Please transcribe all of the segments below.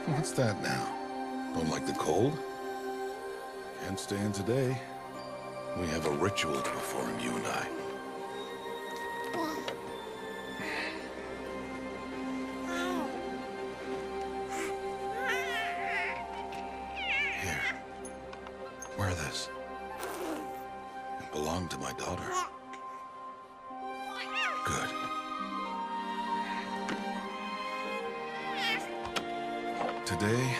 What's that now? Don't like the cold? Can't stay in today. We have a ritual to perform, you and I. Here. Wear this. It belonged to my daughter. Good. Today,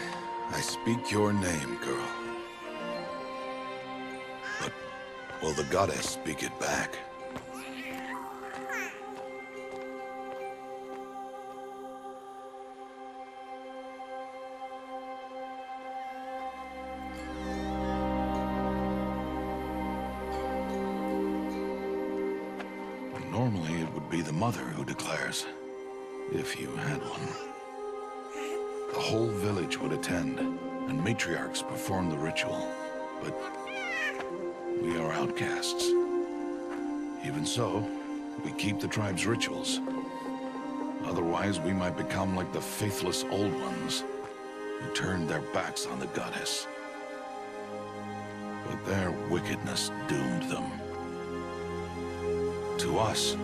I speak your name, girl. But will the goddess speak it back? Normally, it would be the mother who declares, if you had one. The whole village would attend, and matriarchs perform the ritual. But we are outcasts. Even so, we keep the tribe's rituals. Otherwise, we might become like the faithless old ones, who turned their backs on the goddess. But their wickedness doomed them. To us,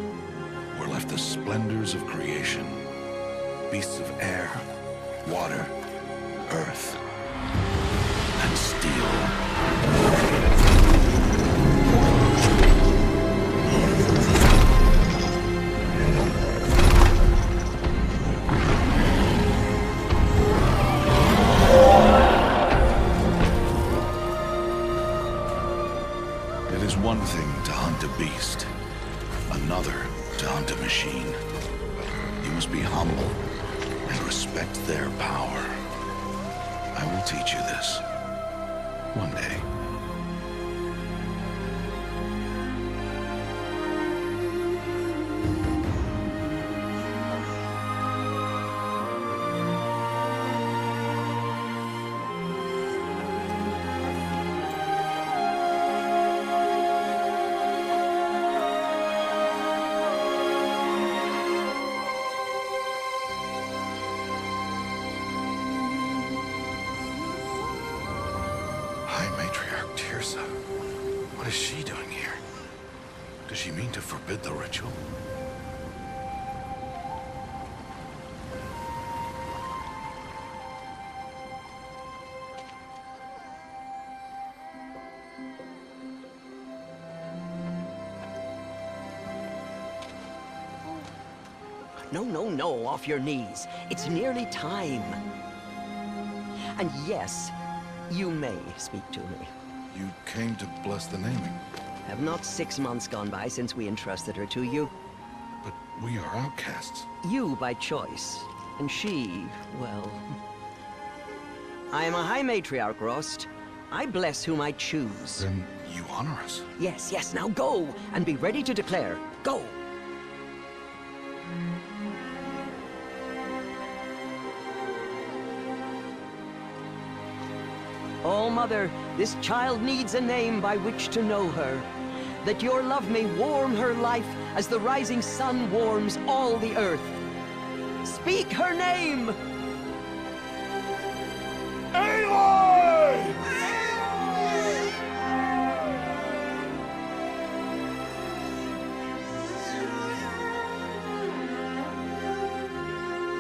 were left the splendors of creation, beasts of air, water, earth, and steel. It is one thing to hunt a beast, another to hunt a machine. You must be humble and respect their power. I will teach you this. One day. What is she doing here? Does she mean to forbid the ritual? No, off your knees. It's nearly time. And yes, you may speak to me. You came to bless the naming. Have not 6 months gone by since we entrusted her to you? But we are outcasts. You by choice, and she, well... I am a High Matriarch, Rost. I bless whom I choose. Then you honor us. Yes, now go, and be ready to declare. Go! Oh, Mother, this child needs a name by which to know her. That your love may warm her life as the rising sun warms all the earth. Speak her name! Aloy!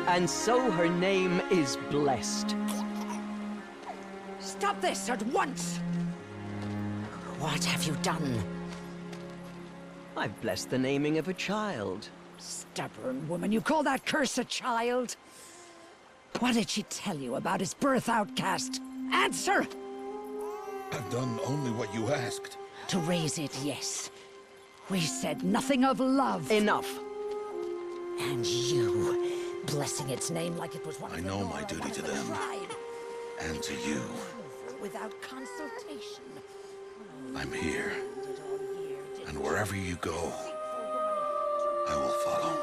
And so her name is blessed. Stop this at once! What have you done? I've blessed the naming of a child. Stubborn woman, you call that curse a child? What did she tell you about his birth, outcast? Answer! I've done only what you asked. To raise it, yes. We said nothing of love. Enough. And you, blessing its name like it was one of I the know Nora, my duty one of to the them. tribe. And to you. Without consultation. I'm here. And wherever you go, I will follow.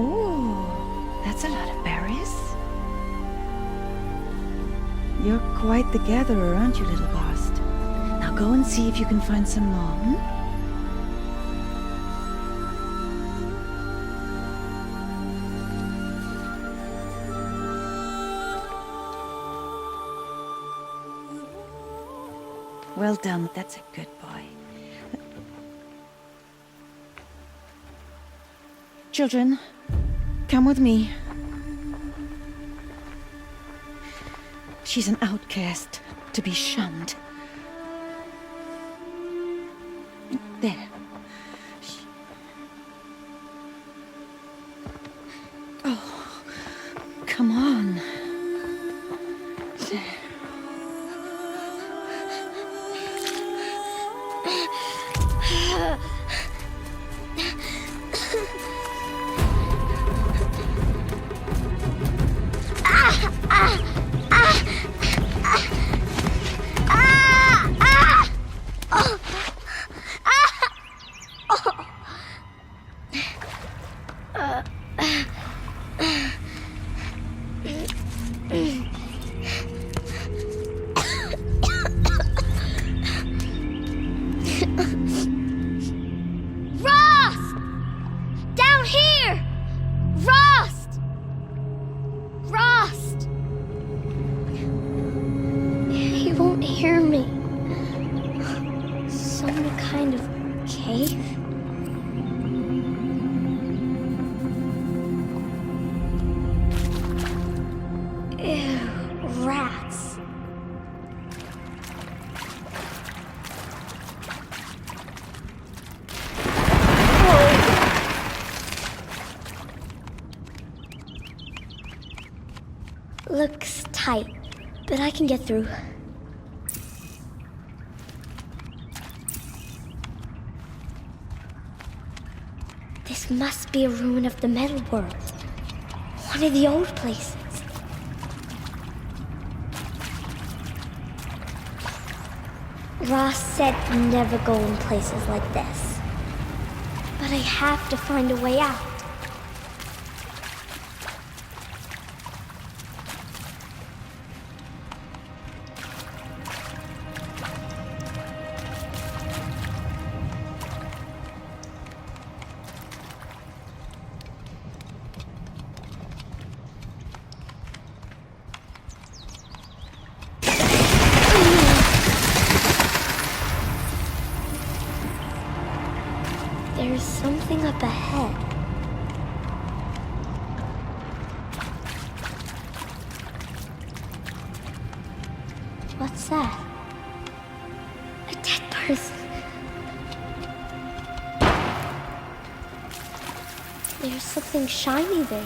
Oh, that's a lot of berries. You're quite the gatherer, aren't you, little Bast? Now go and see if you can find some more, hmm? Well done, that's a good boy. Children, come with me. She's an outcast, to be shunned. There. Oh, come on. There. Looks tight, but I can get through. This must be a ruin of the metal world. One of the old places. Ross said never go in places like this. But I have to find a way out. There's something up ahead. What's that? A dead person. There's something shiny there.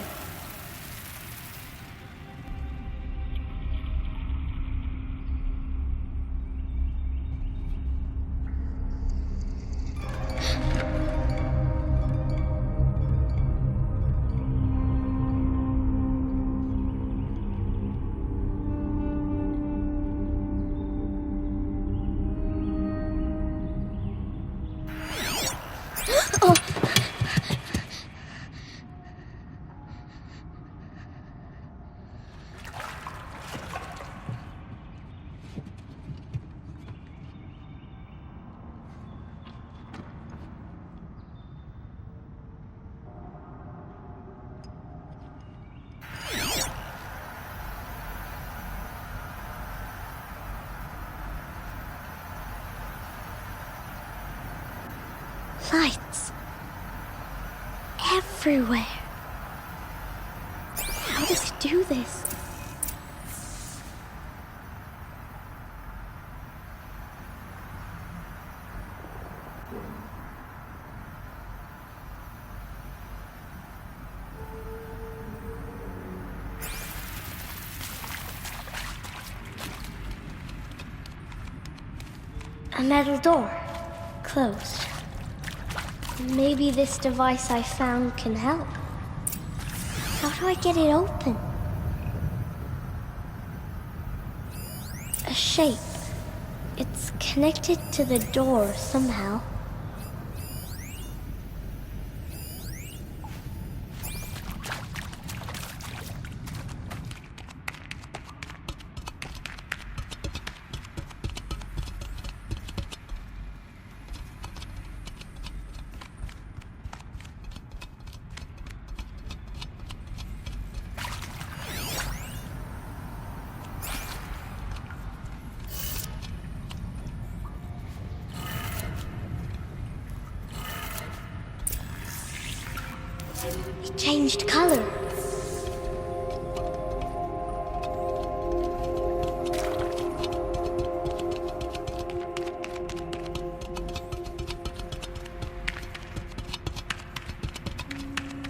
Lights. Everywhere. How does it do this? A metal door. Closed. Maybe this device I found can help. How do I get it open? A shape. It's connected to the door somehow. It changed color.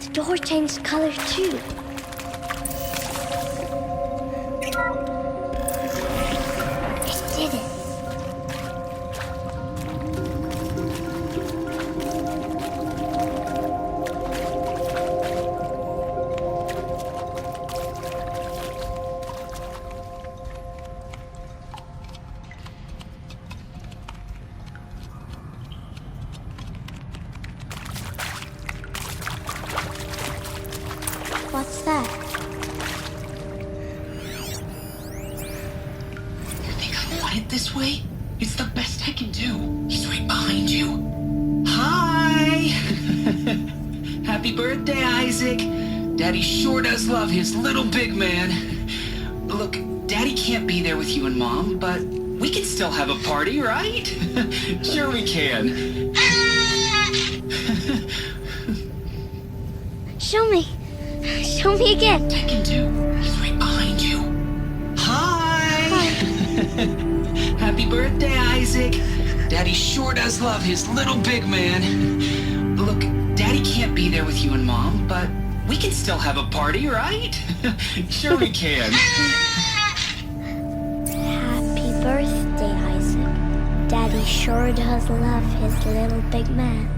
The door changed color too. It did it. What's that? You think I want it this way? It's the best I can do. He's right behind you. Hi! Happy birthday, Isaac. Daddy sure does love his little big man. Look, Daddy can't be there with you and Mom, but we can still have a party, right? Sure we can. Show me. Show me again. I can do. He's right behind you. Hi! Happy birthday, Isaac. Daddy sure does love his little big man. Look, Daddy can't be there with you and Mom, but we can still have a party, right? Sure we can. Happy birthday, Isaac. Daddy sure does love his little big man.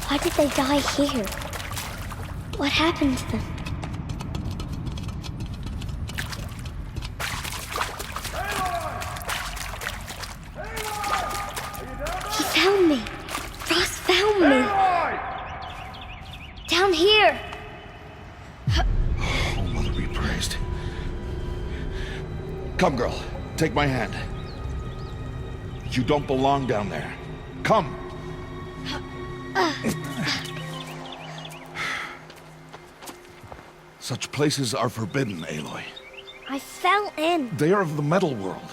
Why did they die here? What happened to them? He found me. Ross found me. Down here. Oh, Mother be praised. Come, girl. Take my hand. You don't belong down there. Come. Such places are forbidden, Aloy. I fell in. They are of the metal world.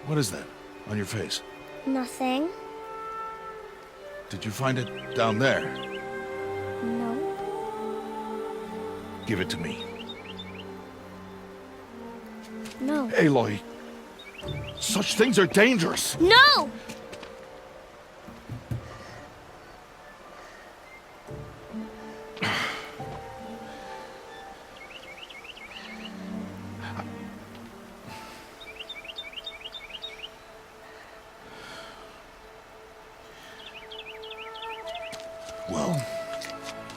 What is that on your face? Nothing. Did you find it down there? No. Give it to me. No. Aloy, such things are dangerous. No! Well,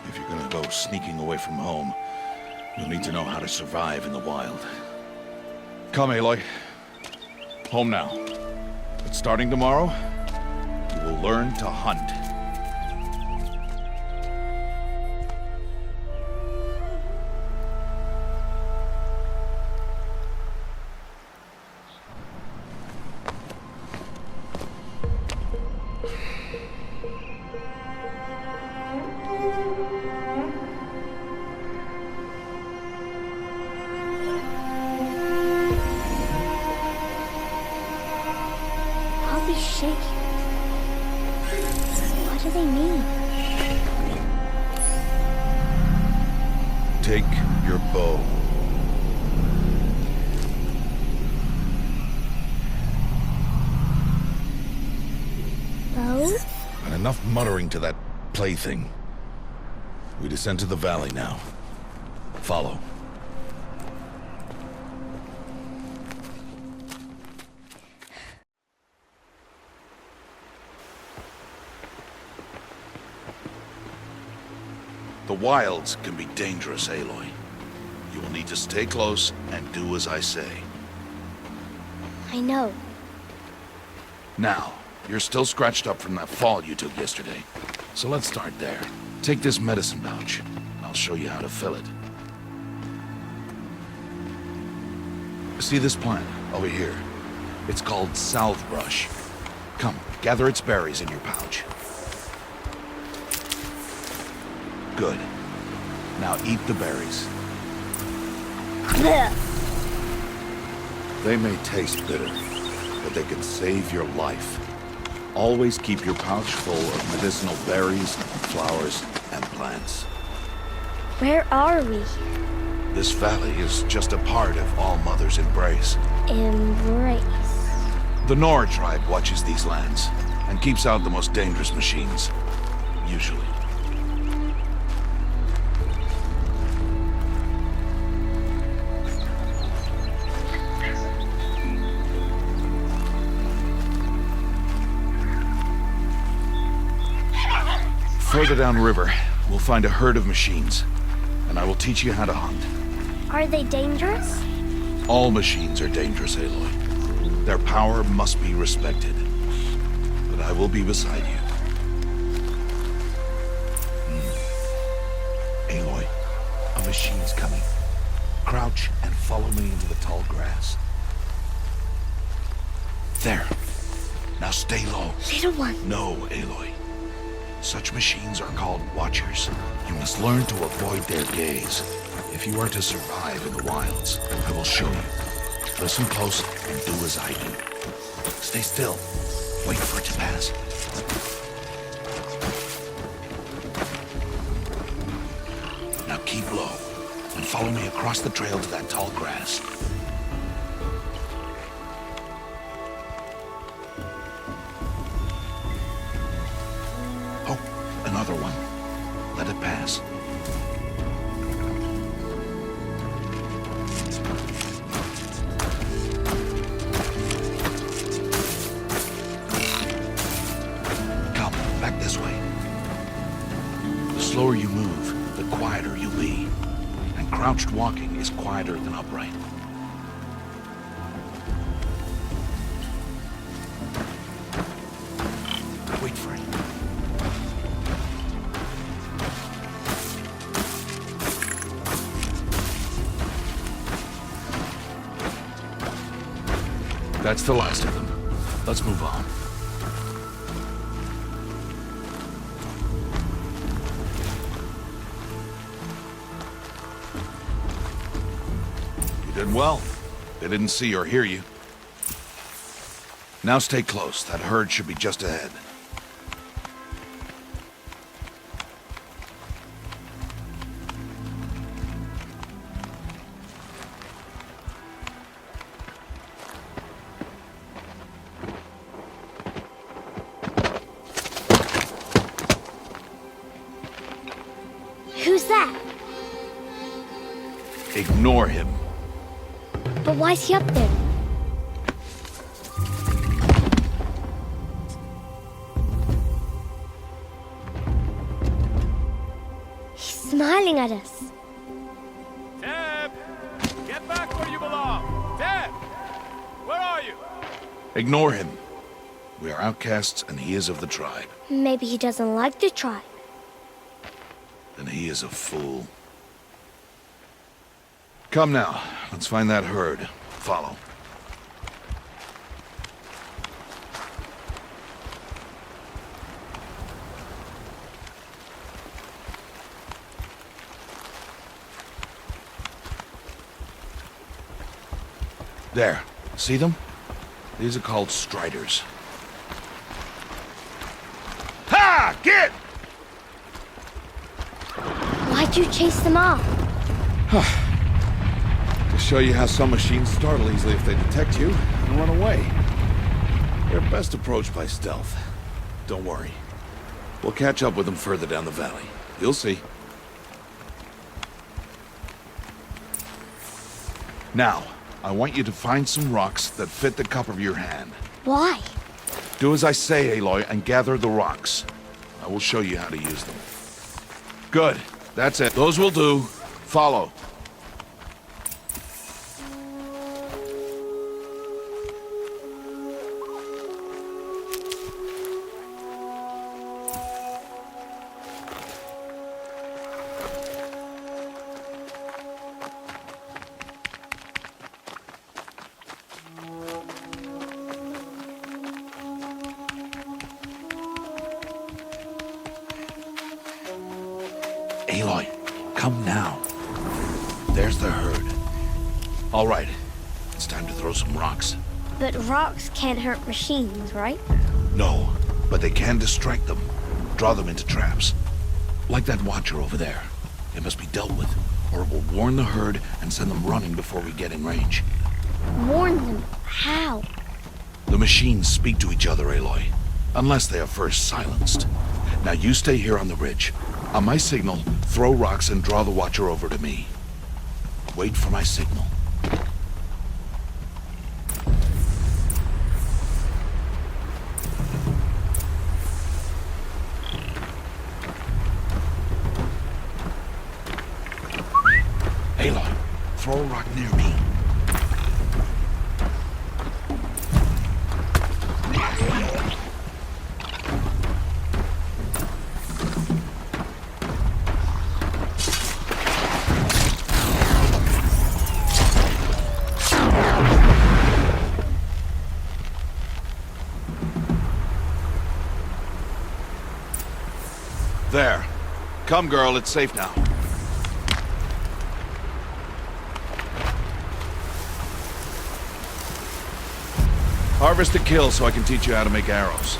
if you're gonna go sneaking away from home, you'll need to know how to survive in the wild. Come, Aloy. Home now. But starting tomorrow, you will learn to hunt. I'll be shaking. What do they mean? Take your bow. Bow? And enough muttering to that plaything. We descend to the valley now. Follow. The wilds can be dangerous, Aloy. You will need to stay close and do as I say. I know. Now, You're still scratched up from that fall you took yesterday. So let's start there. Take this medicine pouch. I'll show you how to fill it. See this plant over here? It's called salvebrush. Come, gather its berries in your pouch. Good. Now eat the berries. They may taste bitter, but they can save your life. Always keep your pouch full of medicinal berries, flowers, and plants. Where are we? This valley is just a part of All Mother's embrace. Embrace. The Nora tribe watches these lands and keeps out the most dangerous machines. Usually. Further downriver, we'll find a herd of machines, and I will teach you how to hunt. Are they dangerous? All machines are dangerous, Aloy. Their power must be respected. But I will be beside you. Aloy, a machine's coming. Crouch and follow me into the tall grass. There. Now stay low. Little one. No, Aloy. Such machines are called watchers. You must learn to avoid their gaze. If you are to survive in the wilds, I will show you. Listen close and do as I do. Stay still. Wait for it to pass. Now keep low and follow me across the trail to that tall grass. Oh, another one. Let it pass. Come, back this way. The slower you move, the quieter you'll be. And crouched walking is quieter than upright. Wait for it. That's the last of them. Let's move on. You did well. They didn't see or hear you. Now stay close. That herd should be just ahead. Who's that? Ignore him. But why's he up there? He's smiling at us. Deb! Get back where you belong! Deb! Where are you? Ignore him. We are outcasts and he is of the tribe. Maybe he doesn't like the tribe. Then he is a fool. Come now, let's find that herd. Follow. There. See them? These are called striders. Ha! Get! Why'd you chase them off? To show you how some machines startle easily if they detect you and run away. They're best approached by stealth. Don't worry. We'll catch up with them further down the valley. You'll see. Now, I want you to find some rocks that fit the cup of your hand. Why? Do as I say, Aloy, and gather the rocks. I will show you how to use them. Good. That's it. Those will do. Follow. Aloy, come now. There's the herd. All right, it's time to throw some rocks. But rocks can't hurt machines, right? No, but they can distract them. Draw them into traps. Like that watcher over there. It must be dealt with, or it will warn the herd and send them running before we get in range. Warn them? How? The machines speak to each other, Aloy. Unless they are first silenced. Now you stay here on the ridge. On my signal, throw rocks and draw the watcher over to me. Wait for my signal. Aloy, throw a rock near me. There. Come, girl, it's safe now. Harvest a kill so I can teach you how to make arrows.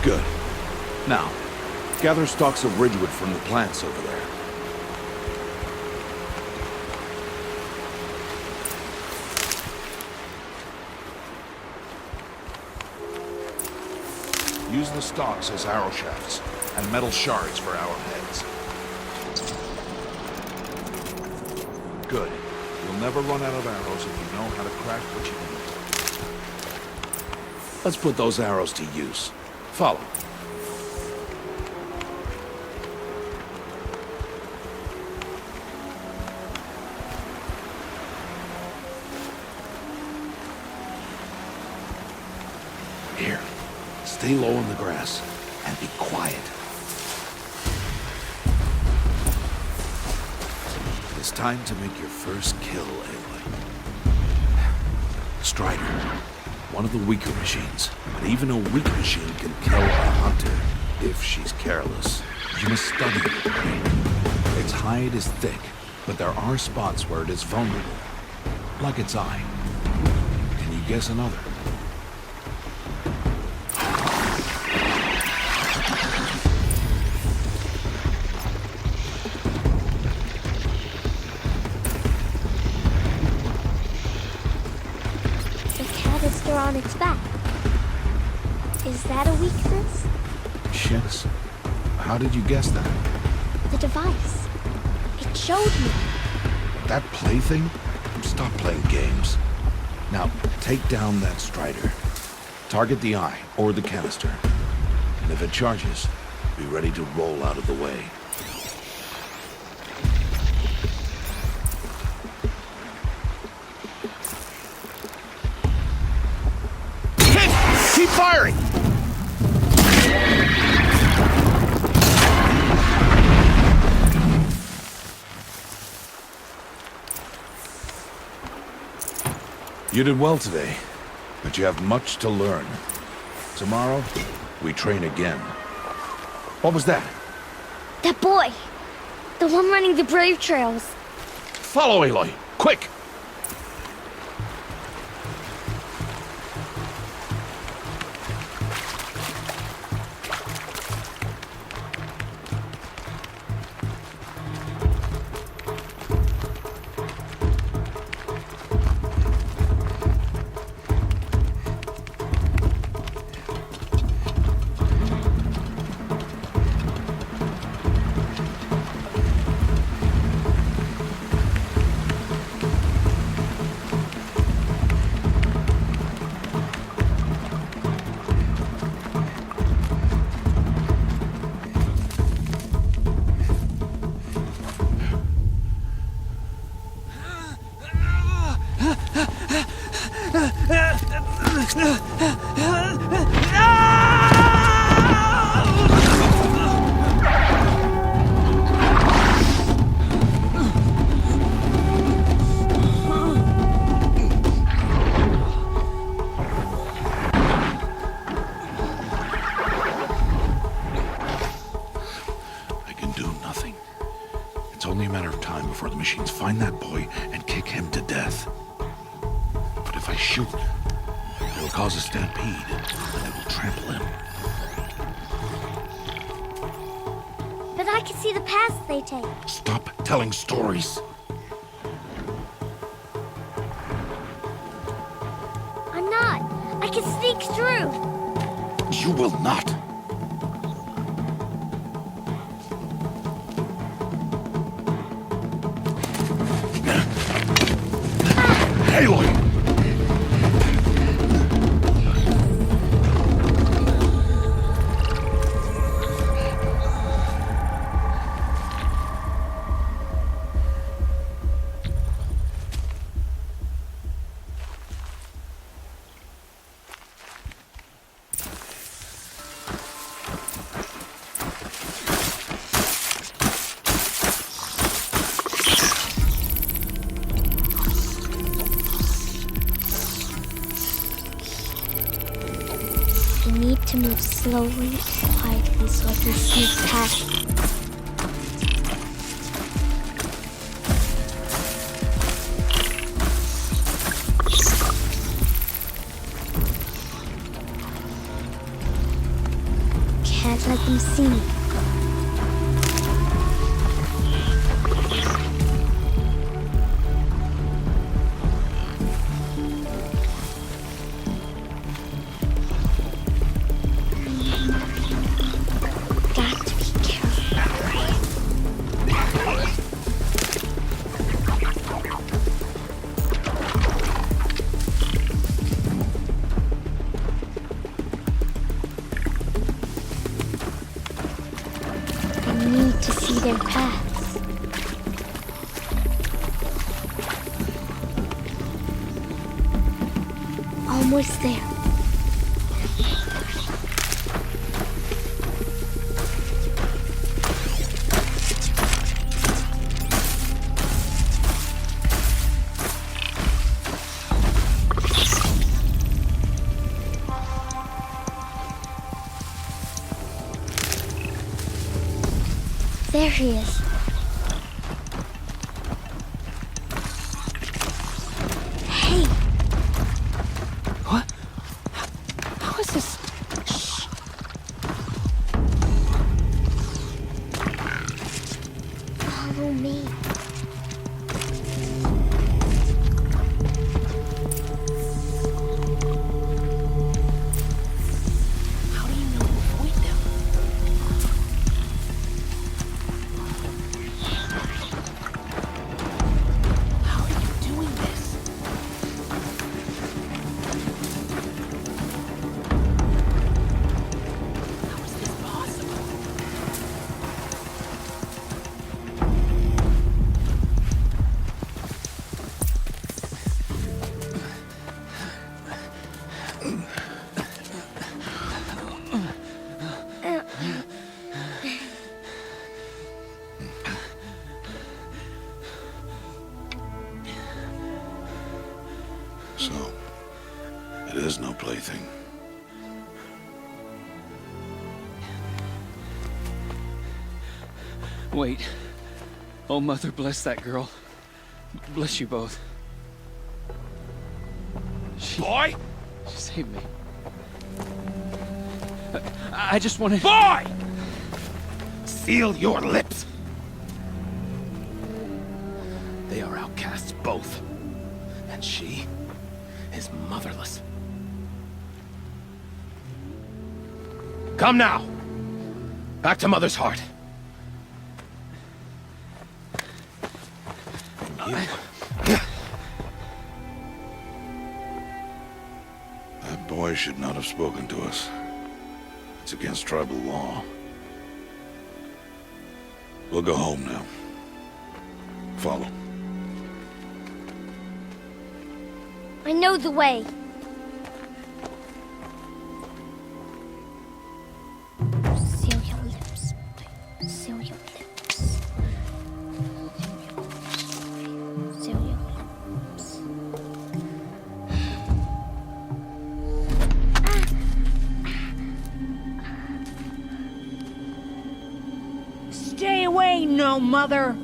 Good. Now, gather stalks of ridgewood from the plants over there. Use the stalks as arrow shafts, and metal shards for arrowheads. Good. You'll never run out of arrows if you know how to craft what you need. Let's put those arrows to use. Follow. Here. Stay low in the grass, and be quiet. It's time to make your first kill, Aloy. Strider. One of the weaker machines. But even a weak machine can kill a hunter, if she's careless. You must study it. Its hide is thick, but there are spots where it is vulnerable. Like its eye. Can you guess another? On its back. Is that a weakness? Yes. How did you guess that? The device. It showed me. That plaything? Stop playing games. Now, take down that Strider. Target the eye, or the canister. And if it charges, be ready to roll out of the way. Keep firing! You did well today, but you have much to learn. Tomorrow, we train again. What was that? That boy! The one running the brave trails. Follow Aloy, quick! If I shoot, it will cause a stampede, and it will trample him. But I can see the paths they take. Stop telling stories. I'm not. I can sneak through. You will not. Aloy! I need to move slowly, quietly, so I can sneak past. Can't let them see me. Got to be careful. I need to see their paths. Almost there. There he is. Hey! What? How is this? Shh. Follow me. How do you know to avoid them? How are you doing this? How is this possible? So, it is no plaything. Wait. Oh, Mother, bless that girl. Bless you both. Boy! She saved me. I just wanted... Boy! Seal your lips! They are outcasts, both. And she is motherless. Come now! Back to Mother's heart. That boy should not have spoken to us. It's against tribal law. We'll go home now. Follow. I know the way. Seal your lips. Seal your lips. Seal your lips. Stay away, no mother!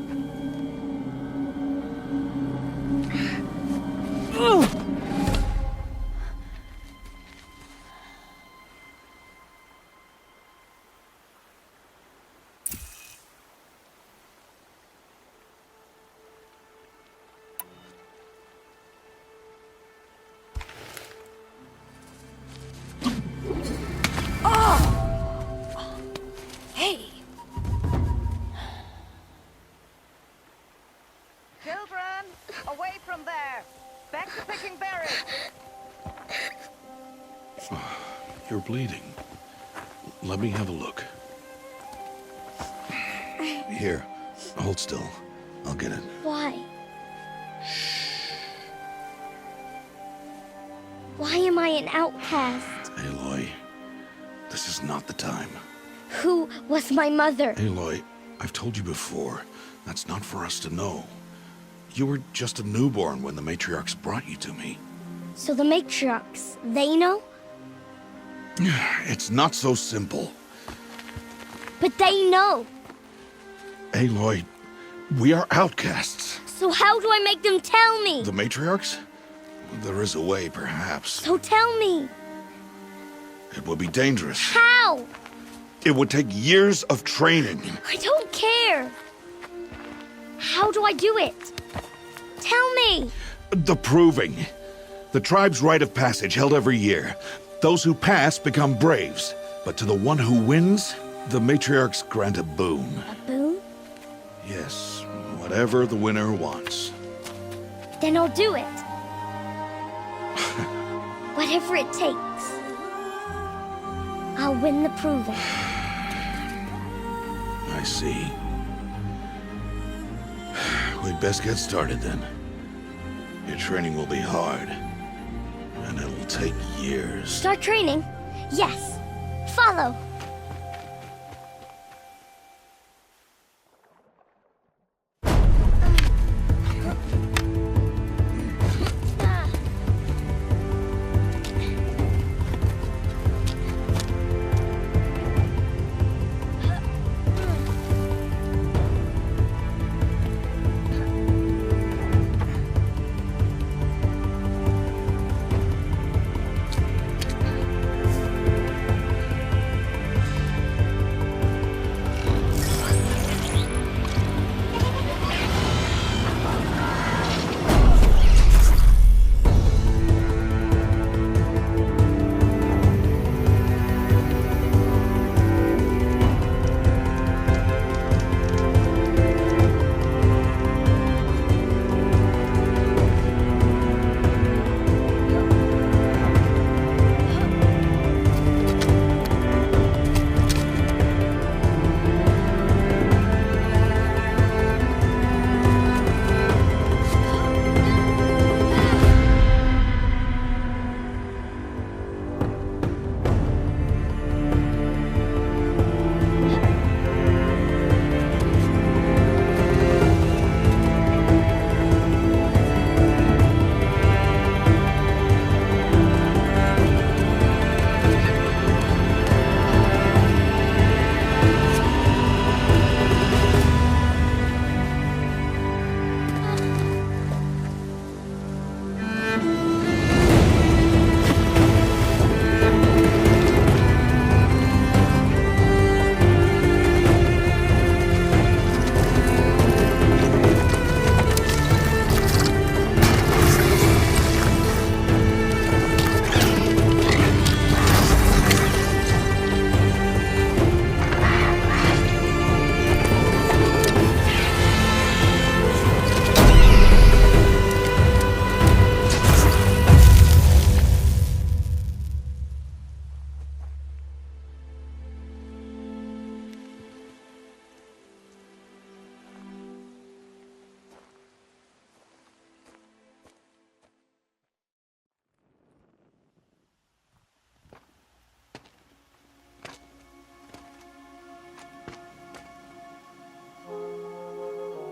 fucking buried! You're bleeding. Let me have a look. Here, hold still. I'll get it. Why? Why am I an outcast? Aloy, this is not the time. Who was my mother? Aloy, I've told you before, that's not for us to know. You were just a newborn when the matriarchs brought you to me. So the matriarchs, they know? It's not so simple. But they know. Aloy, we are outcasts. So how do I make them tell me? The matriarchs? There is a way, perhaps. So tell me. It would be dangerous. How? It would take years of training. I don't care. How do I do it? Tell me. The proving. The tribe's rite of passage held every year. Those who pass become braves. But to the one who wins, the matriarchs grant a boon. A boon? Yes, whatever the winner wants. Then I'll do it. Whatever it takes. I'll win the proving. I see. We'd best get started then. Your training will be hard, and it'll take years. Start training? Yes. Follow.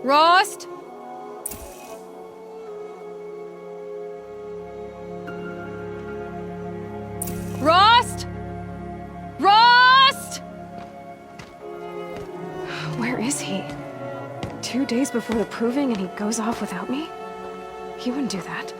Rost? Rost? Rost? Where is he? 2 days before the proving and he goes off without me? He wouldn't do that.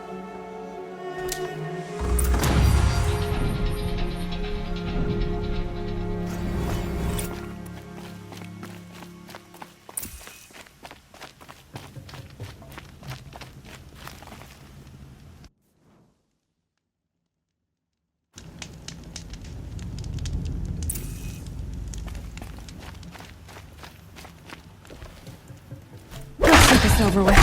Let's get this over with.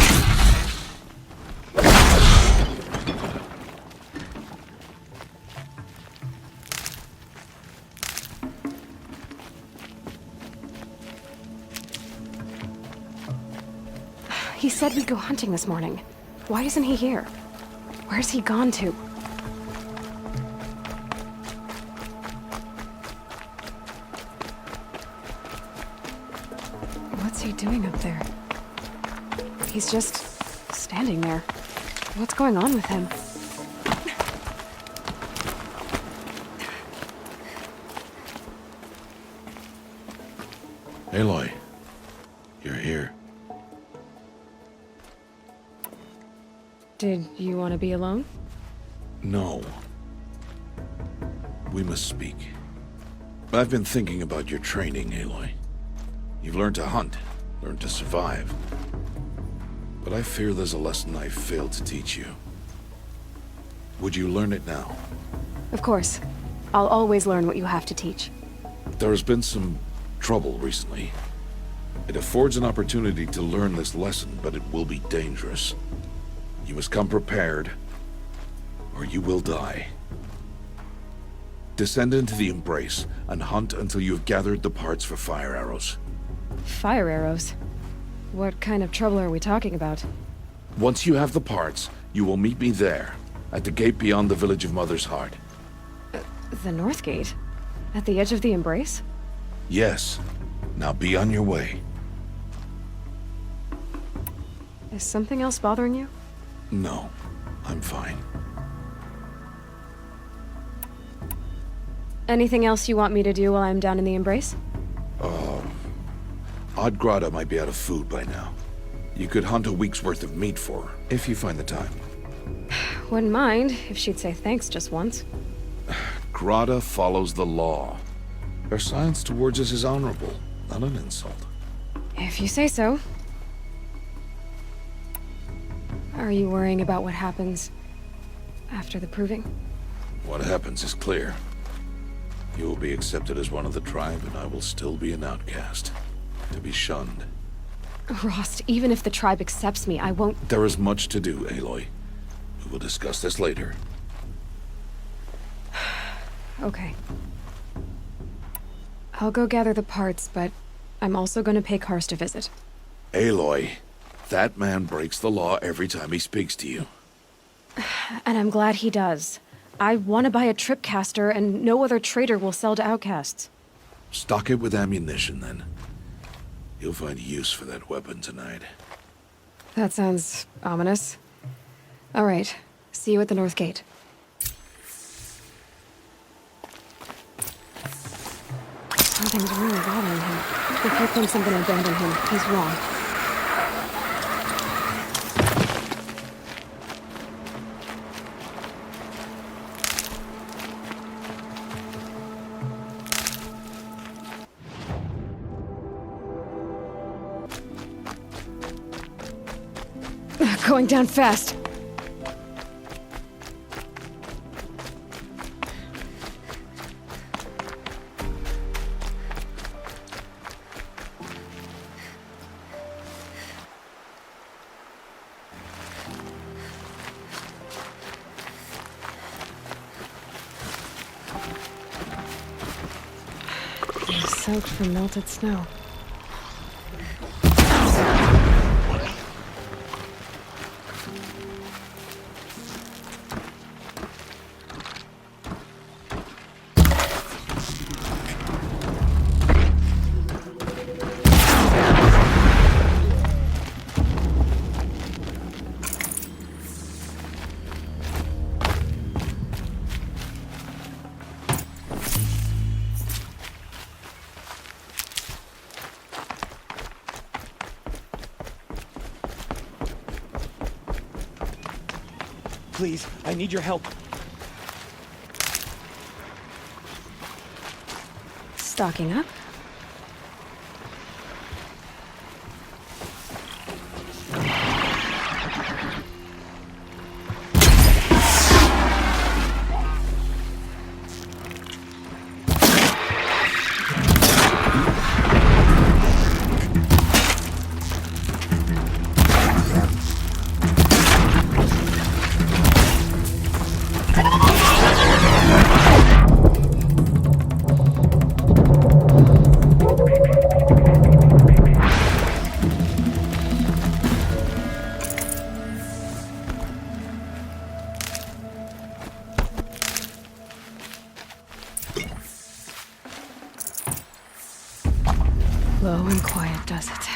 said we'd go hunting this morning. Why isn't he here? Where's he gone to? What's he doing up there? He's just standing there. What's going on with him? Aloy, you're here. Did you want to be alone? No. We must speak. I've been thinking about your training, Aloy. You've learned to hunt, learned to survive. But I fear there's a lesson I failed to teach you. Would you learn it now? Of course. I'll always learn what you have to teach. There has been some trouble recently. It affords an opportunity to learn this lesson, but it will be dangerous. You must come prepared, or you will die. Descend into the Embrace and hunt until you have gathered the parts for fire arrows. Fire arrows? What kind of trouble are we talking about? Once you have the parts, you will meet me there, at the gate beyond the village of Mother's Heart. The North Gate? At the edge of the Embrace? Yes. Now be on your way. Is something else bothering you? No, I'm fine. Anything else you want me to do while I'm down in the Embrace? Odd Grotto might be out of food by now. You could hunt a week's worth of meat for her, if you find the time. Wouldn't mind if she'd say thanks just once. Grotto follows the law. Her silence towards us is honorable, not an insult. If you say so. Are you worrying about what happens after the proving? What happens is clear. You will be accepted as one of the tribe, and I will still be an outcast. To be shunned. Rost, even if the tribe accepts me, I won't— There is much to do, Aloy. We will discuss this later. Okay. I'll go gather the parts, but I'm also going to pay Karst a visit. Aloy, that man breaks the law every time he speaks to you. And I'm glad he does. I want to buy a tripcaster, and no other trader will sell to outcasts. Stock it with ammunition, then. You'll find use for that weapon tonight. That sounds ominous. All right. See you at the North Gate. Something's really bothering him. If he thinks I'm gonna abandon him, he's wrong. Going down fast. They're soaked from melted snow. Please, I need your help. Stocking up? Low and quiet does it.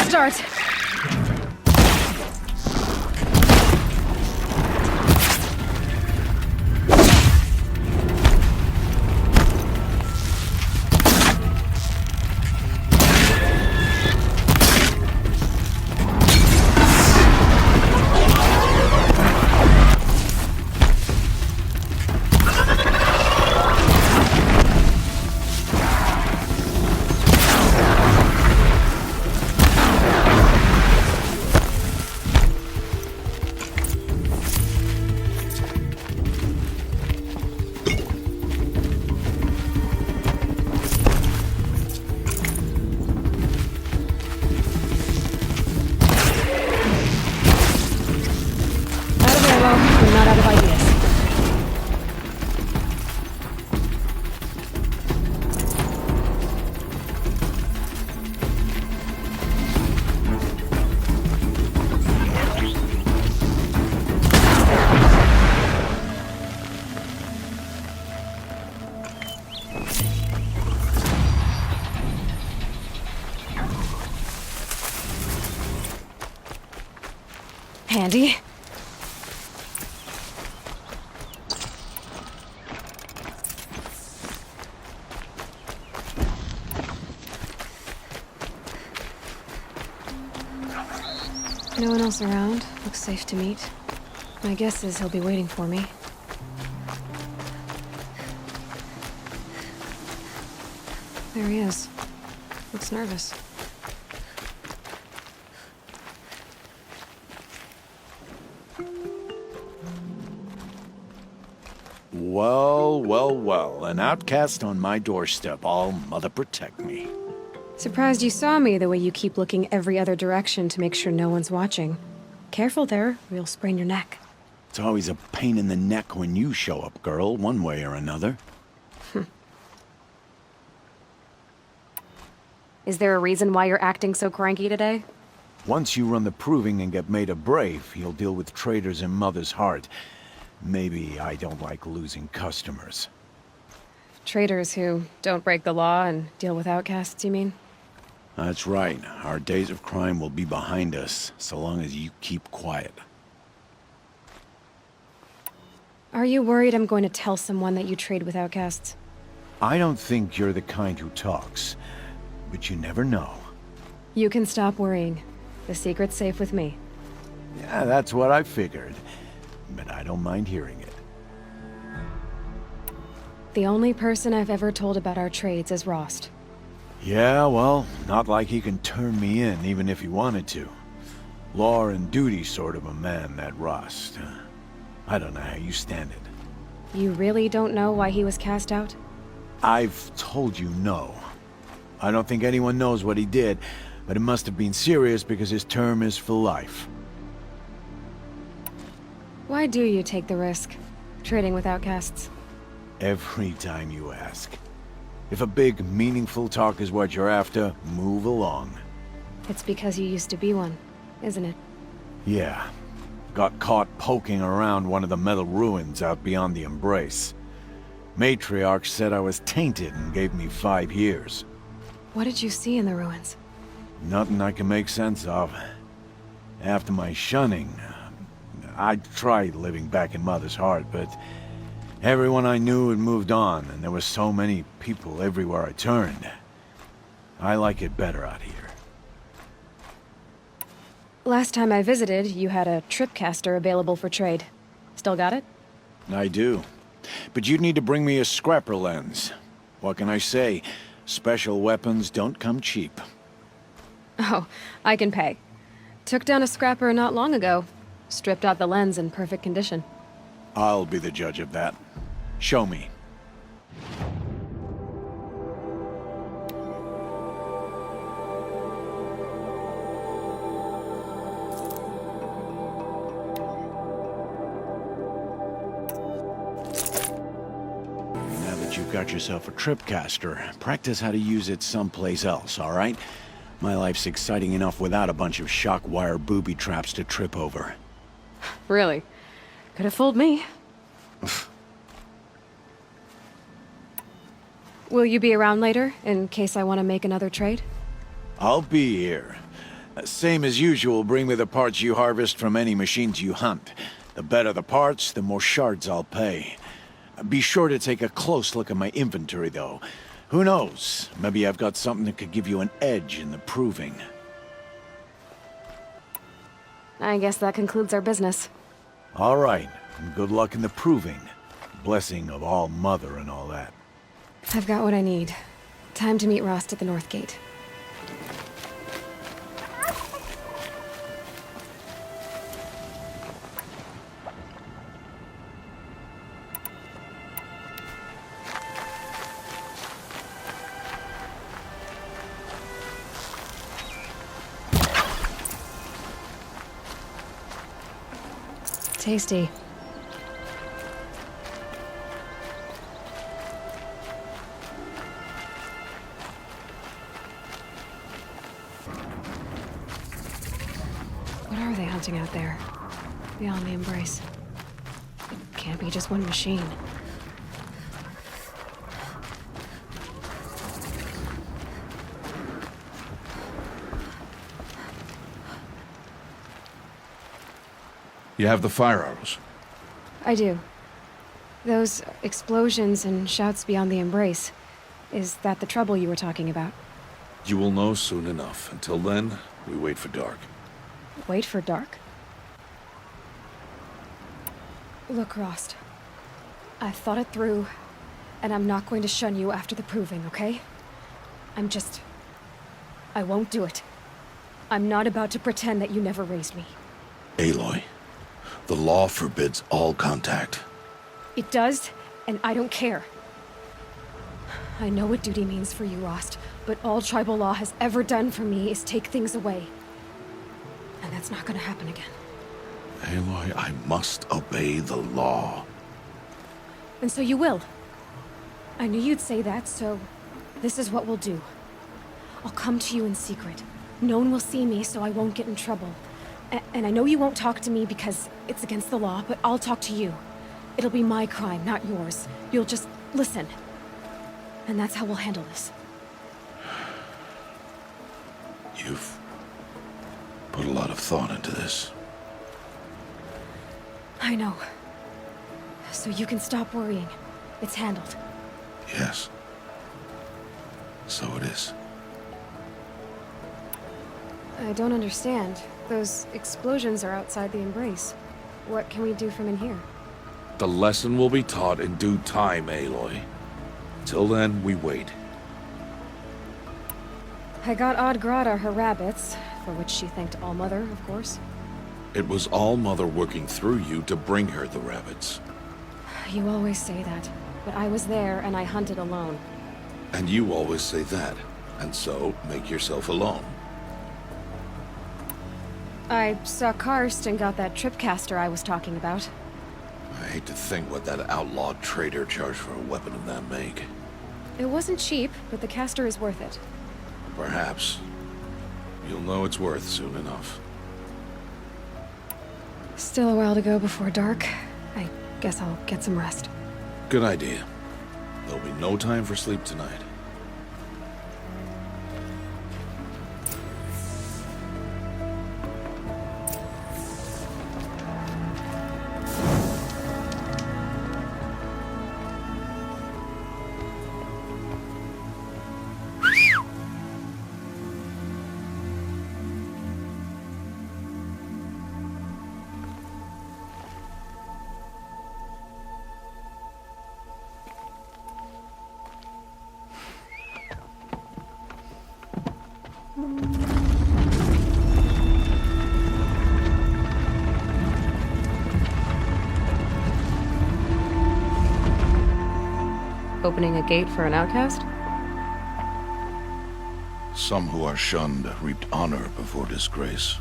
Start. We're not out of ideas. Handy. No one else around. Looks safe to meet. My guess is he'll be waiting for me. There he is. Looks nervous. Well, well, well. An outcast on my doorstep. All mother protect me. Surprised you saw me the way you keep looking every other direction to make sure no one's watching. Careful there, or you'll sprain your neck. It's always a pain in the neck when you show up, girl, one way or another. Is there a reason why you're acting so cranky today? Once you run the proving and get made a brave, you'll deal with traitors in Mother's heart. Maybe I don't like losing customers. Traitors who don't break the law and deal with outcasts, you mean? That's right. Our days of crime will be behind us, so long as you keep quiet. Are you worried I'm going to tell someone that you trade with outcasts? I don't think you're the kind who talks, but you never know. You can stop worrying. The secret's safe with me. Yeah, that's what I figured. But I don't mind hearing it. The only person I've ever told about our trades is Rost. Yeah, well, not like he can turn me in, even if he wanted to. Law and duty sort of a man, that Rost. I don't know how you stand it. You really don't know why he was cast out? I've told you no. I don't think anyone knows what he did, but it must have been serious because his term is for life. Why do you take the risk, trading with outcasts? Every time you ask. If a big, meaningful talk is what you're after, move along. It's because you used to be one, isn't it? Yeah. Got caught poking around one of the metal ruins out beyond the Embrace. Matriarch said I was tainted and gave me 5 years. What did you see in the ruins? Nothing I can make sense of. After my shunning, I tried living back in Mother's heart, but everyone I knew had moved on, and there were so many people everywhere I turned. I like it better out here. Last time I visited, you had a tripcaster available for trade. Still got it? I do. But you'd need to bring me a scrapper lens. What can I say? Special weapons don't come cheap. Oh, I can pay. Took down a scrapper not long ago. Stripped out the lens in perfect condition. I'll be the judge of that. Show me. Now that you've got yourself a tripcaster, practice how to use it someplace else, all right? My life's exciting enough without a bunch of shock wire booby traps to trip over. Really? Could have fooled me. Will you be around later, in case I want to make another trade? I'll be here. Same as usual, bring me the parts you harvest from any machines you hunt. The better the parts, the more shards I'll pay. Be sure to take a close look at my inventory, though. Who knows? Maybe I've got something that could give you an edge in the proving. I guess that concludes our business. All right, and good luck in the proving. Blessing of All Mother and all that. I've got what I need. Time to meet Rost at the North Gate. Tasty. What are they hunting out there? Beyond the Embrace. It can't be just one machine. You have the fire arrows? I do. Those explosions and shouts beyond the Embrace. Is that the trouble you were talking about? You will know soon enough. Until then, we wait for dark. Wait for dark? Look, Rost. I've thought it through, and I'm not going to shun you after the proving, okay? I won't do it. I'm not about to pretend that you never raised me. Aloy, the law forbids all contact. It does, and I don't care. I know what duty means for you, Rost, but all tribal law has ever done for me is take things away. And that's not gonna happen again. Aloy, I must obey the law. And so you will. I knew you'd say that, so this is what we'll do. I'll come to you in secret. No one will see me, so I won't get in trouble. And I know you won't talk to me because it's against the law, but I'll talk to you. It'll be my crime, not yours. You'll just listen. And that's how we'll handle this. You've put a lot of thought into this. I know. So you can stop worrying. It's handled. Yes. So it is. I don't understand. Those explosions are outside the Embrace. What can we do from in here? The lesson will be taught in due time, Aloy. Till then, we wait. I got Odd Grata her rabbits, for which she thanked Allmother, of course. It was All-Mother working through you to bring her the rabbits. You always say that, but I was there and I hunted alone. And you always say that, and so make yourself alone. I saw Karst and got that tripcaster I was talking about. I hate to think what that outlawed trader charged for a weapon of that make. It wasn't cheap, but the caster is worth it. Perhaps. You'll know it's worth soon enough. Still a while to go before dark. I guess I'll get some rest. Good idea. There'll be no time for sleep tonight. Opening a gate for an outcast? Some who are shunned reaped honor before disgrace.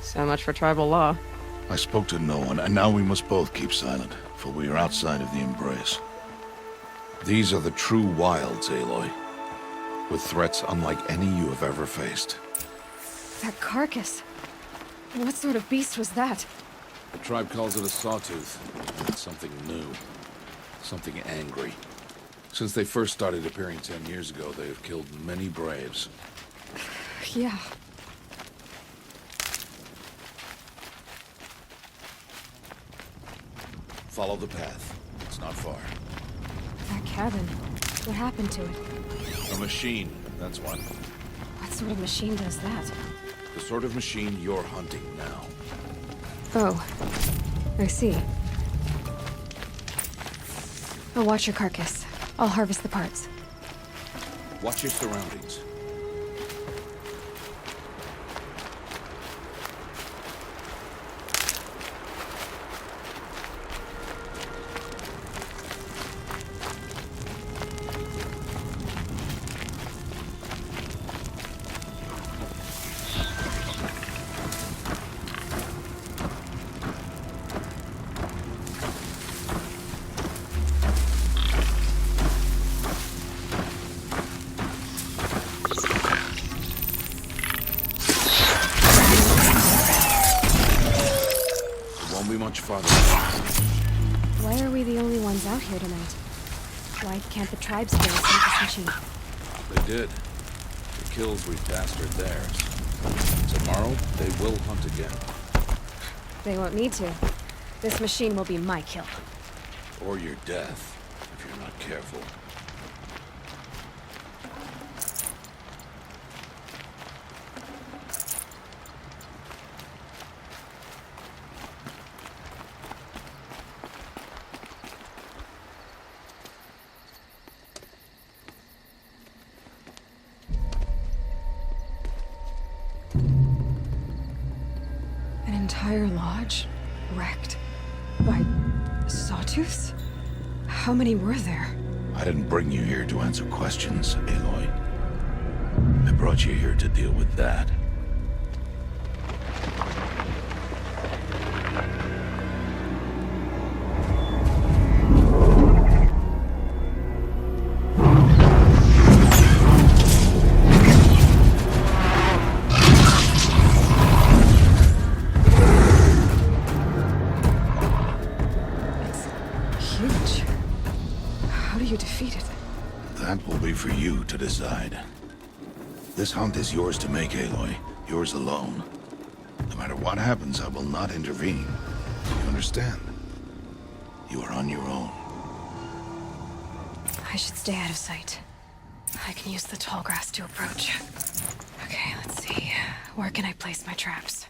So much for tribal law. I spoke to no one, and now we must both keep silent, for we are outside of the embrace. These are the true wilds, Aloy, with threats unlike any you have ever faced. That carcass. What sort of beast was that? The tribe calls it a sawtooth. It's something new. Something angry. Since they first started appearing 10 years ago, they have killed many braves. Yeah. Follow the path. It's not far. That cabin. What happened to it? A machine, that's what. What sort of machine does that? The sort of machine you're hunting now. Oh. I see. I'll watch your carcass. I'll harvest the parts. Watch your surroundings. Farther. Why are we the only ones out here tonight? Why can't the tribe spirits take this machine? They did. The kills we bastard theirs. Tomorrow, they will hunt again. They won't need to. This machine will be my kill. Or your death, if you're not careful. Entire lodge wrecked by sawtooths? How many were there? I didn't bring you here to answer questions, Aloy. I brought you here to deal with that. That will be for you to decide. This hunt is yours to make, Aloy. Yours alone. No matter what happens, I will not intervene. You understand? You are on your own. I should stay out of sight. I can use the tall grass to approach. Okay, let's see. Where can I place my traps?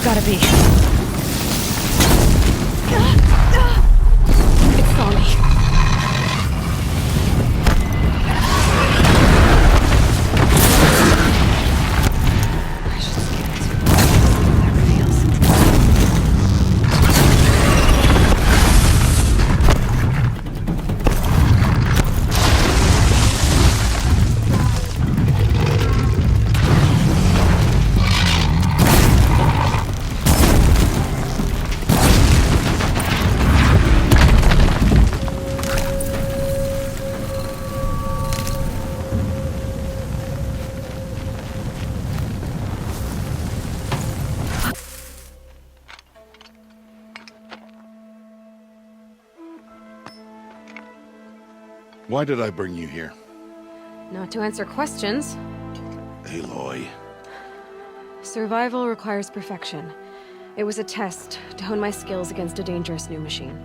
Gotta be. It's Sony. I should scan it. See what that reveals. Why did I bring you here? Not to answer questions. Aloy. Survival requires perfection. It was a test to hone my skills against a dangerous new machine.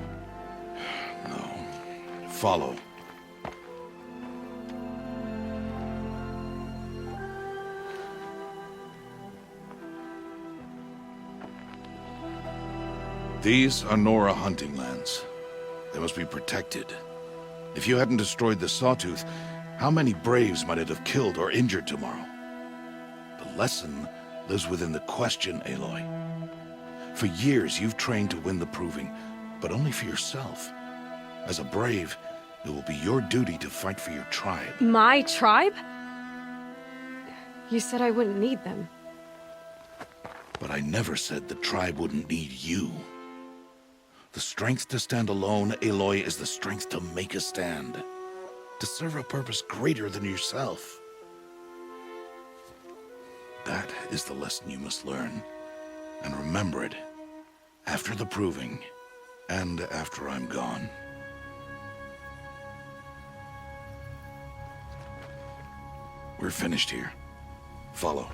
No. Follow. These are Nora hunting lands. They must be protected. If you hadn't destroyed the Sawtooth, how many Braves might it have killed or injured tomorrow? The lesson lives within the question, Aloy. For years, you've trained to win the Proving, but only for yourself. As a Brave, it will be your duty to fight for your tribe. My tribe? You said I wouldn't need them. But I never said the tribe wouldn't need you. The strength to stand alone, Aloy, is the strength to make a stand. To serve a purpose greater than yourself. That is the lesson you must learn. And remember it. After the Proving. And after I'm gone. We're finished here. Follow.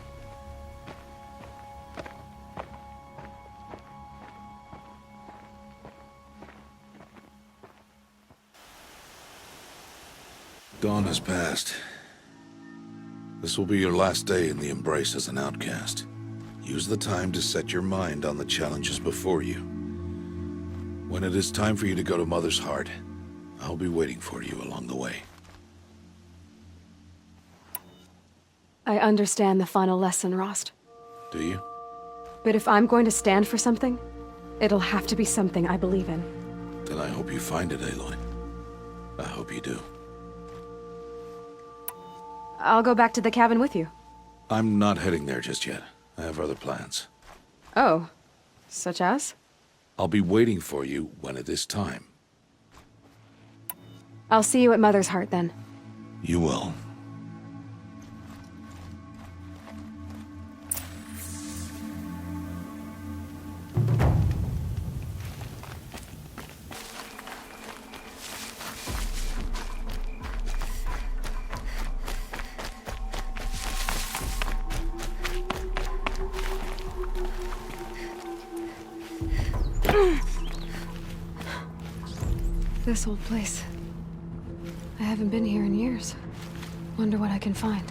Dawn has passed. This will be your last day in the Embrace as an outcast. Use the time to set your mind on the challenges before you. When it is time for you to go to Mother's Heart, I'll be waiting for you along the way. I understand the final lesson, Rost. Do you? But if I'm going to stand for something, it'll have to be something I believe in. Then I hope you find it, Aloy. I hope you do. I'll go back to the cabin with you. I'm not heading there just yet. I have other plans. Oh, such as? I'll be waiting for you when it is time. I'll see you at Mother's Heart then. You will. This old place. I haven't been here in years. Wonder what I can find.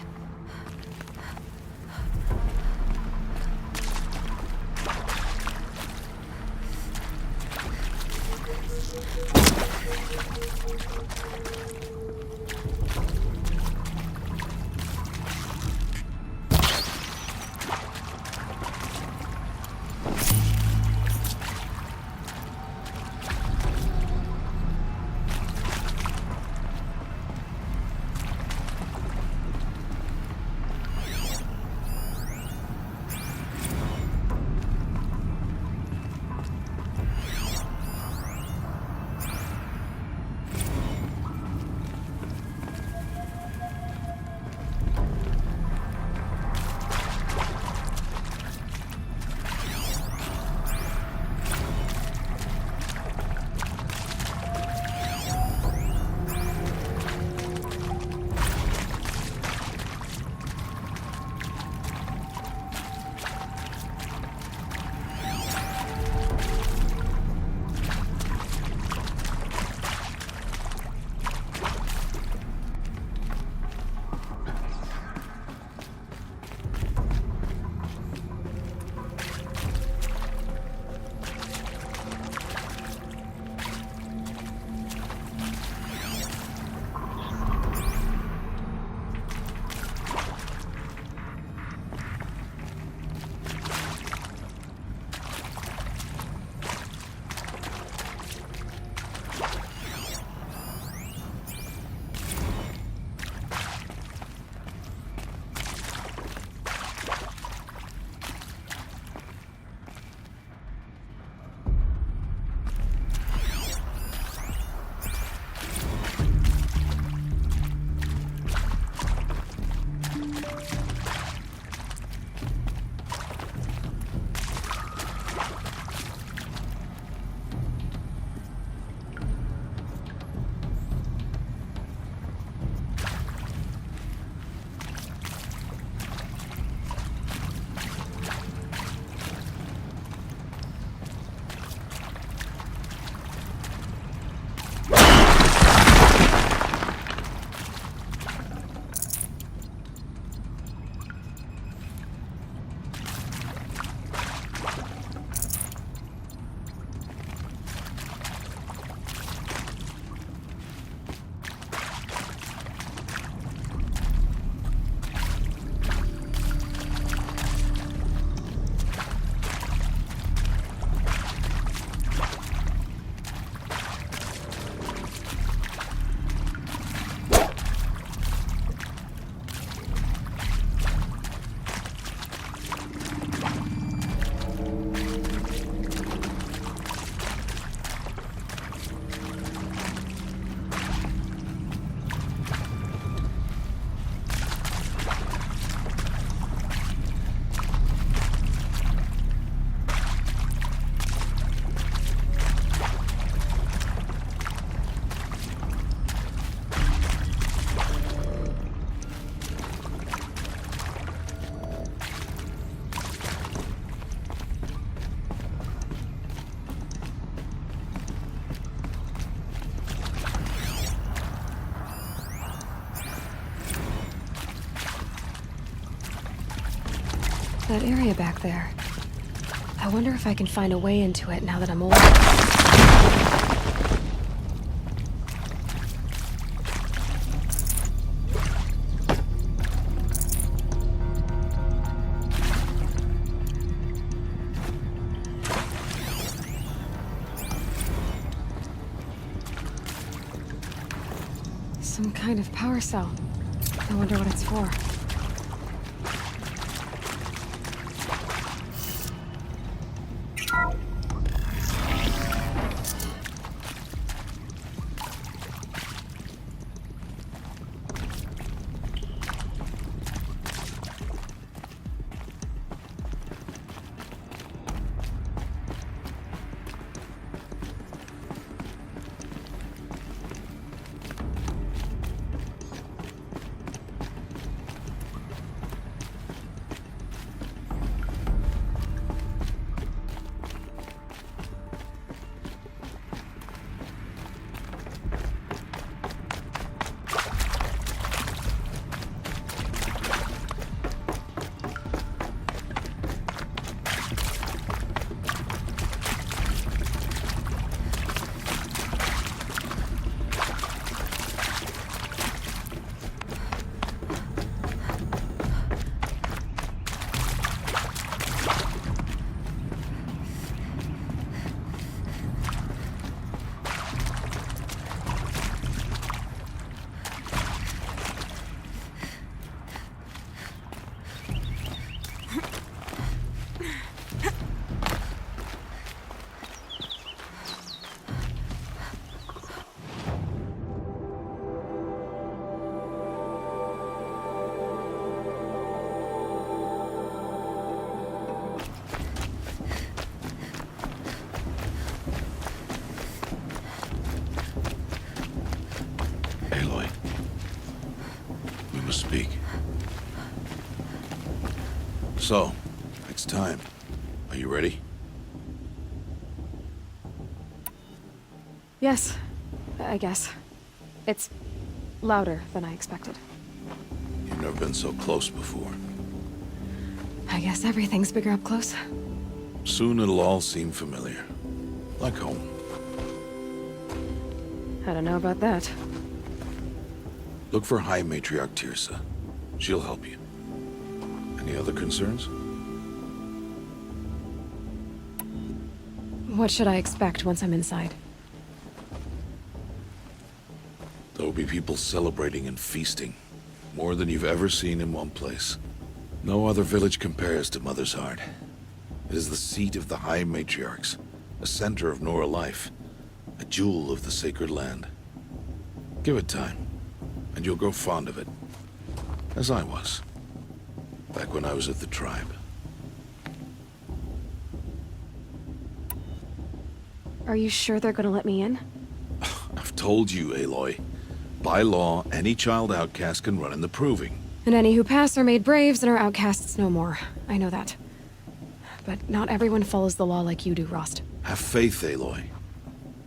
That area back there. I wonder if I can find a way into it now that I'm older. Some kind of power cell. I wonder what it's for. So, it's time. Are you ready? Yes, I guess. It's louder than I expected. You've never been so close before. I guess everything's bigger up close. Soon it'll all seem familiar. Like home. I don't know about that. Look for High Matriarch Tirsa. She'll help you. Any other concerns? What should I expect once I'm inside? There will be people celebrating and feasting. More than you've ever seen in one place. No other village compares to Mother's Heart. It is the seat of the High Matriarchs, a center of Nora life, a jewel of the sacred land. Give it time, and you'll grow fond of it. As I was, back when I was at the tribe. Are you sure they're gonna let me in? I've told you, Aloy. By law, any child outcast can run in the proving. And any who pass are made braves and are outcasts no more. I know that. But not everyone follows the law like you do, Rost. Have faith, Aloy.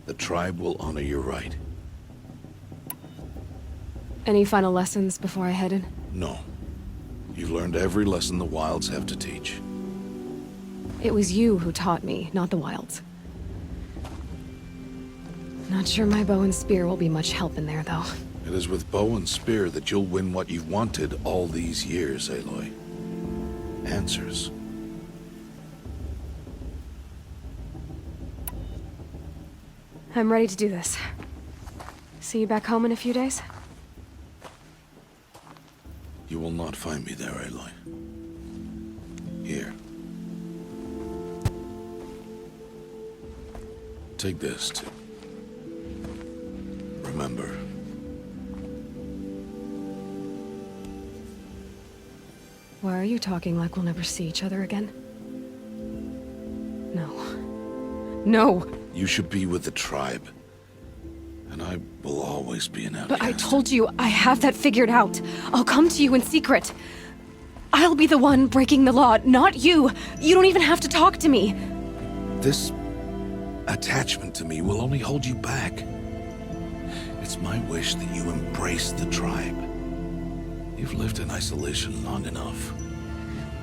The tribe will honor your right. Any final lessons before I head in? No. You've learned every lesson the Wilds have to teach. It was you who taught me, not the Wilds. Not sure my bow and spear will be much help in there, though. It is with bow and spear that you'll win what you've wanted all these years, Aloy. Answers. I'm ready to do this. See you back home in a few days? You will not find me there, Aloy. Here. Take this, too. Remember. Why are you talking like we'll never see each other again? No. No! You should be with the tribe. And I will always be an outcast. But I told you, I have that figured out. I'll come to you in secret. I'll be the one breaking the law, not you. You don't even have to talk to me. This attachment to me will only hold you back. It's my wish that you embrace the tribe. You've lived in isolation long enough.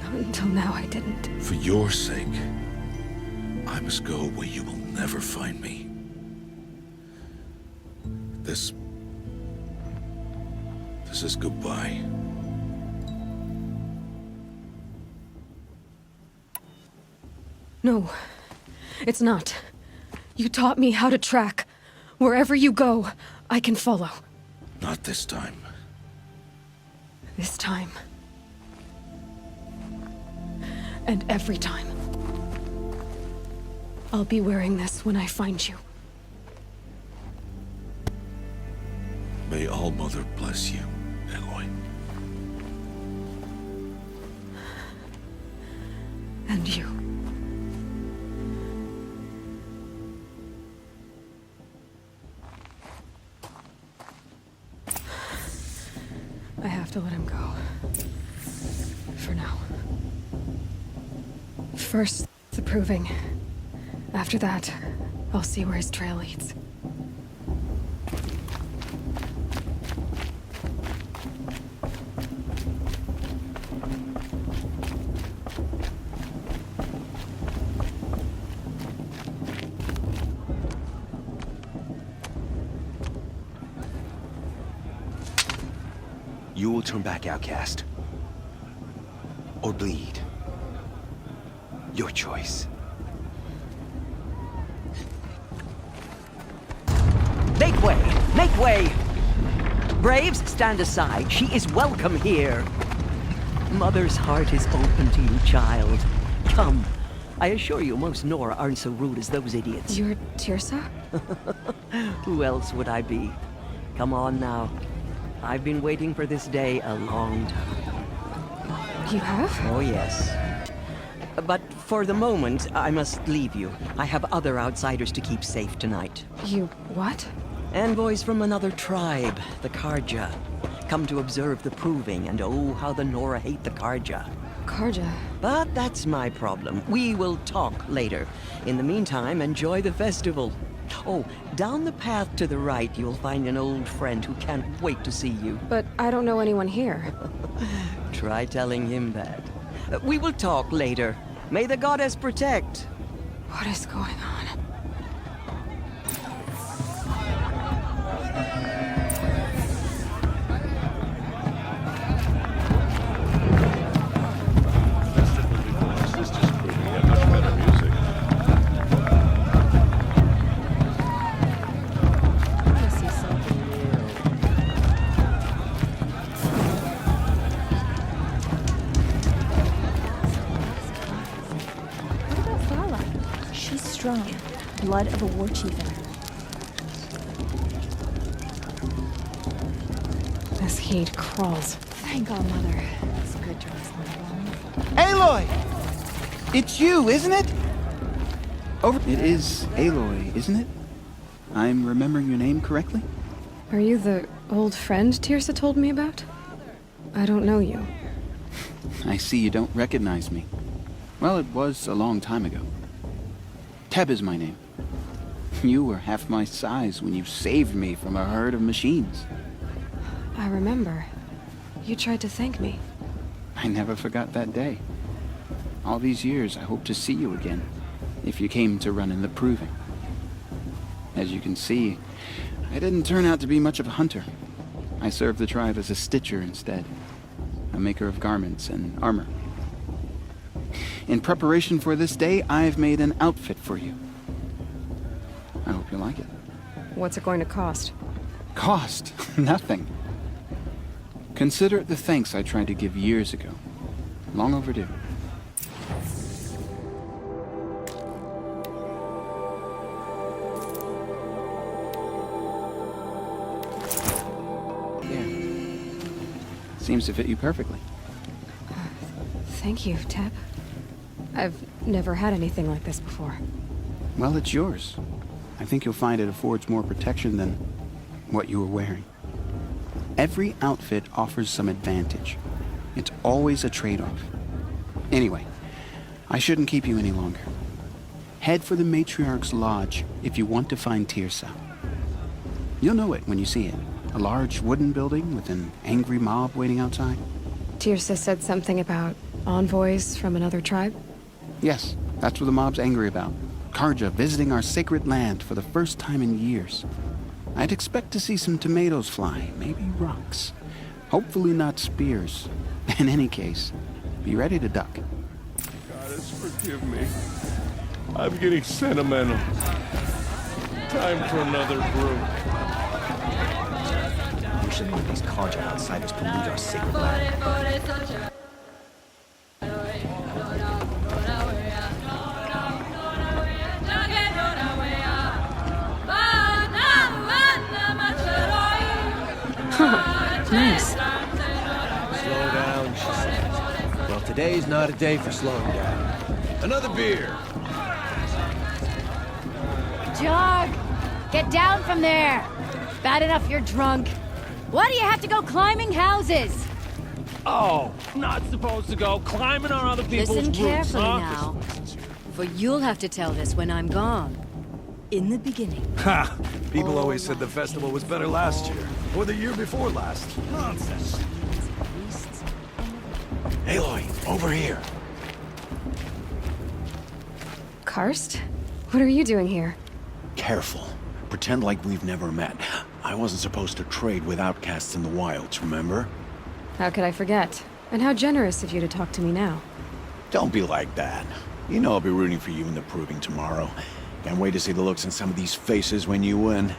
Not until now, I didn't. For your sake, I must go where you will never find me. This is goodbye. No, it's not. You taught me how to track. Wherever you go, I can follow. Not this time. This time. And every time. I'll be wearing this when I find you. May All-Mother bless you, Aloy. And you. I have to let him go. For now. First, the proving. After that, I'll see where his trail leads. You will turn back, outcast. Or bleed. Your choice. Make way! Make way! Braves, stand aside. She is welcome here. Mother's heart is open to you, child. Come. I assure you, most Nora aren't so rude as those idiots. You're Tirsa? Who else would I be? Come on now. I've been waiting for this day a long time. You have? Oh, yes. But for the moment, I must leave you. I have other outsiders to keep safe tonight. You what? Envoys from another tribe, the Karja. Come to observe the proving, and oh, how the Nora hate the Karja. Karja. But that's my problem. We will talk later. In the meantime, enjoy the festival. Oh, down the path to the right, you'll find an old friend who can't wait to see you. But I don't know anyone here. Try telling him that. We will talk later. May the goddess protect. What is going on? Blood of a war chief in her. This heat crawls. Thank God, Mother. It's good to rest my bones. Aloy! It's you, isn't it? It is Aloy, isn't it? I'm remembering your name correctly? Are you the old friend Tirsa told me about? I don't know you. I see you don't recognize me. Well, it was a long time ago. Teb is my name. You were half my size when you saved me from a herd of machines. I remember. You tried to thank me. I never forgot that day. All these years, I hope to see you again, if you came to run in the Proving. As you can see, I didn't turn out to be much of a hunter. I served the tribe as a stitcher instead, a maker of garments and armor. In preparation for this day, I've made an outfit for you. I hope you like it. What's it going to cost? Cost? Nothing. Consider it the thanks I tried to give years ago. Long overdue. There. Seems to fit you perfectly. Thank you, Teb. I've never had anything like this before. Well, it's yours. I think you'll find it affords more protection than what you were wearing. Every outfit offers some advantage. It's always a trade-off. Anyway, I shouldn't keep you any longer. Head for the Matriarch's Lodge if you want to find Tirsa. You'll know it when you see it. A large wooden building with an angry mob waiting outside. Tirsa said something about envoys from another tribe? Yes, that's what the mob's angry about. Karja visiting our sacred land for the first time in years. I'd expect to see some tomatoes fly, maybe rocks. Hopefully not spears. In any case, be ready to duck. Goddess, forgive me. I'm getting sentimental. Time for another brew. You should let these Karja outsiders pollute our sacred land. Nice. Slow down, she says. Well, today's not a day for slowing down. Another beer. Jog! Get down from there! Bad enough you're drunk. Why do you have to go climbing houses? Oh, not supposed to go climbing on other people's Listen roofs, carefully huh? now, for you'll have to tell this when I'm gone. In the beginning. Ha! People always said the festival was better last year, or the year before last. Nonsense. Aloy, over here. Karst? What are you doing here? Careful. Pretend like we've never met. I wasn't supposed to trade with outcasts in the wilds, remember? How could I forget? And how generous of you to talk to me now. Don't be like that. You know I'll be rooting for you in the Proving tomorrow. Can't wait to see the looks in some of these faces when you win.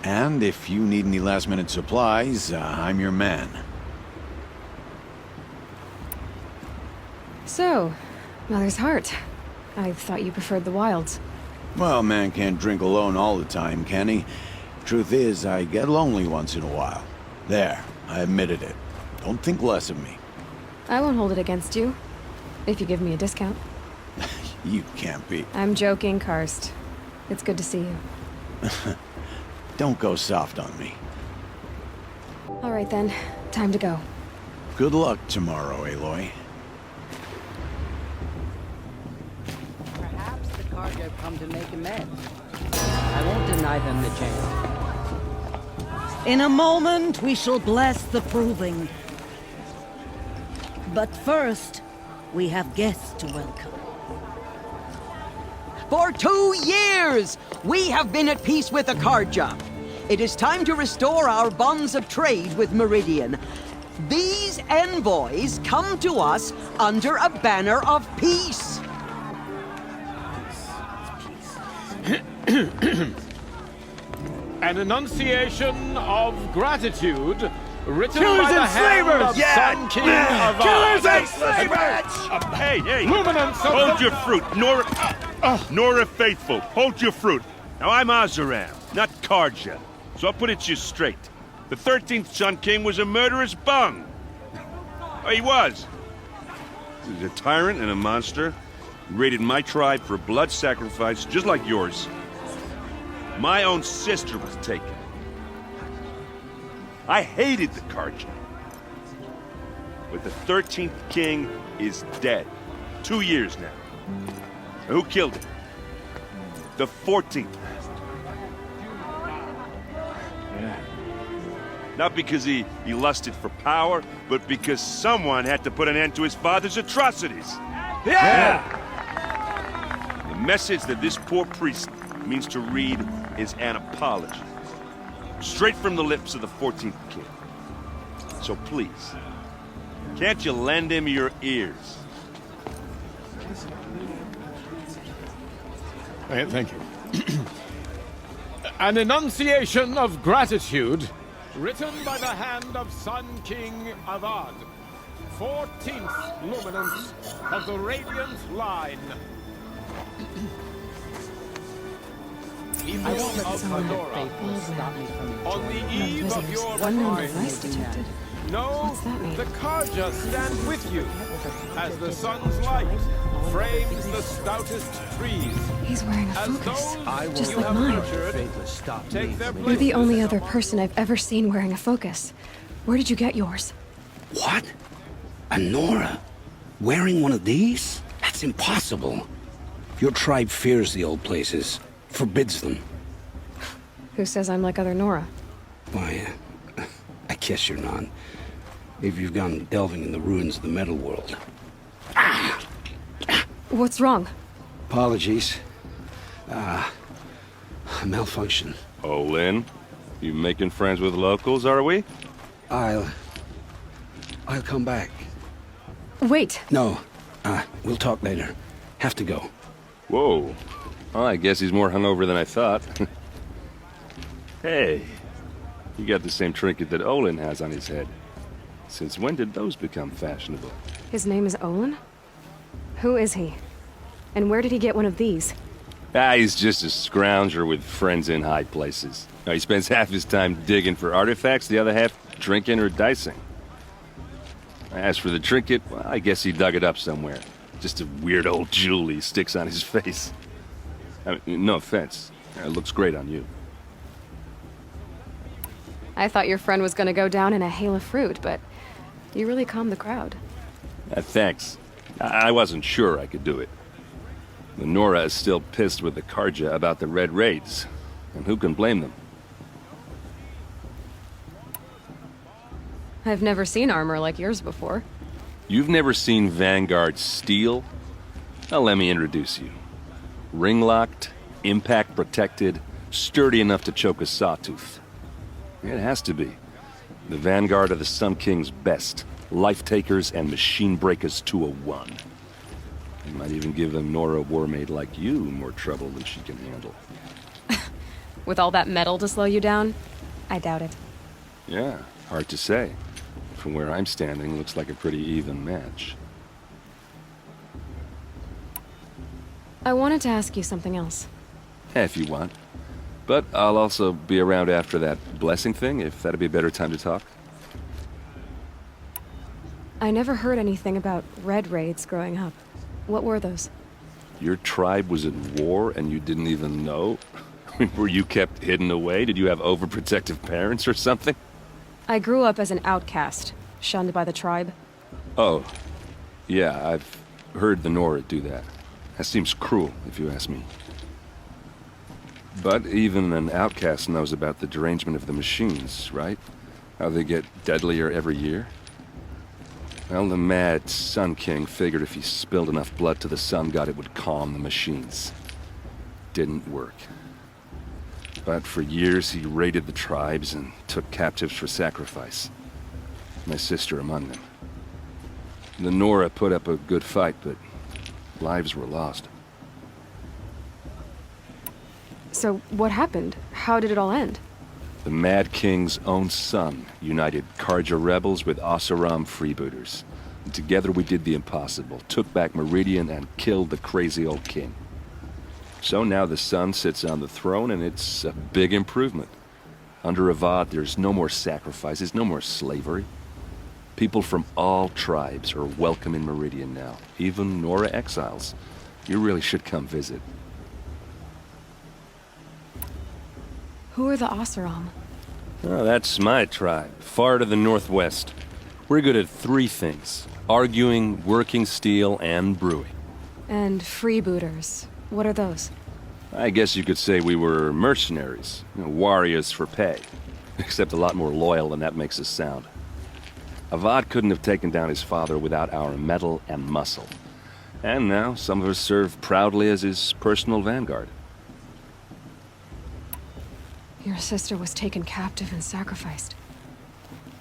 And if you need any last-minute supplies, I'm your man. So, Mother's Heart. I thought you preferred the wilds. Well, man can't drink alone all the time, can he? Truth is, I get lonely once in a while. There, I admitted it. Don't think less of me. I won't hold it against you, if you give me a discount. You can't be. I'm joking, Karst. It's good to see you. Don't go soft on me. All right then, time to go. Good luck tomorrow, Aloy. Karja have come to make amends. I won't deny them the chance. In a moment, we shall bless the proving. But first, we have guests to welcome. For 2 years, we have been at peace with the Karja. It is time to restore our bonds of trade with Meridian. These envoys come to us under a banner of peace. An enunciation of gratitude written Killers by the and hand slavers! of Yeah! Sun King of Killers and slavers! Hey! Luminance of Hold the... your fruit, Nora Faithful. Hold your fruit. Now, I'm Azaram, not Karja, so I'll put it to you straight. The 13th Sun King was a murderous bung. Oh, he was. He was a tyrant and a monster. He raided my tribe for a blood sacrifice, just like yours. My own sister was taken. I hated the Karja. But the 13th king is dead. 2 years now. And who killed him? The 14th. Not because he lusted for power, but because someone had to put an end to his father's atrocities. Yeah! The message that this poor priest means to read is an apology. Straight from the lips of the 14th king. So please, can't you lend him your ears? Thank you. An enunciation of gratitude written by the hand of Sun King Avad, 14th luminance of the Radiant Line. I won't let someone On the eve of your unknown demise, device detected. know What's that mean? the Karja stand with you as the sun's light frames the stoutest trees. He's wearing a focus, just you like have mine. nurtured, take their You're the only other person I've ever seen wearing a focus. Where did you get yours? What? A Nora? Wearing one of these? That's impossible. Your tribe fears the old places, forbids them. Who says I'm like other Nora? Why, I guess you're not. If you've gone delving in the ruins of the metal world. What's wrong? Apologies. Malfunction. Oh, Lynn, you making friends with locals, are we? I'll come back. Wait. No, we'll talk later. Have to go. Whoa. Well, I guess he's more hungover than I thought. Hey, you got the same trinket that Olin has on his head. Since when did those become fashionable? His name is Olin? Who is he? And where did he get one of these? He's just a scrounger with friends in high places. Now, he spends half his time digging for artifacts, the other half drinking or dicing. As for the trinket, well, I guess he dug it up somewhere. Just a weird old jewel he sticks on his face. I mean, no offense. It looks great on you. I thought your friend was gonna go down in a hail of fruit, but you really calmed the crowd. Thanks. I wasn't sure I could do it. The Nora is still pissed with the Karja about the Red Raids, and who can blame them? I've never seen armor like yours before. You've never seen Vanguard steel? Well, let me introduce you. Ring-locked, impact-protected, sturdy enough to choke a sawtooth. It has to be. The Vanguard of the Sun King's best. Life-takers and machine breakers to a one. It might even give a Nora warmaid like you more trouble than she can handle. With all that metal to slow you down? I doubt it. Yeah, hard to say. From where I'm standing, looks like a pretty even match. I wanted to ask you something else. If you want. But I'll also be around after that blessing thing, if that'd be a better time to talk. I never heard anything about red raids growing up. What were those? Your tribe was at war and you didn't even know? Were you kept hidden away? Did you have overprotective parents or something? I grew up as an outcast, shunned by the tribe. Oh, yeah, I've heard the Nora do that. That seems cruel, if you ask me. But even an outcast knows about the derangement of the machines, right? How they get deadlier every year? Well, the mad Sun King figured if he spilled enough blood to the Sun God, it would calm the machines. Didn't work. But for years, he raided the tribes and took captives for sacrifice. My sister among them. The Nora put up a good fight, but lives were lost. So, what happened? How did it all end? The Mad King's own son united Karja rebels with Oseram freebooters. And together we did the impossible, took back Meridian and killed the crazy old king. So now the son sits on the throne and it's a big improvement. Under Avad, there's no more sacrifices, no more slavery. People from all tribes are welcome in Meridian now, even Nora exiles. You really should come visit. Who are the Oseram? Oh, that's my tribe, far to the northwest. We're good at 3 things: arguing, working steel, and brewing. And freebooters. What are those? I guess you could say we were mercenaries, warriors for pay. Except a lot more loyal than that makes us sound. Avad couldn't have taken down his father without our metal and muscle. And now some of us serve proudly as his personal vanguard. Your sister was taken captive and sacrificed.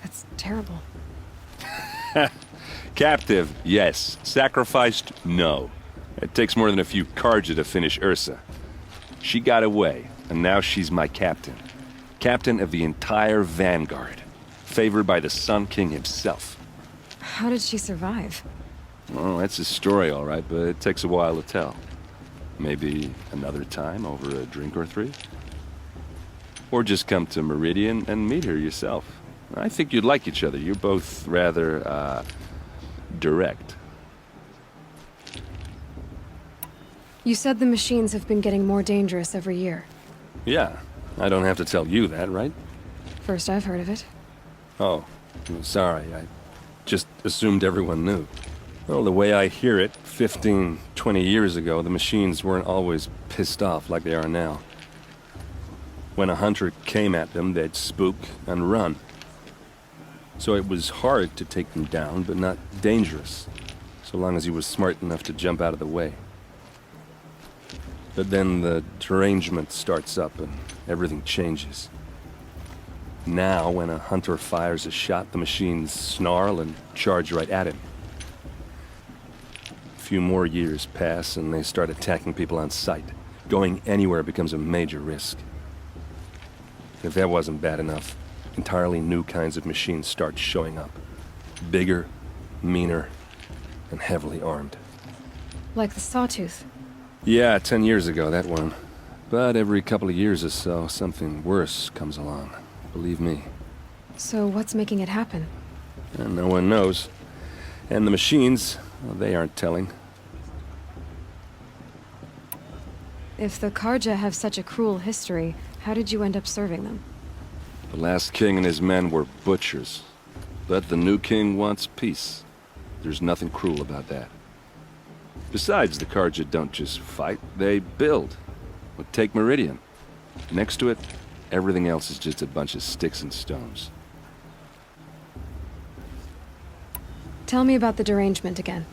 That's terrible. Captive, yes. Sacrificed, no. It takes more than a few Karja to finish Ursa. She got away, and now she's my captain. Captain of the entire vanguard. Favored by the Sun King himself. How did she survive? Well, that's a story, all right, but it takes a while to tell. Maybe another time over a drink or 3? Or just come to Meridian and meet her yourself. I think you'd like each other. You're both rather, direct. You said the machines have been getting more dangerous every year. Yeah, I don't have to tell you that, right? First I've heard of it. Oh, sorry. I just assumed everyone knew. Well, the way I hear it, 15, 20 years ago, the machines weren't always pissed off like they are now. When a hunter came at them, they'd spook and run. So it was hard to take them down, but not dangerous, so long as he was smart enough to jump out of the way. But then the derangement starts up and everything changes. Now, when a hunter fires a shot, the machines snarl and charge right at him. A few more years pass and they start attacking people on sight. Going anywhere becomes a major risk. If that wasn't bad enough, entirely new kinds of machines start showing up. Bigger, meaner, and heavily armed. Like the Sawtooth? Yeah, 10 years ago, that one. But every couple of years or so, something worse comes along. Believe me. So what's making it happen? And no one knows. And the machines, well, they aren't telling. If the Karja have such a cruel history, how did you end up serving them? The last king and his men were butchers. But the new king wants peace. There's nothing cruel about that. Besides, the Karja don't just fight, they build. Well, take Meridian. Next to it, everything else is just a bunch of sticks and stones. Tell me about the derangement again.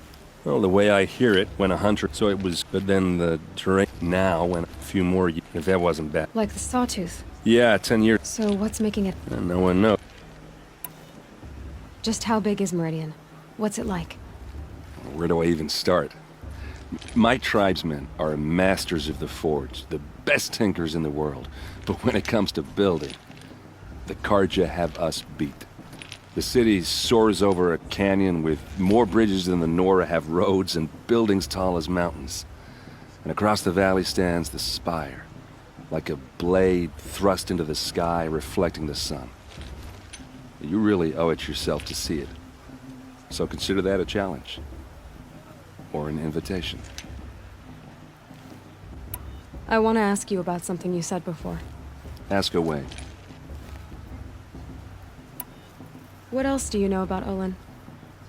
Well, the way I hear it, when a hunter... So it was... But then the terrain... Now, when a few more... If that wasn't bad... Like the Sawtooth? Yeah, 10 years... So what's making it... And no one knows. Just how big is Meridian? What's it like? Where do I even start? My tribesmen are masters of the forge, the best tinkers in the world. But when it comes to building, the Karja have us beat. The city soars over a canyon with more bridges than the Nora have roads and buildings tall as mountains. And across the valley stands the spire, like a blade thrust into the sky reflecting the sun. You really owe it yourself to see it. So consider that a challenge. Or an invitation. I want to ask you about something you said before. Ask away. What else do you know about Olin?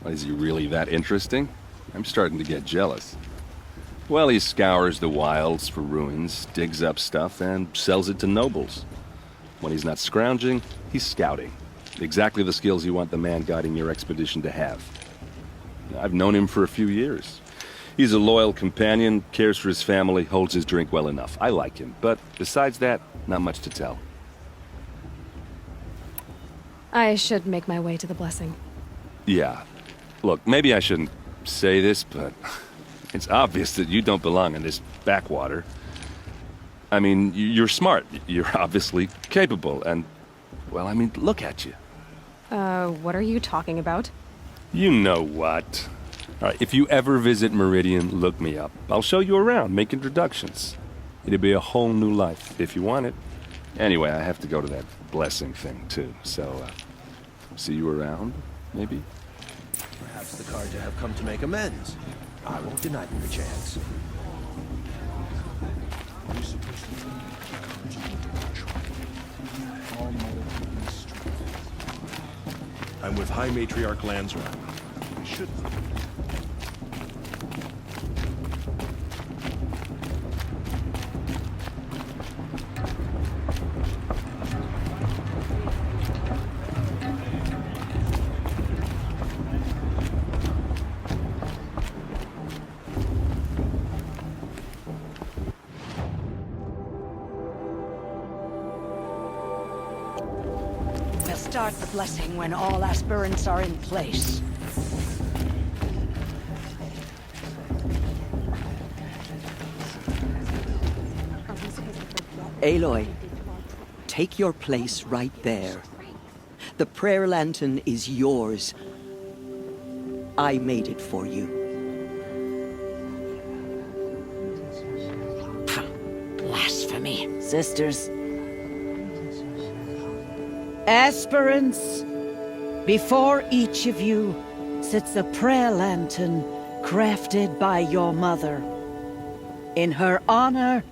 Is he really that interesting? I'm starting to get jealous. Well, he scours the wilds for ruins, digs up stuff, and sells it to nobles. When he's not scrounging, he's scouting. Exactly the skills you want the man guiding your expedition to have. I've known him for a few years. He's a loyal companion, cares for his family, holds his drink well enough. I like him, but besides that, not much to tell. I should make my way to the blessing. Yeah. Look, maybe I shouldn't say this, but it's obvious that you don't belong in this backwater. I mean, you're smart. You're obviously capable, and, well, I mean, look at you. What are you talking about? You know what. All right, if you ever visit Meridian, look me up. I'll show you around, make introductions. It'll be a whole new life, if you want it. Anyway, I have to go to that blessing thing, too, so, see you around, maybe? Perhaps the Carja have come to make amends. I won't deny them the chance. I'm with High Matriarch Lansra. I should... We'll start the blessing when all aspirants are in place. Aloy, take your place right there. The prayer lantern is yours. I made it for you. Blasphemy. Sisters. Aspirants, before each of you sits a prayer lantern crafted by your mother. In her honor,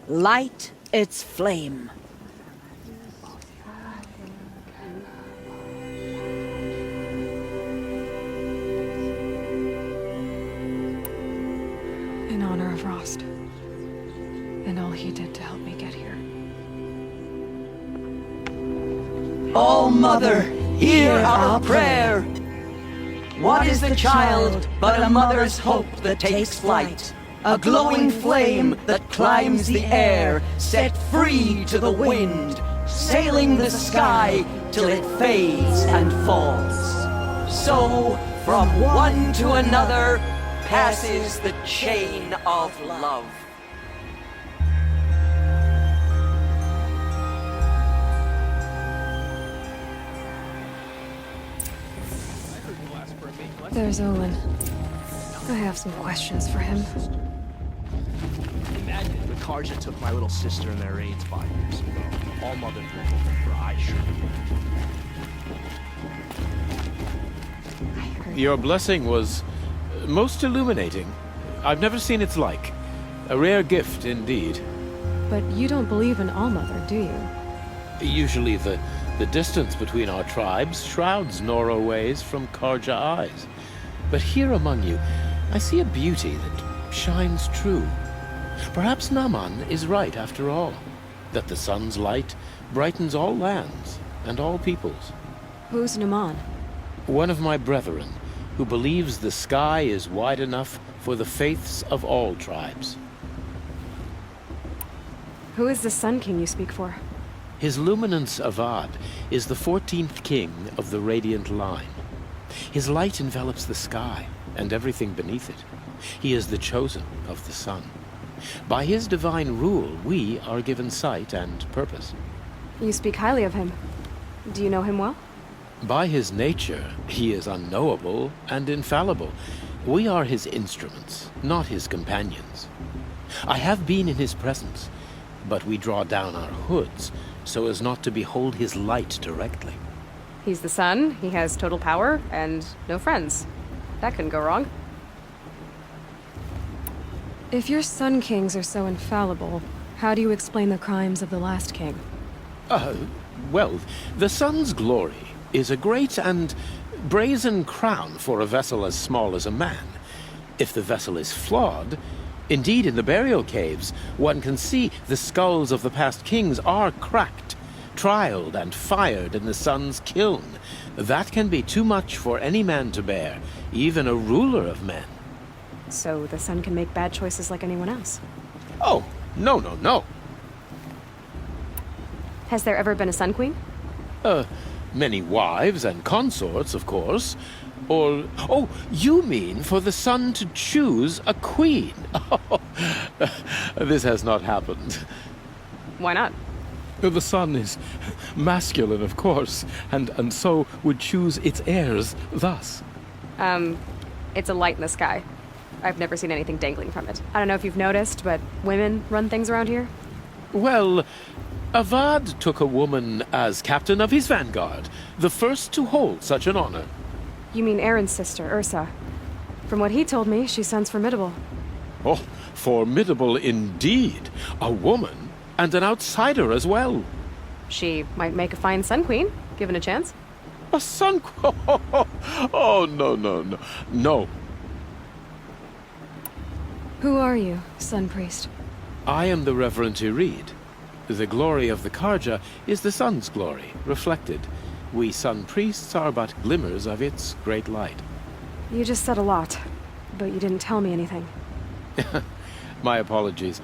light its flame. In honor of Rost. And all he did to help me get here. All-Mother, hear our prayer. What is the child but a mother's hope that takes flight? A glowing flame that climbs the air, set free to the wind, sailing the sky till it fades and falls. So, from one to another, passes the chain of love. There's Olin. I have some questions for him. Imagine if the Carja took my little sister in their raids 5 years ago. All Mother took for I sure. Your blessing was most illuminating. I've never seen its like. A rare gift indeed. But you don't believe in All-Mother, do you? Usually the distance between our tribes shrouds Nora ways from Carja eyes. But here among you, I see a beauty that shines true. Perhaps Naman is right after all, that the sun's light brightens all lands and all peoples. Who's Naman? One of my brethren, who believes the sky is wide enough for the faiths of all tribes. Who is the Sun King you speak for? His Luminance Avad is the 14th king of the Radiant Line. His light envelops the sky and everything beneath it. He is the chosen of the sun. By his divine rule, we are given sight and purpose. You speak highly of him. Do you know him well? By his nature, he is unknowable and infallible. We are his instruments, not his companions. I have been in his presence, but we draw down our hoods so as not to behold his light directly. He's the sun, he has total power, and no friends. That couldn't go wrong. If your Sun Kings are so infallible, how do you explain the crimes of the last king? Well, the sun's glory is a great and brazen crown for a vessel as small as a man. If the vessel is flawed, Indeed, in the burial caves, one can see the skulls of the past kings are cracked, trialed and fired in the sun's kiln. That can be too much for any man to bear, even a ruler of men. So the sun can make bad choices like anyone else? Oh, no. Has there ever been a Sun Queen? Many wives and consorts, of course. Or, oh, you mean for the sun to choose a queen? This has not happened. Why not? The sun is masculine, of course, and so would choose its heirs thus. It's a light in the sky. I've never seen anything dangling from it. I don't know if you've noticed, but women run things around here. Well, Avad took a woman as captain of his vanguard, the first to hold such an honor. You mean Aaron's sister, Ursa. From what he told me, she sounds formidable. Oh, formidable indeed. A woman, and an outsider as well. She might make a fine Sun Queen, given a chance. A Sun Queen? Oh, no. Who are you, Sun Priest? I am the Reverend Irid. The glory of the Karja is the sun's glory, reflected. We Sun Priests are but glimmers of its great light. You just said a lot, but you didn't tell me anything. My apologies.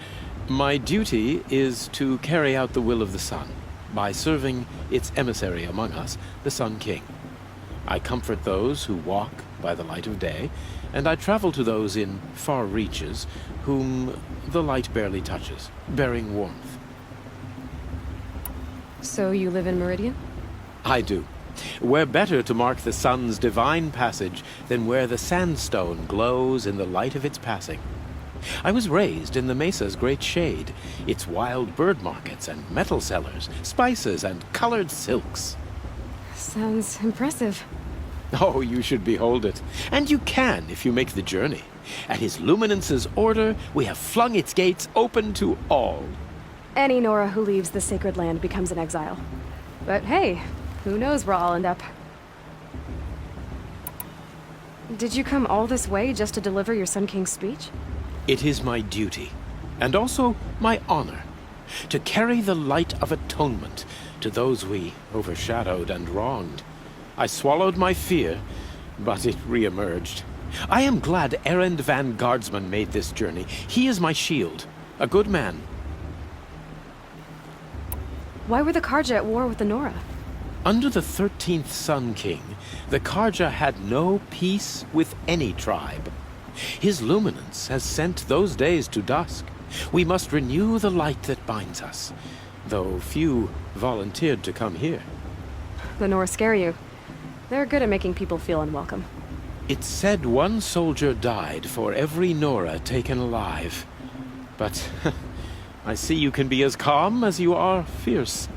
My duty is to carry out the will of the sun, by serving its emissary among us, the Sun King. I comfort those who walk by the light of day, and I travel to those in far reaches whom the light barely touches, bearing warmth. So you live in Meridian? I do. Where better to mark the sun's divine passage than where the sandstone glows in the light of its passing. I was raised in the mesa's great shade, its wild bird markets and metal cellars, spices and colored silks. Sounds impressive. Oh, you should behold it. And you can if you make the journey. At His Luminance's order, we have flung its gates open to all. Any Nora who leaves the sacred land becomes an exile. But hey, who knows where I'll end up. Did you come all this way just to deliver your Sun King's speech? It is my duty, and also my honor, to carry the light of atonement to those we overshadowed and wronged. I swallowed my fear, but it re-emerged. I am glad Erend Van Guardsman made this journey. He is my shield, a good man. Why were the Karja at war with the Nora? Under the 13th Sun King, the Karja had no peace with any tribe. His luminance has sent those days to dusk. We must renew the light that binds us, though few volunteered to come here. The Nora scare you. They're good at making people feel unwelcome. It's said one soldier died for every Nora taken alive. But I see you can be as calm as you are fierce.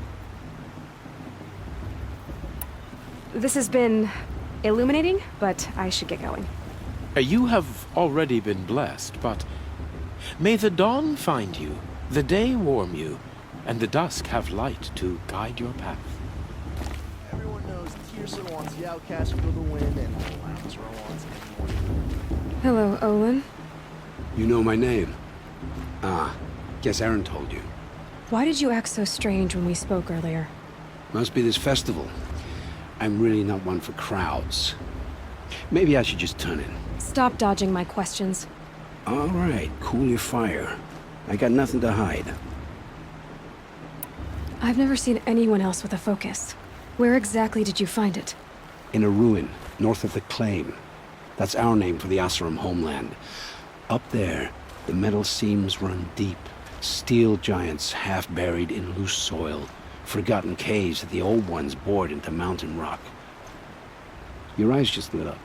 This has been illuminating, but I should get going. You have already been blessed, but may the dawn find you, the day warm you, and the dusk have light to guide your path. Everyone knows Tearsa wants the outcast for the win, and Lancero wants anyone. Hello, Olin. You know my name? Ah, guess Aaron told you. Why did you act so strange when we spoke earlier? Must be this festival. I'm really not one for crowds. Maybe I should just turn in. Stop dodging my questions. All right, cool your fire. I got nothing to hide. I've never seen anyone else with a focus. Where exactly did you find it? In a ruin, north of the Claim. That's our name for the Asuram homeland. Up there, the metal seams run deep. Steel giants half buried in loose soil. Forgotten caves that the old ones bored into mountain rock. Your eyes just lit up.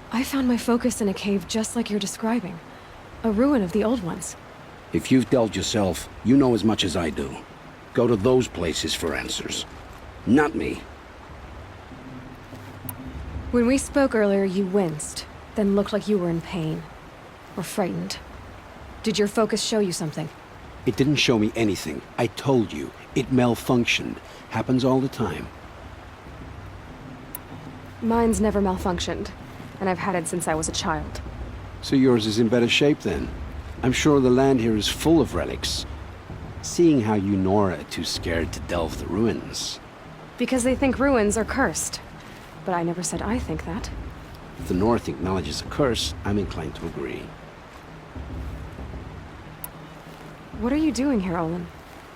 I found my focus in a cave just like you're describing. A ruin of the old ones. If you've delved yourself, you know as much as I do. Go to those places for answers. Not me. When we spoke earlier, you winced, then looked like you were in pain. Or frightened. Did your focus show you something? It didn't show me anything. I told you. It malfunctioned. Happens all the time. Mine's never malfunctioned, and I've had it since I was a child. So yours is in better shape then? I'm sure the land here is full of relics. Seeing how you Nora are too scared to delve the ruins. Because they think ruins are cursed. But I never said I think that. If the North acknowledges a curse, I'm inclined to agree. What are you doing here, Olin?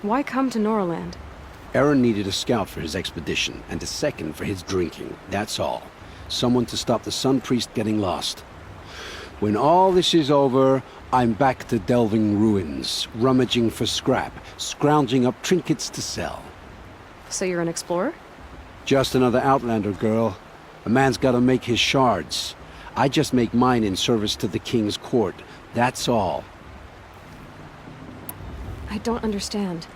Why come to Noraland? Aaron needed a scout for his expedition, and a second for his drinking, that's all. Someone to stop the Sun Priest getting lost. When all this is over, I'm back to delving ruins, rummaging for scrap, scrounging up trinkets to sell. So you're an explorer? Just another Outlander, girl. A man's gotta make his shards. I just make mine in service to the King's court, that's all. I don't understand.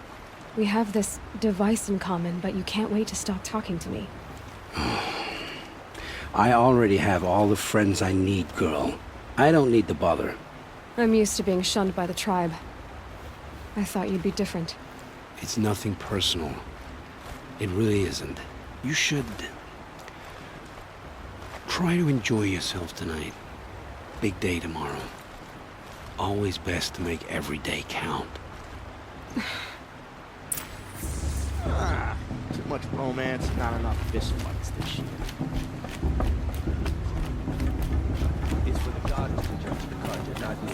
We have this device in common, but you can't wait to stop talking to me. I already have all the friends I need, girl. I don't need the bother. I'm used to being shunned by the tribe. I thought you'd be different. It's nothing personal. It really isn't. You should... try to enjoy yourself tonight. Big day tomorrow. Always best to make every day count. Too much romance, not enough fist fights this year. It's for the gods to judge the Carja, not me.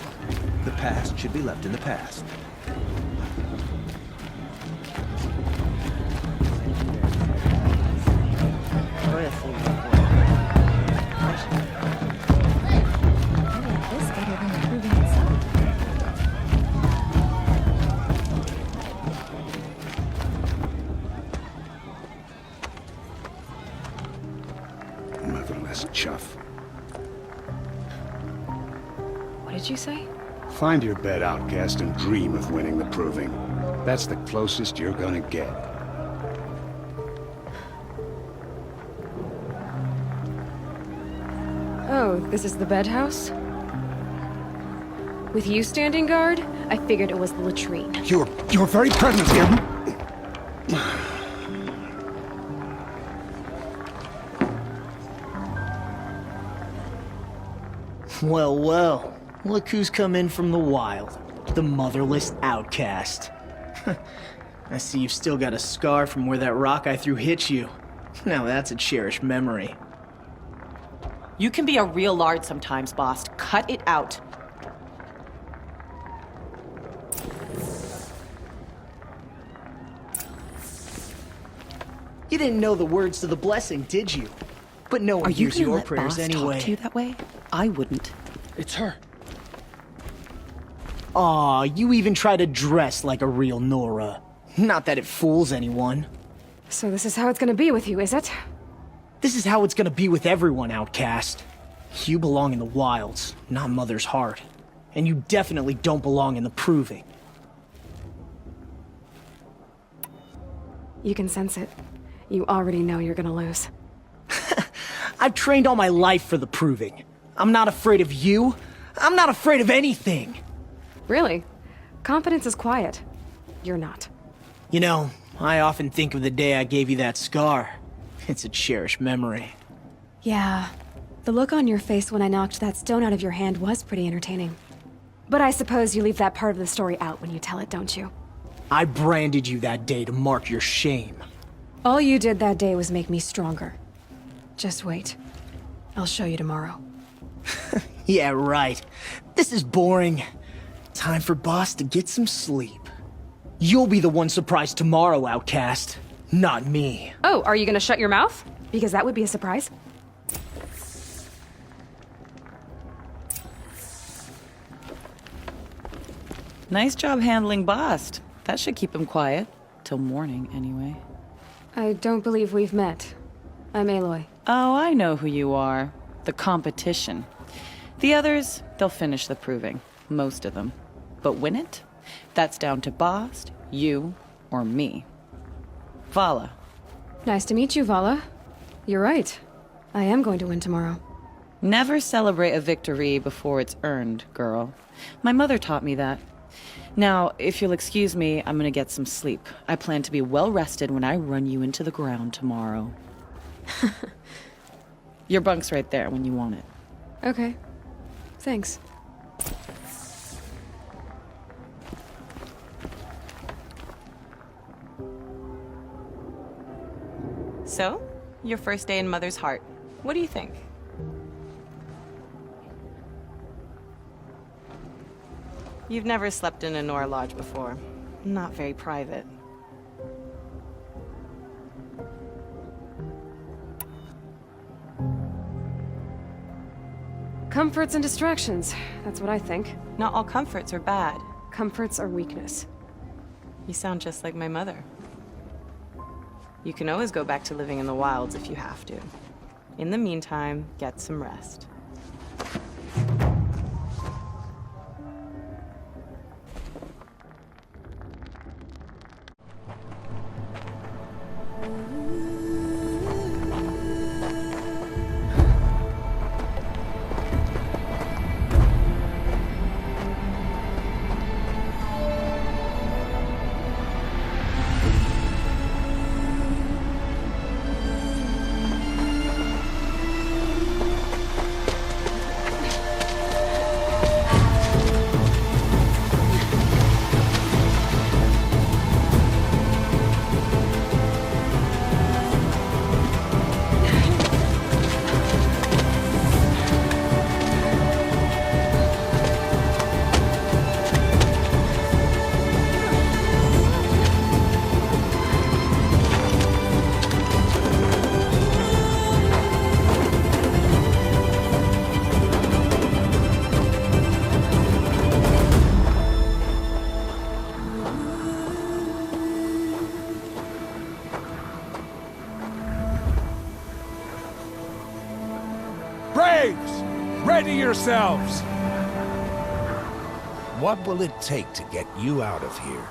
The past should be left in the past. Motherless chuff. What did you say? Find your bed, outcast, and dream of winning the proving. That's the closest you're gonna get. Oh, this is the bedhouse? With you standing guard, I figured it was the latrine. Your very presence here... Well, well. Look who's come in from the wild. The motherless outcast. I see you've still got a scar from where that rock I threw hit you. Now that's a cherished memory. You can be a real lard sometimes, boss. Cut it out. You didn't know the words to the blessing, did you? But no one hears your prayers anyway. Talk to you that way? I wouldn't. It's her. Aw, you even try to dress like a real Nora. Not that it fools anyone. So this is how it's gonna be with you, is it? This is how it's gonna be with everyone, outcast. You belong in the wilds, not Mother's heart. And you definitely don't belong in the proving. You can sense it. You already know you're gonna lose. I've trained all my life for the proving. I'm not afraid of you. I'm not afraid of anything. Really? Confidence is quiet. You're not. You know, I often think of the day I gave you that scar. It's a cherished memory. Yeah. The look on your face when I knocked that stone out of your hand was pretty entertaining. But I suppose you leave that part of the story out when you tell it, don't you? I branded you that day to mark your shame. All you did that day was make me stronger. Just wait. I'll show you tomorrow. Yeah, right. This is boring. Time for Boss to get some sleep. You'll be the one surprised tomorrow, outcast. Not me. Oh, are you gonna shut your mouth? Because that would be a surprise. Nice job handling Bast. That should keep him quiet. Till morning, anyway. I don't believe we've met. I'm Aloy. Oh, I know who you are. The competition. The others, they'll finish the proving. Most of them. But win it? That's down to Bast, you, or me. Vala. Nice to meet you, Vala. You're right. I am going to win tomorrow. Never celebrate a victory before it's earned, girl. My mother taught me that. Now, if you'll excuse me, I'm gonna get some sleep. I plan to be well rested when I run you into the ground tomorrow. Your bunk's right there when you want it. Okay. Thanks. So, your first day in Mother's heart. What do you think? You've never slept in a Nora lodge before. Not very private. Comforts and distractions. That's what I think. Not all comforts are bad. Comforts are weakness. You sound just like my mother. You can always go back to living in the wilds if you have to. In the meantime, get some rest. Ready yourselves! What will it take to get you out of here?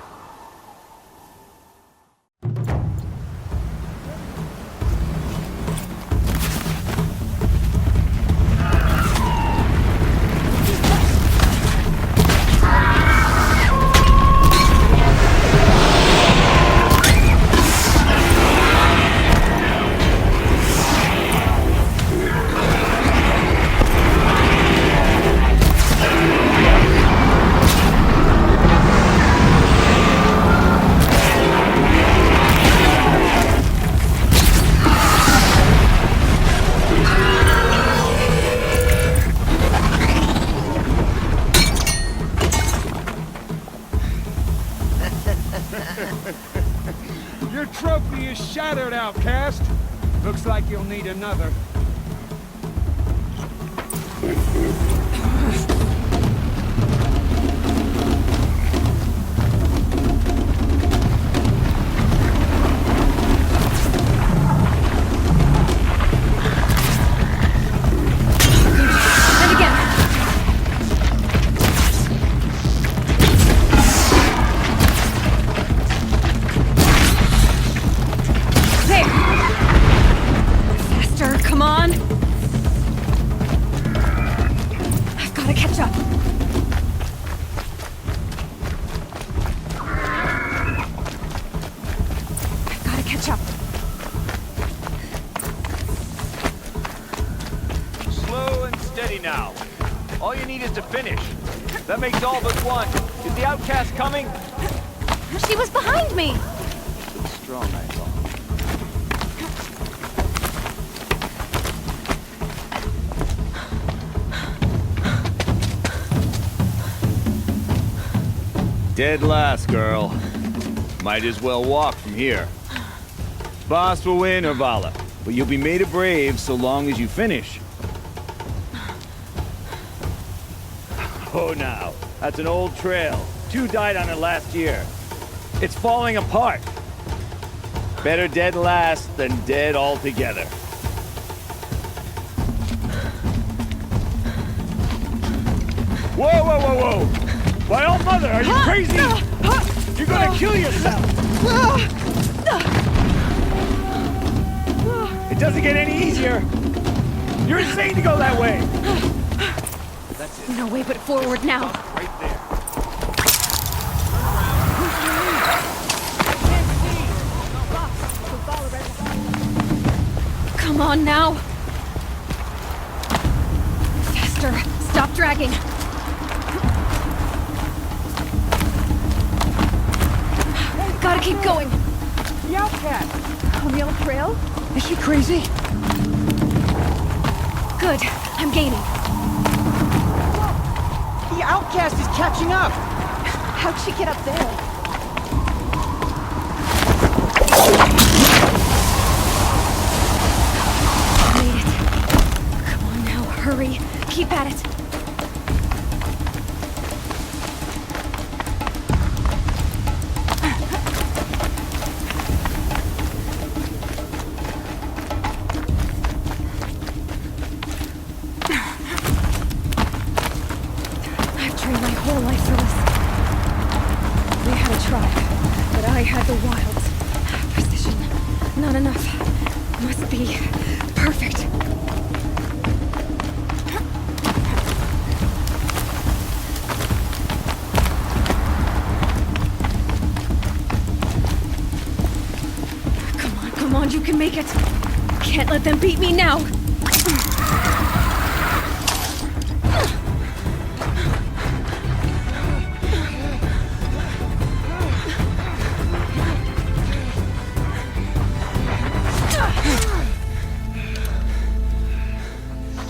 Your trophy is shattered, outcast. Looks like you'll need another. Now. All you need is to finish. That makes all but one. Is the outcast coming? She was behind me! Looks strong, I thought. Dead last, girl. Might as well walk from here. Boss will win, or Vala, but you'll be made a brave so long as you finish. Oh, now, that's an old trail. 2 died on it last year. It's falling apart. Better dead last than dead altogether. Whoa, whoa, whoa, whoa! My old mother, are you crazy? You're gonna kill yourself! It doesn't get any easier! You're insane to go that way! That's it. No way but forward now. Right there. Come on now. Faster. Stop dragging. Gotta keep going. The outcast! On the old trail? Is she crazy? Good. I'm gaining. The outcast is catching up! How'd she get up there? Made it. Come on now, hurry. Keep at it. I've trained my whole life for this. They had a tribe, but I had the wilds. Precision. Not enough. Must be perfect. Come on, you can make it. Can't let them beat me now.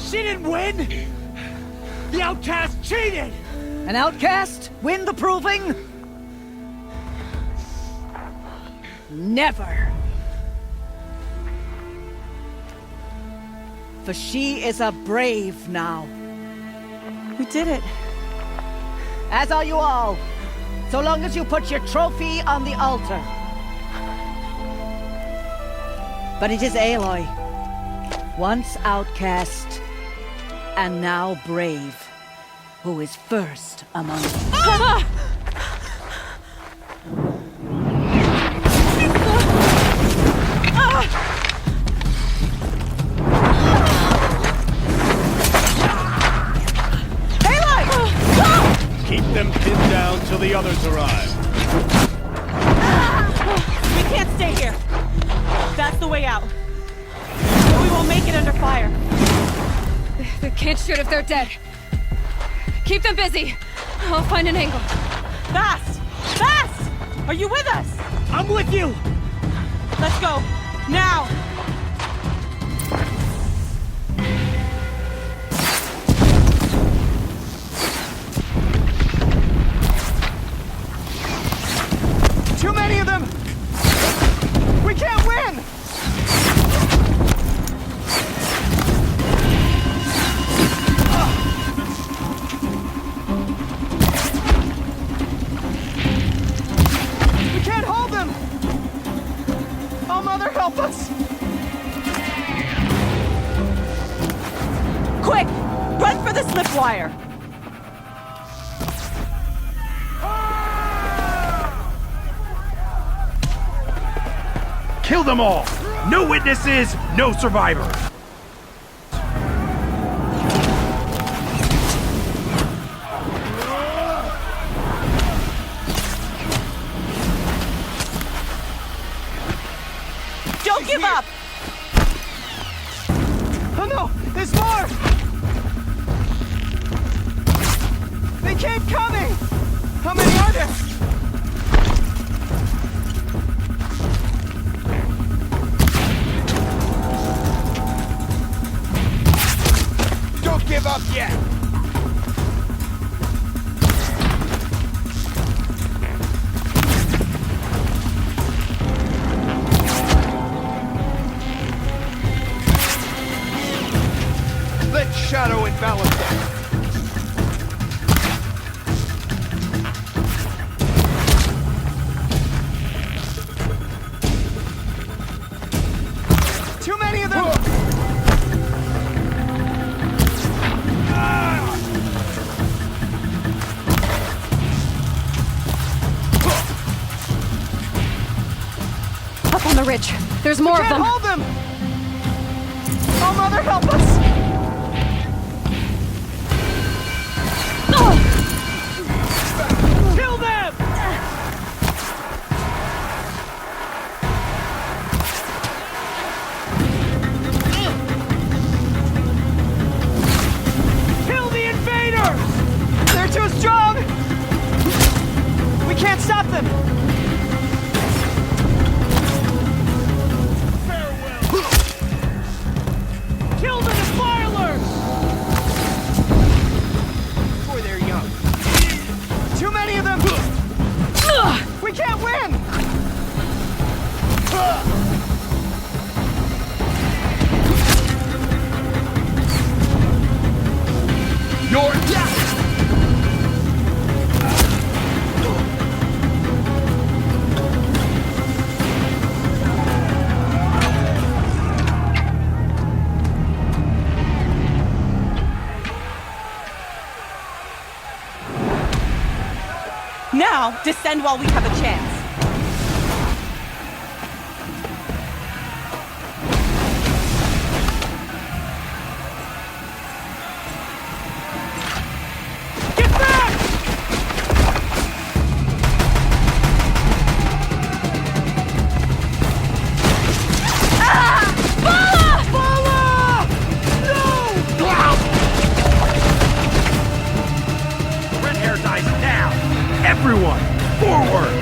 She didn't win! The outcast cheated! An outcast? Win the proving? Never. For she is a brave now. We did it. As are you all. So long as you put your trophy on the altar. But it is Aloy, once outcast, and now brave, who is first among us. Keep them pinned down till the others arrive. We can't stay here. That's the way out. But we won't make it under fire. They can't shoot if they're dead. Keep them busy. I'll find an angle. Fast! Fast! Are you with us? I'm with you! Let's go. Now! Too many of them! We can't win! We can't hold them! Oh, Mother, help us! Quick! Run for the slip wire! Kill them all! No witnesses, no survivors! Don't give up! Oh no! There's more! They keep coming! How many are there? Don't give up yet! Let Shadow and balance that. Too many of them! Up on the ridge. There's more of them. Hold them! Oh, Mother, help us! Kill them! Kill the invaders! They're too strong! We can't stop them! You're dead! Now, descend while we have a chance. Everyone, forward!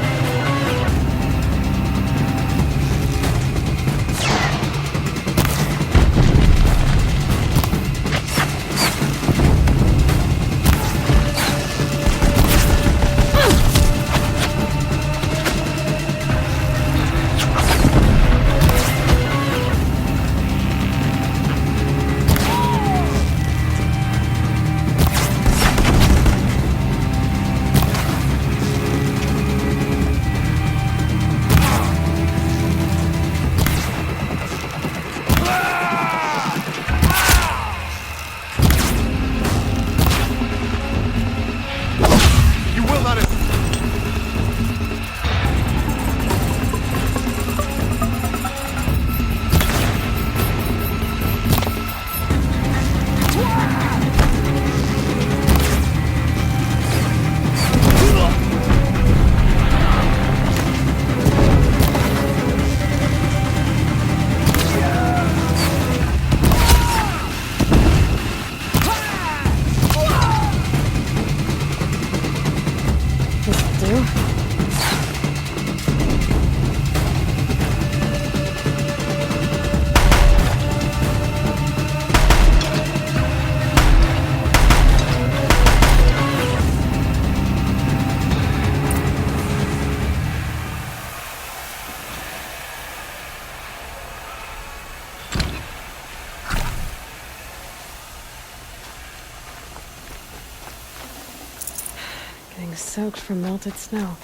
Getting soaked from melted snow.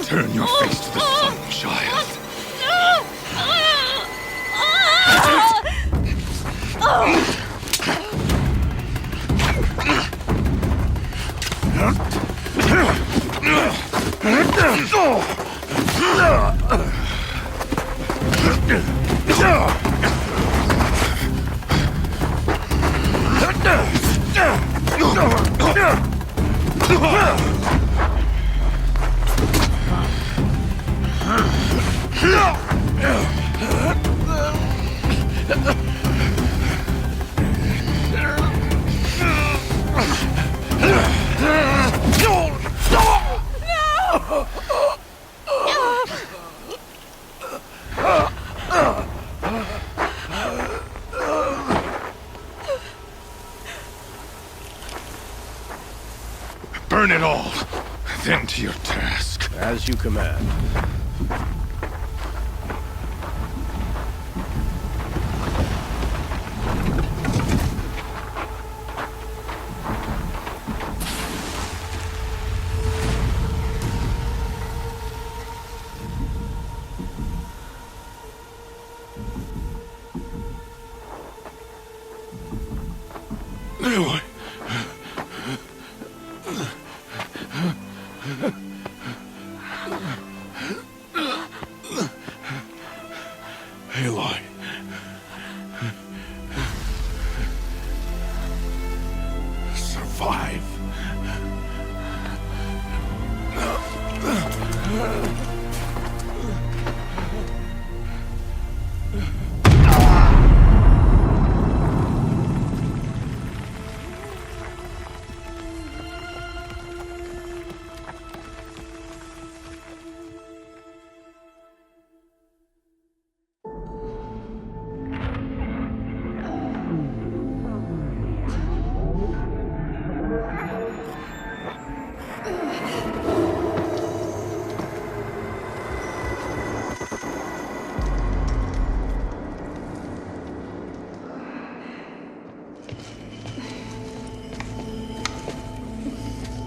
Turn your face to the sun, child. Burn it all, then to your task. As you command. Aloy.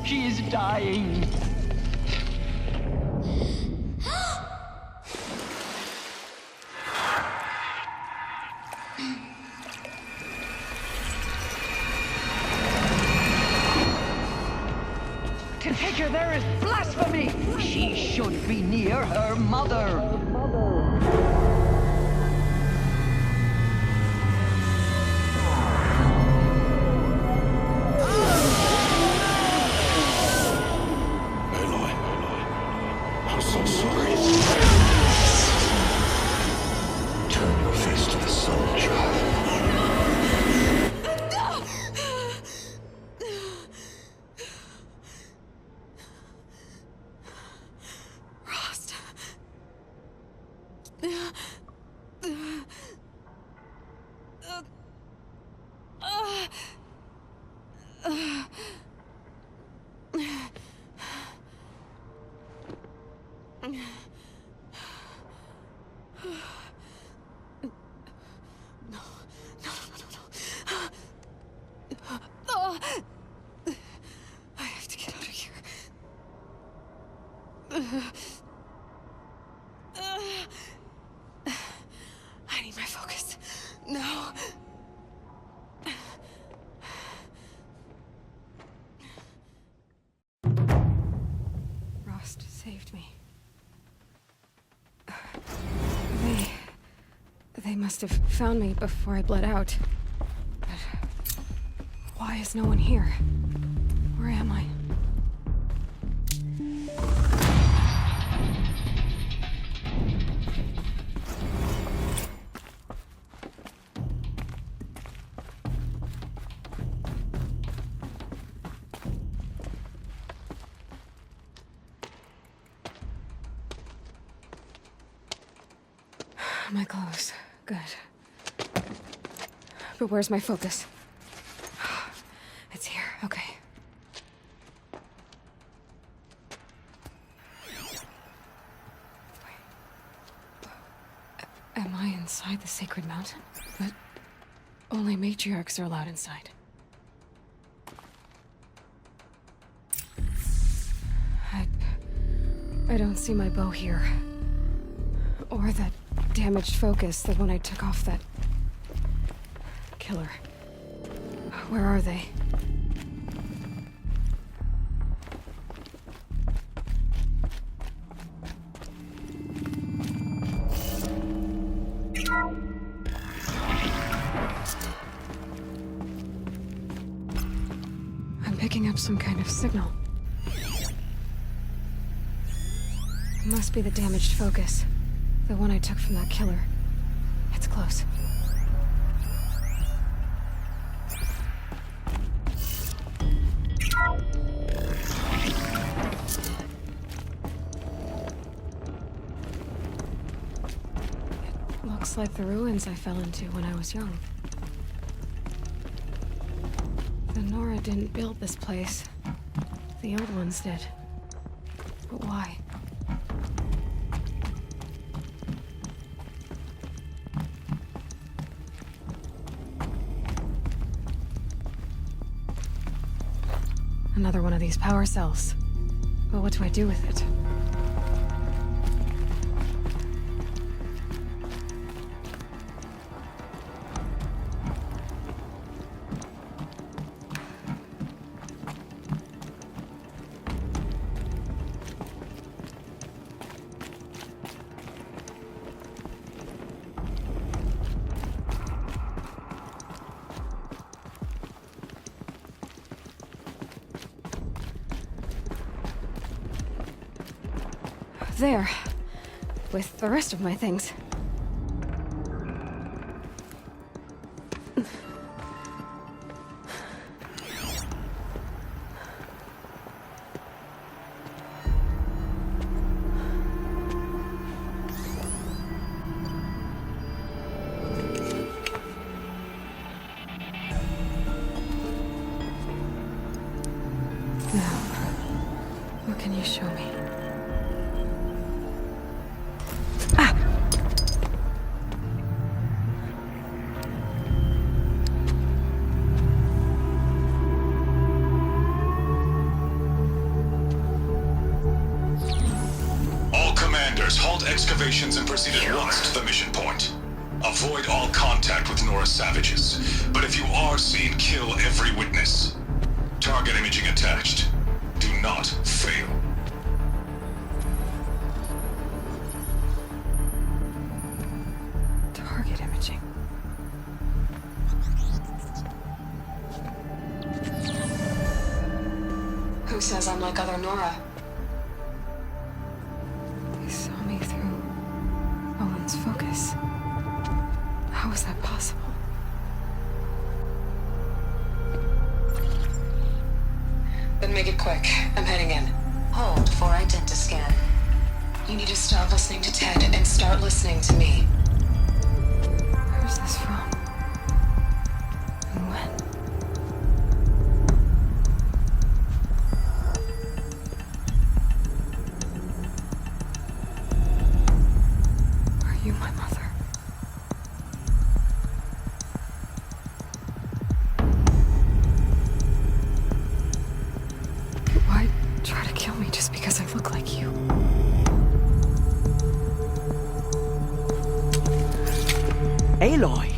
She is dying. To take her there is blasphemy! She should be near her mother. Aloy, I'm so sorry. Turn your face to the sun, child. I have to get out of here. I need my focus. No. Rost saved me. They must have found me before I bled out. But why is no one here? Where am I? My clothes. Good. But where's my focus? It's here. Okay. Wait. Am I inside the sacred mountain? But only matriarchs are allowed inside. I don't see my bow here. Or that damaged focus, the one I took off that killer. Where are they? I'm picking up some kind of signal. It must be the damaged focus. The one I took from that killer. It's close. It looks like the ruins I fell into when I was young. The Nora didn't build this place. The old ones did. But why? Another one of these power cells. But what do I do with it? there. With the rest of my things. What can you show me? All commanders, halt excavations and proceed at once to the mission point. Avoid all contact with Nora savages, but if you are seen, kill every witness. Target imaging attached. Do not fail. Target imaging. Who says I'm like other Nora? They saw me through Owen's focus. How is that possible? Then make it quick. I'm heading in. Hold for identiscan. You need to stop listening to Ted and start listening to me. Where's this from? And when? Are you my mother? Why try to kill me just because I look like you? Aloy,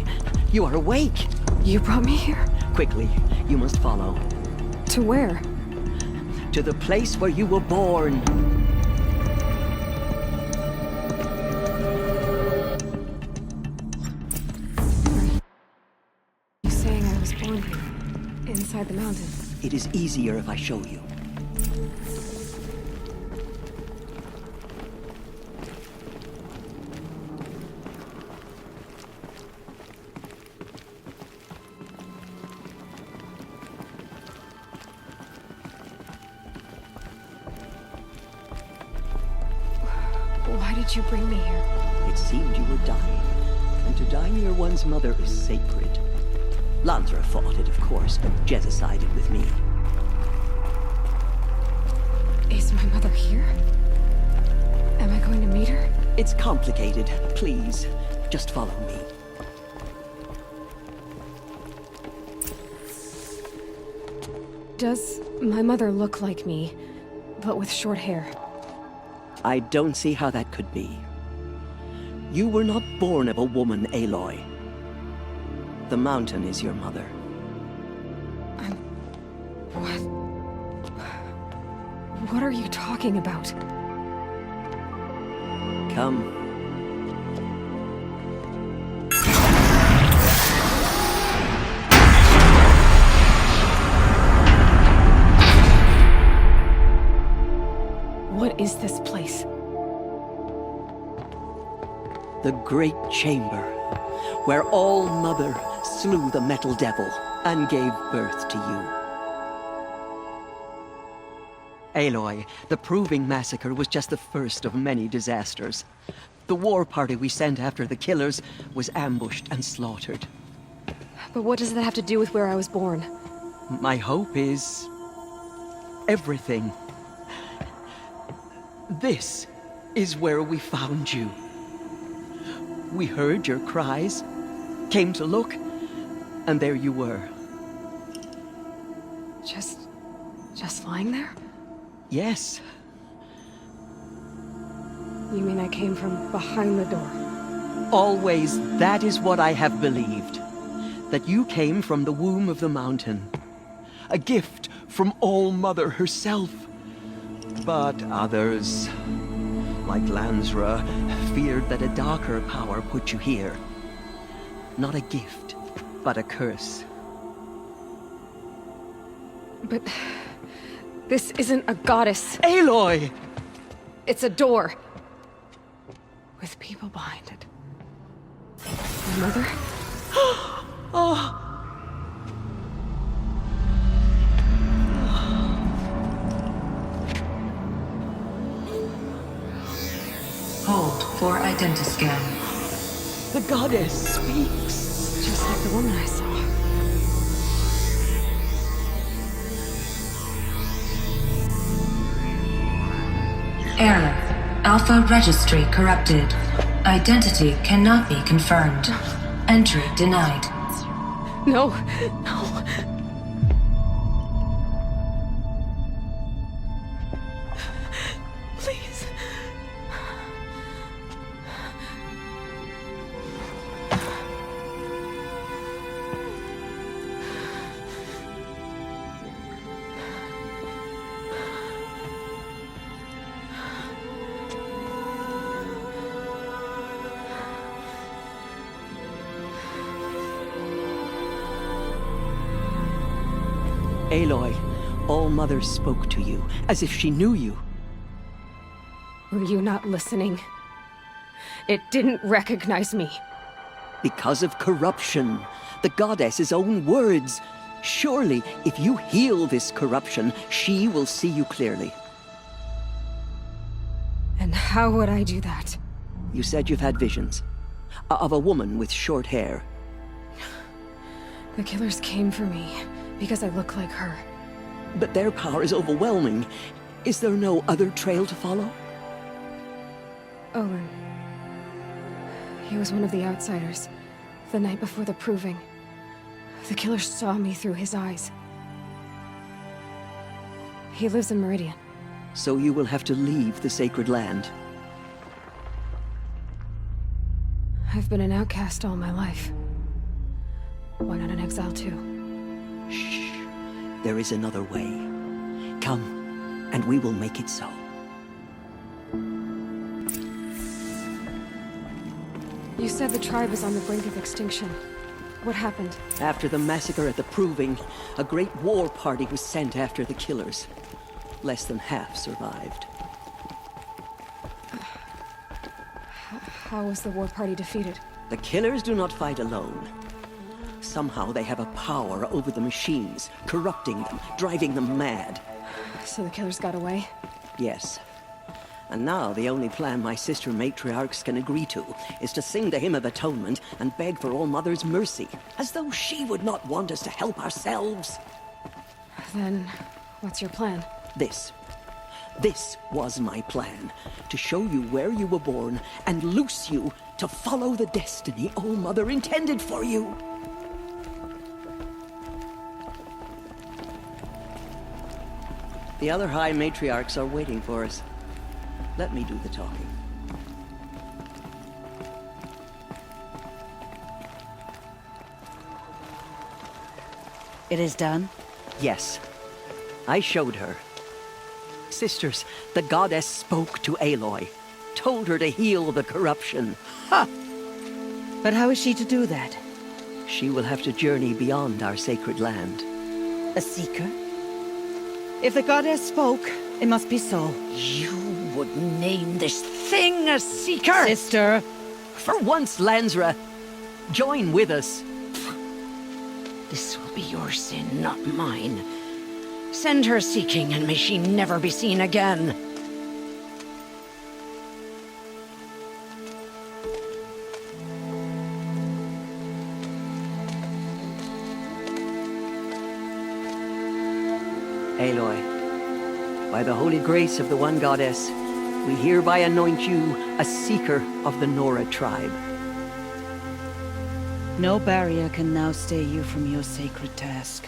you are awake. You brought me here? Quickly, you must follow. To where? To the place where you were born. You saying I was born here? Inside the mountain? It is easier if I show you. Why did you bring me here? It seemed you were dying, and to die near one's mother is sacred. Lansra fought it, of course, but Jezza sided with me. Is my mother here? Am I going to meet her? It's complicated. Please, just follow me. Does my mother look like me, but with short hair? I don't see how that could be. You were not born of a woman, Aloy. The mountain is your mother. What? What are you talking about? Come. What is this place? The Great Chamber, where All-Mother slew the Metal Devil and gave birth to you. Aloy, the Proving Massacre was just the first of many disasters. The war party we sent after the killers was ambushed and slaughtered. But what does that have to do with where I was born? My hope is everything. This is where we found you. We heard your cries, came to look, and there you were. Just lying there? Yes. You mean I came from behind the door? Always, that is what I have believed. That you came from the womb of the mountain. A gift from All-Mother herself. But others, like Lansra, feared that a darker power put you here. Not a gift, but a curse. But this isn't a goddess. Aloy! It's a door. with people behind it. My mother? Oh! Hold for identiscan. The goddess speaks. Just like the woman I saw. Error. Alpha registry corrupted. Identity cannot be confirmed. Entry denied. No, no. Please. Aloy, All-Mother spoke to you, as if she knew you. Were you not listening? It didn't recognize me. Because of corruption. The goddess's own words. Surely, if you heal this corruption, she will see you clearly. And how would I do that? You said you've had visions. Of a woman with short hair. The killers came for me because I look like her. But their power is overwhelming. Is there no other trail to follow? Owen. He was one of the outsiders. The night before the proving. The killer saw me through his eyes. He lives in Meridian. So you will have to leave the sacred land. I've been an outcast all my life. Why not an exile too? Shh. There is another way. Come, and we will make it so. You said the tribe is on the brink of extinction. What happened? After the massacre at the Proving, a great war party was sent after the killers. Less than half survived. How was the war party defeated? The killers do not fight alone. Somehow they have a power over the machines, corrupting them, driving them mad. So the killers got away? Yes. And now the only plan my sister matriarchs can agree to is to sing the Hymn of Atonement and beg for All-Mother's mercy, as though she would not want us to help ourselves. Then, what's your plan? This was my plan, to show you where you were born and loose you to follow the destiny All-Mother intended for you. The other High Matriarchs are waiting for us. Let me do the talking. It is done? Yes. I showed her. Sisters, the goddess spoke to Aloy. Told her to heal the corruption. Ha! But how is she to do that? She will have to journey beyond our sacred land. A seeker? If the goddess spoke, it must be so. You would name this thing a seeker? Sister! For once, Lansra, join with us. This will be your sin, not mine. Send her seeking, and may she never be seen again. Aloy, by the holy grace of the one goddess, we hereby anoint you a seeker of the Nora tribe. No barrier can now stay you from your sacred task.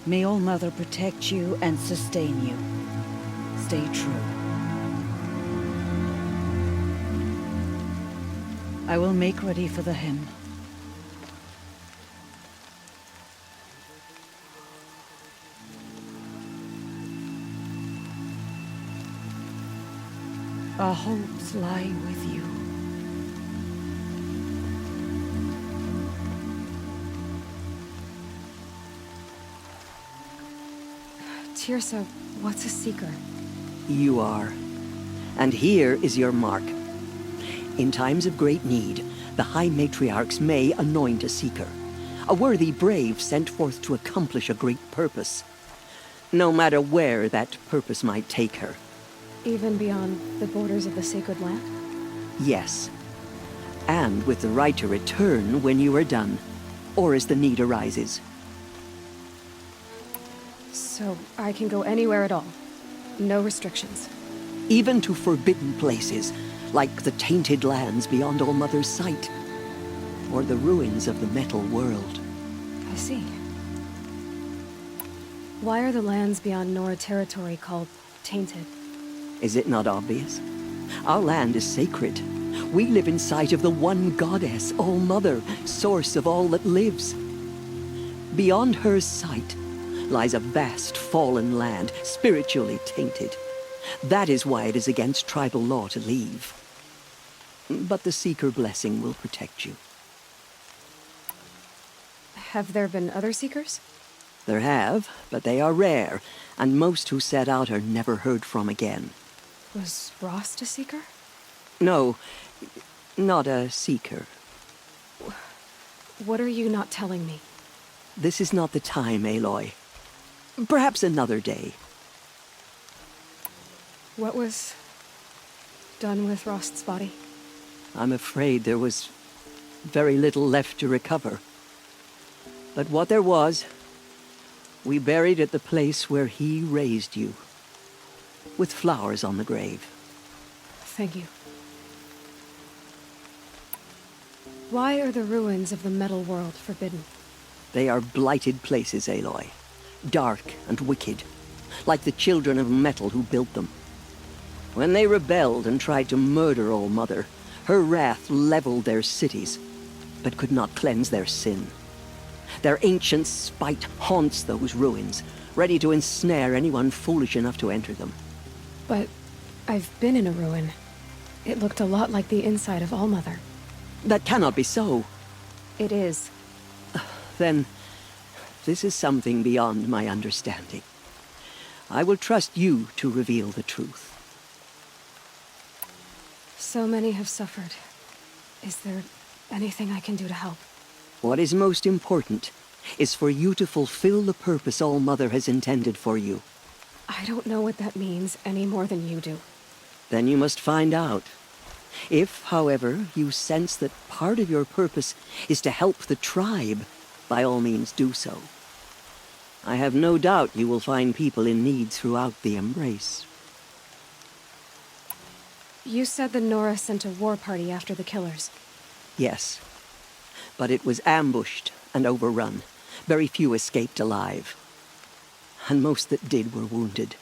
May All-Mother protect you and sustain you. Stay true. I will make ready for the hymn. Our hopes lie with you. Tirsa, what's a seeker? You are. And here is your mark. In times of great need, the High Matriarchs may anoint a seeker, a worthy brave sent forth to accomplish a great purpose, no matter where that purpose might take her. Even beyond the borders of the sacred land? Yes. And with the right to return when you are done, or as the need arises. So I can go anywhere at all? No restrictions? Even to forbidden places, like the tainted lands beyond All-Mother's sight, or the ruins of the metal world. I see. Why are the lands beyond Nora territory called tainted? Is it not obvious? Our land is sacred. We live in sight of the one goddess, All-Mother, source of all that lives. Beyond her sight lies a vast fallen land, spiritually tainted. That is why it is against tribal law to leave. But the Seeker blessing will protect you. Have there been other Seekers? There have, but they are rare, and most who set out are never heard from again. Was Rost a Seeker? No, not a Seeker. What are you not telling me? This is not the time, Aloy. Perhaps another day. What was done with Rost's body? I'm afraid there was very little left to recover. But what there was, we buried at the place where he raised you, with flowers on the grave. Thank you. Why are the ruins of the metal world forbidden? They are blighted places, Aloy. Dark and wicked, like the children of metal who built them. When they rebelled and tried to murder All-Mother, her wrath leveled their cities, but could not cleanse their sin. Their ancient spite haunts those ruins, ready to ensnare anyone foolish enough to enter them. But I've been in a ruin. It looked a lot like the inside of All-Mother. That cannot be so. It is. Then, this is something beyond my understanding. I will trust you to reveal the truth. So many have suffered. Is there anything I can do to help? What is most important is for you to fulfill the purpose All-Mother has intended for you. I don't know what that means any more than you do. Then you must find out. If, however, you sense that part of your purpose is to help the tribe, by all means do so. I have no doubt you will find people in need throughout the Embrace. You said the Nora sent a war party after the killers. Yes. But it was ambushed and overrun. Very few escaped alive. And most that did were wounded.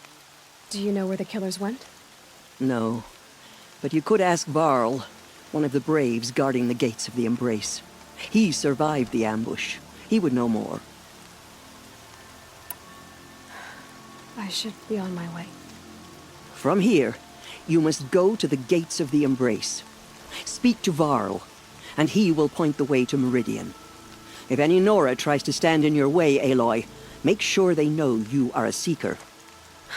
Do you know where the killers went? No. But you could ask Varl, one of the braves guarding the gates of the Embrace. He survived the ambush. He would know more. I should be on my way. From here, you must go to the gates of the Embrace. Speak to Varl, and he will point the way to Meridian. If any Nora tries to stand in your way, Aloy, make sure they know you are a Seeker.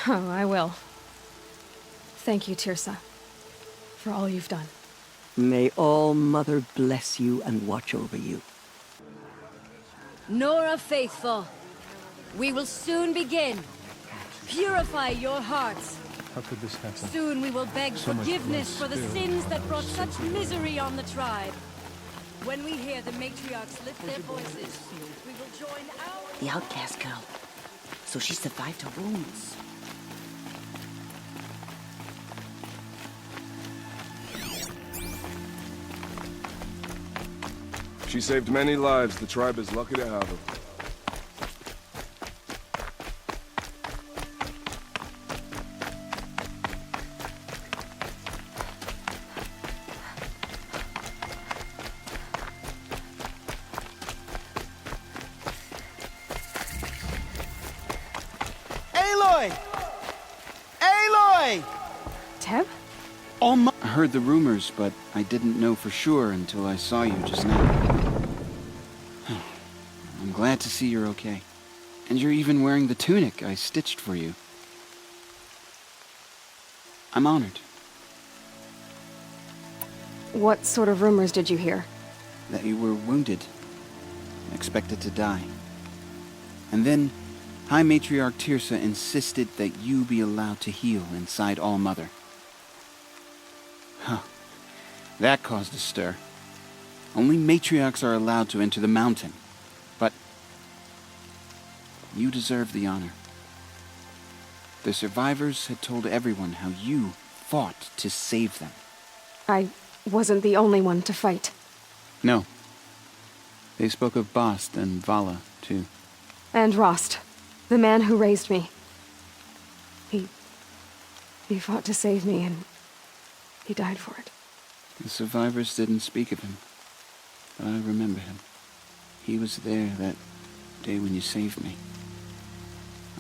Oh, I will. Thank you, Tirsa, for all you've done. May All-Mother bless you and watch over you. Nora faithful, we will soon begin. Purify your hearts. How could this happen? Soon we will beg So much forgiveness blood for the spilled. sins that brought such misery on the tribe. When we hear the matriarchs lift their voices, we will join our... The outcast girl. So she survived her wounds. She saved many lives. The tribe is lucky to have her. Aloy! Aloy! Teb? I heard the rumors, but I didn't know for sure until I saw you just now. I'm glad to see you're okay. And you're even wearing the tunic I stitched for you. I'm honored. What sort of rumors did you hear? That you were wounded, expected to die. And then, High Matriarch Tirsa insisted that you be allowed to heal inside All-Mother. Huh. That caused a stir. Only matriarchs are allowed to enter the mountain. But you deserve the honor. The survivors had told everyone how you fought to save them. I wasn't the only one to fight. No. They spoke of Bast and Vala, too. And Rost, the man who raised me. He fought to save me, and he died for it. The survivors didn't speak of him, but I remember him. He was there that day when you saved me.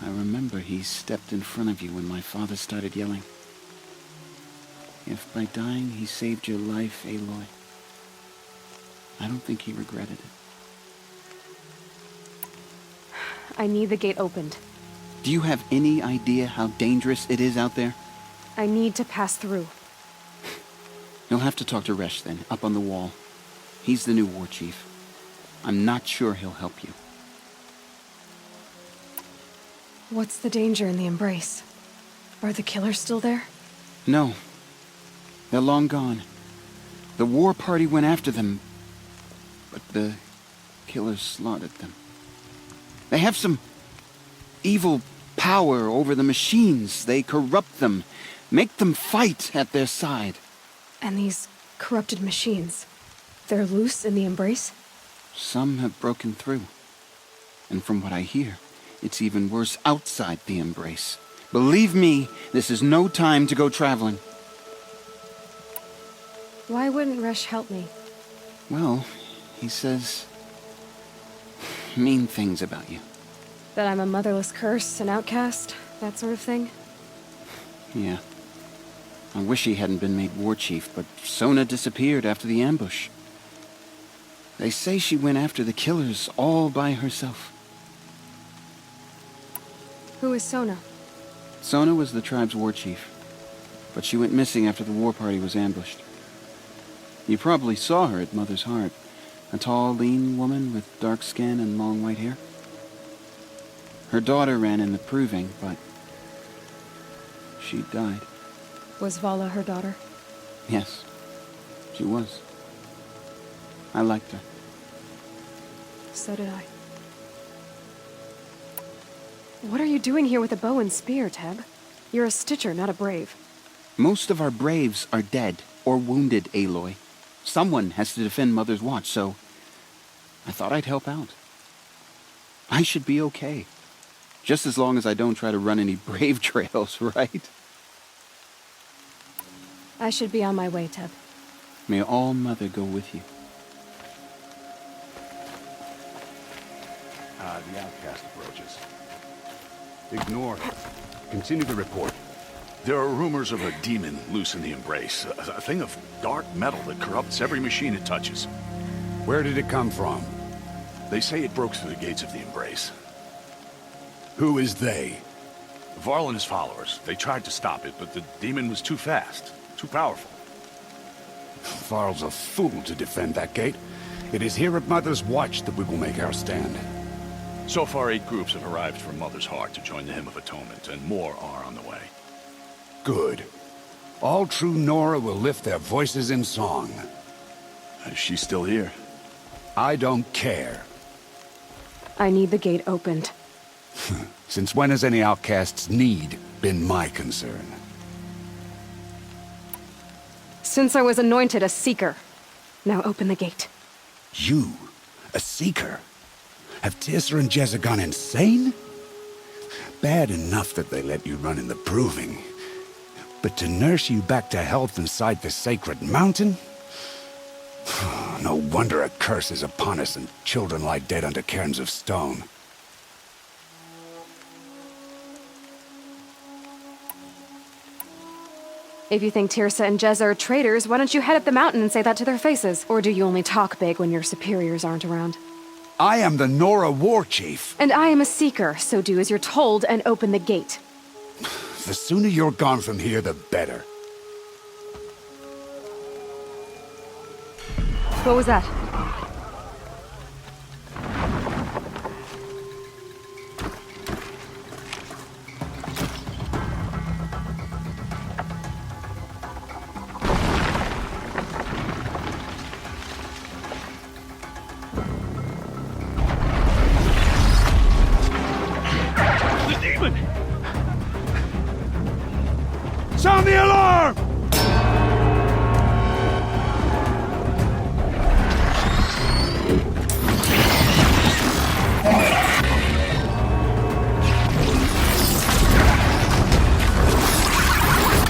I remember he stepped in front of you when my father started yelling. If by dying he saved your life, Aloy, I don't think he regretted it. I need the gate opened. Do you have any idea how dangerous it is out there? I need to pass through. You'll have to talk to Resh then, up on the wall. He's the new war chief. I'm not sure he'll help you. What's the danger in the embrace? Are the killers still there? No. They're long gone. The war party went after them, but the killers slaughtered them. They have some evil power over the machines. They corrupt them, make them fight at their side. And these corrupted machines, they're loose in the embrace? Some have broken through. And from what I hear, it's even worse outside the embrace. Believe me, this is no time to go traveling. Why wouldn't Resh help me? Well, he says mean things about you. That I'm a motherless curse, an outcast, that sort of thing? Yeah. I wish he hadn't been made war chief, but Sona disappeared after the ambush. They say she went after the killers all by herself. Who is Sona? Sona was the tribe's war chief, but she went missing after the war party was ambushed. You probably saw her at Mother's Heart. A tall, lean woman with dark skin and long white hair. Her daughter ran in the proving, but she died. Was Vala her daughter? Yes, she was. I liked her. So did I. What are you doing here with a bow and spear, Teb? You're a Stitcher, not a Brave. Most of our Braves are dead or wounded, Aloy. Someone has to defend Mother's Watch, so I thought I'd help out. I should be okay. Just as long as I don't try to run any Brave trails, right? I should be on my way, Teb. May All-Mother go with you. The outcast approaches. Ignore her. Continue the report. There are rumors of a demon loose in the embrace. A thing of dark metal that corrupts every machine it touches. Where did it come from? They say it broke through the gates of the embrace. Who is they? Varl and his followers. They tried to stop it, but the demon was too fast, too powerful. Varl's a fool to defend that gate. It is here at Mother's Watch that we will make our stand. So far, 8 groups have arrived from Mother's Heart to join the Hymn of Atonement, and more are on the way. Good. All true Nora will lift their voices in song. Is she still here? I don't care. I need the gate opened. Since when has any outcast's need been my concern? Since I was anointed a Seeker. Now open the gate. You? A Seeker? Have Tirsa and Jezza gone insane? Bad enough that they let you run in the proving. But to nurse you back to health inside the sacred mountain? No wonder a curse is upon us and children lie dead under cairns of stone. If you think Tirsa and Jezza are traitors, why don't you head up the mountain and say that to their faces? Or do you only talk big when your superiors aren't around? I am the Nora War Chief. And I am a Seeker, so do as you're told and open the gate. The sooner you're gone from here, the better. What was that? The demon! Sound the alarm!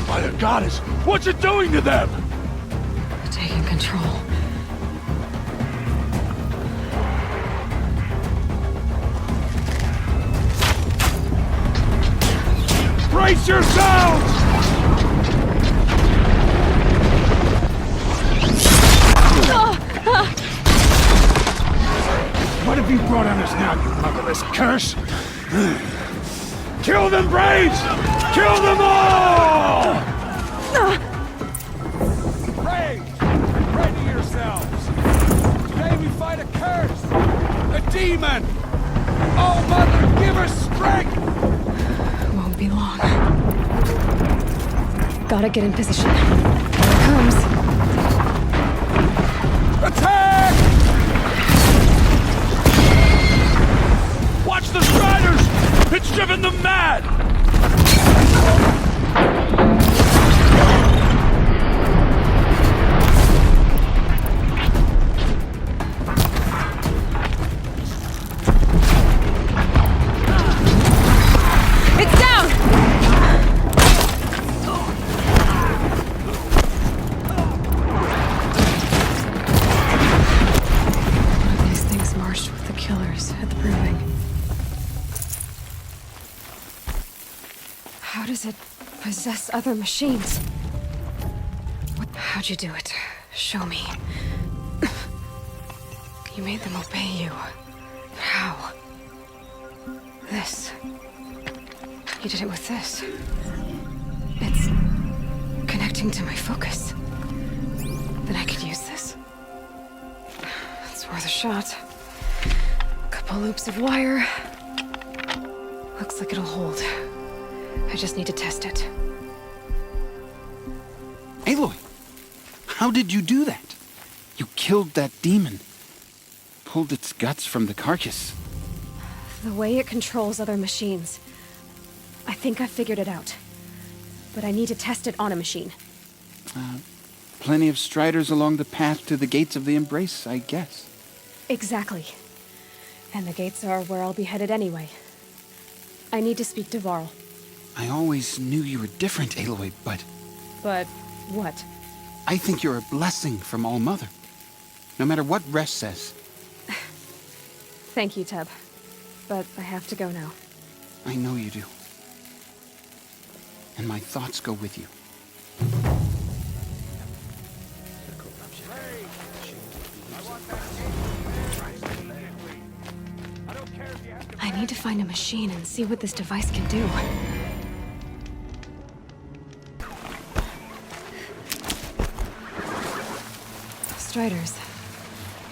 By the goddess, what's it doing to them? Taking control. Brace yourselves! What have you brought on us now, you motherless curse? Kill them, Braves! Kill them all! Braves, ready yourselves! Today we fight a curse! A demon! Oh, Mother, give her strength! Won't be long. Gotta get in position. Here it comes. Attack! Watch the Striders! It's driven them mad! It's down! One of these things marched with the killers at the proving. How does it possess other machines? How'd you do it? Show me. You made them obey you. How? This. You did it with this. It's connecting to my focus. Then I could use this. It's worth a shot. Couple loops of wire. Looks like it'll hold. I just need to test it. Aloy, how did you do that? You killed that demon. Pulled its guts from the carcass. The way it controls other machines. I think I figured it out. But I need to test it on a machine. Plenty of Striders along the path to the gates of the Embrace, I guess. Exactly. And the gates are where I'll be headed anyway. I need to speak to Varl. I always knew you were different, Aloy, but... But what? I think you're a blessing from All-Mother. No matter what Resh says. Thank you, Teb. But I have to go now. I know you do. And my thoughts go with you. I need to find a machine and see what this device can do. Striders.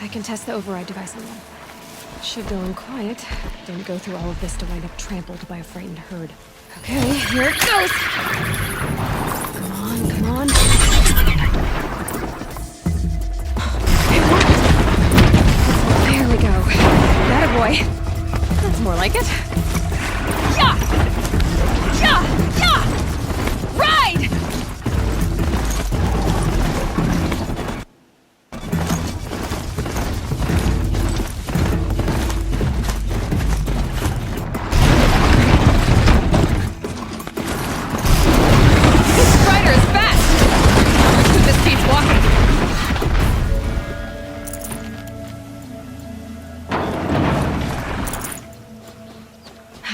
I can test the override device on them. Should go in quiet. Don't go through all of this to wind up trampled by a frightened herd. Okay, here it goes! Come on, come on. It worked! There we go. That boy. That's more like it. Yeah! Yeah! Yeah! Ride!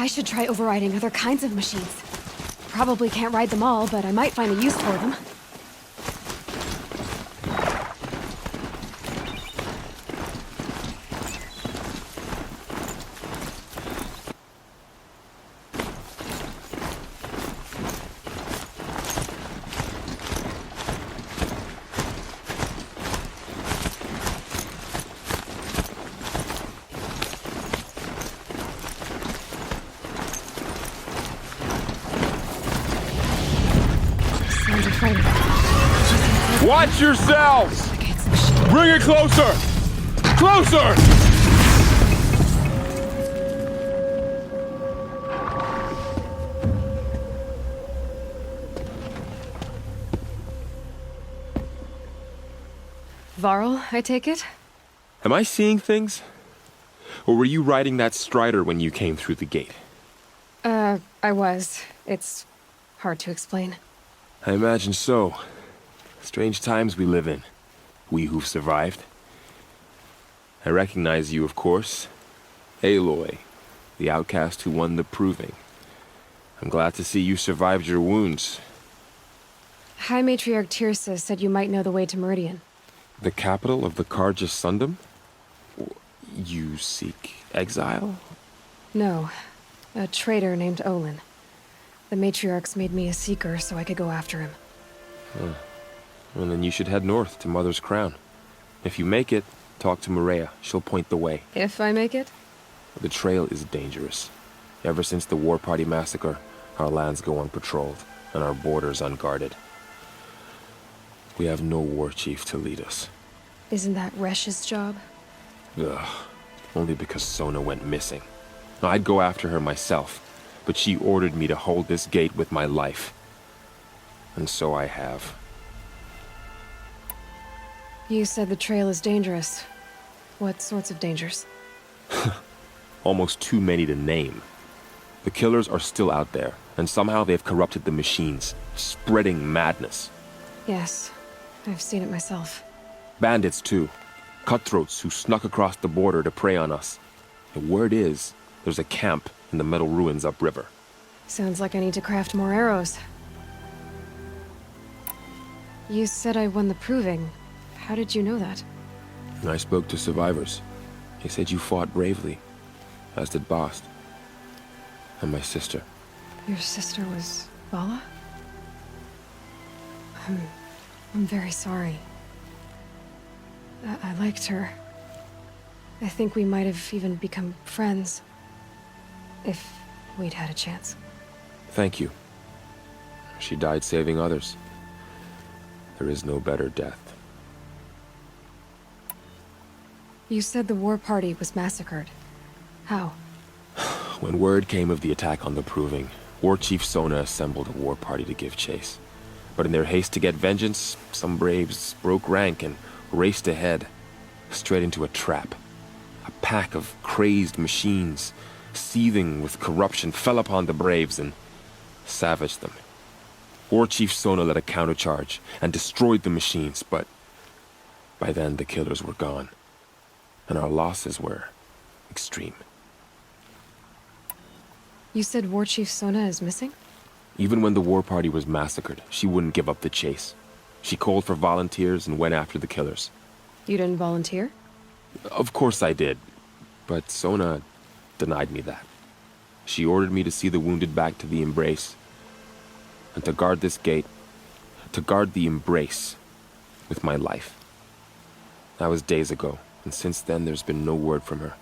I should try overriding other kinds of machines. Probably can't ride them all, but I might find a use for them. started fighting. Watch yourselves! Bring it closer! Closer! Varl, I take it? Am I seeing things? Or were you riding that strider when you came through the gate? I was. It's hard to explain. I imagine so. Strange times we live in. We who've survived. I recognize you, of course. Aloy, the outcast who won the proving. I'm glad to see you survived your wounds. High Matriarch Tirsa said you might know the way to Meridian. The capital of the Carja Sundom? You seek exile? No. A traitor named Olin. The Matriarchs made me a seeker so I could go after him. Well, then you should head north to Mother's Crown. If you make it, talk to Maria. She'll point the way. If I make it? The trail is dangerous. Ever since the War Party massacre, our lands go unpatrolled, and our borders unguarded. We have no war chief to lead us. Isn't that Resh's job? Ugh. Only because Sona went missing. I'd go after her myself, but she ordered me to hold this gate with my life. And so I have. You said the trail is dangerous. What sorts of dangers? Almost too many to name. The killers are still out there, and somehow they've corrupted the machines, spreading madness. Yes, I've seen it myself. Bandits, too. Cutthroats who snuck across the border to prey on us. The word is, there's a camp in the metal ruins upriver. Sounds like I need to craft more arrows. You said I won the proving. How did you know that? I spoke to survivors. They said you fought bravely, as did Bast. And my sister. Your sister was Vala? I'm very sorry. I liked her. I think we might have even become friends. If we'd had a chance. Thank you. She died saving others. There is no better death. You said the war party was massacred. How? When word came of the attack on the Proving, War Chief Sona assembled a war party to give chase. But in their haste to get vengeance, some braves broke rank and raced ahead, straight into a trap. A pack of crazed machines, seething with corruption, fell upon the braves and savaged them. War Chief Sona led a countercharge and destroyed the machines, but by then the killers were gone, and our losses were extreme. You said War Chief Sona is missing? Even when the war party was massacred, she wouldn't give up the chase. She called for volunteers and went after the killers. You didn't volunteer? Of course I did, but Sona denied me that. She ordered me to see the wounded back to the Embrace, and to guard this gate, to guard the Embrace with my life. That was days ago, and since then there's been no word from her.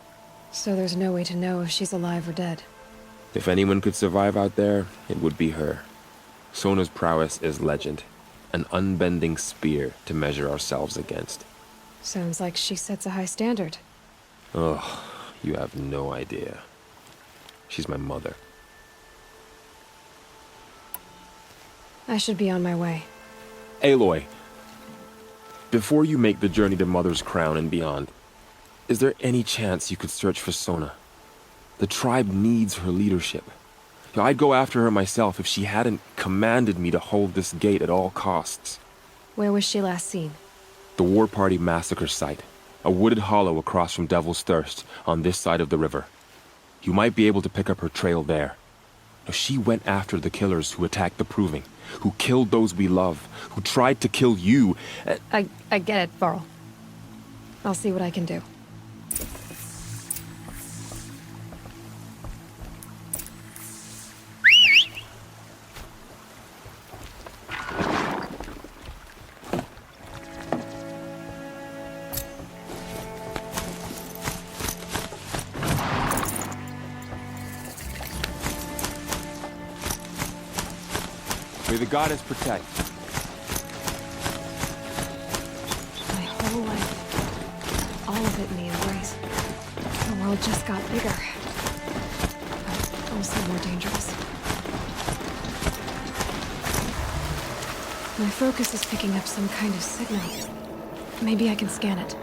So there's no way to know if she's alive or dead. If anyone could survive out there, it would be her. Sona's prowess is legend, an unbending spear to measure ourselves against. Sounds like she sets a high standard. Ugh, you have no idea. She's my mother. I should be on my way. Aloy, before you make the journey to Mother's Crown and beyond, is there any chance you could search for Sona? The tribe needs her leadership. I'd go after her myself if she hadn't commanded me to hold this gate at all costs. Where was she last seen? The War Party massacre site. A wooded hollow across from Devil's Thirst, on this side of the river. You might be able to pick up her trail there. She went after the killers who attacked the Proving, who killed those we love, who tried to kill you. I get it, Varl. I'll see what I can do. May the goddess protect. whole life. All of it in the embrace. The world just got bigger. But also more dangerous. My focus is picking up some kind of signal. Maybe I can scan it.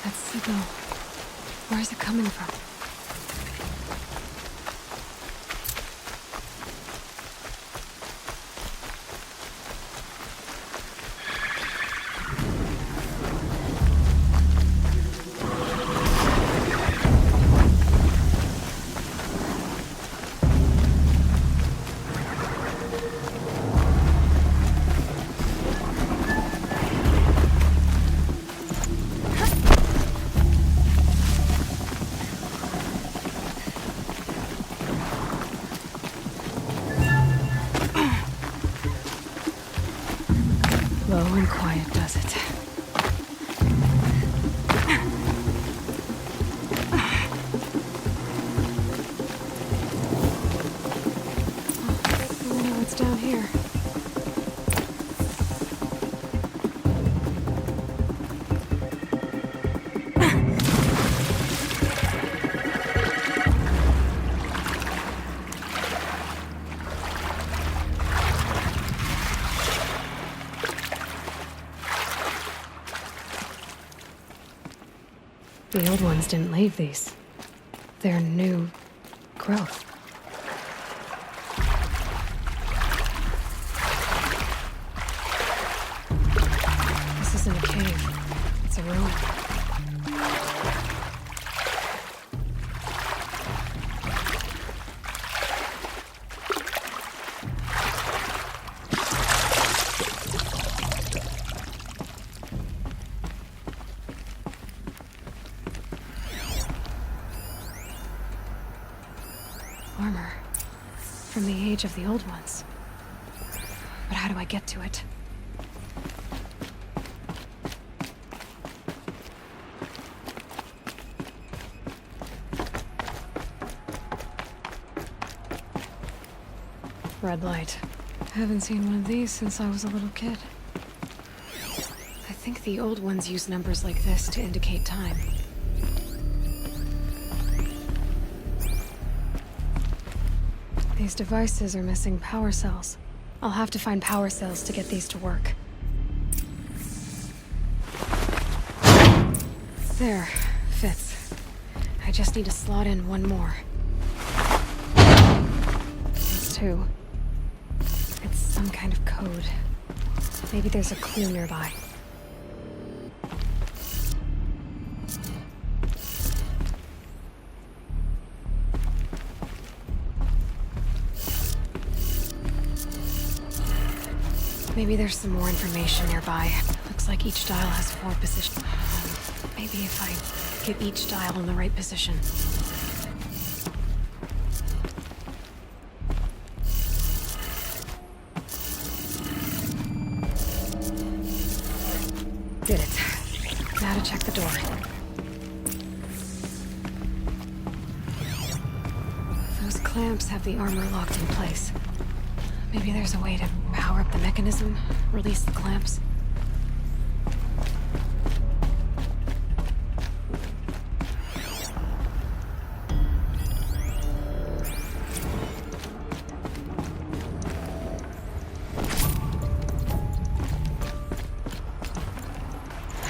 That signal. Where is it coming from? Low and quiet does it. I wonder what's down here. The old ones didn't leave these. They're new growth. This isn't a cave. It's a ruin. Armor. From the age of the old ones. But how do I get to it? Red light. Haven't seen one of these since I was a little kid. I think the old ones use numbers like this to indicate time. These devices are missing power cells. I'll have to find power cells to get these to work. There, fits. I just need to slot in one more. That's two. It's some kind of code. Maybe there's a clue nearby. Maybe there's some more information nearby. Looks like each dial has 4 positions. Maybe if I get each dial in the right position. Did it. Now to check the door. Those clamps have the armor locked in place. Maybe there's a way to power up the mechanism, release the clamps.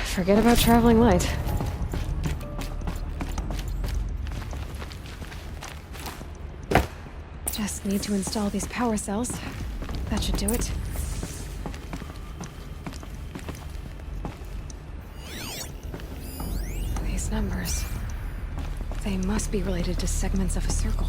Forget about traveling light. Just need to install these power cells. That should do it. These numbers. They must be related to segments of a circle.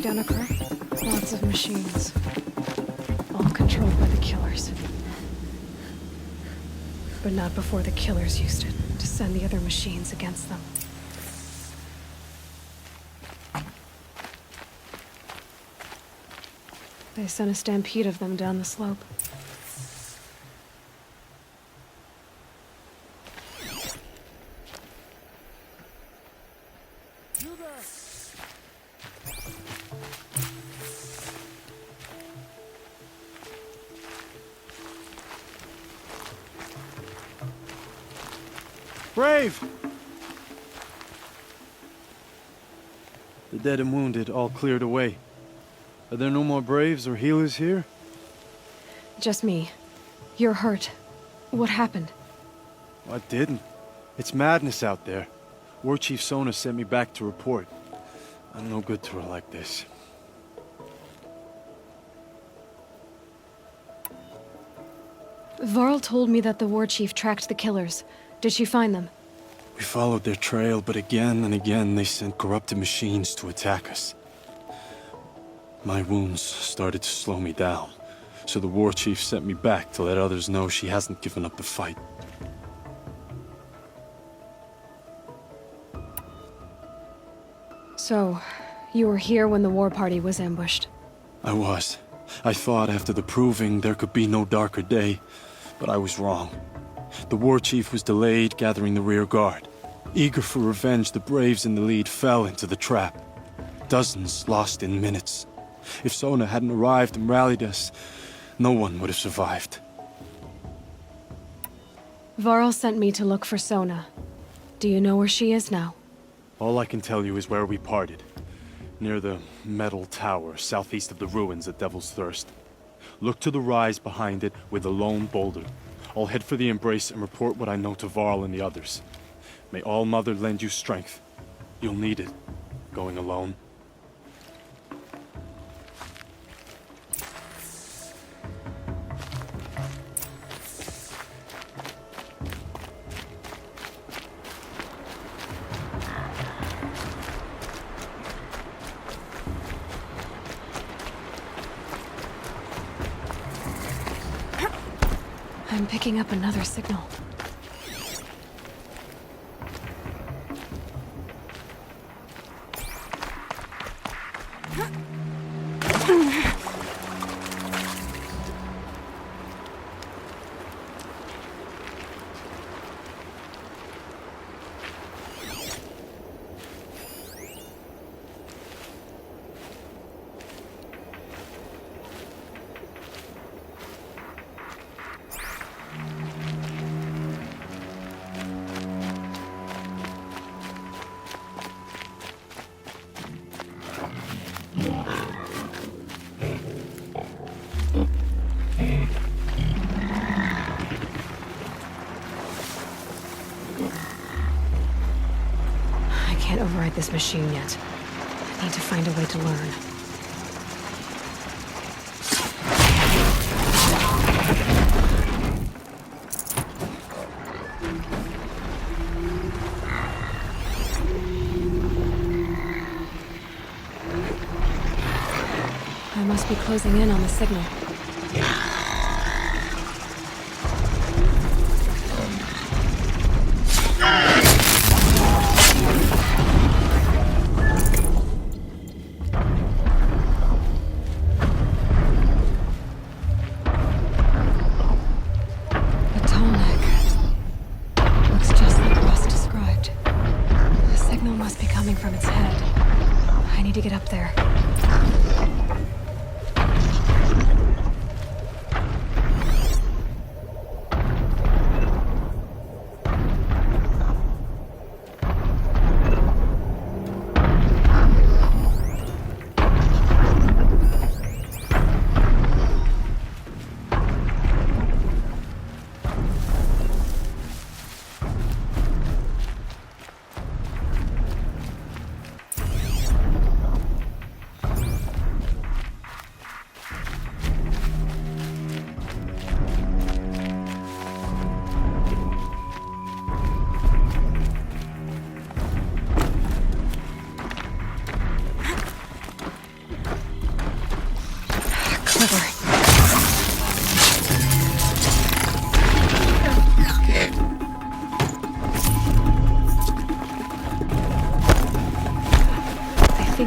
breakdown occur? Lots of machines. All controlled by the killers. But not before the killers used it to send the other machines against them. They sent a stampede of them down the slope. Brave! The dead and wounded all cleared away. Are there no more Braves or healers here? Just me. You're hurt. What happened? I didn't. It's madness out there. War Chief Sona sent me back to report. I'm no good to her like this. Varl told me that the war chief tracked the killers. Did she find them? We followed their trail, but again and again they sent corrupted machines to attack us. My wounds started to slow me down, so the war chief sent me back to let others know she hasn't given up the fight. So, you were here when the war party was ambushed? I was. I thought after the proving there could be no darker day, but I was wrong. The war chief was delayed gathering the rear guard. Eager for revenge, the Braves in the lead fell into the trap. Dozens lost in minutes. If Sona hadn't arrived and rallied us, no one would have survived. Varl sent me to look for Sona. Do you know where she is now? All I can tell you is where we parted. Near the metal tower, southeast of the ruins at Devil's Thirst. Look to the rise behind it with a lone boulder. I'll head for the embrace and report what I know to Varl and the others. May All Mother lend you strength. You'll need it, going alone. I'm picking up another signal. I can't override this machine yet. I need to find a way to learn. I must be closing in on the signal.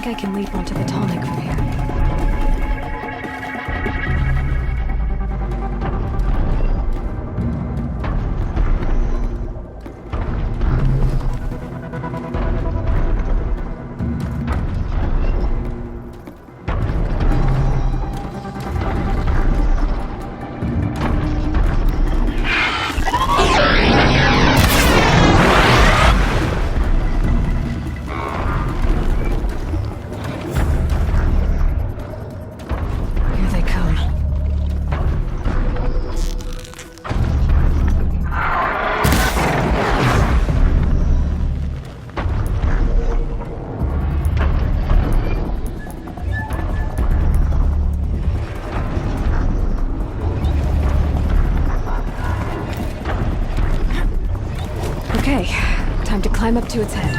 think I can leap onto the tonic from here. Okay, time to climb up to its head.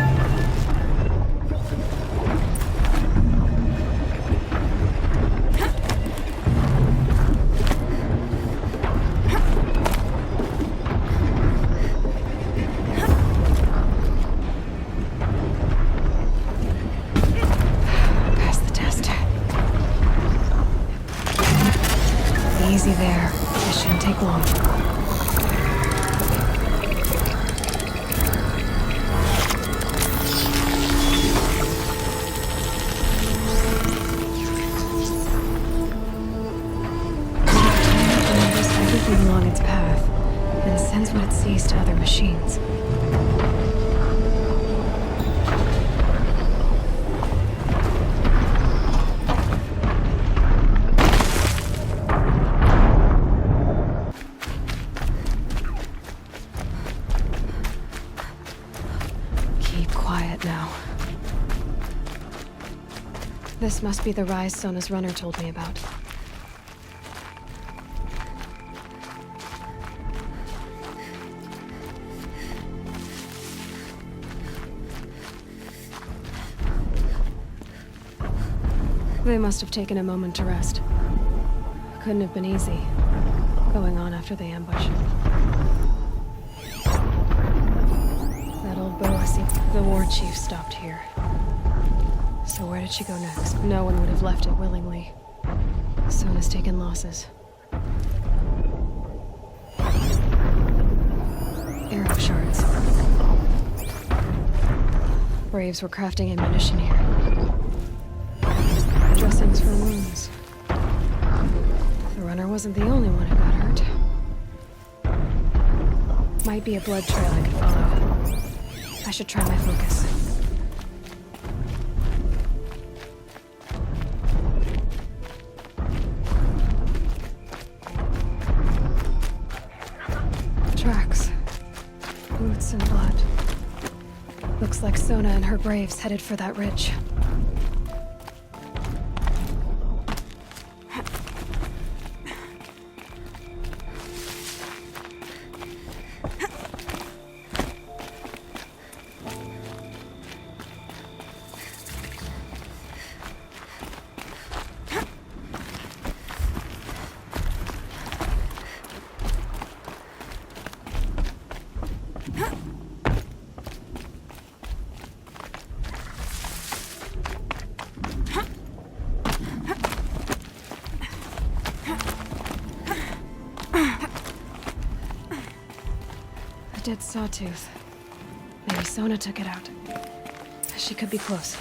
Pass the test. Easy there. This shouldn't take long. Along its path, and sends what it sees to other machines. Keep quiet now. This must be the rise Sona's runner told me about. They must have taken a moment to rest. Couldn't have been easy, going on after the ambush. That old Boasi, the war chief, stopped here. So where did she go next? No one would have left it willingly. Sona's taken losses. Arrow shards. Braves were crafting ammunition here. Dressings for wounds. The runner wasn't the only one who got hurt. Might be a blood trail I could follow. I should try my focus. Tracks. Boots and blood. Looks like Sona and her braves headed for that ridge. Dead sawtooth. Maybe Sona took it out. She could be close.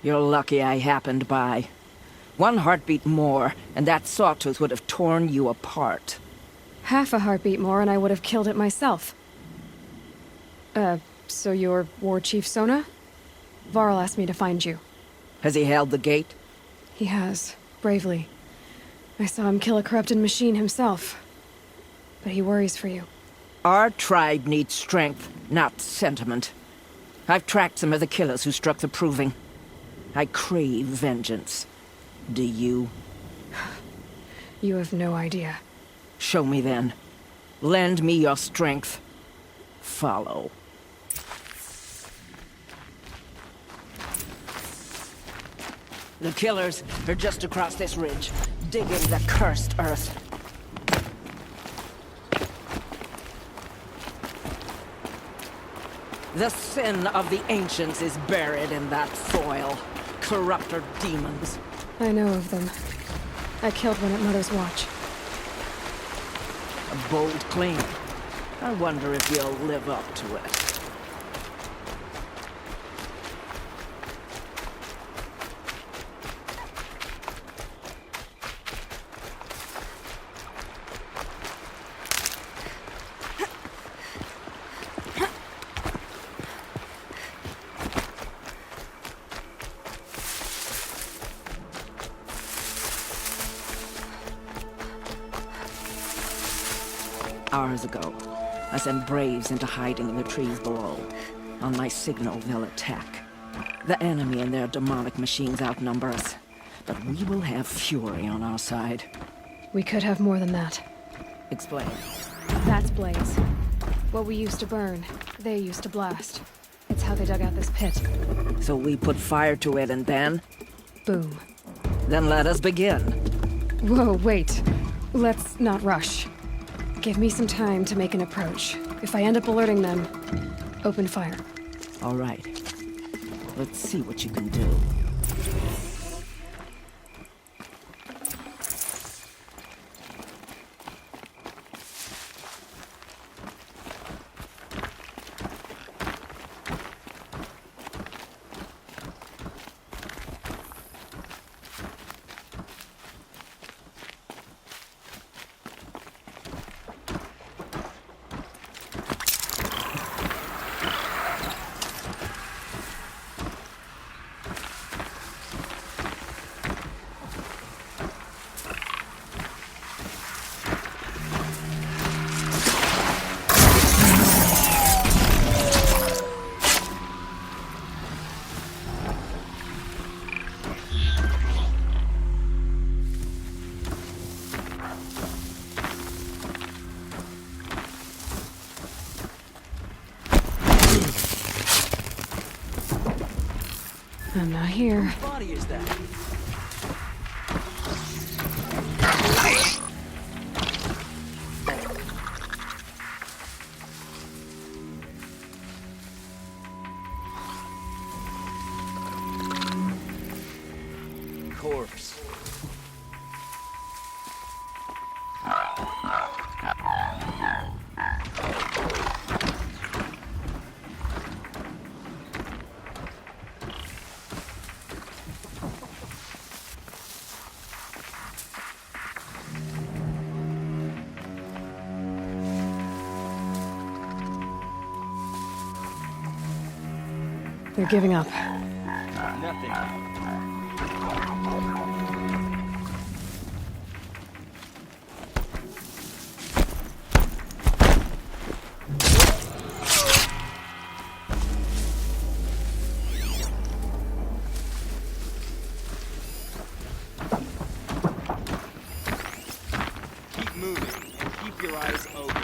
You're lucky I happened by. One heartbeat more, and that sawtooth would have torn you apart. Half a heartbeat more and I would have killed it myself. So you're War Chief Sona? Varl asked me to find you. Has he held the gate? He has, bravely. I saw him kill a corrupted machine himself. But he worries for you. Our tribe needs strength, not sentiment. I've tracked some of the killers who struck the Proving. I crave vengeance. Do you? You have no idea. Show me then. Lend me your strength. Follow. The killers are just across this ridge, digging the cursed earth. The sin of the ancients is buried in that soil. Corrupter demons. I know of them. I killed one at Mother's Watch. A bold claim. I wonder if you'll live up to it. Hours ago, I sent Braves into hiding in the trees below. On my signal, they'll attack. The enemy and their demonic machines outnumber us, but we will have fury on our side. We could have more than that. Explain. That's Blaze. What we used to burn, they used to blast. It's how they dug out this pit. So we put fire to it and then? Boom. Then let us begin. Whoa, wait. Let's not rush. Give me some time to make an approach. If I end up alerting them, open fire. All right. Let's see what you can do. I'm not here. Whose body is that? Corpse. They're giving up. Nothing. Keep moving and keep your eyes open.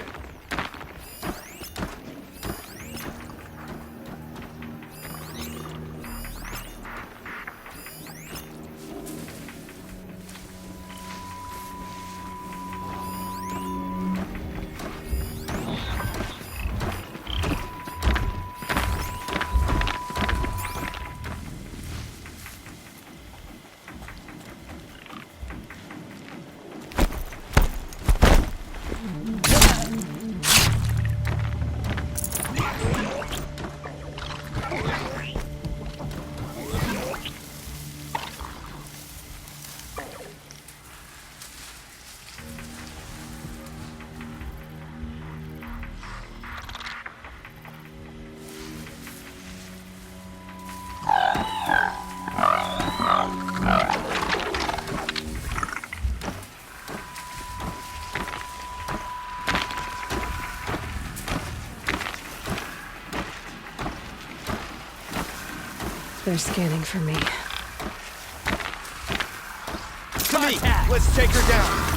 They're scanning for me. Come on, let's take her down.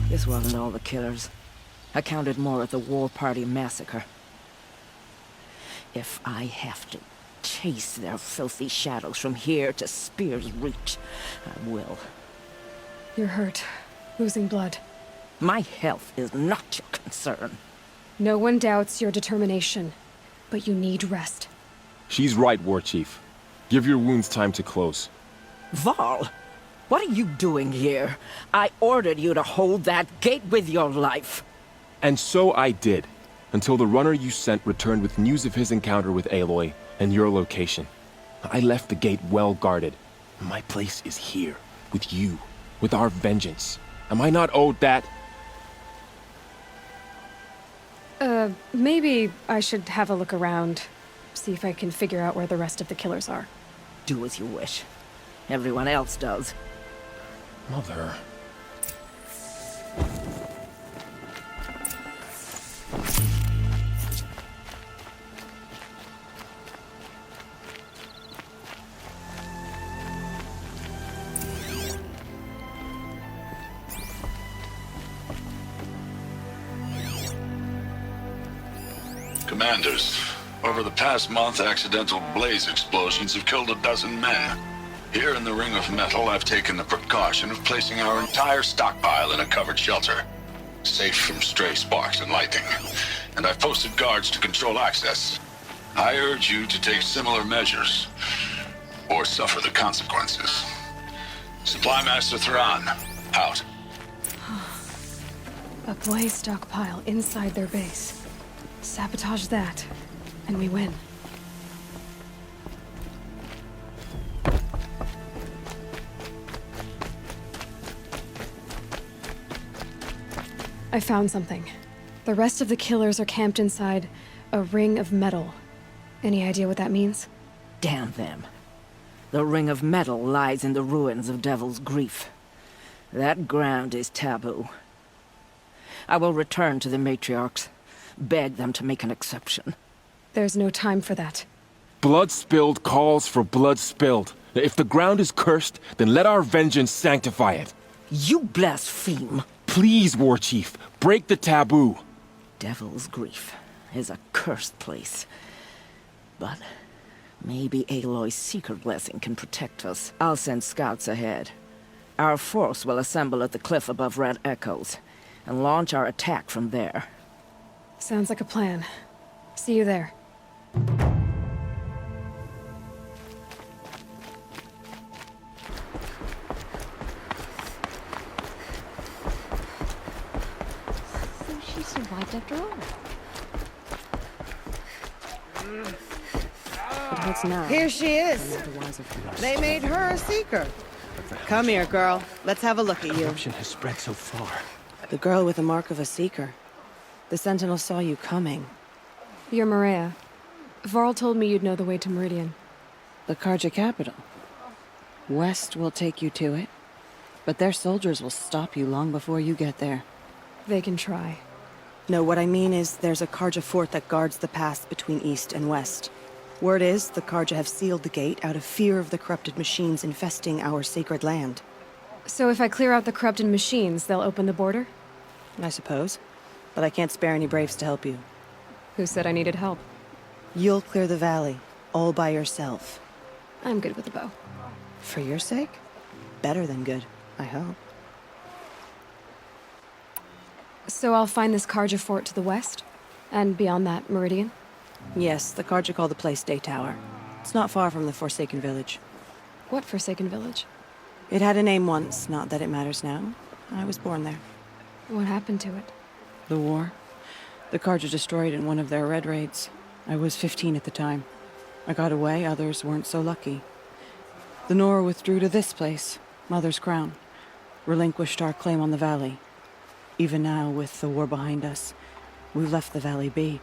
This wasn't all the killers. I counted more at the war party massacre. If I have to chase their filthy shadows from here to Spear's Reach, I will. You're hurt. Losing blood. My health is not your concern. No one doubts your determination, but you need rest. She's right, War Chief. Give your wounds time to close. Varl, what are you doing here? I ordered you to hold that gate with your life. And so I did, until the runner you sent returned with news of his encounter with Aloy and your location. I left the gate well guarded. My place is here, with you, with our vengeance. Am I not owed that? Maybe I should have a look around. See if I can figure out where the rest of the killers are. Do as you wish. Everyone else does. Mother... Commanders, over the past month, accidental blaze explosions have killed 12 men. Here in the Ring of Metal, I've taken the precaution of placing our entire stockpile in a covered shelter, safe from stray sparks and lightning. And I've posted guards to control access. I urge you to take similar measures, or suffer the consequences. Supply Master Thran, out. A blaze stockpile inside their base. Sabotage that, and we win. I found something. The rest of the killers are camped inside a ring of metal. Any idea what that means? Damn them. The ring of metal lies in the ruins of Devil's Grief. That ground is taboo. I will return to the matriarchs, beg them to make an exception. There's no time for that. Blood spilled calls for blood spilled. If the ground is cursed, then let our vengeance sanctify it. You blaspheme. Please, War Chief, break the taboo. Devil's Grief is a cursed place. But maybe Aloy's secret blessing can protect us. I'll send scouts ahead. Our force will assemble at the cliff above Red Echoes, and launch our attack from there. Sounds like a plan. See you there. So she survived after all. But what's now? Here she is. They made her a seeker. Come here, girl. Let's have a look at you. Corruption has spread so far. The girl with the mark of a seeker. The Sentinel saw you coming. You're Maria. Varl told me you'd know the way to Meridian. The Karja capital. West will take you to it, but their soldiers will stop you long before you get there. They can try. No, what I mean is there's a Karja fort that guards the pass between East and West. Word is, the Karja have sealed the gate out of fear of the corrupted machines infesting our sacred land. So if I clear out the corrupted machines, they'll open the border? I suppose. But I can't spare any braves to help you. Who said I needed help? You'll clear the valley, all by yourself. I'm good with the bow. For your sake? Better than good, I hope. So I'll find this Karja fort to the west? And beyond that, Meridian? Yes, the Karja call the place Day Tower. It's not far from the Forsaken Village. What Forsaken Village? It had a name once, not that it matters now. I was born there. What happened to it? The war. The Karja destroyed it in one of their red raids. I was 15 at the time. I got away, others weren't so lucky. The Nora withdrew to this place, Mother's Crown. Relinquished our claim on the valley. Even now, with the war behind us, we've left the valley be.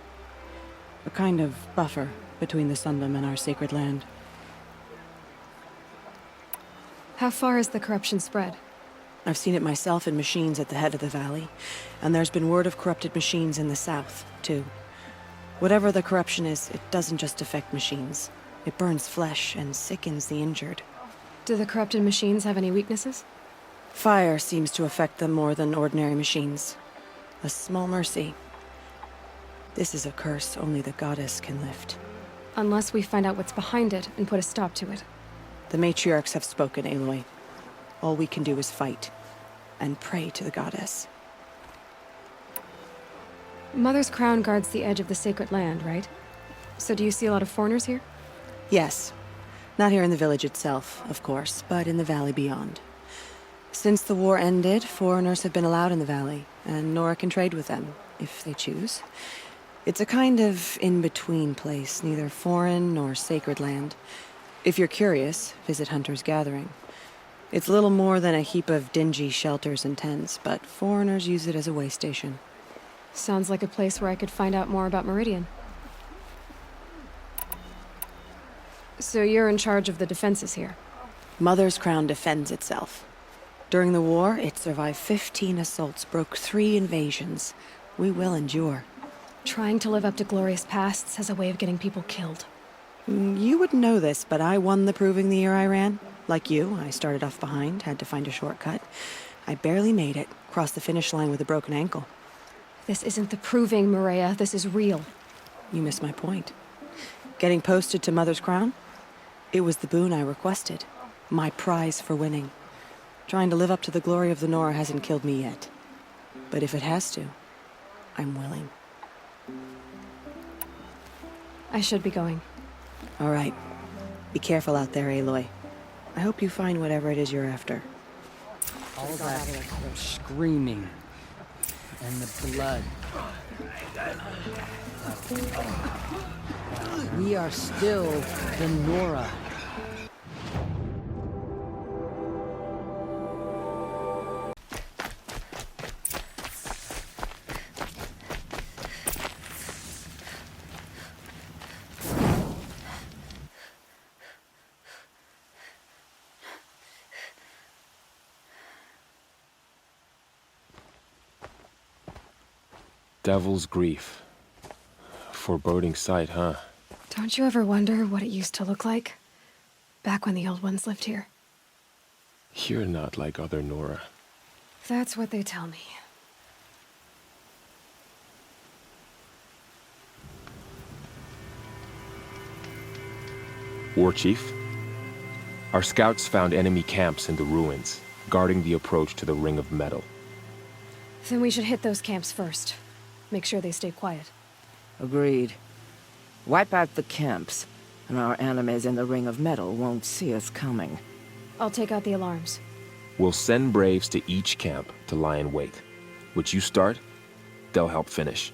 A kind of buffer between the Sundom and our sacred land. How far has the corruption spread? I've seen it myself in machines at the head of the valley, and there's been word of corrupted machines in the south, too. Whatever the corruption is, it doesn't just affect machines. It burns flesh and sickens the injured. Do the corrupted machines have any weaknesses? Fire seems to affect them more than ordinary machines. A small mercy. This is a curse only the goddess can lift. Unless we find out what's behind it and put a stop to it. The matriarchs have spoken, Aloy. All we can do is fight, and pray to the goddess. Mother's Crown guards the edge of the sacred land, right? So do you see a lot of foreigners here? Yes. Not here in the village itself, of course, but in the valley beyond. Since the war ended, foreigners have been allowed in the valley, and Nora can trade with them, if they choose. It's a kind of in-between place, neither foreign nor sacred land. If you're curious, visit Hunter's Gathering. It's little more than a heap of dingy shelters and tents, but foreigners use it as a way station. Sounds like a place where I could find out more about Meridian. So you're in charge of the defenses here? Mother's Crown defends itself. During the war, it survived 15 assaults, broke 3 invasions. We will endure. Trying to live up to glorious pasts has a way of getting people killed. You wouldn't know this, but I won the proving the year I ran. Like you, I started off behind, had to find a shortcut. I barely made it, crossed the finish line with a broken ankle. This isn't the proving, Maria. This is real. You missed my point. Getting posted to Mother's Crown? It was the boon I requested. My prize for winning. Trying to live up to the glory of the Nora hasn't killed me yet. But if it has to, I'm willing. I should be going. All right. Be careful out there, Aloy. I hope you find whatever it is you're after. All that screaming and the blood. We are still the Nora. Devil's Grief. Foreboding sight, huh? Don't you ever wonder what it used to look like? Back when the old ones lived here. You're not like other Nora. That's what they tell me. War Chief? Our scouts found enemy camps in the ruins, guarding the approach to the Ring of Metal. Then we should hit those camps first. Make sure they stay quiet. Agreed. Wipe out the camps, and our enemies in the Ring of Metal won't see us coming. I'll take out the alarms. We'll send Braves to each camp to lie in wait. Which you start, they'll help finish.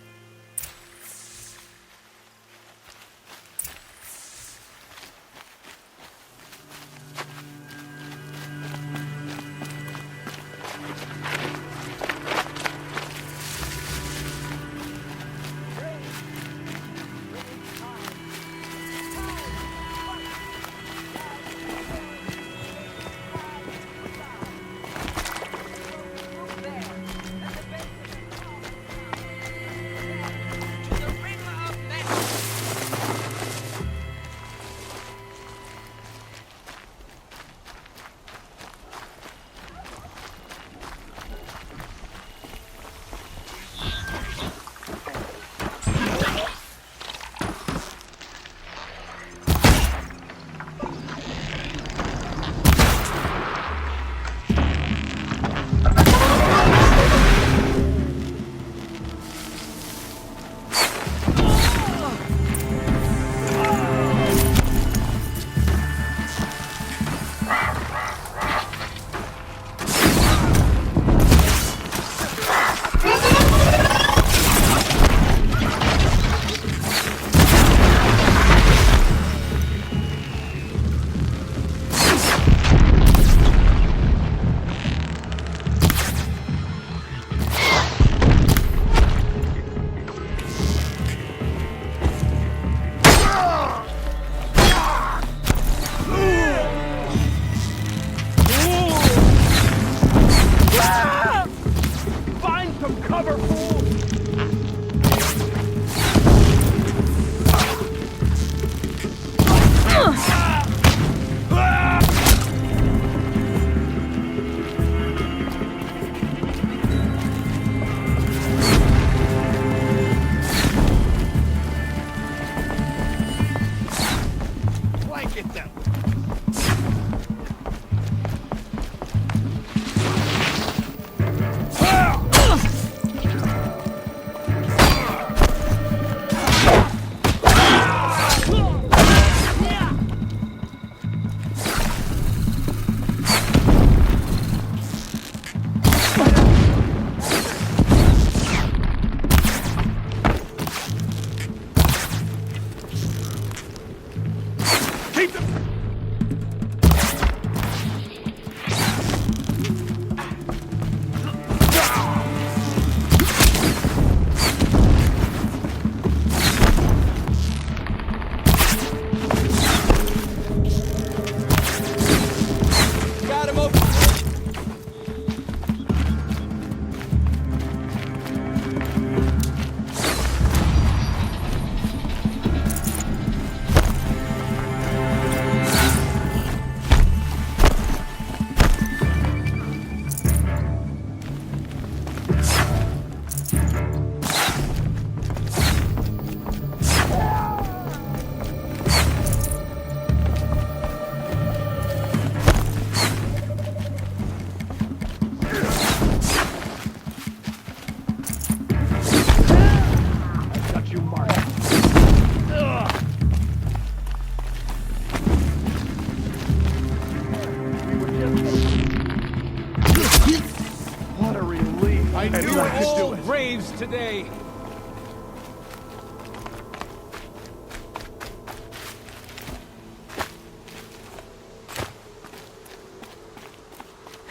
Braves today.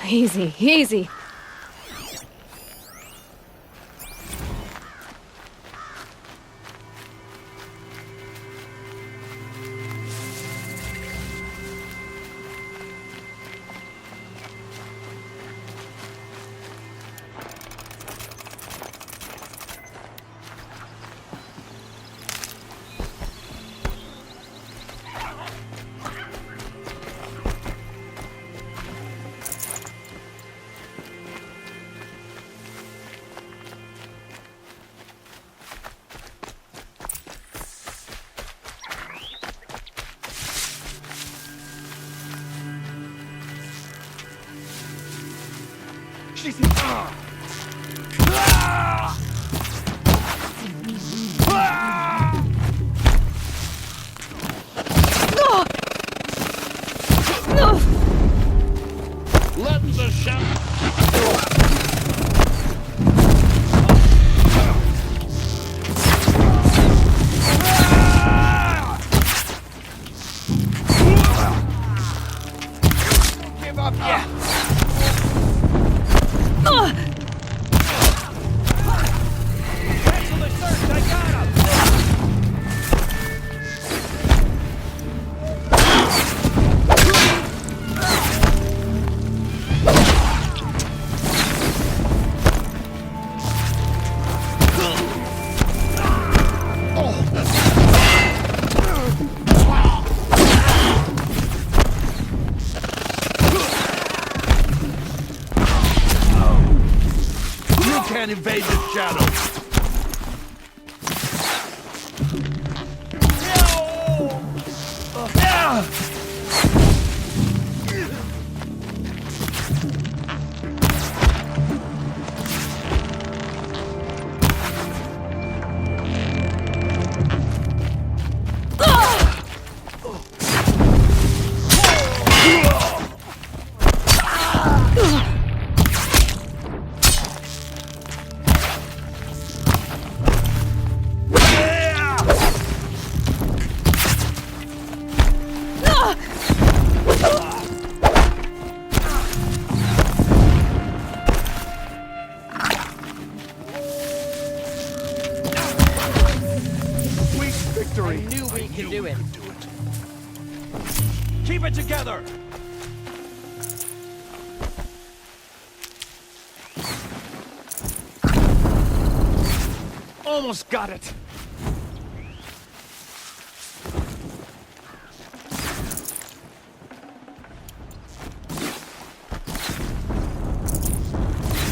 Easy, easy. She's... Let the shadow... Give up, yeah! Cancel the search, I got him! Can't invade the shadows. I knew we could do it. Keep it together! Almost got it!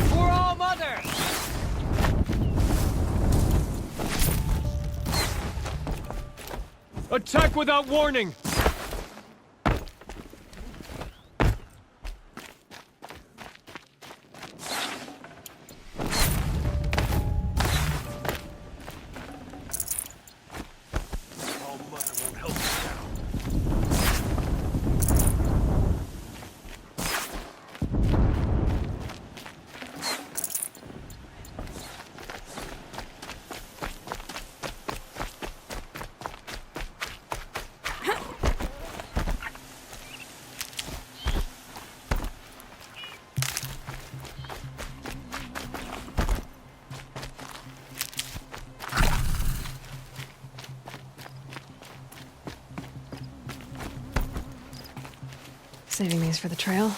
For all mother! Attack without warning! Saving these for the trail.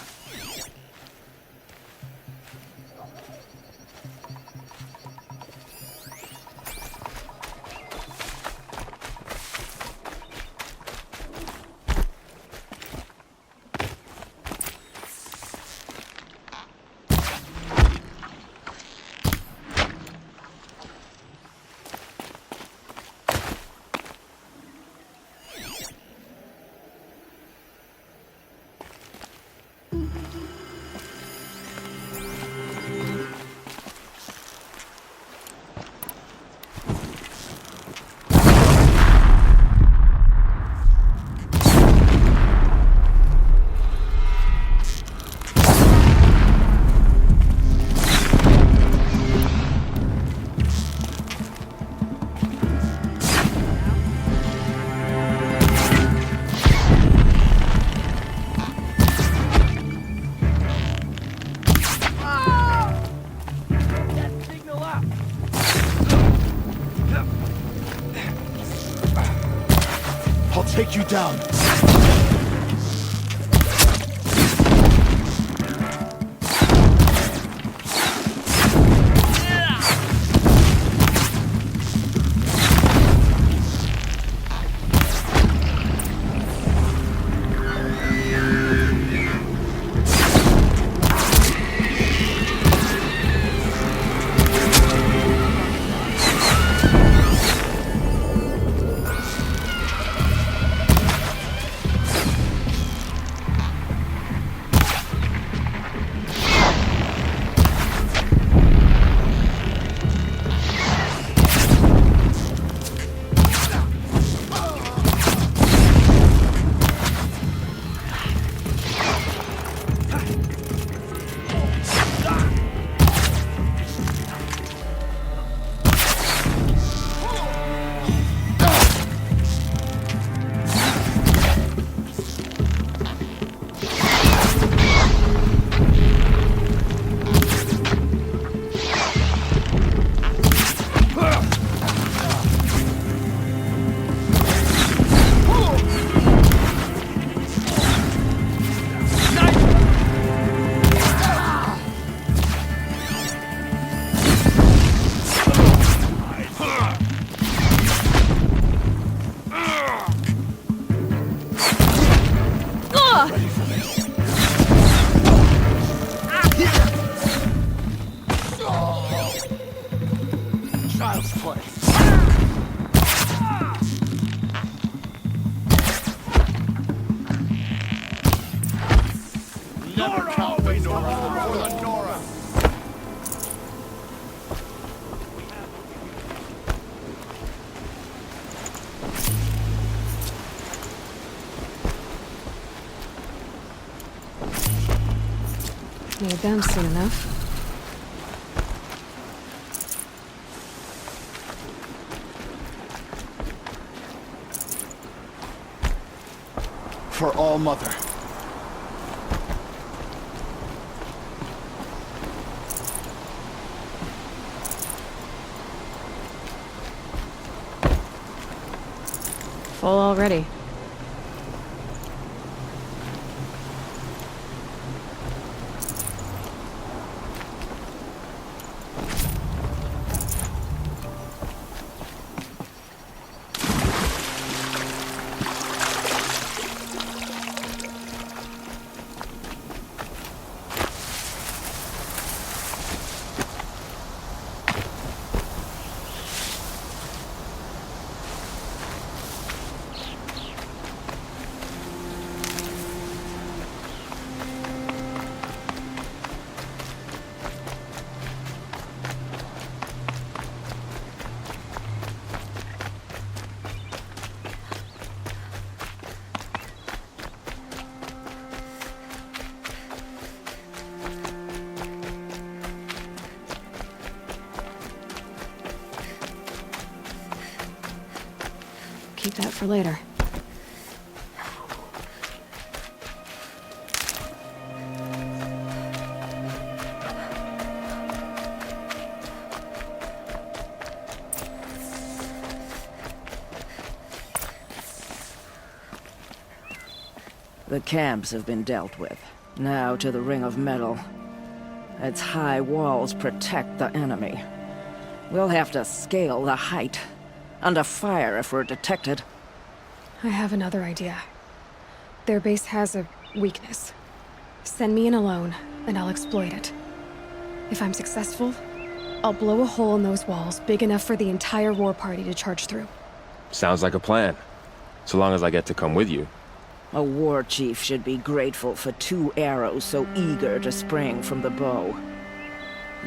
I'll take you down. Need them soon enough. For All Mother. Full already. Keep that for later. The camps have been dealt with. Now to the Ring of Metal. Its high walls protect the enemy. We'll have to scale the height. Under fire if we're detected. I have another idea. Their base has a weakness. Send me in alone, and I'll exploit it. If I'm successful, I'll blow a hole in those walls big enough for the entire war party to charge through. Sounds like a plan. So long as I get to come with you. A war chief should be grateful for 2 arrows so eager to spring from the bow.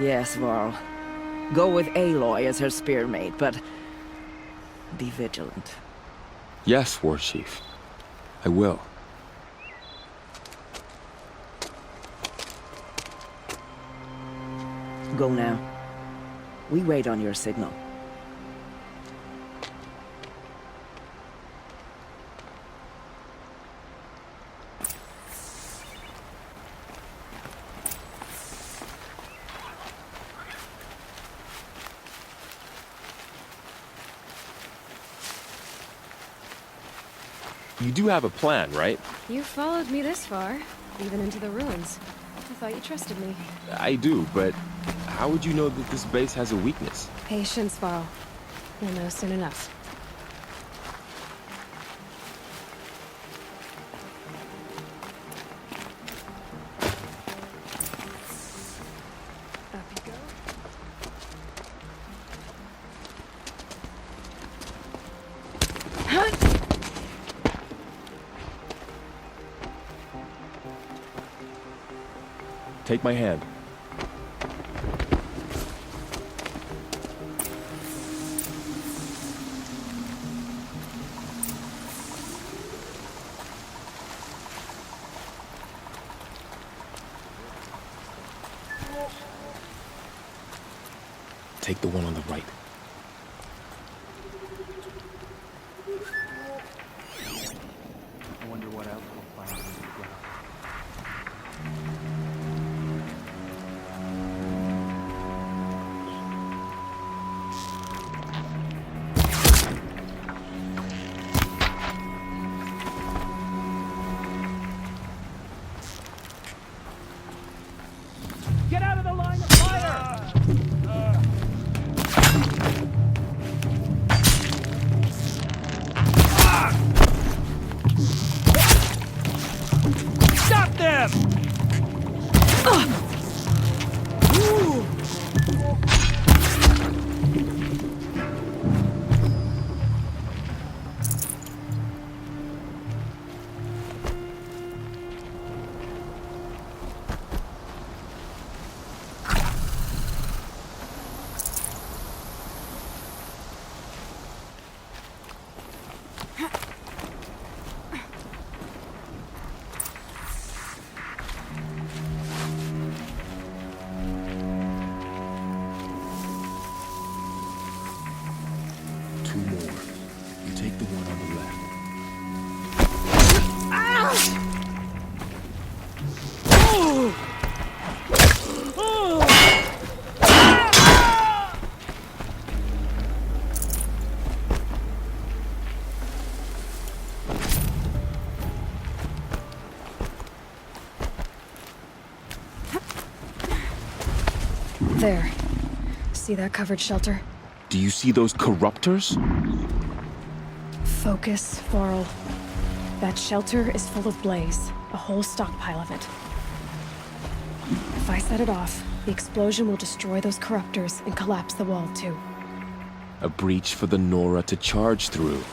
Yes, Varl. Go with Aloy as her spearmate, but be vigilant. Yes, War Chief. I will. Go now. We wait on your signal. You do have a plan, right? You followed me this far, even into the ruins. I thought you trusted me. I do, but how would you know that this base has a weakness? Patience, Varl. You'll know soon enough. Up you go. Take my hand. Take the one on the right. I wonder what else we'll find in the ground. Get out of the line of fire! Stop them! we left. There. See that covered shelter? Do you see those corruptors? Focus, Varl. That shelter is full of blaze. A whole stockpile of it. If I set it off, the explosion will destroy those corruptors and collapse the wall too. A breach for the Nora to charge through.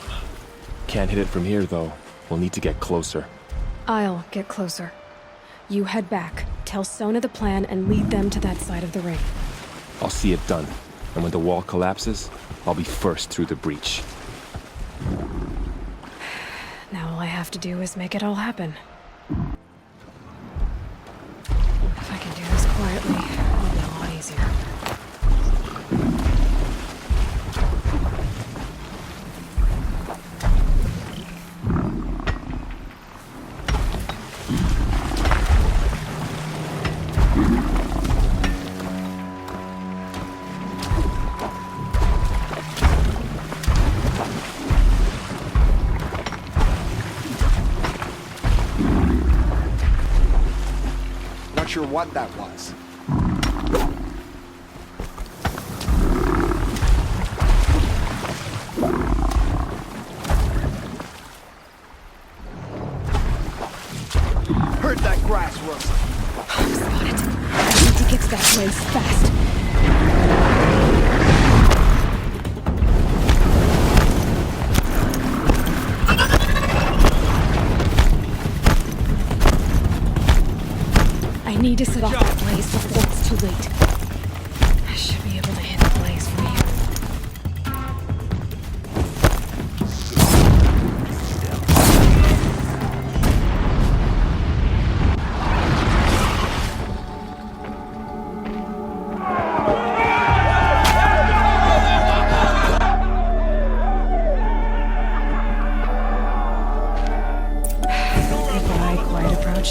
Can't hit it from here, though. We'll need to get closer. I'll get closer. You head back, tell Sona the plan, and lead them to that side of the ring. I'll see it done. And when the wall collapses, I'll be first through the breach. Now all I have to do is make it all happen. If I can do this quietly, it'll be a lot easier. Not sure what that was. Heard that grass rust. Spot it. I need to get to that place fast. I need to set off that blaze before it's too late. I should be able to hit the blaze from here. Goodbye, quiet approach.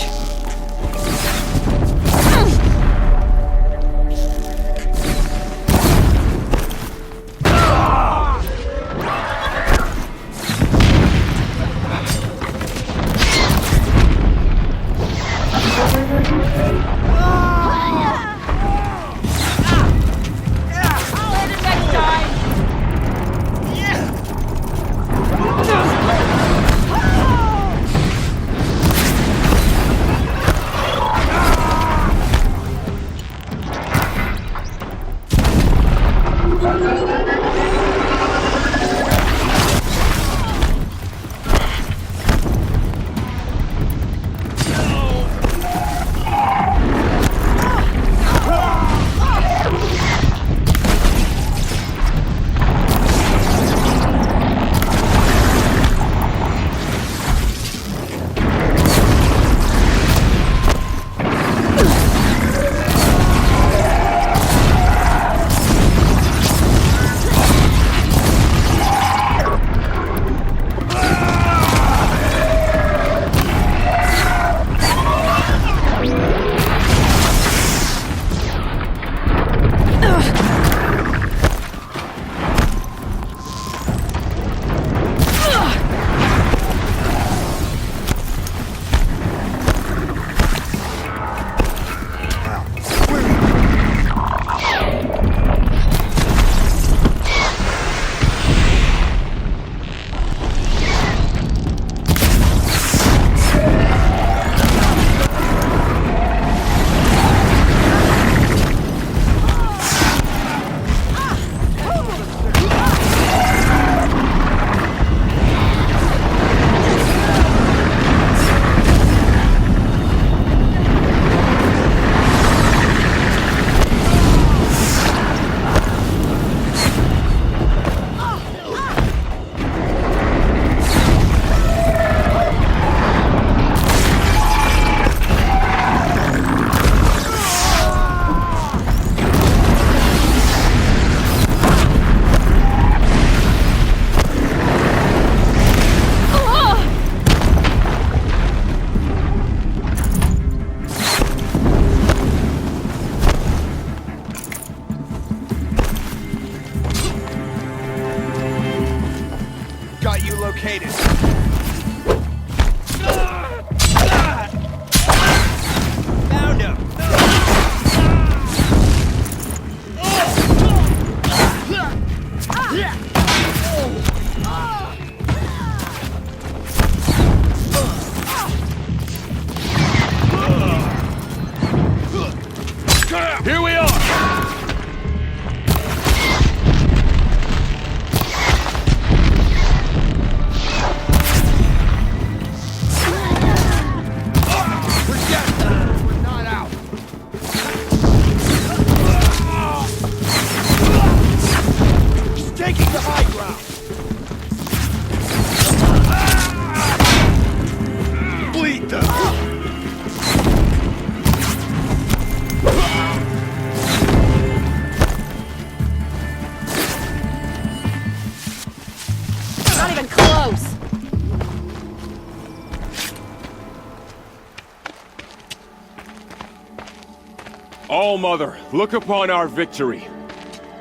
All-Mother, look upon our victory.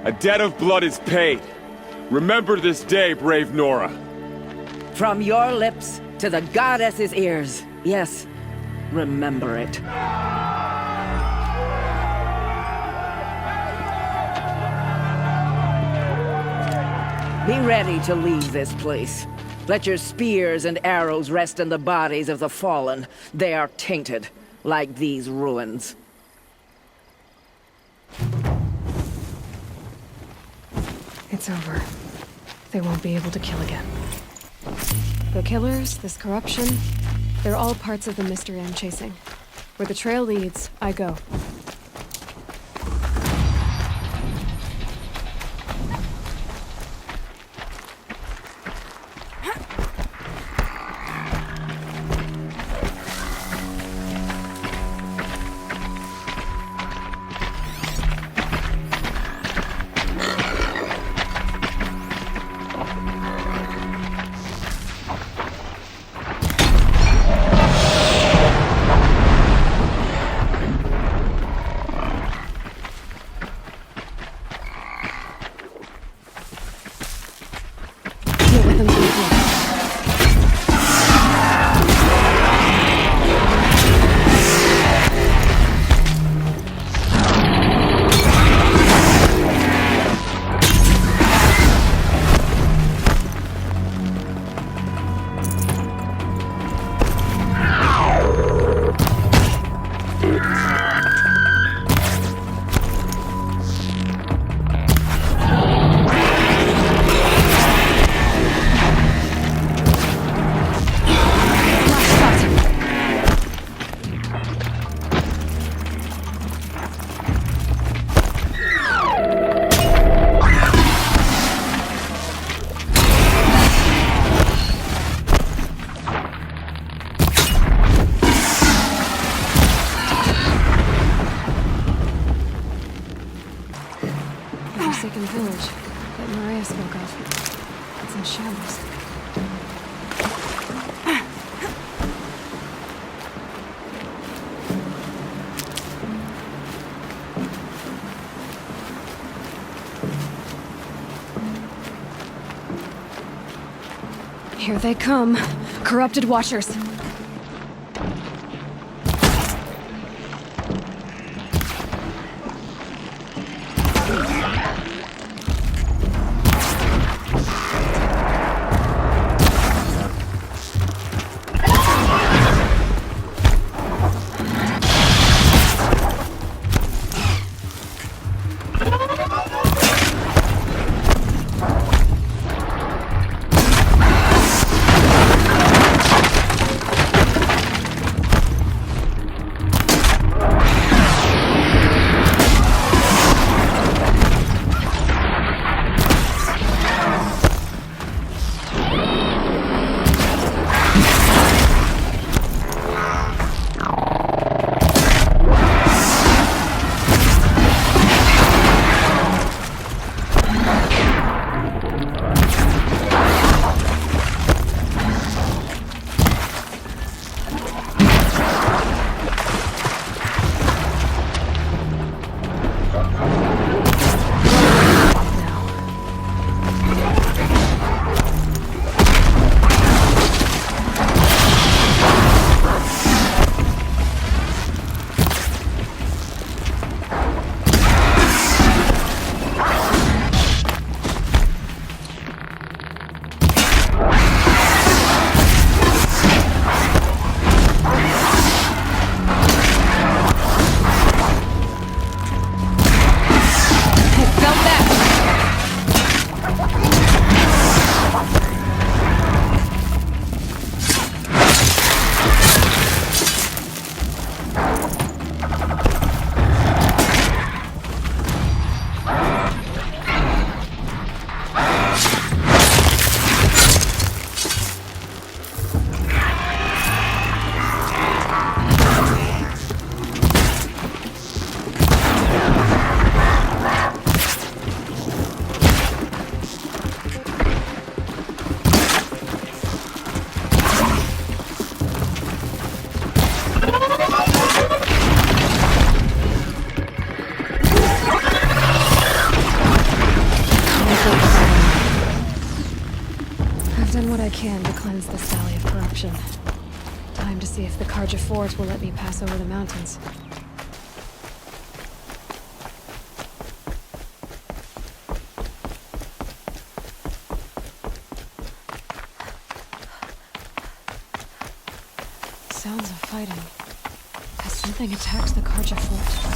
A debt of blood is paid. Remember this day, brave Nora. From your lips to the goddess's ears. Yes, remember it. Be ready to leave this place. Let your spears and arrows rest in the bodies of the fallen. They are tainted, like these ruins. It's over. They won't be able to kill again. The killers, this corruption, they're all parts of the mystery I'm chasing. Where the trail leads, I go. Forsaken village that Maria spoke of. It's in shambles. Here they come. Corrupted Watchers. corruption. Time to see if the Carja Fort will let me pass over the mountains. Sounds of fighting. Has something attacked the Carja Fort?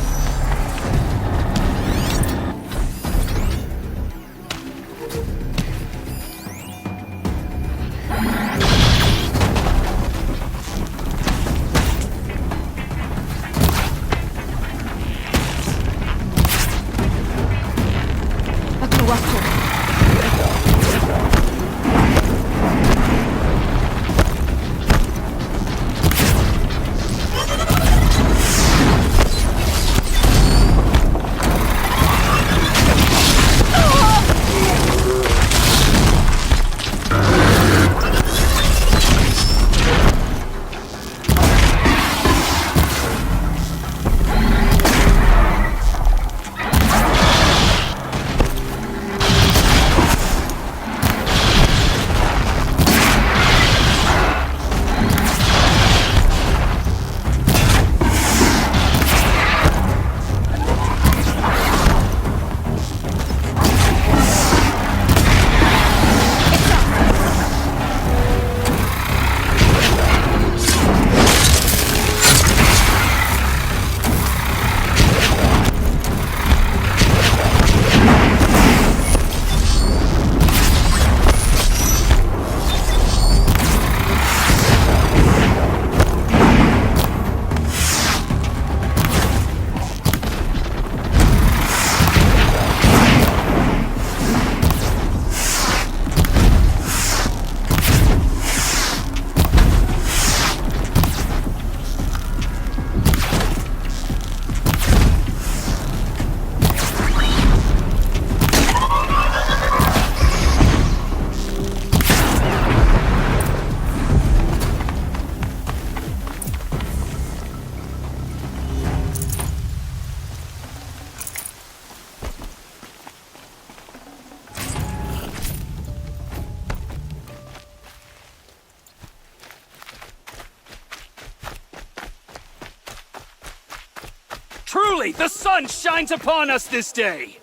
Truly, the sun shines upon us this day!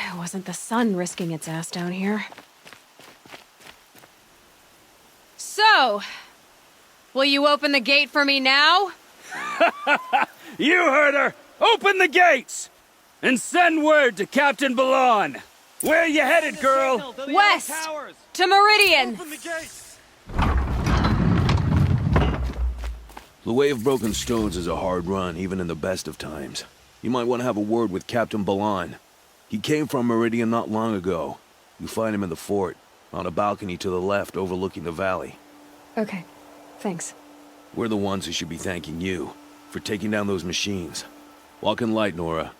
It wasn't the sun risking its ass down here. So, will you open the gate for me now? You heard her! Open the gates! And send word to Captain Balan! Where you headed, girl? West! To Meridian! The Way of Broken Stones is a hard run, even in the best of times. You might want to have a word with Captain Balan. He came from Meridian not long ago. You find him in the fort, on a balcony to the left overlooking the valley. Okay, thanks. We're the ones who should be thanking you for taking down those machines. Walk in light, Nora.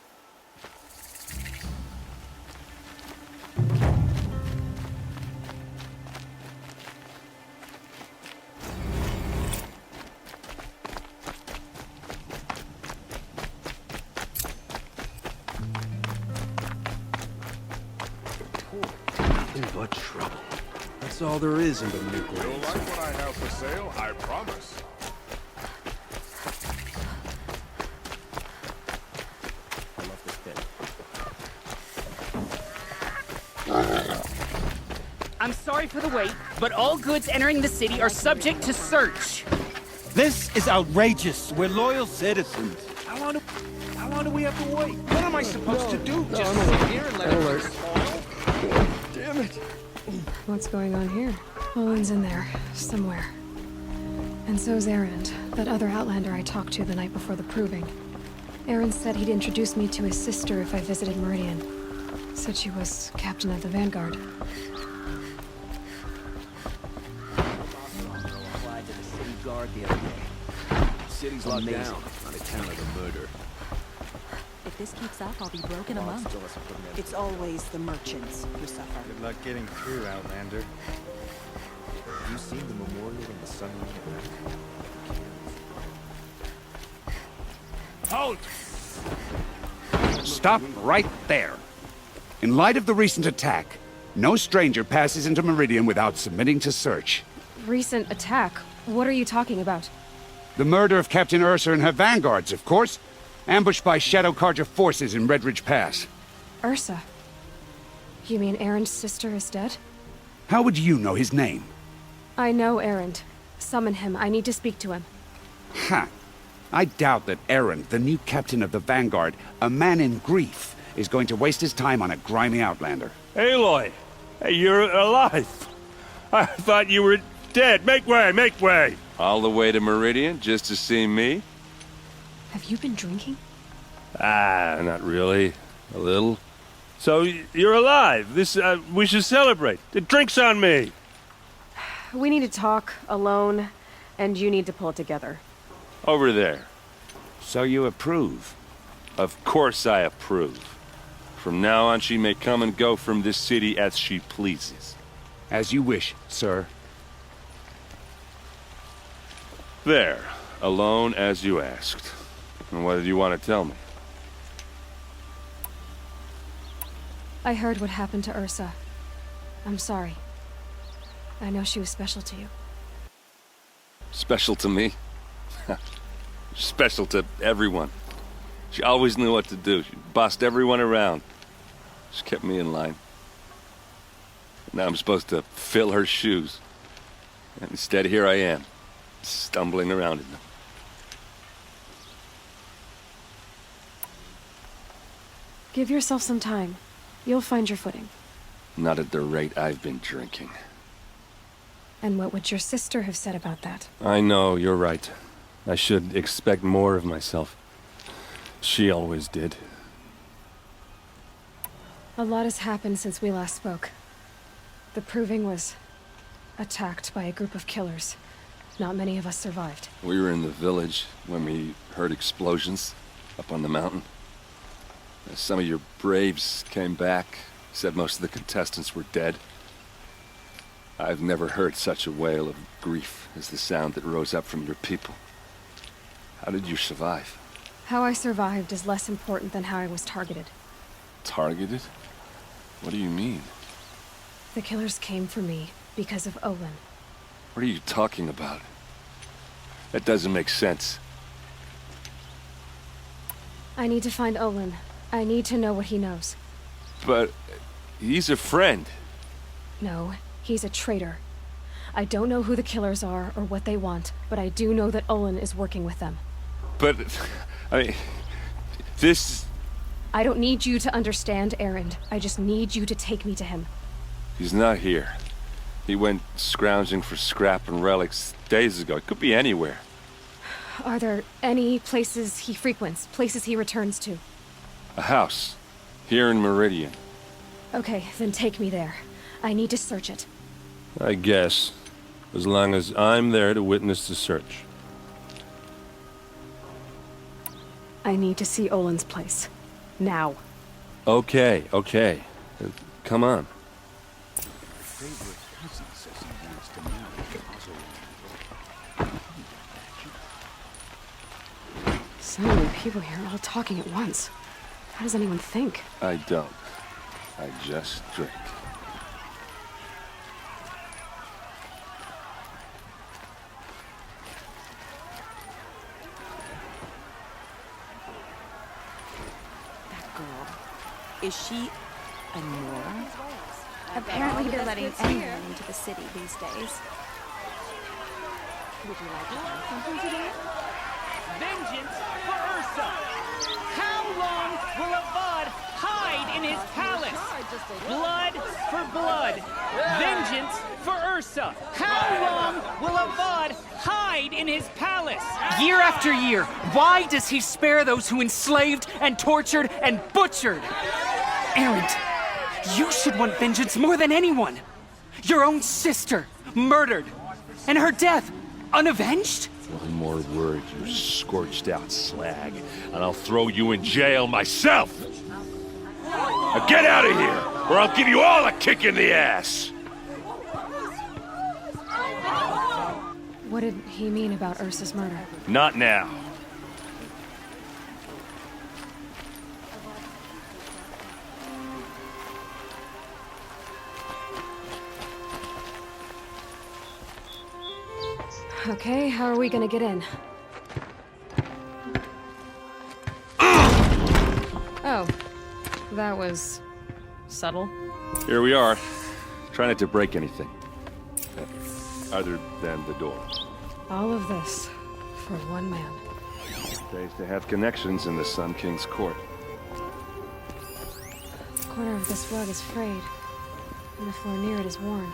But trouble. That's all there is in the nuclear. You'll like what I have for sale, I promise. I'm sorry for the wait, but all goods entering the city are subject to search. This is outrageous. We're loyal citizens. How long do we have to wait? What am I supposed to do? Just sit here and let it spoil? Damn it. What's going on here? Owen's in there, somewhere. And so's Erend, that other Outlander I talked to the night before the proving. Erend said he'd introduce me to his sister if I visited Meridian. Said she was captain of the Vanguard. Applied to the city guard the other day. City's locked down on account of the murder. If this keeps up, I'll be broken among. It's always the merchants who suffer. Good luck getting through, Outlander. Have you seen the memorial in the sunlight? Halt! Stop right there. In light of the recent attack, no stranger passes into Meridian without submitting to search. recent attack. What are you talking about? The murder of Captain Ursa and her vanguards, of course. Ambushed by Shadow Carja forces in Red Ridge Pass. Ursa? You mean Aaron's sister is dead? How would you know his name? I know Aaron. Summon him. I need to speak to him. Ha! I doubt that Aaron, the new captain of the Vanguard, a man in grief, is going to waste his time on a grimy outlander. Aloy! Hey, you're alive! I thought you were dead. Make way, make way! All the way to Meridian just to see me? Have you been drinking? Ah, not really. A little. So, you're alive. We should celebrate. The drink's on me. We need to talk, alone, and you need to pull it together. Over there. So you approve? Of course I approve. From now on, she may come and go from this city as she pleases. As you wish, sir. There. Alone as you asked. And what did you want to tell me? I heard what happened to Ursa. I'm sorry. I know she was special to you. Special to me? Special to everyone. She always knew what to do. She bossed everyone around. She kept me in line. Now I'm supposed to fill her shoes. And instead, here I am, stumbling around in them. Give yourself some time. You'll find your footing. Not at the rate I've been drinking. And what would your sister have said about that? I know, you're right. I should expect more of myself. She always did. A lot has happened since we last spoke. The Proving was attacked by a group of killers. Not many of us survived. We were in the village when we heard explosions up on the mountain. Some of your braves came back, said most of the contestants were dead. I've never heard such a wail of grief as the sound that rose up from your people. How did you survive? How I survived is less important than how I was targeted. Targeted? What do you mean? The killers came for me because of Olin. What are you talking about? That doesn't make sense. I need to find Olin. I need to know what he knows. But he's a friend. No, he's a traitor. I don't know who the killers are or what they want, but I do know that Olin is working with them. But, I mean, this... I don't need you to understand, Aaron. I just need you to take me to him. He's not here. He went scrounging for scrap and relics days ago. It could be anywhere. Are there any places he frequents, places he returns to? A house. Here in Meridian. Okay, then take me there. I need to search it. I guess. As long as I'm there to witness the search. I need to see Olin's place. Now. Okay, okay. Come on. So many people here all talking at once. How does anyone think? I don't. I just drink. That girl. Is she a Nora? Apparently they're letting anyone into the city these days. Would you like to have something today? Vengeance for Ursa! How long will Avad hide in his palace? Blood for blood! Vengeance for Ursa! How long will Avad hide in his palace? Year after year, why does he spare those who enslaved and tortured and butchered? Erend, you should want vengeance more than anyone. Your own sister, murdered, and her death, unavenged? One more word, you scorched out slag, and I'll throw you in jail myself! Now get out of here, or I'll give you all a kick in the ass! What did he mean about Ursa's murder? Not now. Okay, how are we gonna get in? Oh, that was subtle. Here we are. Try not to break anything. Other than the door. All of this for one man. Pays to have connections in the Sun King's court. The corner of this rug is frayed, and the floor near it is worn.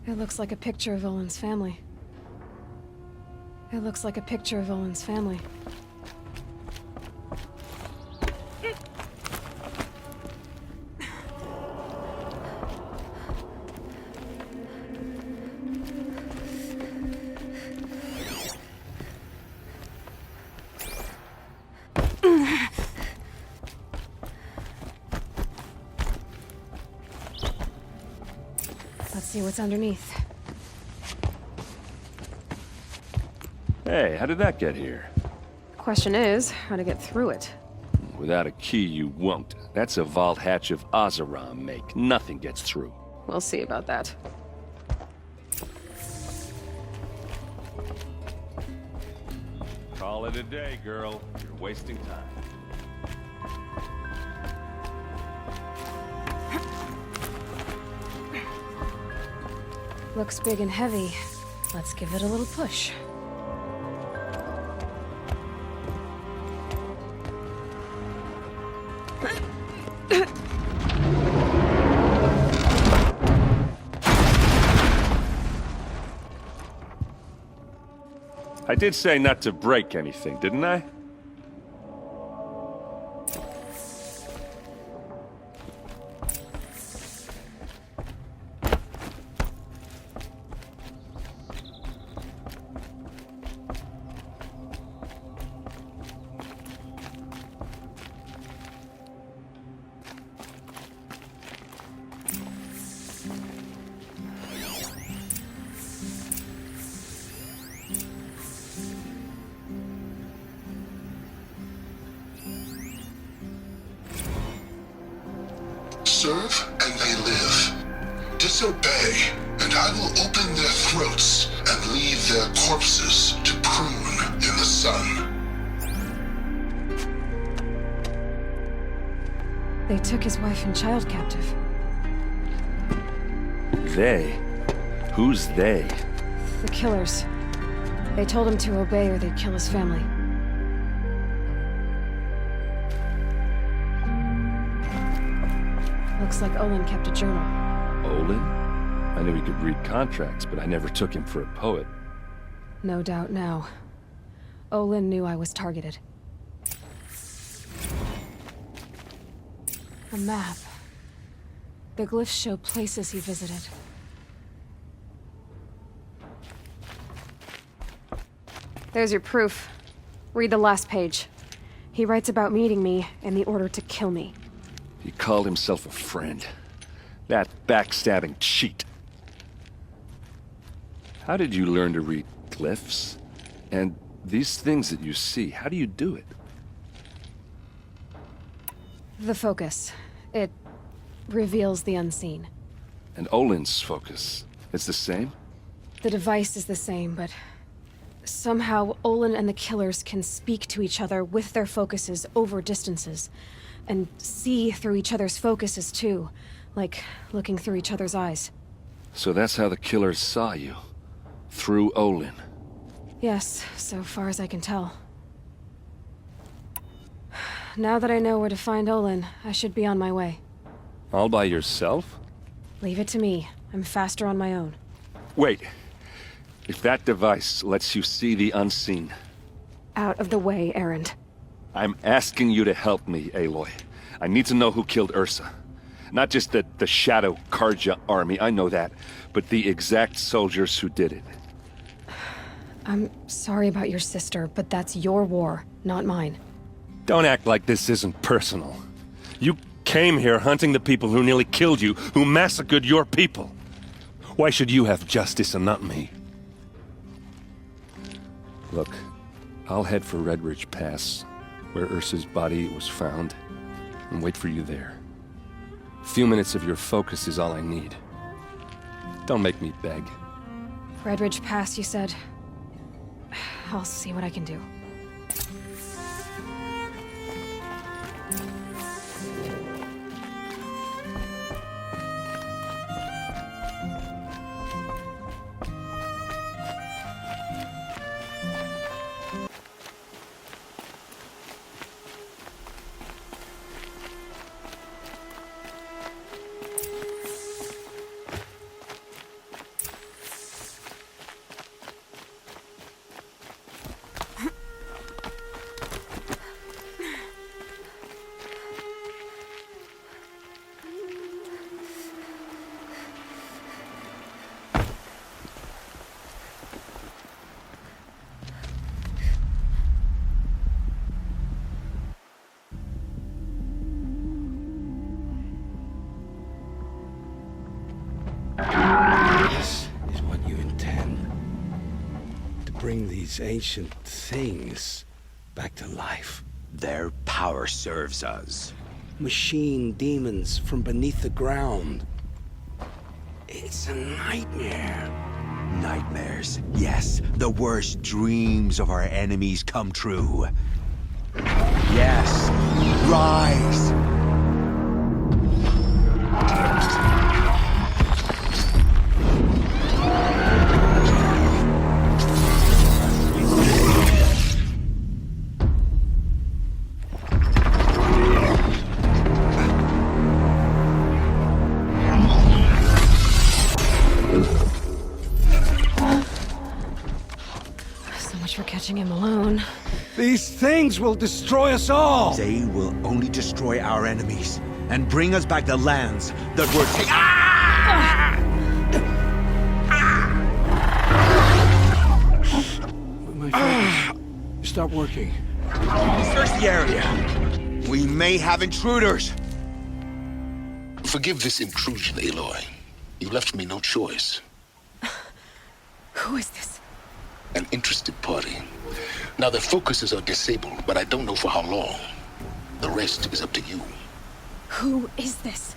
It looks like a picture of Olin's family. It looks like a picture of Olin's family. Let's see what's underneath. Hey, how did that get here? Question is, how to get through it. Without a key, you won't. That's a vault hatch of Ozeram make. Nothing gets through. We'll see about that. Call it a day, girl. You're wasting time. Looks big and heavy. Let's give it a little push. I did say not to break anything, didn't I? Serve and they live. Disobey, and I will open their throats and leave their corpses to prune in the sun. They took his wife and child captive. They? Who's they? The killers. They told him to obey or they'd kill his family. Looks like Olin kept a journal. Olin? I knew he could read contracts, but I never took him for a poet. No doubt now. Olin knew I was targeted. A map. The glyphs show places he visited. There's your proof. Read the last page. He writes about meeting me and the order to kill me. He called himself a friend. That backstabbing cheat. How did you learn to read glyphs? And these things that you see, how do you do it? The focus. It reveals the unseen. And Olin's focus, it's the same? The device is the same, but somehow Olin and the killers can speak to each other with their focuses over distances. And see through each other's focuses, too. Like looking through each other's eyes. So that's how the killers saw you? Through Olin? Yes, so far as I can tell. Now that I know where to find Olin, I should be on my way. All by yourself? Leave it to me. I'm faster on my own. Wait. If that device lets you see the unseen... Out of the way, Erend. I'm asking you to help me, Aloy. I need to know who killed Ursa. Not just the Shadow Karja army, I know that, but the exact soldiers who did it. I'm sorry about your sister, but that's your war, not mine. Don't act like this isn't personal. You came here hunting the people who nearly killed you, who massacred your people. Why should you have justice and not me? Look, I'll head for Red Ridge Pass, where Ursa's body was found, and wait for you there. A few minutes of your focus is all I need. Don't make me beg. Red Ridge Pass, you said. I'll see what I can do. This is what you intend. To bring these ancient things back to life. Their power serves us. Machine demons from beneath the ground. It's a nightmare. Nightmares. Yes, the worst dreams of our enemies come true. Yes, rise! For catching him alone. These things will destroy us all! They will only destroy our enemies and bring us back the lands that were taken. My focus. Stop working. Search the area. We may have intruders. Forgive this intrusion, Aloy. You left me no choice. Who is this? An interested party. Now their focuses are disabled, but I don't know for how long. The rest is up to you. Who is this?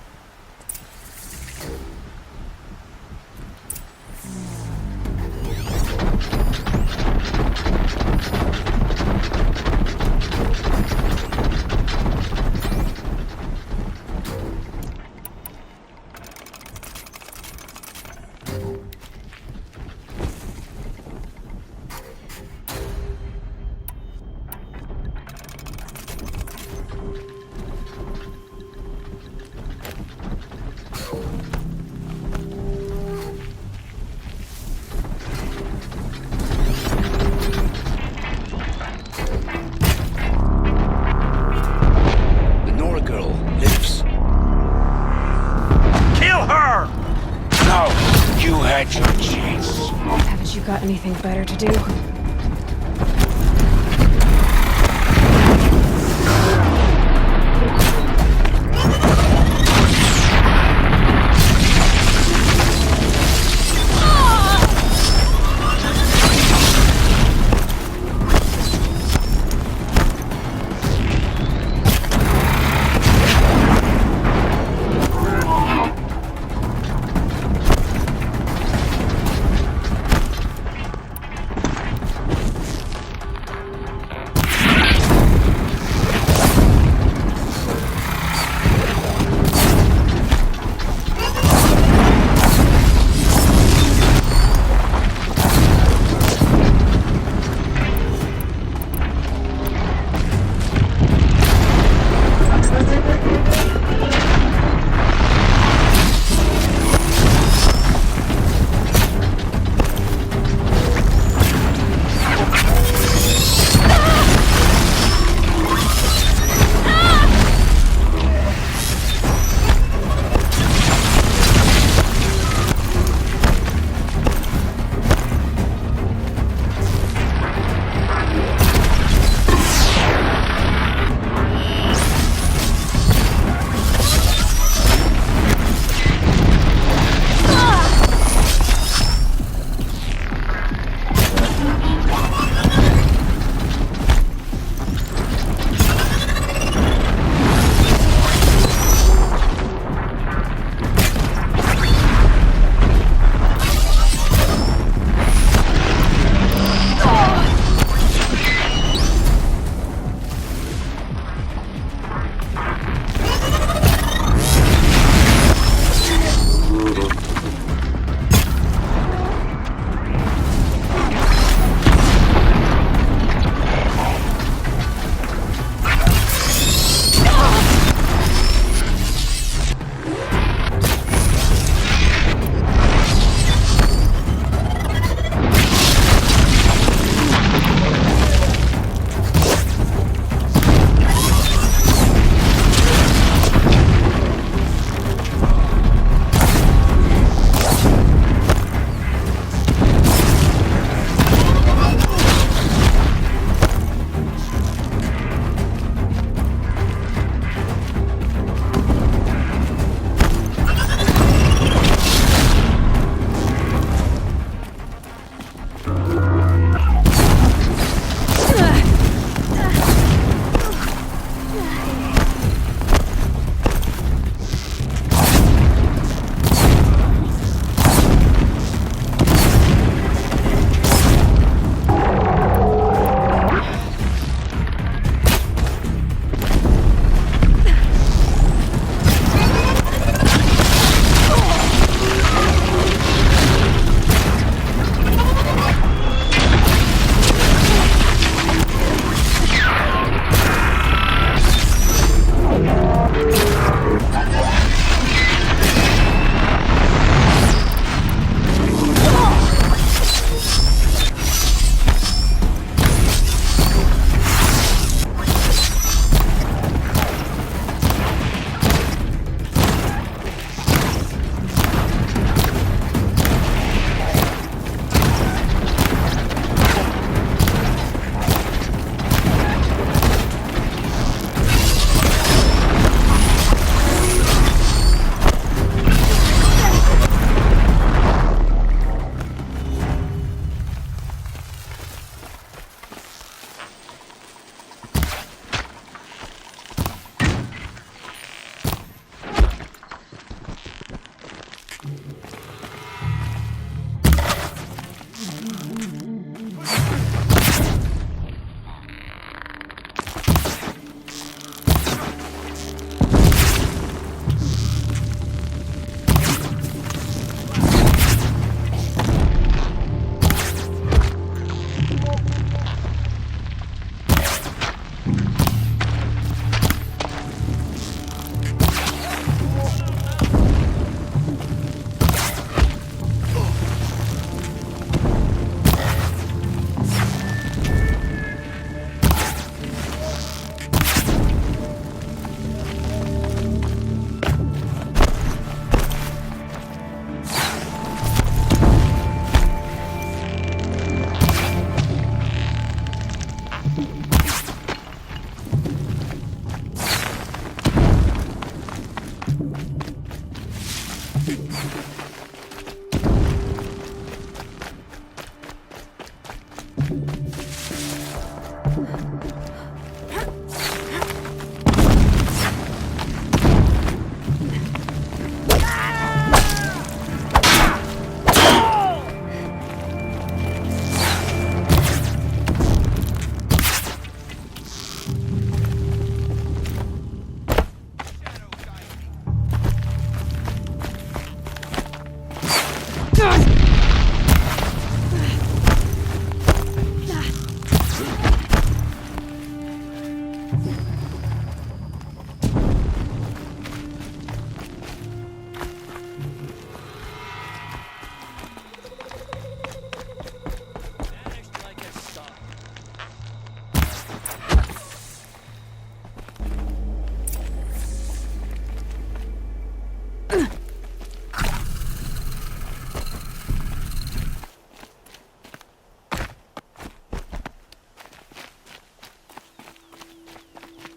Haven't you got anything better to do?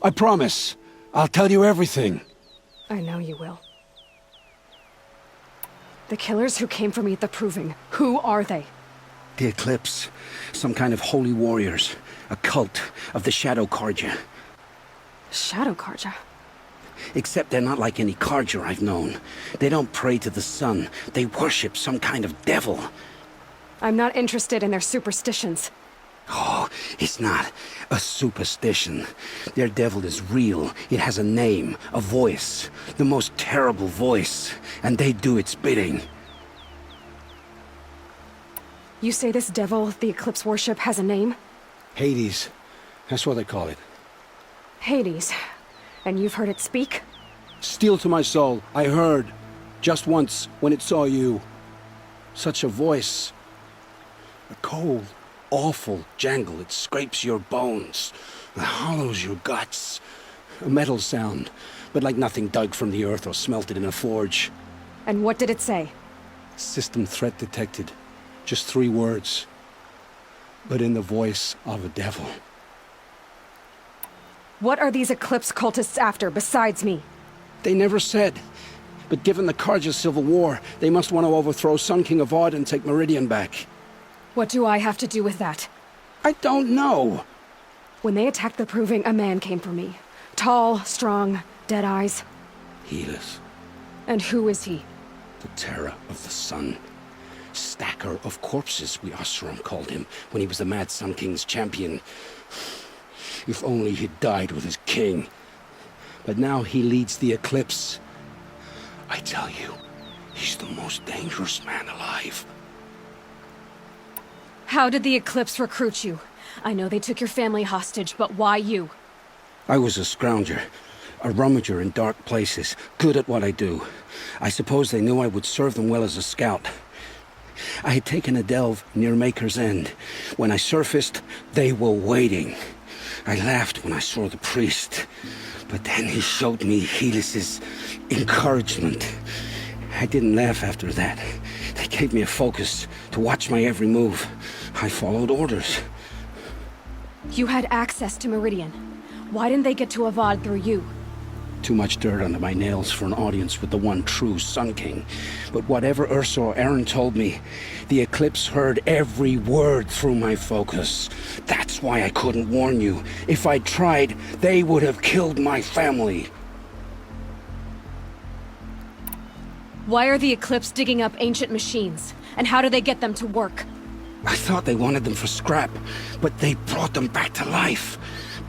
I promise. I'll tell you everything. I know you will. The killers who came for me at the Proving, who are they? The Eclipse. Some kind of holy warriors. A cult of the Shadow Carja. Shadow Carja? Except they're not like any Carja I've known. They don't pray to the sun. They worship some kind of devil. I'm not interested in their superstitions. Oh, it's not a superstition. Their devil is real. It has a name, a voice. The most terrible voice. And they do its bidding. You say this devil the Eclipse worship has a name? Hades. That's what they call it. Hades. And you've heard it speak? Steel to my soul. I heard. Just once, when it saw you. Such a voice. A cold, awful jangle. It scrapes your bones. It hollows your guts. A metal sound, but like nothing dug from the earth or smelted in a forge. And what did it say? System threat detected. Just 3 words. But in the voice of a devil. What are these Eclipse cultists after, besides me? They never said. But given the Carja civil war, they must want to overthrow Sun King Avad and take Meridian back. What do I have to do with that? I don't know. When they attacked the Proving, a man came for me. Tall, strong, dead eyes. Helis. And who is he? The terror of the sun. Stacker of corpses, we Oseram called him, when he was the Mad Sun King's champion. If only he'd died with his king. But now he leads the Eclipse. I tell you, he's the most dangerous man alive. How did the Eclipse recruit you? I know they took your family hostage, but why you? I was a scrounger, a rummager in dark places, good at what I do. I suppose they knew I would serve them well as a scout. I had taken a delve near Maker's End. When I surfaced, they were waiting. I laughed when I saw the priest, but then he showed me Helis's encouragement. I didn't laugh after that. They gave me a focus to watch my every move. I followed orders. You had access to Meridian. Why didn't they get to Avad through you? Too much dirt under my nails for an audience with the one true Sun King. But whatever Ursa or Aaron told me, the Eclipse heard every word through my focus. That's why I couldn't warn you. If I'd tried, they would have killed my family. Why are the Eclipse digging up ancient machines? And how do they get them to work? I thought they wanted them for scrap, but they brought them back to life.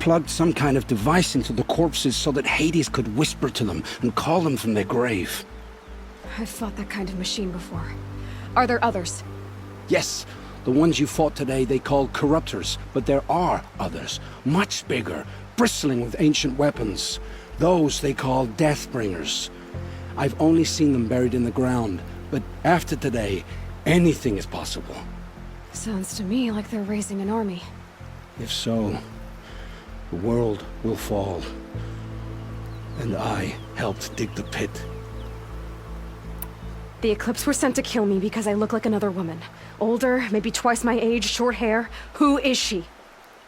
Plugged some kind of device into the corpses so that Hades could whisper to them and call them from their grave. I've fought that kind of machine before. Are there others? Yes, the ones you fought today they called corruptors, but there are others, much bigger, bristling with ancient weapons. Those they call Deathbringers. I've only seen them buried in the ground, but after today, anything is possible. Sounds to me like they're raising an army. If so, the world will fall. And I helped dig the pit. The Eclipse were sent to kill me because I look like another woman. Older, maybe twice my age, short hair. Who is she?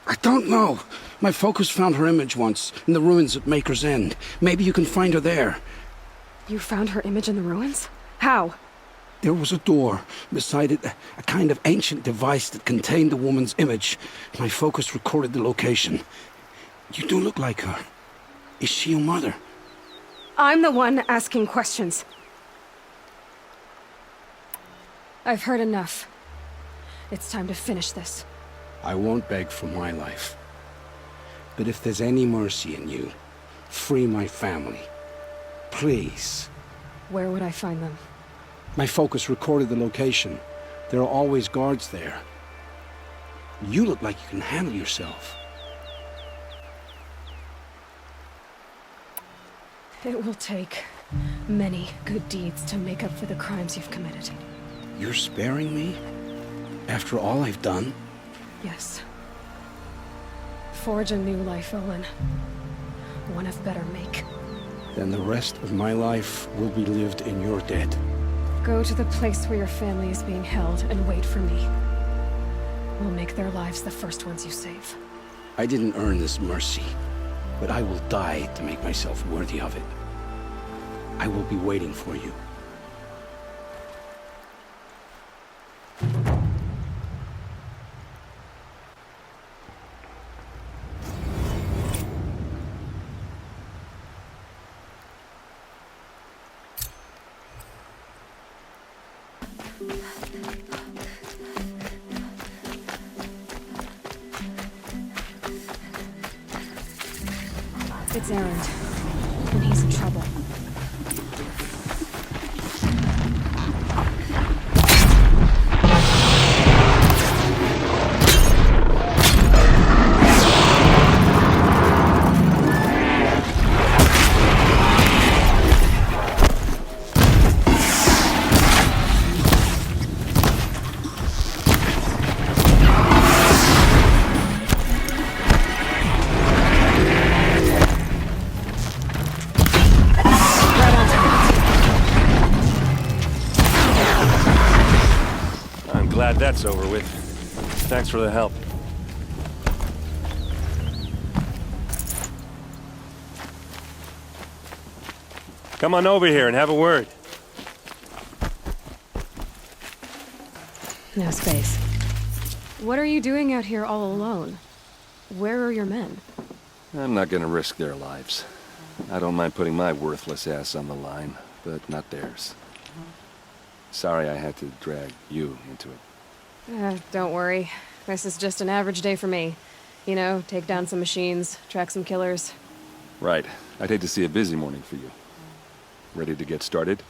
I don't know. My focus found her image once, in the ruins at Maker's End. Maybe you can find her there. You found her image in the ruins? How? There was a door. Beside it, a kind of ancient device that contained the woman's image. My focus recorded the location. You do look like her. Is she your mother? I'm the one asking questions. I've heard enough. It's time to finish this. I won't beg for my life. But if there's any mercy in you, free my family. Please. Where would I find them? My focus recorded the location. There are always guards there. You look like you can handle yourself. It will take many good deeds to make up for the crimes you've committed. You're sparing me? After all I've done? Yes. Forge a new life, Olin. One of better make. Then the rest of my life will be lived in your debt. Go to the place where your family is being held and wait for me. We'll make their lives the first ones you save. I didn't earn this mercy, but I will die to make myself worthy of it. I will be waiting for you. It's Erend, and he's in trouble. Glad that's over with. Thanks for the help. Come on over here and have a word. No space. What are you doing out here all alone? Where are your men? I'm not gonna risk their lives. I don't mind putting my worthless ass on the line, but not theirs. Sorry I had to drag you into it. Don't worry. This is just an average day for me. You know, take down some machines, track some killers. Right. I'd hate to see a busy morning for you. Ready to get started?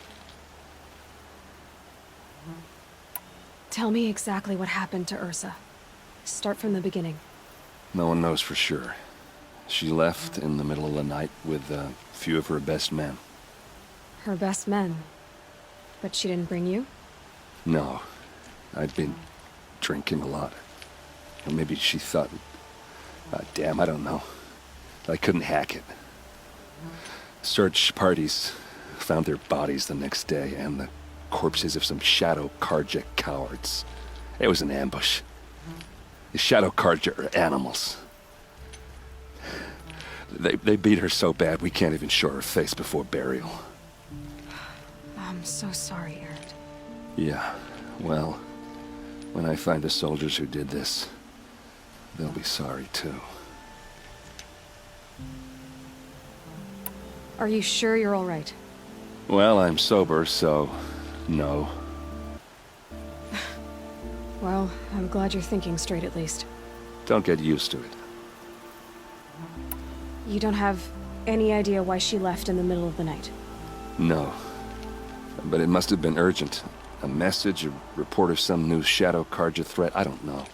Tell me exactly what happened to Ursa. Start from the beginning. No one knows for sure. She left in the middle of the night with a few of her best men. Her best men? But she didn't bring you? No. I'd been drinking a lot. Or maybe she thought... damn, I don't know. I couldn't hack it. Search parties found their bodies the next day, and the corpses of some Shadow Karja cowards. It was an ambush. The Shadow Karja are animals. They beat her so bad we can't even show her face before burial. I'm so sorry, Erend. Yeah, well... when I find the soldiers who did this, they'll be sorry too. Are you sure you're all right? Well, I'm sober, so... no. Well, I'm glad you're thinking straight at least. Don't get used to it. You don't have any idea why she left in the middle of the night? No. But it must have been urgent. A message, a report of some new Shadow Karja threat, I don't know.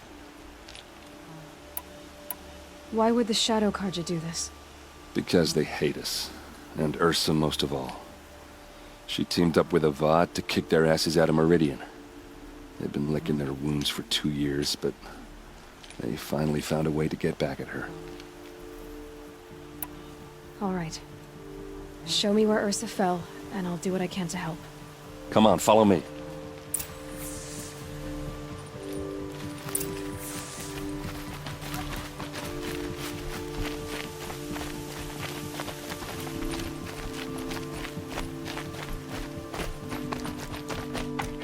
Why would the Shadow Karja do this? Because they hate us. And Ursa most of all. She teamed up with Avad to kick their asses out of Meridian. They've been licking their wounds for 2 years, but they finally found a way to get back at her. All right. Show me where Ursa fell, and I'll do what I can to help. Come on, follow me.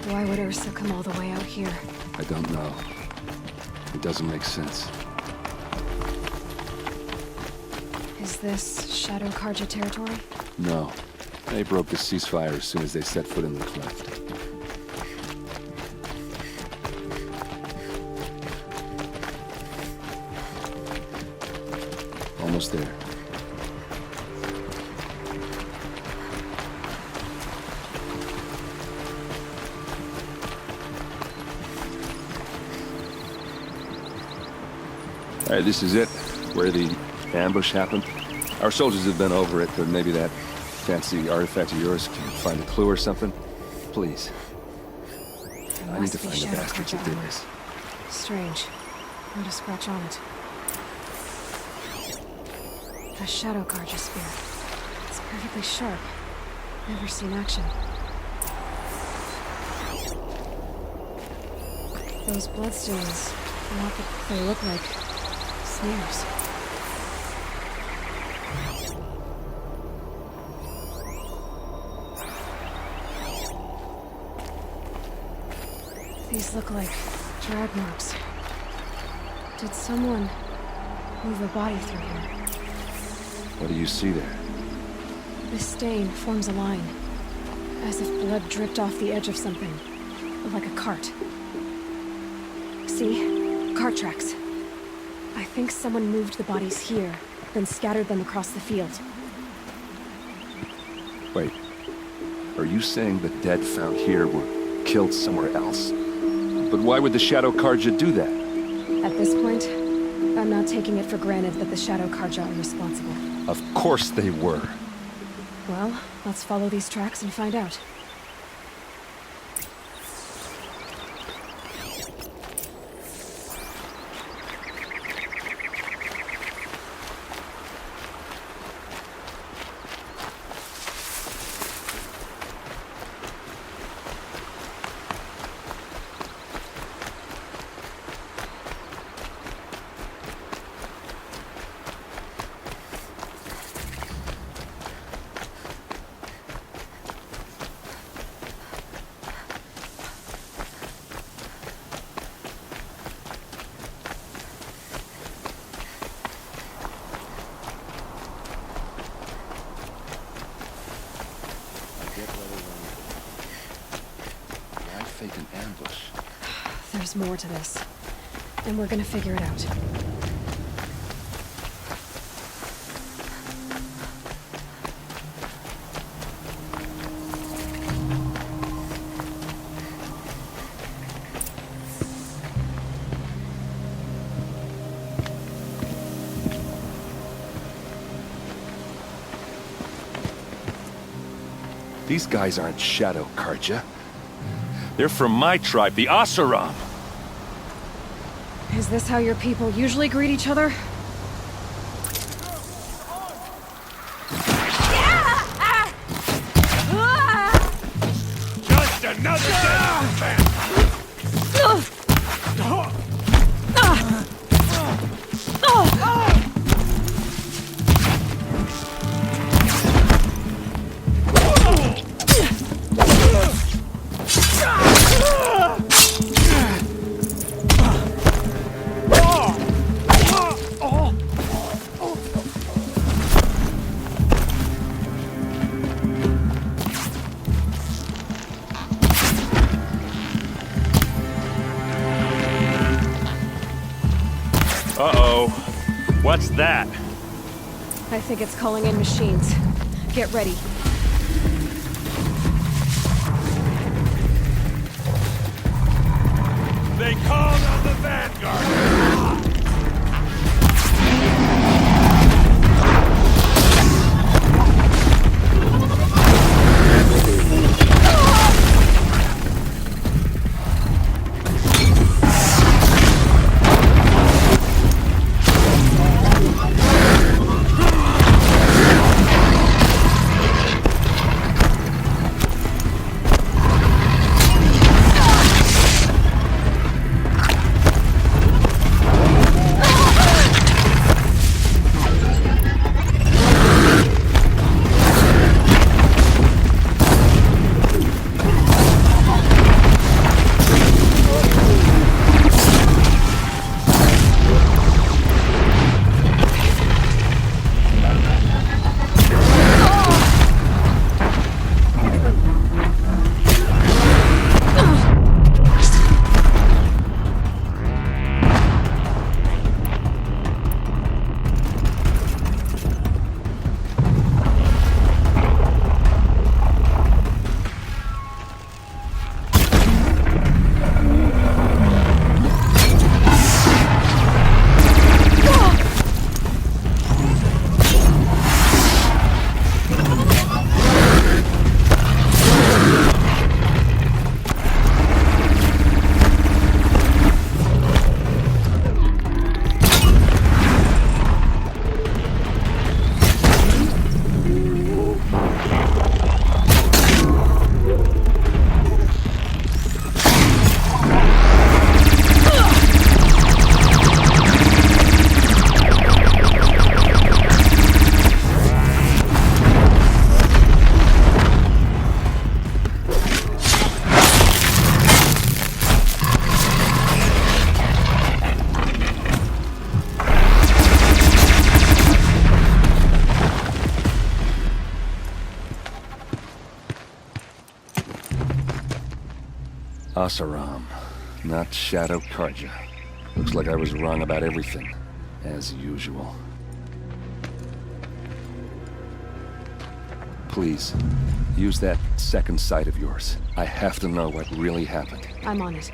Why would Ursa come all the way out here? I don't know. It doesn't make sense. Is this Shadow Karja territory? No. They broke the ceasefire as soon as they set foot in the cleft. Almost there. All right, this is it, where the ambush happened. Our soldiers have been over it, but maybe that fancy artifact of yours can find a clue or something. Please. I need to find the bastards who did this. Strange. Not a scratch on it. A Shadow Karja spear. It's perfectly sharp. Never seen action. Those bloodstains, they look like snares. These look like drag marks. Did someone move a body through here? What do you see there? This stain forms a line, as if blood dripped off the edge of something, like a cart. See? Cart tracks. I think someone moved the bodies here, then scattered them across the field. Wait. Are you saying the dead found here were killed somewhere else? But why would the Shadow Karja do that? At this point, I'm not taking it for granted that the Shadow Karja are responsible. Of course they were. Well, let's follow these tracks and find out. Fake an ambush. There's more to this, and we're gonna figure it out. These guys aren't Shadow Karja. They're from my tribe, the Asuram. Is this how your people usually greet each other? Just another day. Uh-oh. What's that? I think it's calling in machines. Get ready. They called on the Vanguard! Asaram, not Shadow Karja. Looks like I was wrong about everything, as usual. Please, use that second sight of yours. I have to know what really happened. I'm on it.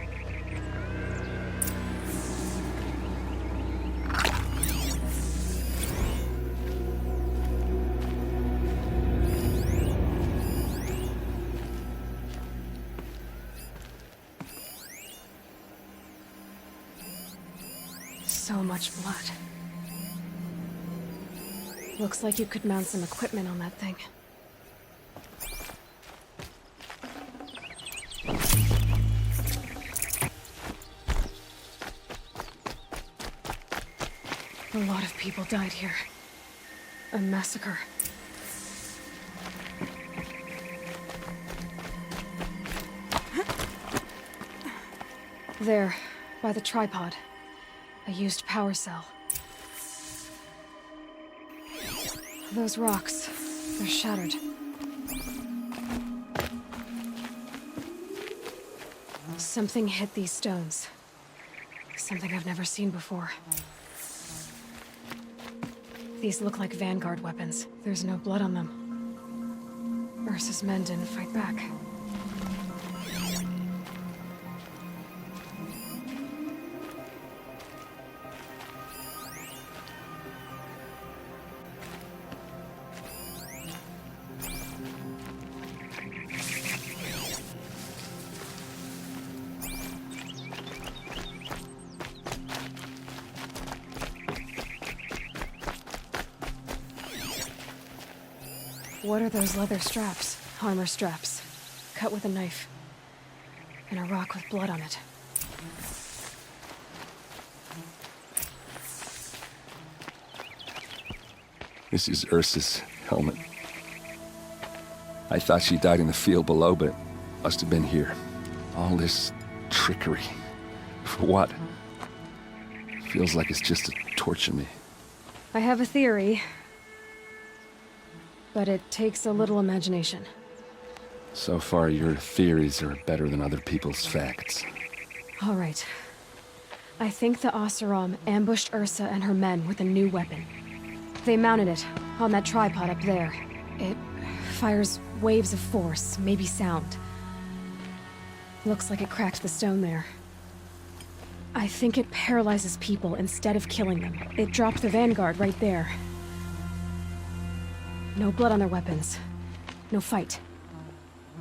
So much blood. Looks like you could mount some equipment on that thing. A lot of people died here. A massacre. There, by the tripod. A used power cell. Those rocks, they're shattered. Something hit these stones. Something I've never seen before. These look like Vanguard weapons. There's no blood on them. Ursa's men didn't fight back. What are those leather straps? Armor straps. Cut with a knife. And a rock with blood on it. This is Ursa's helmet. I thought she died in the field below, but it must have been here. All this trickery. For what? Feels like it's just to torture me. I have a theory. But it takes a little imagination. So far, your theories are better than other people's facts. All right. I think the Oseram ambushed Ursa and her men with a new weapon. They mounted it on that tripod up there. It fires waves of force, maybe sound. Looks like it cracked the stone there. I think it paralyzes people instead of killing them. It dropped the Vanguard right there. No blood on their weapons. No fight.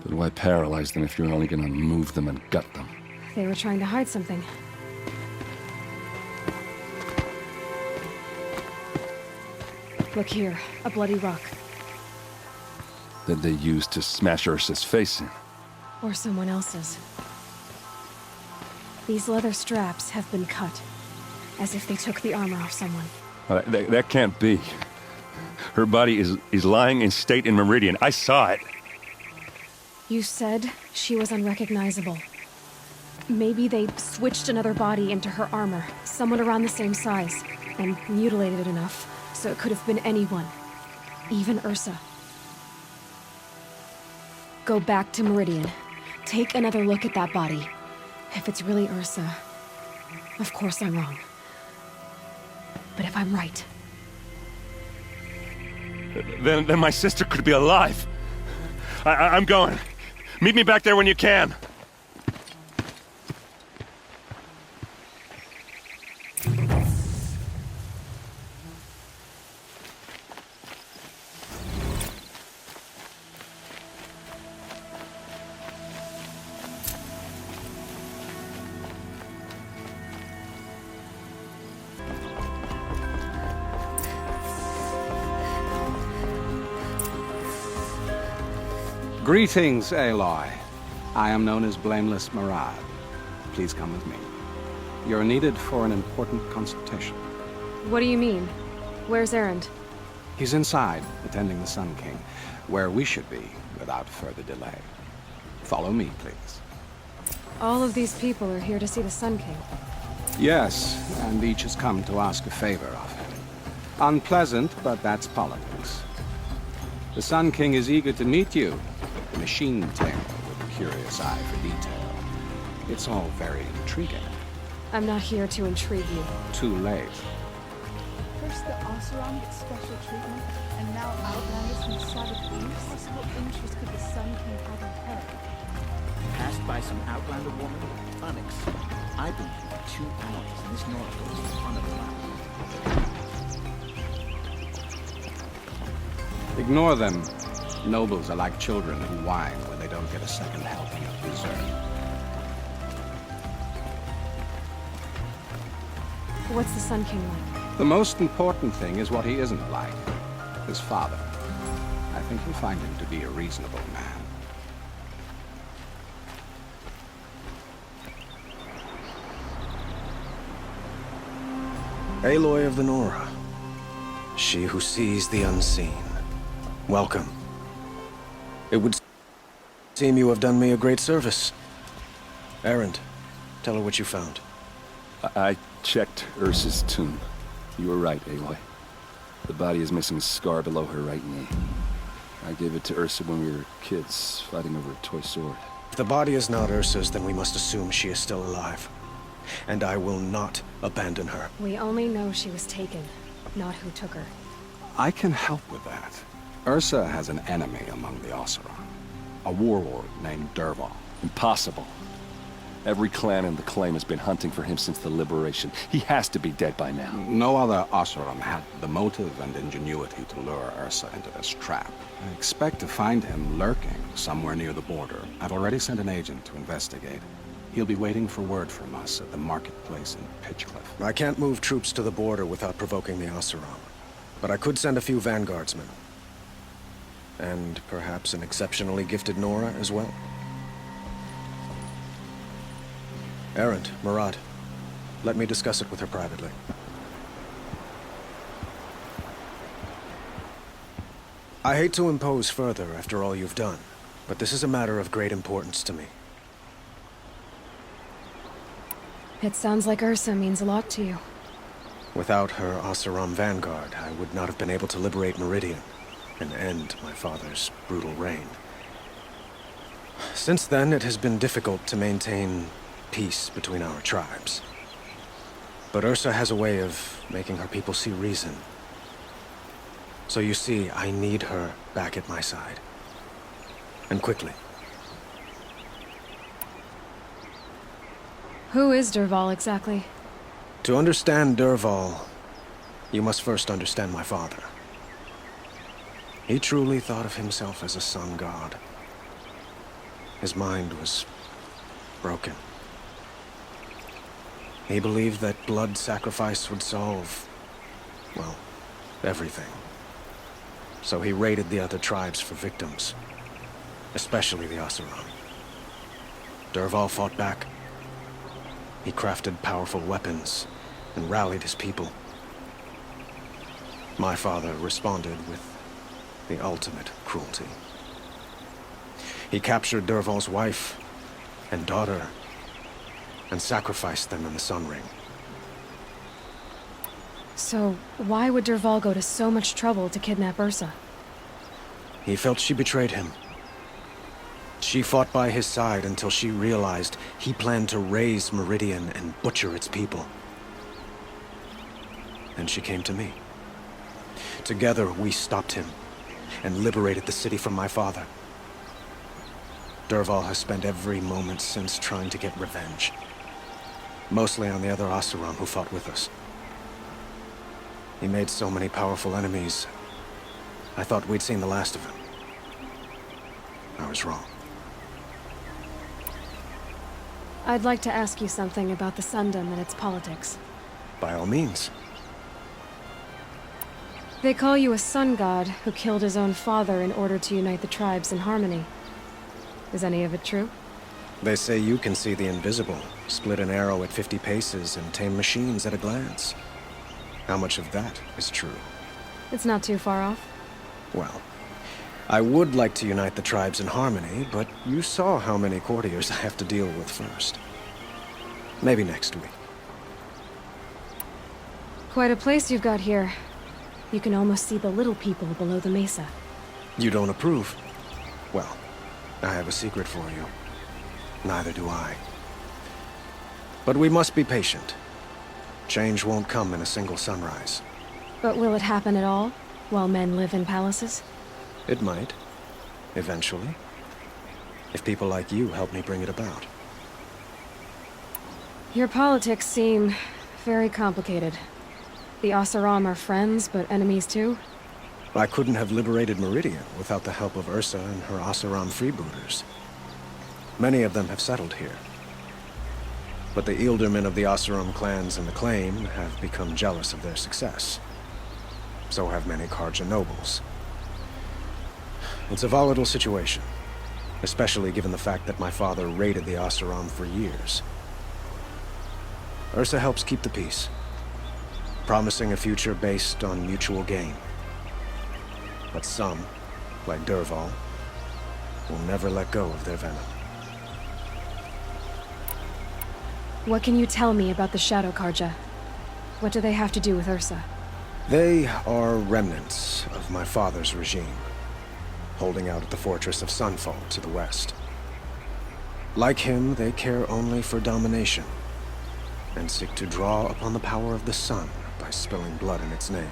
But why paralyze them if you're only gonna move them and gut them? They were trying to hide something. Look here, a bloody rock. That they used to smash Ursa's face in. Or someone else's. These leather straps have been cut. As if they took the armor off someone. That can't be. Her body is lying in state in Meridian. I saw it. You said she was unrecognizable. Maybe they switched another body into her armor, someone around the same size, and mutilated it enough, so it could have been anyone. Even Ursa. Go back to Meridian. Take another look at that body. If it's really Ursa, of course I'm wrong. But if I'm right... Then my sister could be alive. I'm going. Meet me back there when you can. Greetings, Aloy. I am known as Blameless Marad. Please come with me. You're needed for an important consultation. What do you mean? Where's Erend? He's inside, attending the Sun King, where we should be without further delay. Follow me, please. All of these people are here to see the Sun King. Yes, and each has come to ask a favor of him. Unpleasant, but that's politics. The Sun King is eager to meet you, the machine tamer with a curious eye for detail. It's all very intriguing. I'm not here to intrigue you. Too late. First the Oseram gets special treatment, and now Outlanders from Savage Beasts. What possible interest could the Sun King have in her? Passed by some Outlander woman with Onyx. I believe 2 allies in this North goes in front of the line. Ignore them. Nobles are like children who whine when they don't get a second helping of dessert. What's the Sun King like? The most important thing is what he isn't like. His father. I think you'll find him to be a reasonable man. Aloy of the Nora. She who sees the unseen. Welcome. It would seem you have done me a great service. Erend, tell her what you found. I checked Ursa's tomb. You were right, Aloy. The body is missing a scar below her right knee. I gave it to Ursa when we were kids, fighting over a toy sword. If the body is not Ursa's, then we must assume she is still alive. And I will not abandon her. We only know she was taken, not who took her. I can help with that. Ursa has an enemy among the Oseram. A warlord named Dervahl. Impossible. Every clan in the claim has been hunting for him since the liberation. He has to be dead by now. No other Oseram had the motive and ingenuity to lure Ursa into this trap. I expect to find him lurking somewhere near the border. I've already sent an agent to investigate. He'll be waiting for word from us at the marketplace in Pitchcliff. I can't move troops to the border without provoking the Oseram. But I could send a few vanguardsmen. And perhaps an exceptionally gifted Nora as well. Erend, Murad, let me discuss it with her privately. I hate to impose further after all you've done, but this is a matter of great importance to me. It sounds like Ursa means a lot to you. Without her Oseram vanguard, I would not have been able to liberate Meridian and end my father's brutal reign. Since then, it has been difficult to maintain peace between our tribes. But Ursa has a way of making her people see reason. So you see, I need her back at my side. And quickly. Who is Dervahl exactly? To understand Dervahl, you must first understand my father. He truly thought of himself as a sun god. His mind was broken. He believed that blood sacrifice would solve, well, everything. So he raided the other tribes for victims, especially the Oseram. Dervahl fought back. He crafted powerful weapons and rallied his people. My father responded with the ultimate cruelty. He captured Dervahl's wife and daughter and sacrificed them in the Sun Ring. So, why would Dervahl go to so much trouble to kidnap Ursa? He felt she betrayed him. She fought by his side until she realized he planned to raise Meridian and butcher its people. And she came to me. Together, we stopped him and liberated the city from my father. Dervahl has spent every moment since trying to get revenge. Mostly on the other Oseram who fought with us. He made so many powerful enemies. I thought we'd seen the last of him. I was wrong. I'd like to ask you something about the Sundom and its politics. By all means. They call you a sun god who killed his own father in order to unite the tribes in harmony. Is any of it true? They say you can see the invisible, split an arrow at 50 paces, and tame machines at a glance. How much of that is true? It's not too far off. Well, I would like to unite the tribes in harmony, but you saw how many courtiers I have to deal with first. Maybe next week. Quite a place you've got here. You can almost see the little people below the mesa. You don't approve? Well, I have a secret for you. Neither do I. But we must be patient. Change won't come in a single sunrise. But will it happen at all, while men live in palaces? It might. Eventually. If people like you help me bring it about. Your politics seem very complicated. The Oseram are friends, but enemies too? I couldn't have liberated Meridian without the help of Ursa and her Oseram freebooters. Many of them have settled here. But the ealdormen of the Oseram clans in the Claim have become jealous of their success. So have many Karja nobles. It's a volatile situation, especially given the fact that my father raided the Oseram for years. Ursa helps keep the peace, promising a future based on mutual gain. But some, like Dervahl, will never let go of their venom. What can you tell me about the Shadow Karja? What do they have to do with Ursa? They are remnants of my father's regime, holding out at the fortress of Sunfall to the west. Like him, they care only for domination, and seek to draw upon the power of the sun by spilling blood in its name.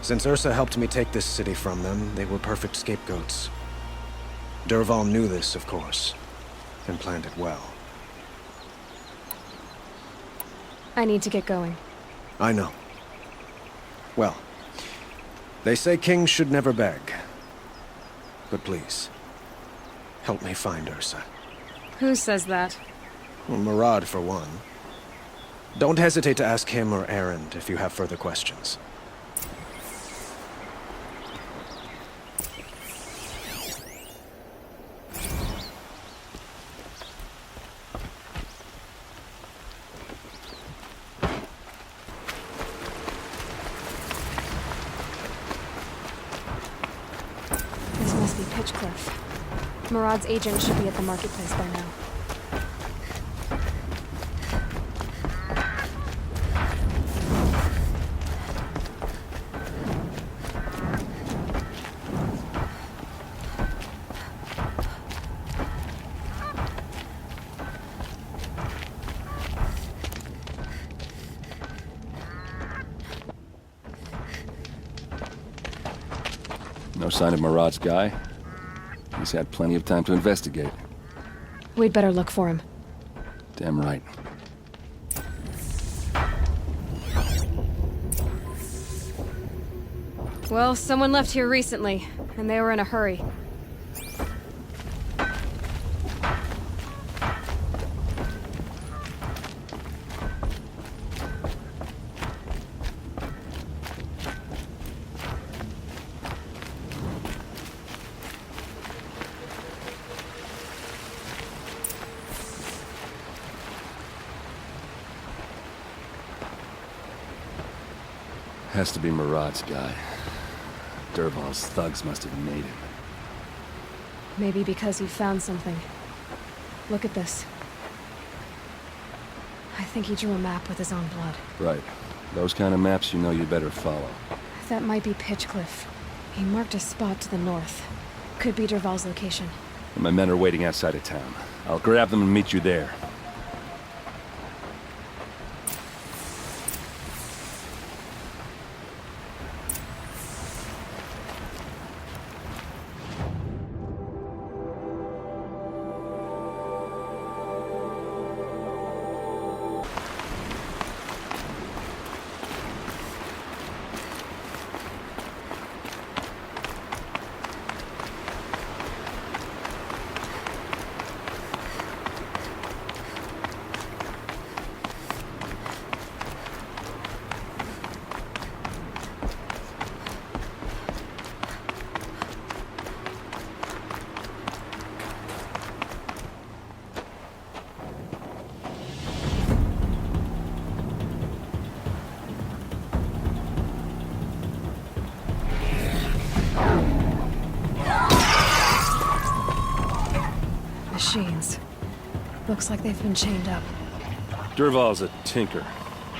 Since Ursa helped me take this city from them, they were perfect scapegoats. Dervahl knew this, of course, and planned it well. I need to get going. I know. Well, they say kings should never beg. But please, help me find Ursa. Who says that? Well, Murad, for one. Don't hesitate to ask him or Erend if you have further questions. This must be Pitchcliff. Murad's agent should be at the marketplace by now. No sign of Murad's guy. He's had plenty of time to investigate. We'd better look for him. Damn right. Well, someone left here recently, and they were in a hurry. Has to be Murad's guy. Dervahl's thugs must have made him. Maybe because he found something. Look at this. I think he drew a map with his own blood. Right. Those kind of maps you know you better follow. That might be Pitchcliff. He marked a spot to the north. Could be Dervahl's location. And my men are waiting outside of town. I'll grab them and meet you there. Machines. Looks like they've been chained up. Dervahl's a tinker.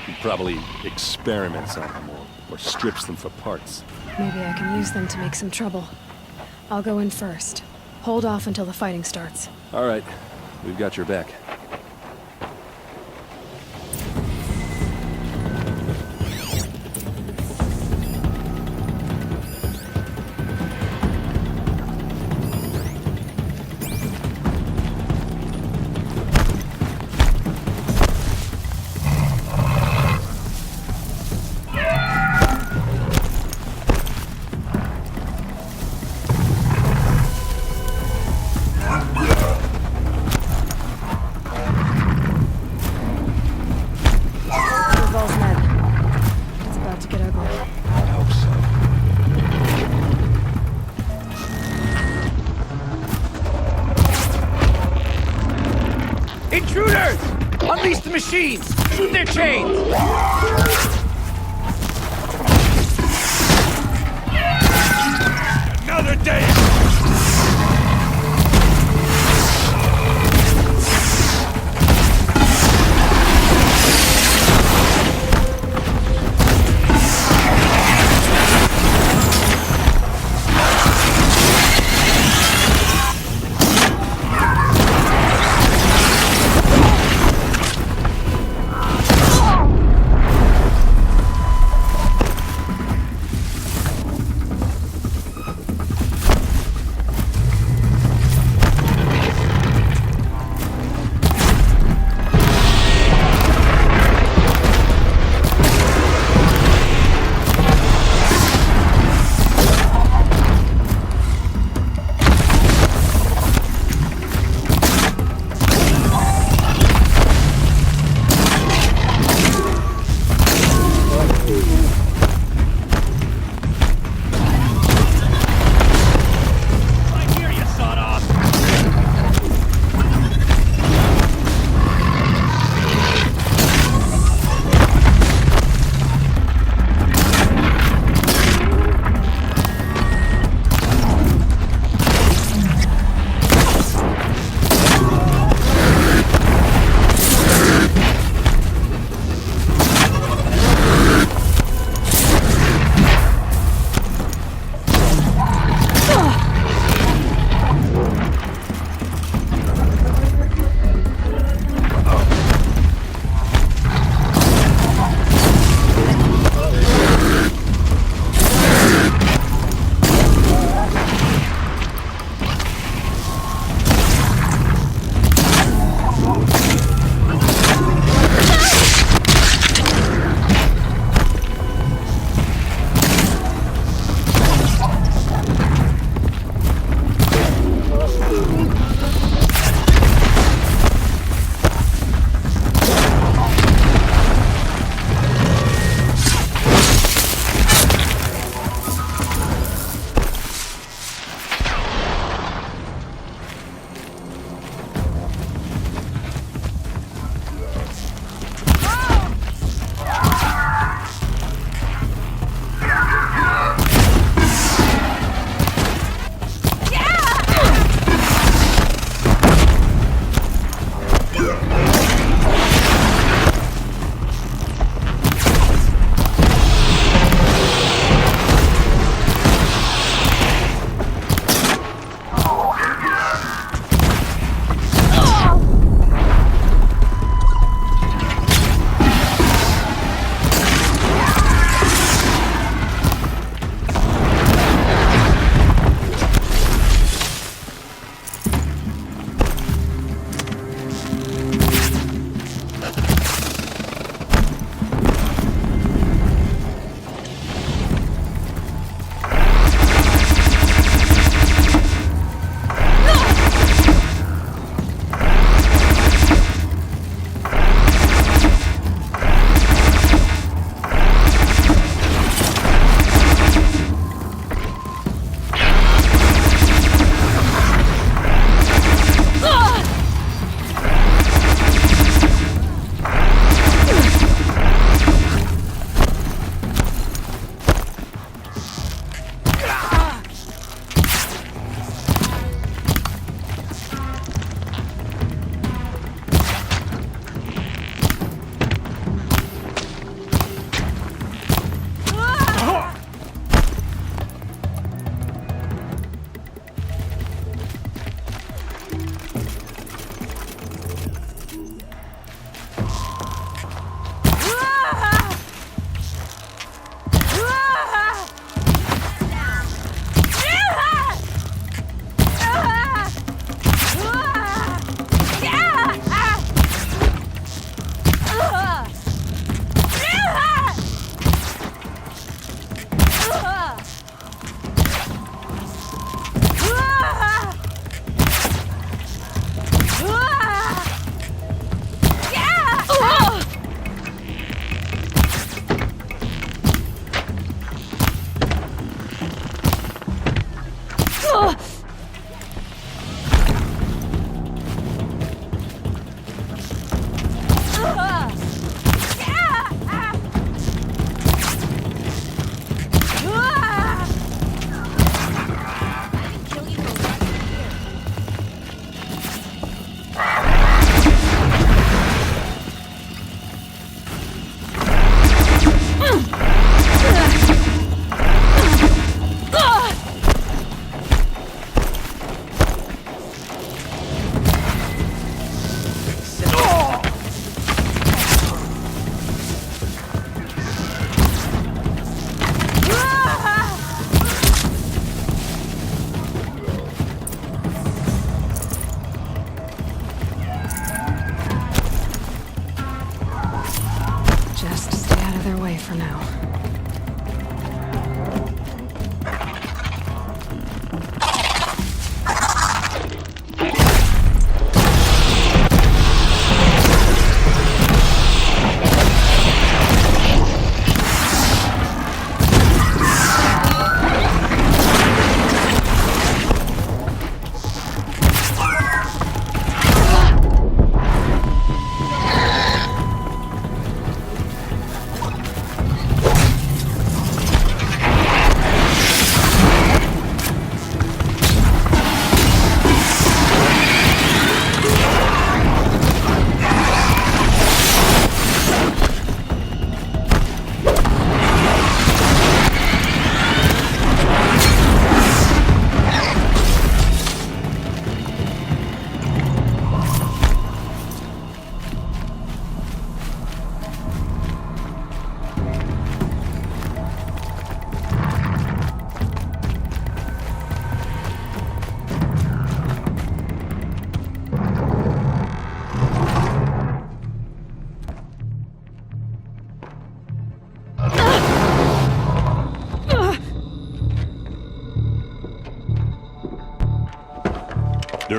He probably experiments on them or strips them for parts. Maybe I can use them to make some trouble. I'll go in first. Hold off until the fighting starts. All right. We've got your back. Intruders! Unleash the machines! Shoot their chains! Another day!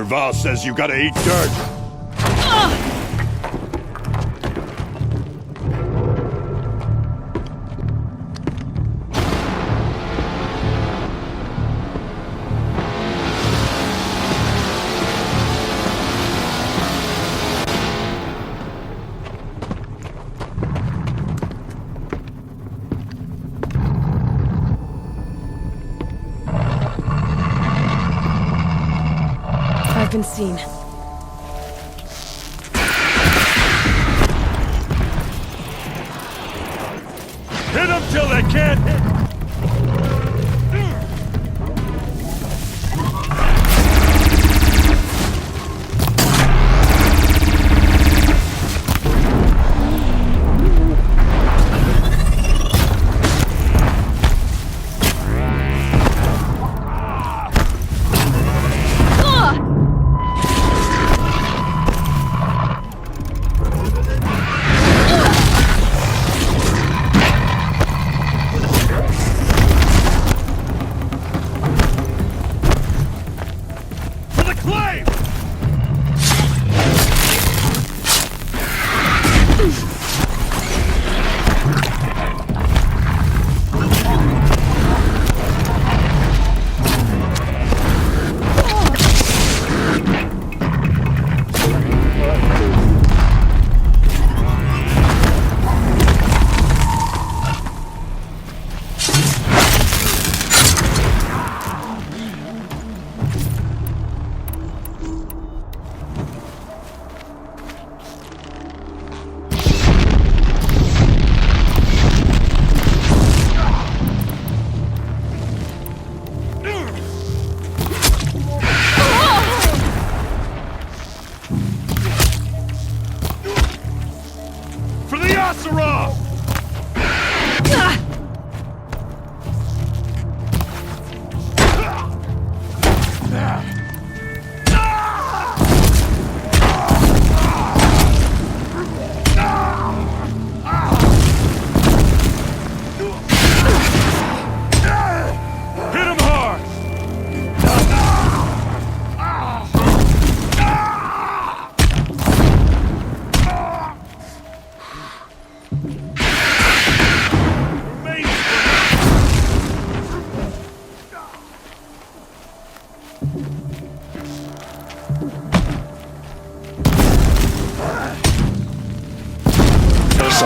Derval says you gotta eat dirt. I've been seen. Hit them till they can't hit!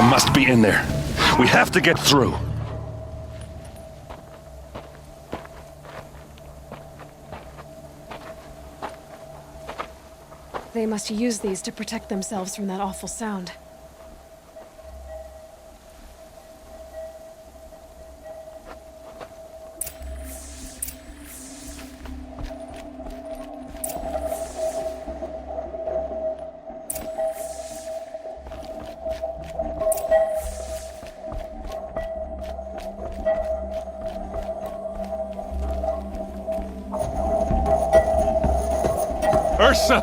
Must be in there. We have to get through. They must use these to protect themselves from that awful sound. Ursa!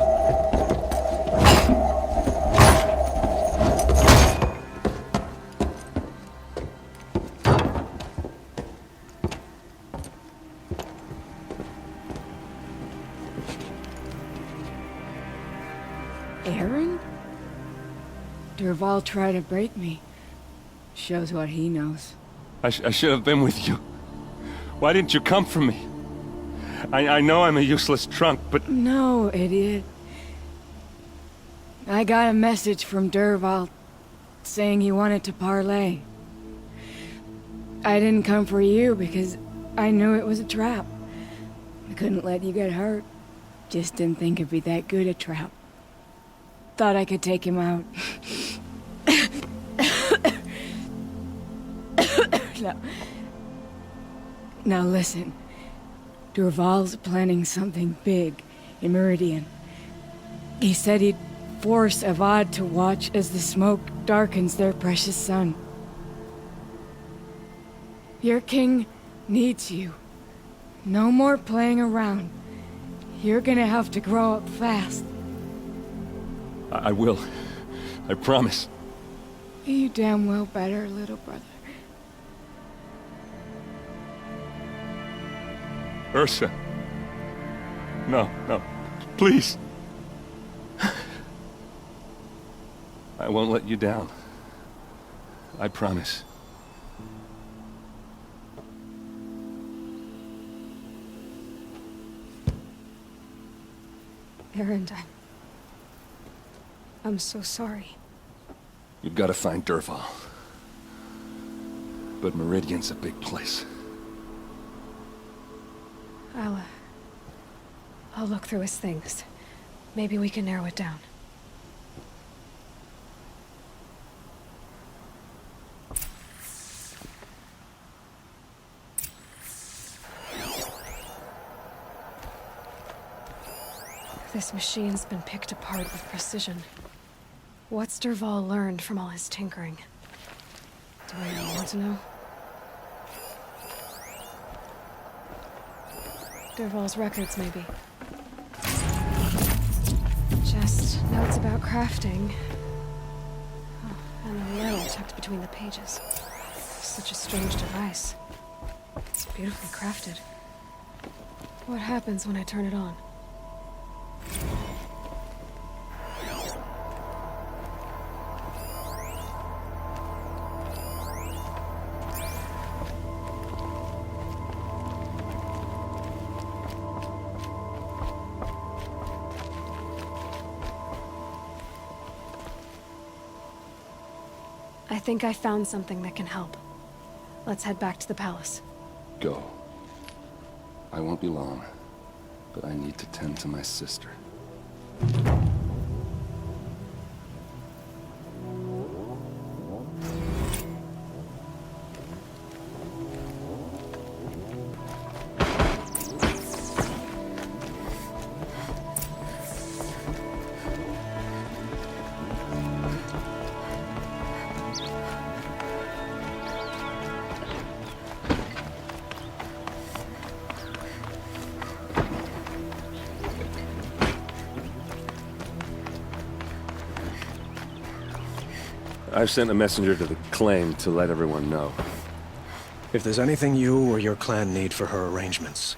Aaron? Derval tried to break me. Shows what he knows. I should have been with you. Why didn't you come for me? I know I'm a useless trunk, but... No, idiot. I got a message from Derval saying he wanted to parlay. I didn't come for you because I knew it was a trap. I couldn't let you get hurt. Just didn't think it'd be that good a trap. Thought I could take him out. Now listen. Derval's planning something big in Meridian. He said he'd force Avad to watch as the smoke darkens their precious sun. Your king needs you. No more playing around. You're gonna have to grow up fast. I will. I promise. You damn well better, little brother. Ursa. No. Please. I won't let you down. I promise. Aaron, I'm so sorry. You've got to find Dervahl. But Meridian's a big place. I'll look through his things. Maybe we can narrow it down. This machine's been picked apart with precision. What's Dervahl learned from all his tinkering? Do I even want to know? Dervahl's records, maybe. Just notes about crafting. Oh, and a letter tucked between the pages. Such a strange device. It's beautifully crafted. What happens when I turn it on? I think I found something that can help. Let's head back to the palace. Go. I won't be long, but I need to tend to my sister. I've sent a messenger to the claim to let everyone know. If there's anything you or your clan need for her arrangements,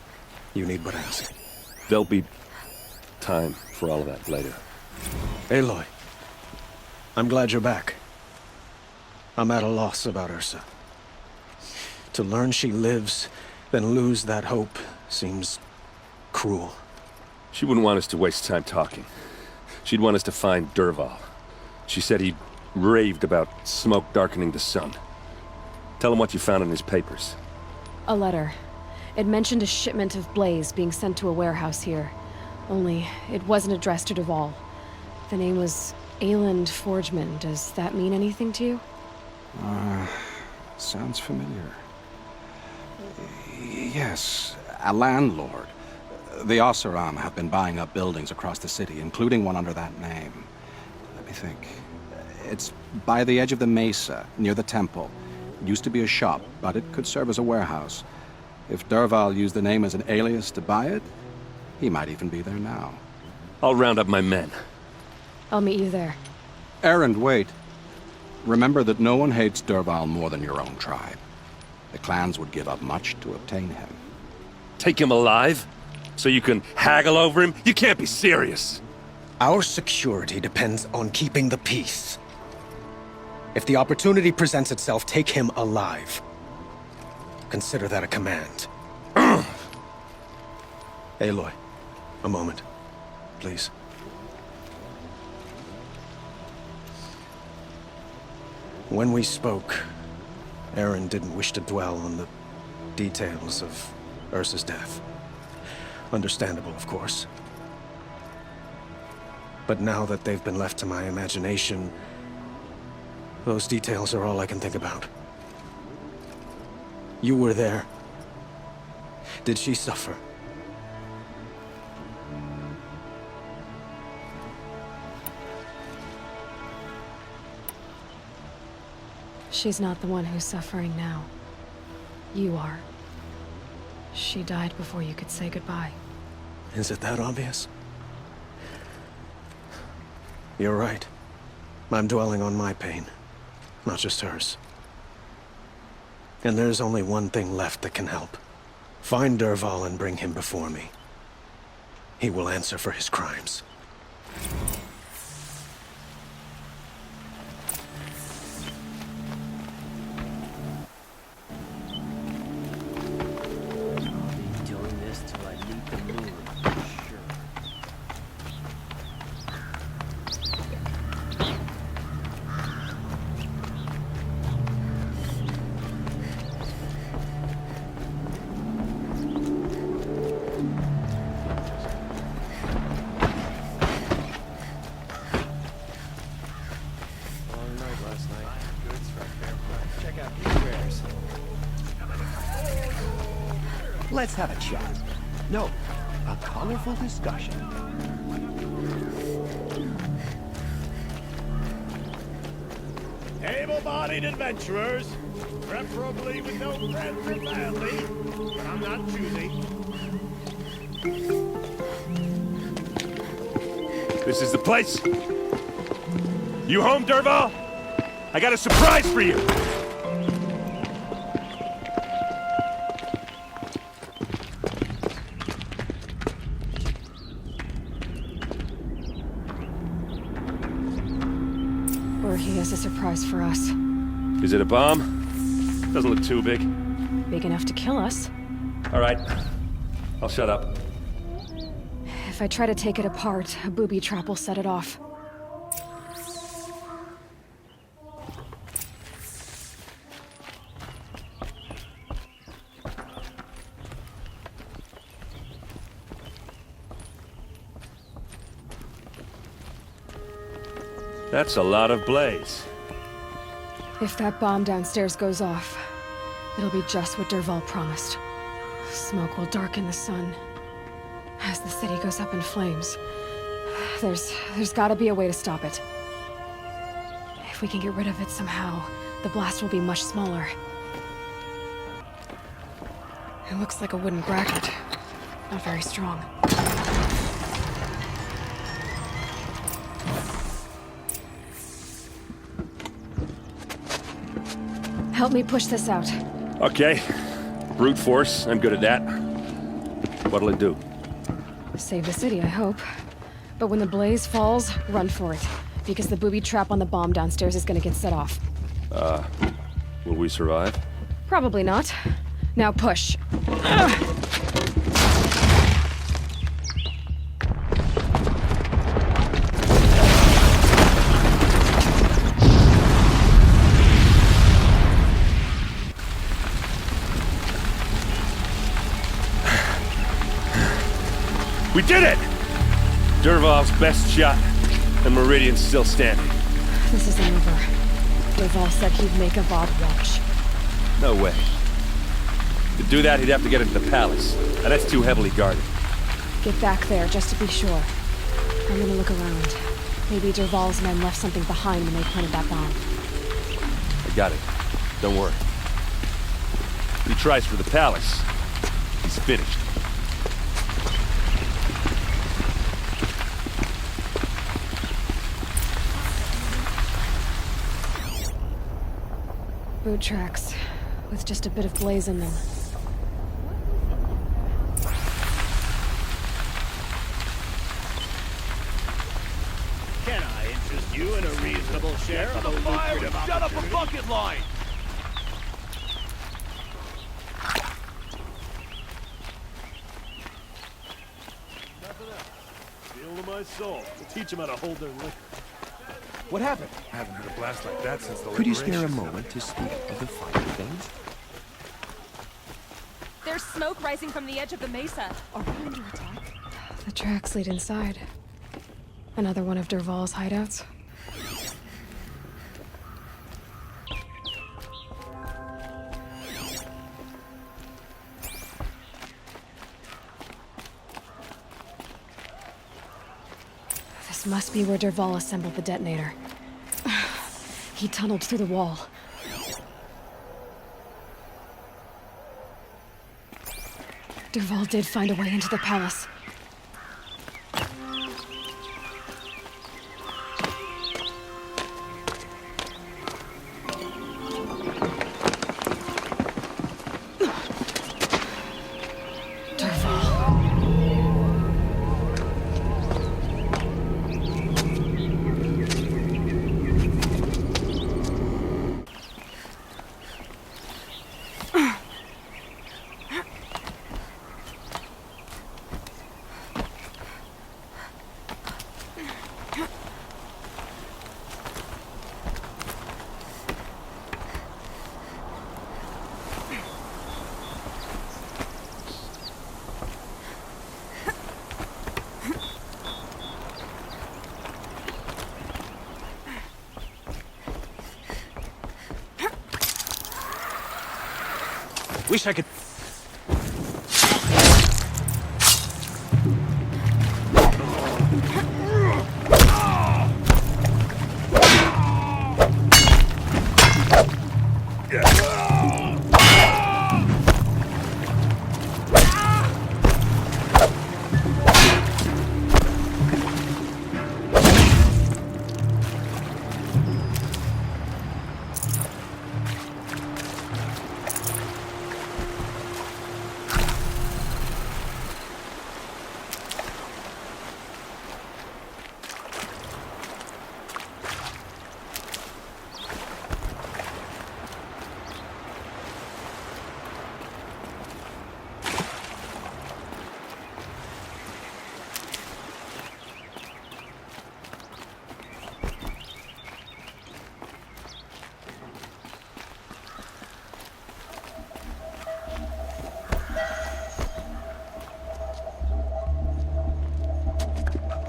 you need but ask. There'll be time for all of that later. Aloy, I'm glad you're back. I'm at a loss about Ursa. To learn she lives, then lose that hope, seems cruel. She wouldn't want us to waste time talking. She'd want us to find Dervahl. She said he raved about smoke darkening the sun. Tell him what you found in his papers. A letter. It mentioned a shipment of blaze being sent to a warehouse here. Only, it wasn't addressed to Dervahl. The name was Ayland Forgeman. Does that mean anything to you? Sounds familiar. Yes, a landlord. The Oseram have been buying up buildings across the city, including one under that name. Let me think. It's by the edge of the mesa, near the temple. It used to be a shop, but it could serve as a warehouse. If Dervahl used the name as an alias to buy it, he might even be there now. I'll round up my men. I'll meet you there. Erend, wait. Remember that no one hates Dervahl more than your own tribe. The clans would give up much to obtain him. Take him alive? So you can haggle over him? You can't be serious. Our security depends on keeping the peace. If the opportunity presents itself, take him alive. Consider that a command. Aloy, a moment, please. When we spoke, Aaron didn't wish to dwell on the details of Ursa's death. Understandable, of course. But now that they've been left to my imagination, those details are all I can think about. You were there. Did she suffer? She's not the one who's suffering now. You are. She died before you could say goodbye. Is it that obvious? You're right. I'm dwelling on my pain, not just hers. And there's only one thing left that can help. Find Dervahl and bring him before me. he will answer for his crimes. Doing this till I meet the moon, sure. Long night last night. Goods from fair price. Check out these wares. Let's have a chat. No, a colorful discussion. Able-bodied adventurers, preferably with no friends or family, but I'm not choosy. This is the place. You home, Derval? I got a surprise for you. Or he has a surprise for us. Is it a bomb? Doesn't look too big. Big enough to kill us. All right. I'll shut up. If I try to take it apart, a booby trap will set it off. That's a lot of blaze. If that bomb downstairs goes off, it'll be just what Derval promised. Smoke will darken the sun as the city goes up in flames. There's gotta be a way to stop it. If we can get rid of it somehow, the blast will be much smaller. It looks like a wooden bracket. Not very strong. Help me push this out. Okay. Brute force, I'm good at that. What'll it do? Save the city, I hope. But when the blaze falls, run for it. Because the booby trap on the bomb downstairs is gonna get set off. Will we survive? Probably not. Now push. We did it! Derval's best shot, and Meridian's still standing. This isn't over. Derval said he'd make a Vod watch. No way. To do that, he'd have to get into the palace, and that's too heavily guarded. Get back there, just to be sure. I'm gonna look around. Maybe Derval's men left something behind when they planted that bomb. I got it. Don't worry. If he tries for the palace, he's finished. Boot tracks, with just a bit of blaze in them. Can I interest you in a reasonable share of a lucrative Shut up a opportunity? bucket line! Nothing else. Feel to my soul. We'll teach them how to hold their liquor. What happened? I haven't heard a blast like that since the Could you spare a Liberation. moment to speak of the finer things? There's smoke rising from the edge of the mesa. Are we under attack? The tracks lead inside. Another one of Derval's hideouts. This must be where Derval assembled the detonator. He tunneled through the wall. Derval did find a way into the palace. Wish I could...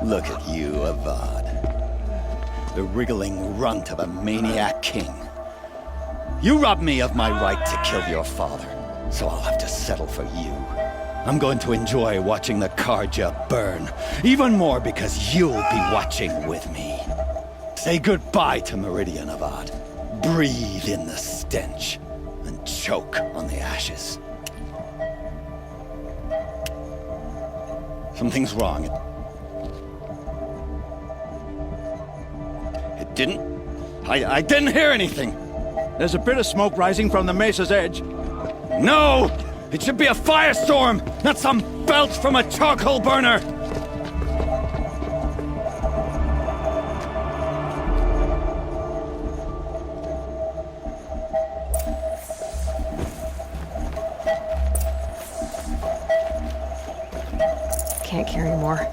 Look at you, Avad. The wriggling runt of a maniac king. You robbed me of my right to kill your father, so I'll have to settle for you. I'm going to enjoy watching the Karja burn, even more because you'll be watching with me. Say goodbye to Meridian, Avad. Breathe in the stench, and choke on the ashes. Something's wrong. It didn't? I didn't hear anything. There's a bit of smoke rising from the mesa's edge. No! It should be a firestorm, not some belch from a charcoal burner! Can't carry more.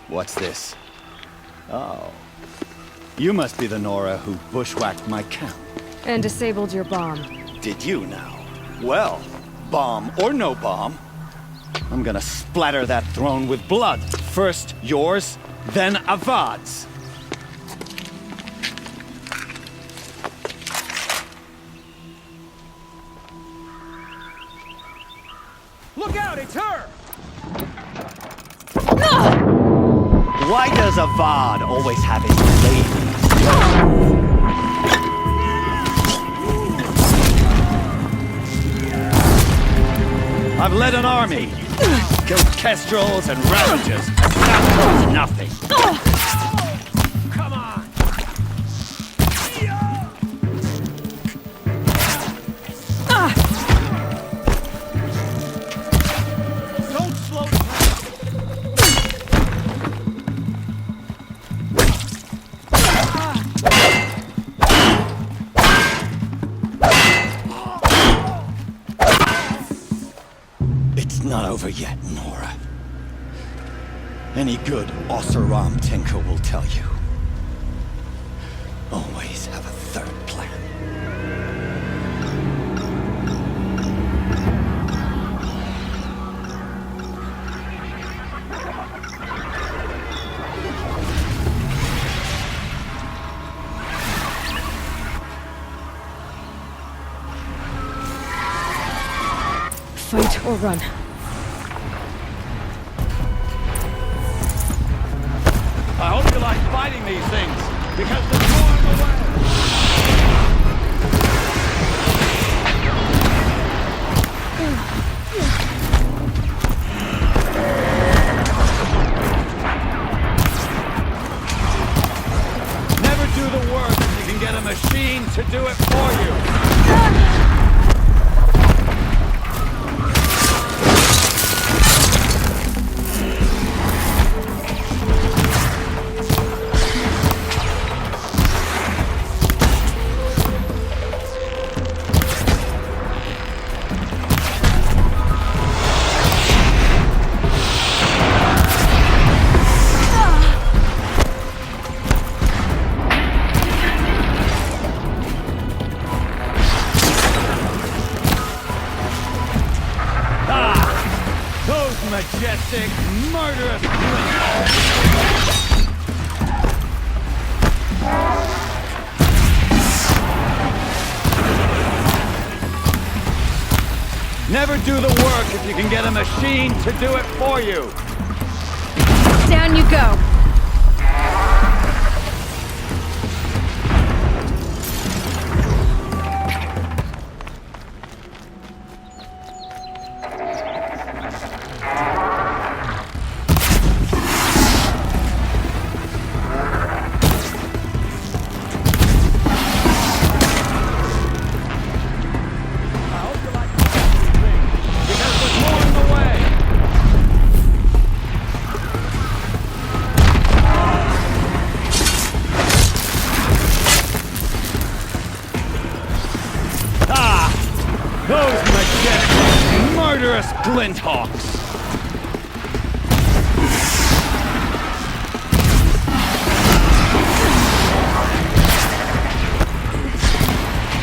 What's this? Oh. You must be the Nora who bushwhacked my camp. And disabled your bomb. Did you now? Well, bomb or no bomb, I'm gonna splatter that throne with blood. First yours, then Avad's. Look out, it's her! Why does Avad always have his ladies? I've led an army, killed kestrels and ravagers, and that was nothing. Come on! Don't slow down! Not over yet, Nora. Any good Oseram tinker will tell you. Always have a third plan. Fight or run. I hope you like fighting these things, because there's more in the way. Never do the work if you can get a machine to do it for you. majestic, murderous flint. Never do the work if you can get a machine to do it for you. Down you go. Flint Hawks!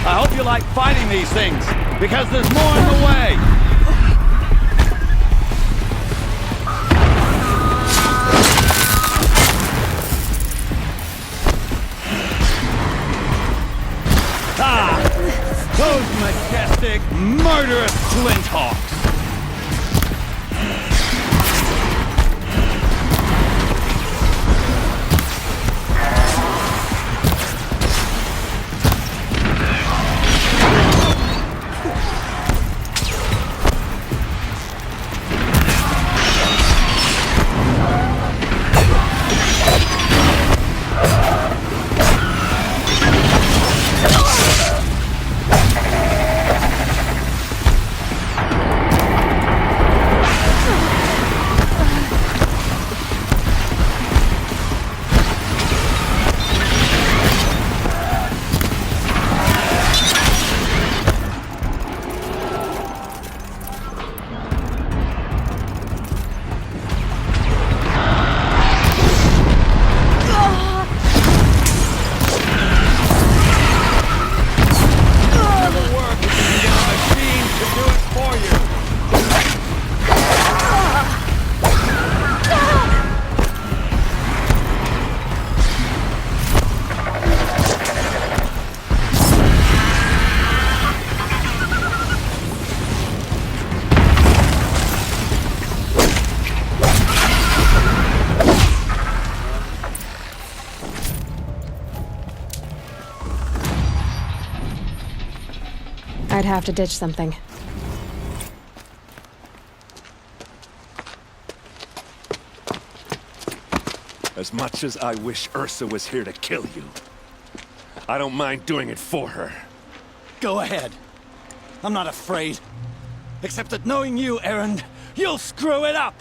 I hope you like fighting these things, because there's more in the way! Those majestic, murderous Flint Hawks! I'd have to ditch something. As much as I wish Ursa was here to kill you, I don't mind doing it for her. Go ahead. I'm not afraid. Except that knowing you, Erend, you'll screw it up!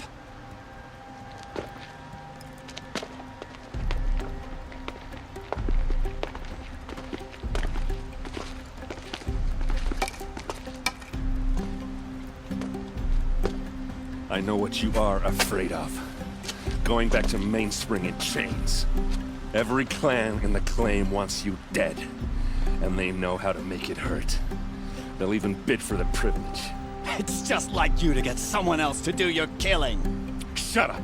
I know what you are afraid of. Going back to Mainspring in chains. Every clan in the Claim wants you dead. And they know how to make it hurt. They'll even bid for the privilege. It's just like you to get someone else to do your killing. Shut up!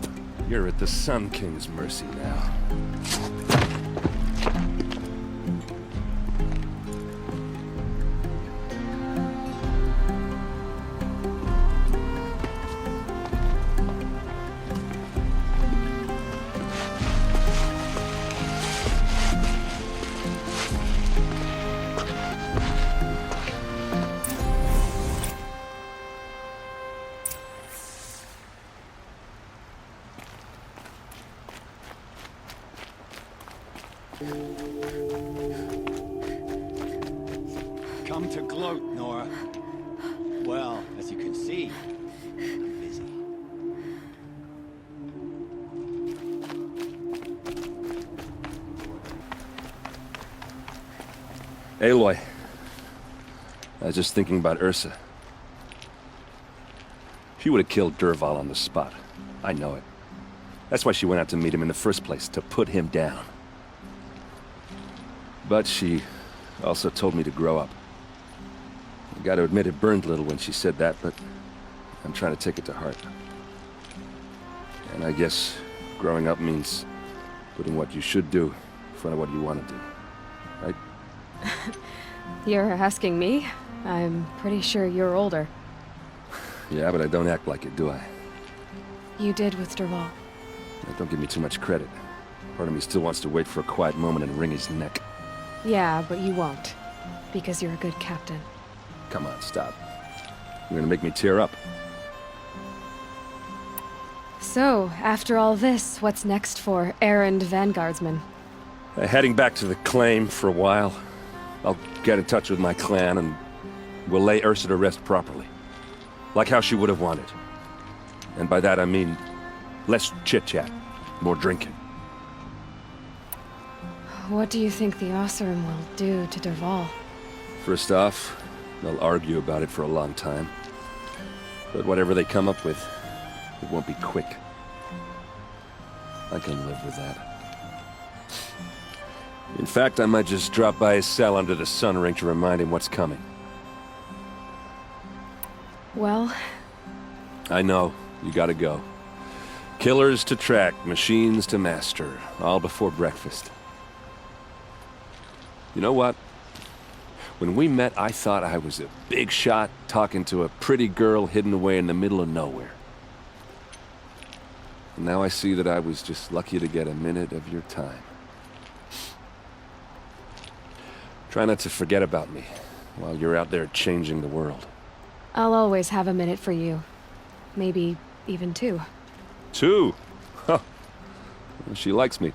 You're at the Sun King's mercy now. Come to gloat, Nora. Well, as you can see, I'm busy. Aloy. I was just thinking about Ursa. She would have killed Dervahl on the spot. I know it. That's why she went out to meet him in the first place, to put him down. But she also told me to grow up. I gotta admit it burned a little when she said that, but I'm trying to take it to heart. And I guess growing up means putting what you should do in front of what you want to do. Right? You're asking me? I'm pretty sure you're older. Yeah, but I don't act like it, do I? You did with Dervahl. Don't give me too much credit. Part of me still wants to wait for a quiet moment and wring his neck. Yeah, but you won't. Because you're a good captain. Come on, stop. You're gonna make me tear up. So, after all this, what's next for errand vanguardsman? Heading back to the claim for a while. I'll get in touch with my clan and we'll lay Ursa to rest properly. Like how she would have wanted. And by that I mean less chit-chat, more drinking. What do you think the Oseram will do to Dervahl? First off, they'll argue about it for a long time. But whatever they come up with, it won't be quick. I can live with that. In fact, I might just drop by his cell under the sun ring to remind him what's coming. Well... I know. You gotta go. Killers to track, machines to master, all before breakfast. You know what? When we met, I thought I was a big shot talking to a pretty girl hidden away in the middle of nowhere. And now I see that I was just lucky to get a minute of your time. Try not to forget about me while you're out there changing the world. I'll always have a minute for you. Maybe even 2. 2? Huh. Well, she likes me.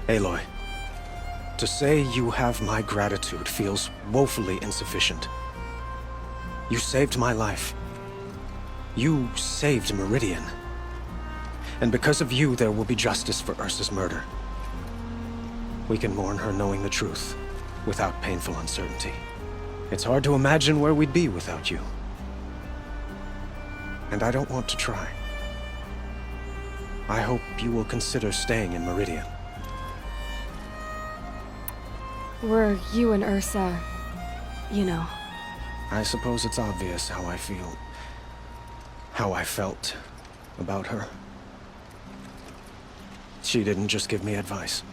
Aloy, to say you have my gratitude feels woefully insufficient. You saved my life. You saved Meridian. And because of you, there will be justice for Ursa's murder. We can mourn her knowing the truth, without painful uncertainty. It's hard to imagine where we'd be without you. And I don't want to try. I hope you will consider staying in Meridian. Were you and Ursa, you know... I suppose it's obvious how I feel. How I felt about her. She didn't just give me advice.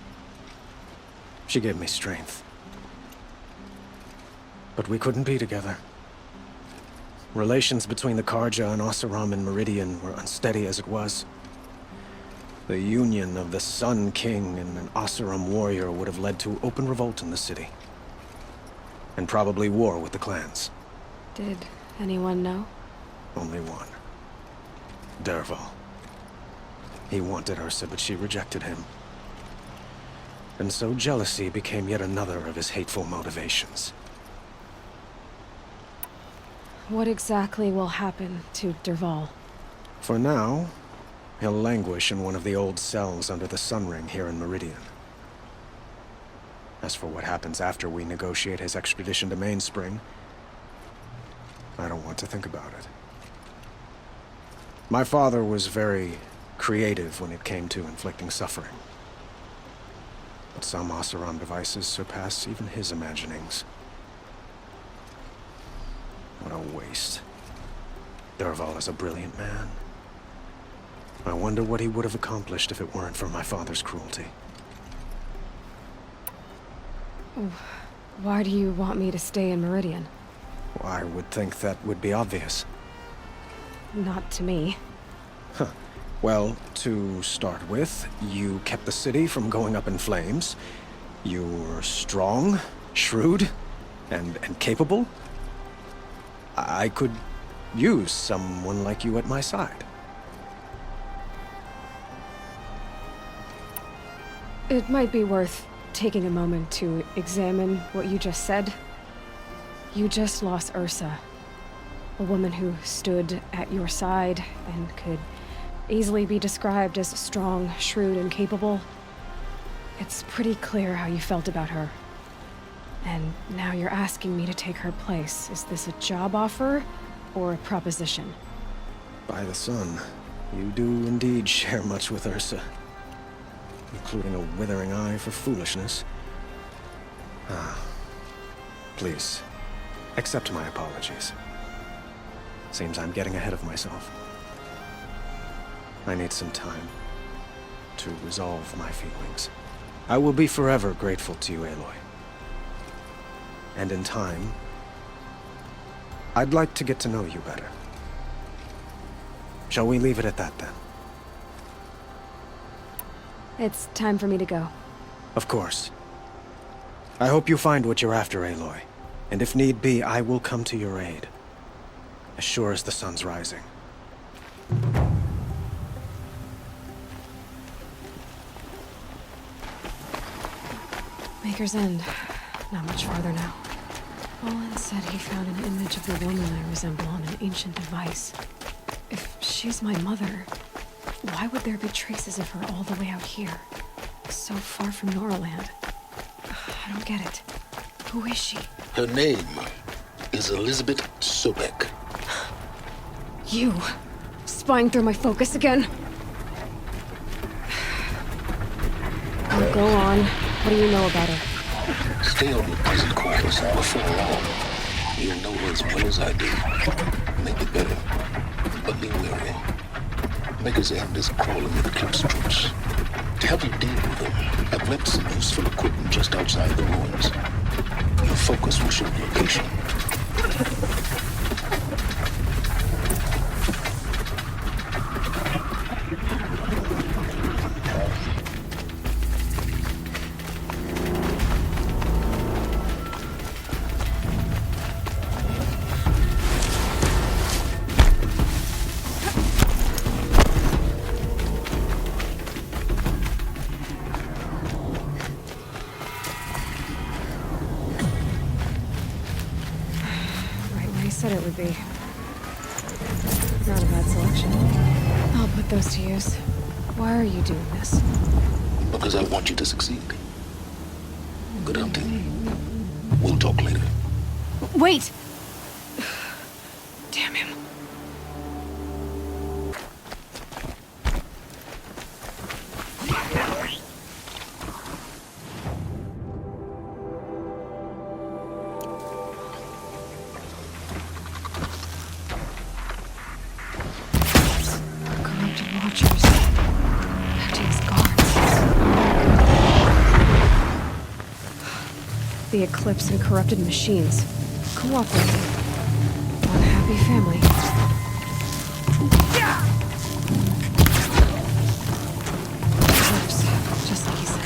She gave me strength. But we couldn't be together. Relations between the Karja and Oseram and Meridian were unsteady as it was. The union of the Sun King and an Oseram warrior would have led to open revolt in the city. And probably war with the clans. Did anyone know? Only one. Dervahl. He wanted Ursa, but she rejected him. And so jealousy became yet another of his hateful motivations. What exactly will happen to Dervahl? For now, he'll languish in one of the old cells under the Sun Ring here in Meridian. As for what happens after we negotiate his extradition to Mainspring, I don't want to think about it. My father was very creative when it came to inflicting suffering. But some Oseram devices surpass even his imaginings. What a waste. Dervahl is a brilliant man. I wonder what he would have accomplished if it weren't for my father's cruelty. Why do you want me to stay in Meridian? I would think that would be obvious. Not to me. Huh. Well, to start with, you kept the city from going up in flames. You were strong, shrewd, and capable. I could use someone like you at my side. It might be worth taking a moment to examine what you just said. You just lost Ursa, a woman who stood at your side and could easily be described as strong, shrewd, and capable. It's pretty clear how you felt about her. And now you're asking me to take her place. Is this a job offer? or a proposition? By the sun, you do indeed share much with Ursa. Including a withering eye for foolishness. Please, accept my apologies. Seems I'm getting ahead of myself. I need some time to resolve my feelings. I will be forever grateful to you, Aloy. And in time, I'd like to get to know you better. Shall we leave it at that, then? It's time for me to go. Of course. I hope you find what you're after, Aloy. And if need be, I will come to your aid. As sure as the sun's rising. Maker's End. Not much farther now. Olin said he found an image of the woman I resemble on an ancient device. If she's my mother, why would there be traces of her all the way out here? So far from Noraland. I don't get it. Who is she? Her name is Elizabeth Sobek. You! Spying through my focus again? Oh, go on. What do you know about her? Stay on your present course. Before long, you'll know her as well as I do. Maybe better, but be wary. Maker's End is crawling with Eclipse troops. To help you deal with them, I've left some useful equipment just outside the ruins. Your focus will show the location. Said it would be. Not a bad selection. I'll put those to use. Why are you doing this? Because I want you to succeed. Good hunting. We'll talk later. Wait! Damn him. The Eclipse and corrupted machines. Cooperating. One happy family. Eclipse, just like he said.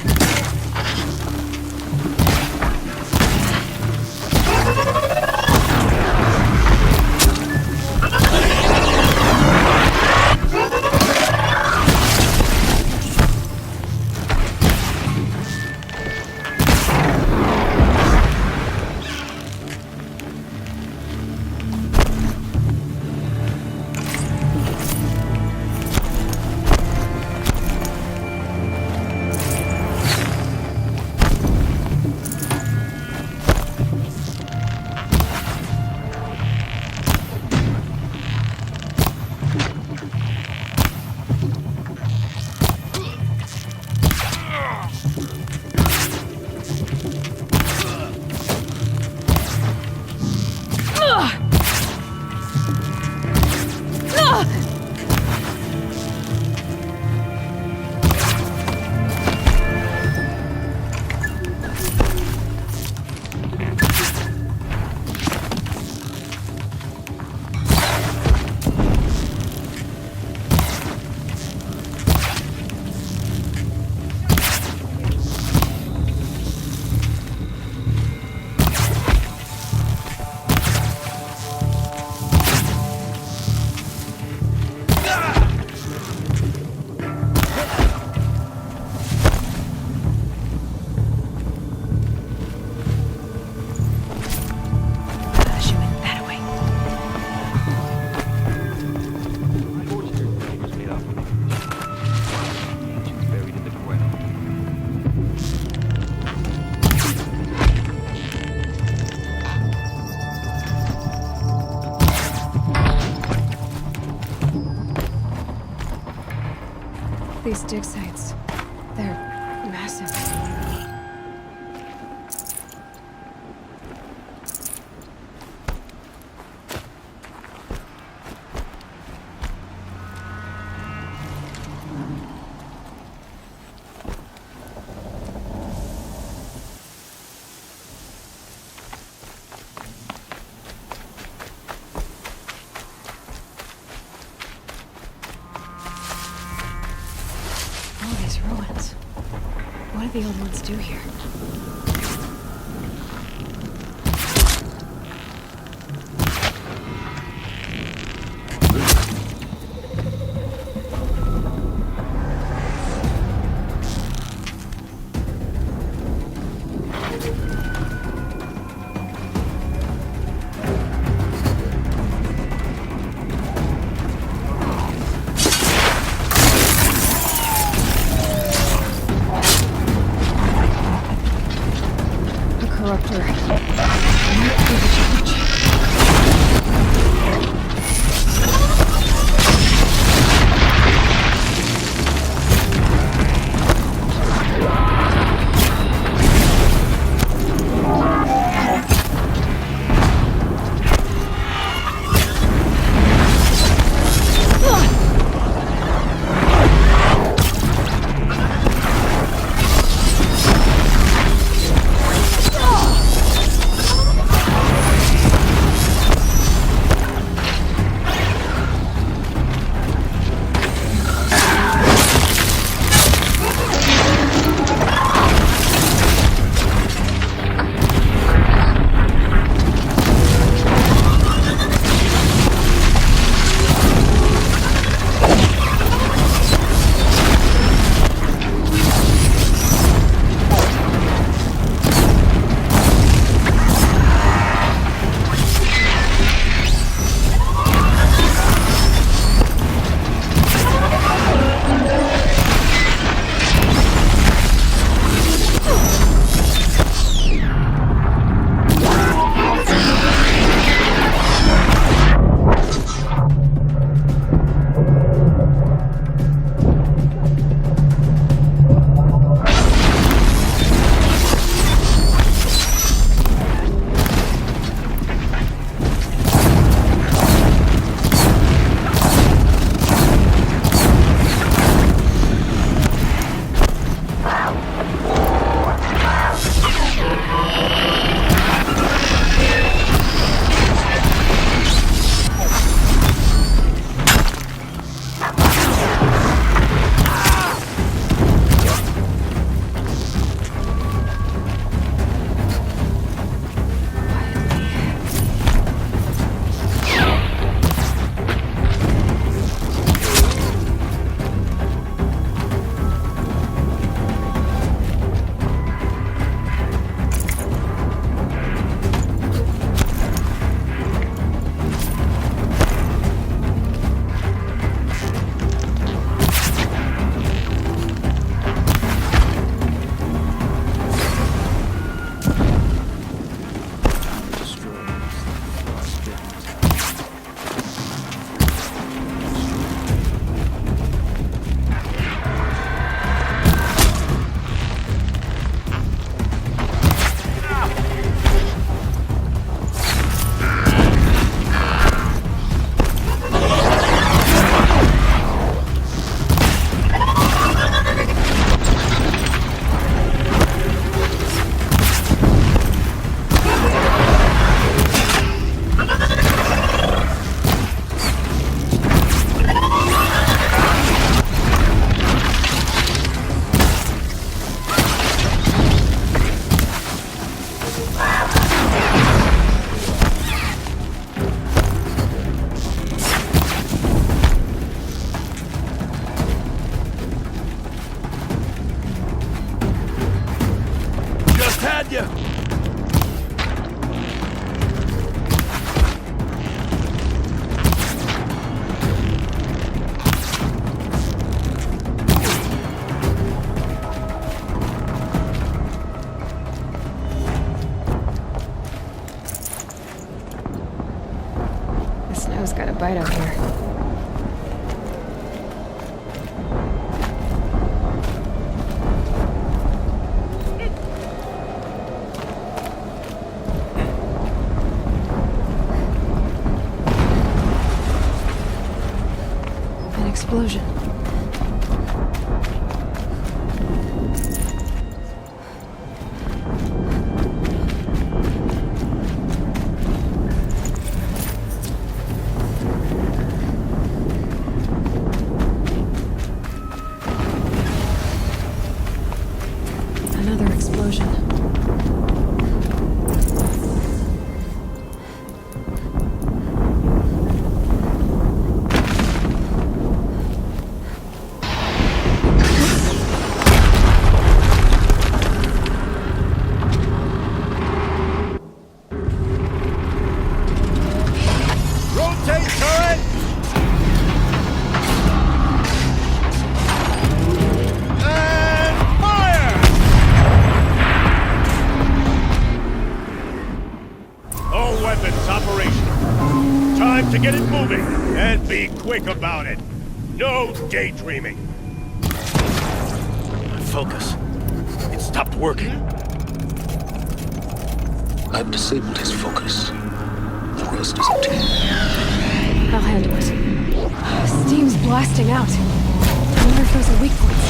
these dig sites. They're massive. Ruins. What do the old ones do here? Bite out here. explosion. Another explosion. Rotate turret! And fire! All weapons operational. Time to get it moving, and be quick about it. No daydreaming. Focus. It stopped working. I've disabled his focus. The rest is up to you. I'll handle it. Steam's blasting out. I wonder if those are weak points.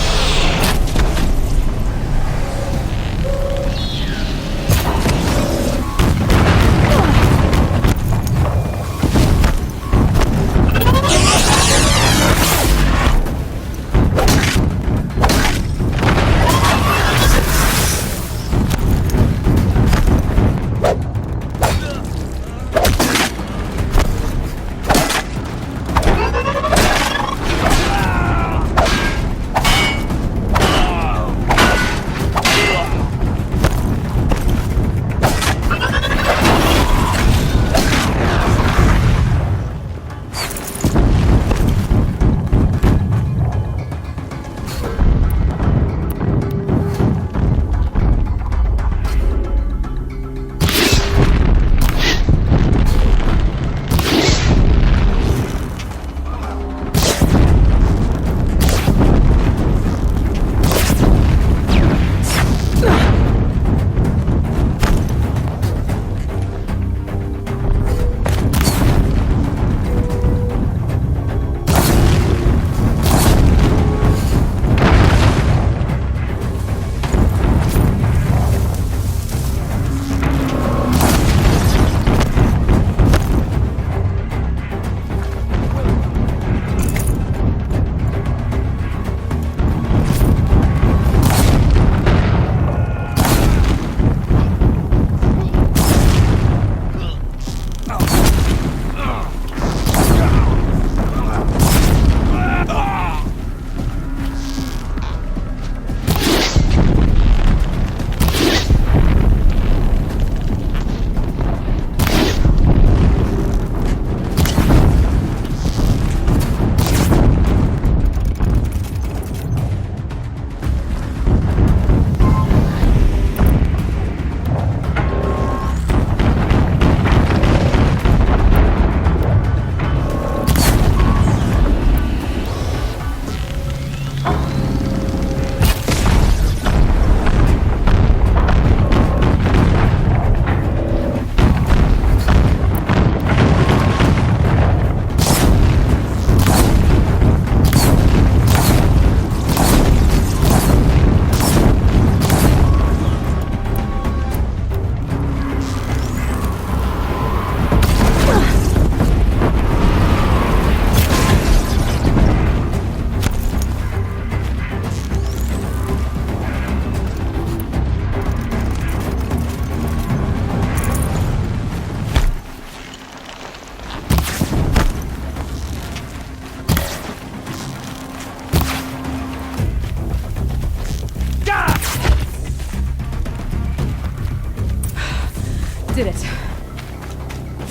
Did it.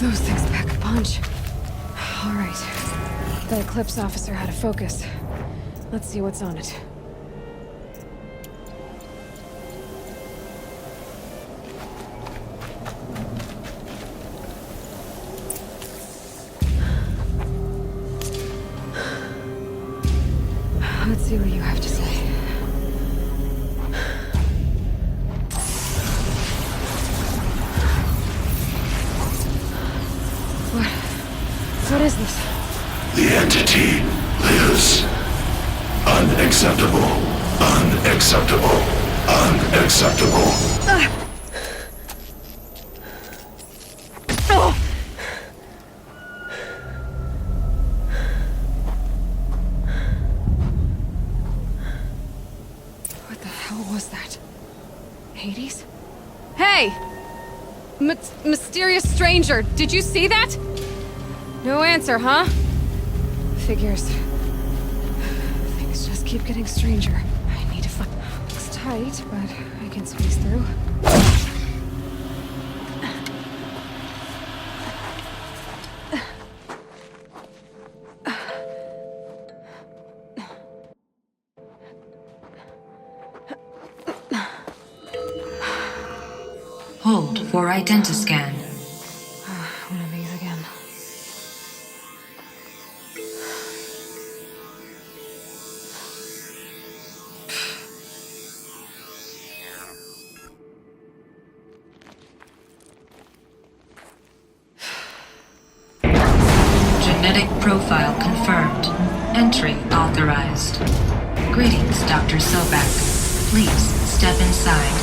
Those things pack a punch. All right. The Eclipse officer had a focus. Let's see what's on it. Let's see what you have to say. What is this? The entity This. Unacceptable. Unacceptable. Unacceptable. What the hell was that? Hades? Hey! Mysterious stranger, did you see that? No answer, huh? Figures. Things just keep getting stranger. I need to find... Looks tight, but I can squeeze through. Hold for identiscan. One of these again. Genetic profile confirmed. Entry authorized. Greetings, Dr. Sobek. Please step inside.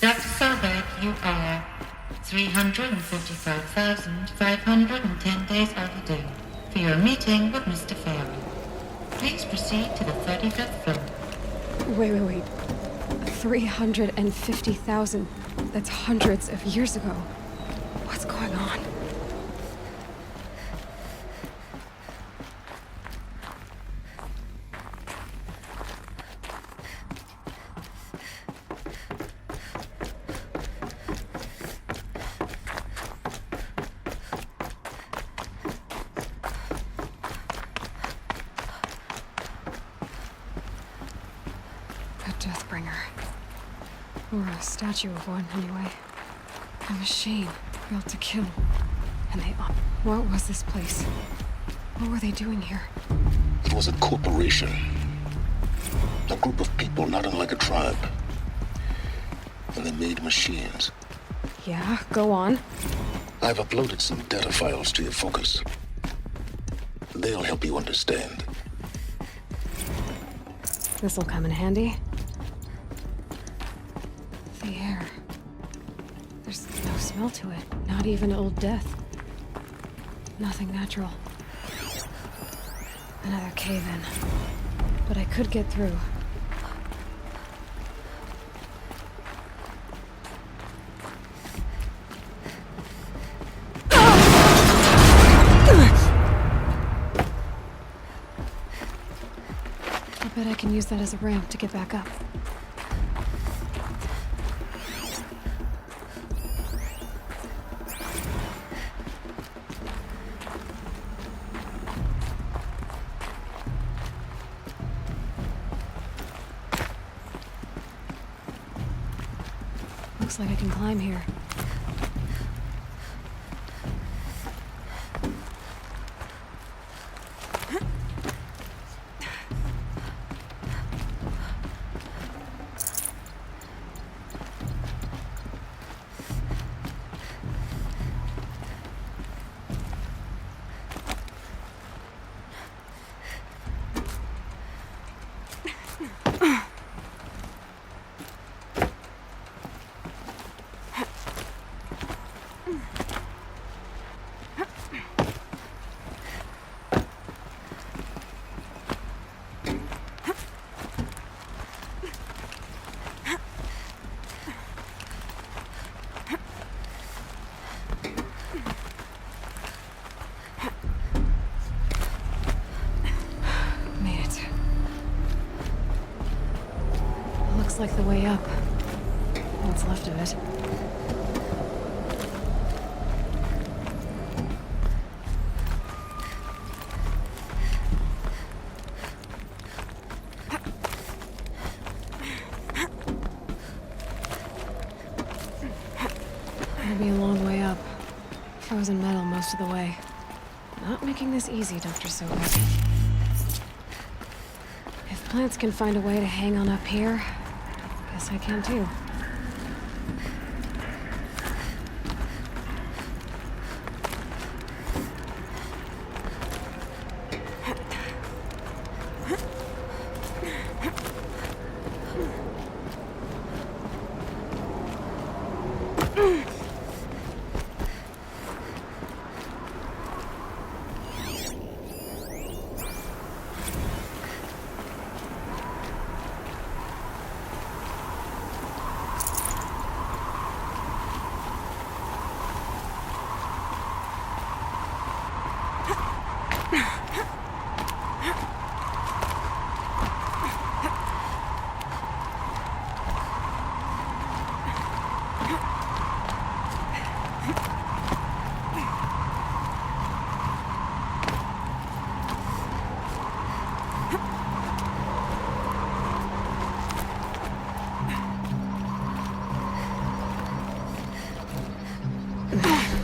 Dr. Sobek, you are 355,510 days overdue for your meeting with Mr. Fairley. Please proceed to the 35th floor. Wait. 350,000. That's hundreds of years ago. What's going on? Or a statue of one, anyway. A machine built to kill. And they... What was this place? What were they doing here? It was a corporation. A group of people not unlike a tribe. And they made machines. Yeah, go on. I've uploaded some data files to your focus. They'll help you understand. This'll come in handy. The air. There's no smell to it. Not even old death. Nothing natural. Another cave-in. But I could get through. I bet I can use that as a ramp to get back up. Looks like I can climb here. Looks like the way up. What's left of it. gonna be a long way up. Frozen metal most of the way. Not making this easy, Dr. Sobek. If plants can find a way to hang on up here, guess I can too.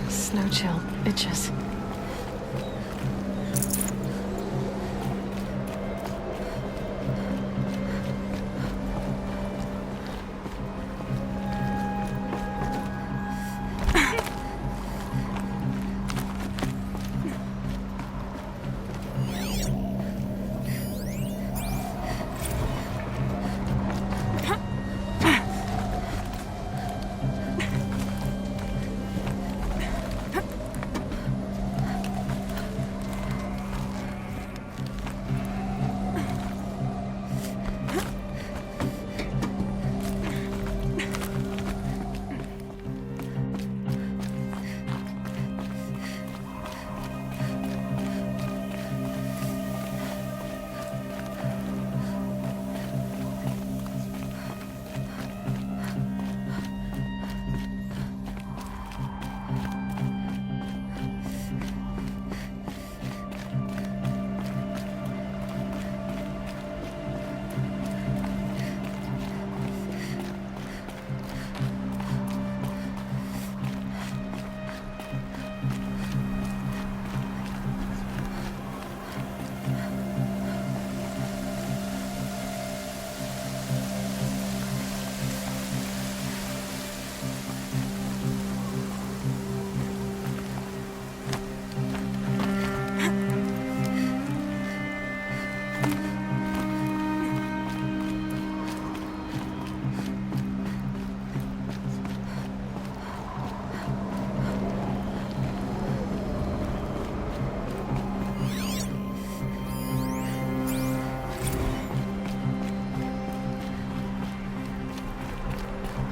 Snow chill itches.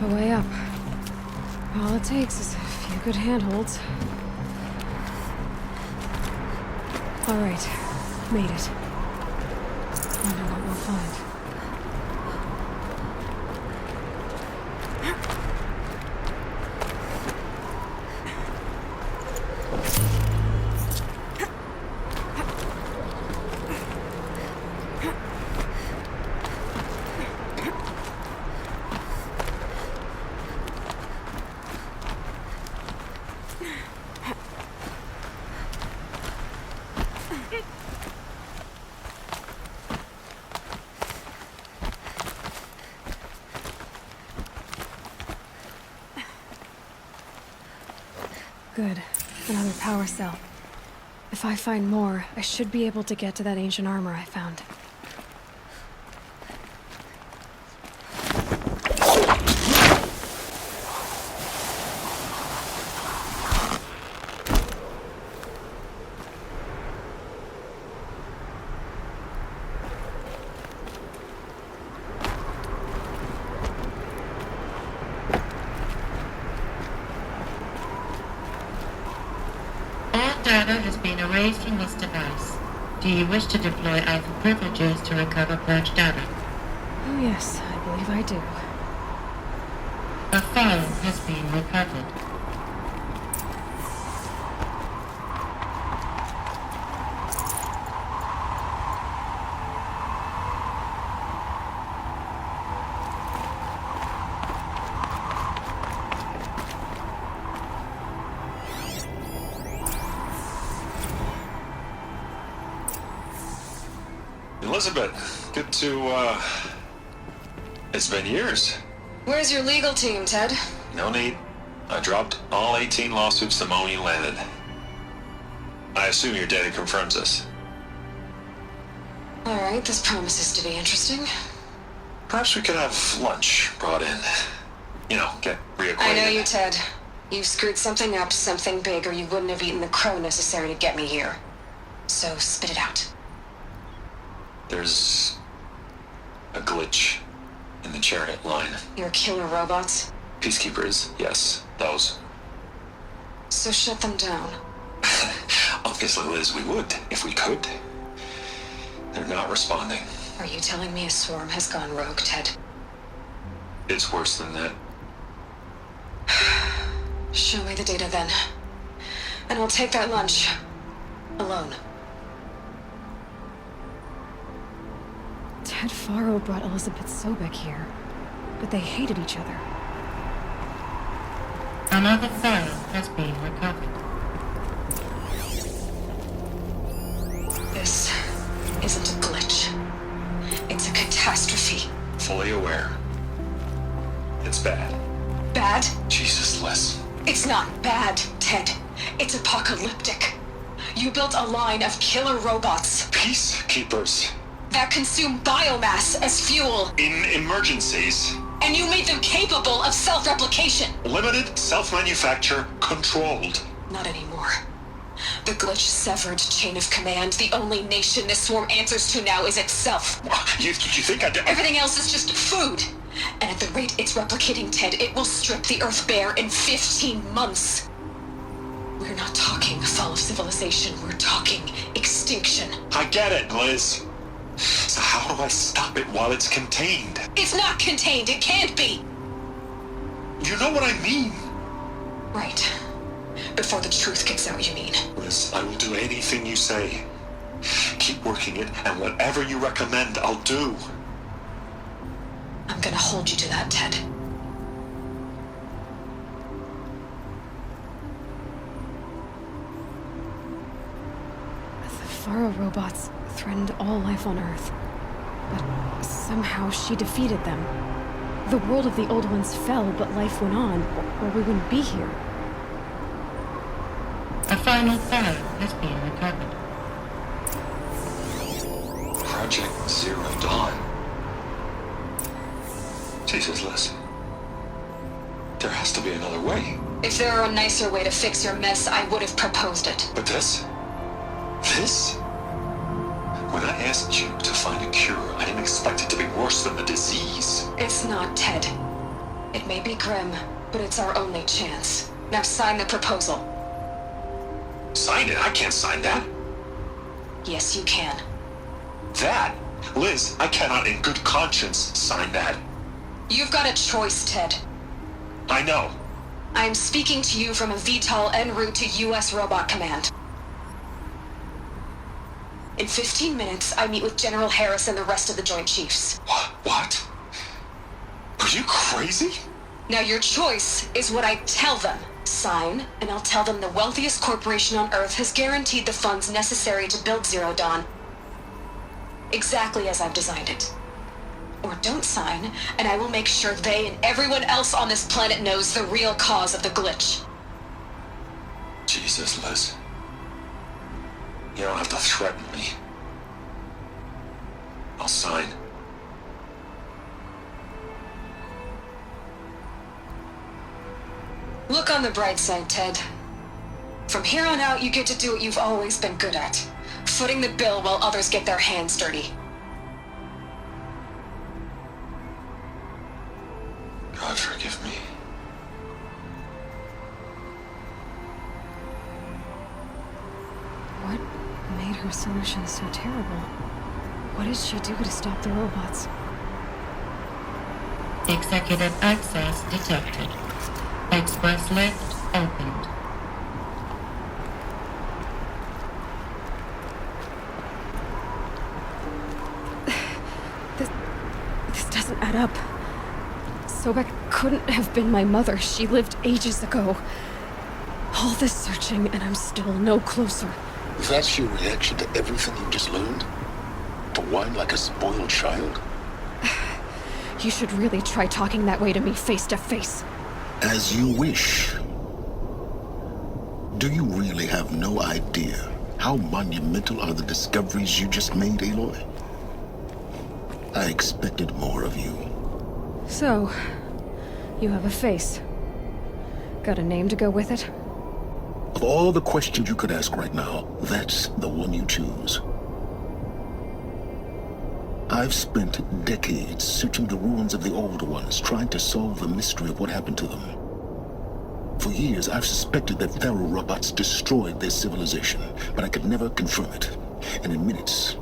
A way up. All it takes is a few good handholds. All right, made it. Wonder what we'll find. Good. Another power cell. If I find more, I should be able to get to that ancient armor I found. Data has been erased from this device. Do you wish to deploy Alpha privileges to recover purged data? Oh yes, I believe I do. A file has been recovered. Elizabeth, good to, It's been years. Where's your legal team, Ted? No need. I dropped all 18 lawsuits the moment you landed. I assume your data confirms this. Alright, this promises to be interesting. Perhaps we could have lunch brought in. You know, get reacquainted. I know you, Ted. You've screwed something up, something big, or you wouldn't have eaten the crow necessary to get me here. So spit it out. There's a glitch in the chariot line. Your killer robots? Peacekeepers, yes, those. So shut them down. Obviously, Liz, we would, if we could. They're not responding. Are you telling me a swarm has gone rogue, Ted? It's worse than that. Show me the data then. And I'll take that lunch. Alone. Ted Faro brought Elizabeth Sobek here, but they hated each other. Another file has been recovered. This isn't a glitch. It's a catastrophe. Fully aware. It's bad. Bad? Jesus, Liz. It's not bad, Ted. It's apocalyptic. You built a line of killer robots. Peacekeepers. That consume biomass as fuel. In emergencies. And you made them capable of self-replication. Limited, self-manufacture, controlled. Not anymore. The glitch severed chain of command. The only nation this swarm answers to now is itself. You think I did? Everything else is just food. And at the rate it's replicating, Ted, it will strip the Earth bare in 15 months. We're not talking fall of civilization. We're talking extinction. I get it, Liz. So how do I stop it while it's contained? It's not contained. It can't be. You know what I mean? Right. Before the truth gets out, you mean? Liz, I will do anything you say. Keep working it, and whatever you recommend, I'll do. I'm gonna hold you to that, Ted. The Faro robots threatened all life on Earth, but somehow she defeated them. The world of the old ones fell, but life went on, or we wouldn't be here. A final file has been recovered. Project Zero Dawn. Jesus, Liz. There has to be another way. If there were a nicer way to fix your mess, I would have proposed it. But this? This? When I asked you to find a cure, I didn't expect it to be worse than the disease. It's not, Ted. It may be grim, but it's our only chance. Now sign the proposal. Sign it? I can't sign that. Yes, you can. That? Liz, I cannot in good conscience sign that. You've got a choice, Ted. I know. I'm speaking to you from a VTOL en route to U.S. Robot Command. In 15 minutes, I meet with General Harris and the rest of the Joint Chiefs. What? Are you crazy? Now your choice is what I tell them. Sign, and I'll tell them the wealthiest corporation on Earth has guaranteed the funds necessary to build Zero Dawn. Exactly as I've designed it. Or don't sign, and I will make sure they and everyone else on this planet knows the real cause of the glitch. Jesus, Liz. You don't have to threaten me. I'll sign. Look on the bright side, Ted. From here on out, you get to do what you've always been good at. Footing the bill while others get their hands dirty. God forgive me. What made her solution so terrible? What did she do to stop the robots? Executive access detected. Express lift opened. This doesn't add up. Sobek couldn't have been my mother. She lived ages ago. All this searching, and I'm still no closer. If that's your reaction to everything you just learned, don't whine like a spoiled child? You should really try talking that way to me face to face. As you wish. Do you really have no idea how monumental are the discoveries you just made, Aloy? I expected more of you. So, you have a face. Got a name to go with it? Of all the questions you could ask right now, that's the one you choose. I've spent decades searching the ruins of the Old Ones, trying to solve the mystery of what happened to them. For years, I've suspected that Pharaoh robots destroyed their civilization, but I could never confirm it. And in minutes,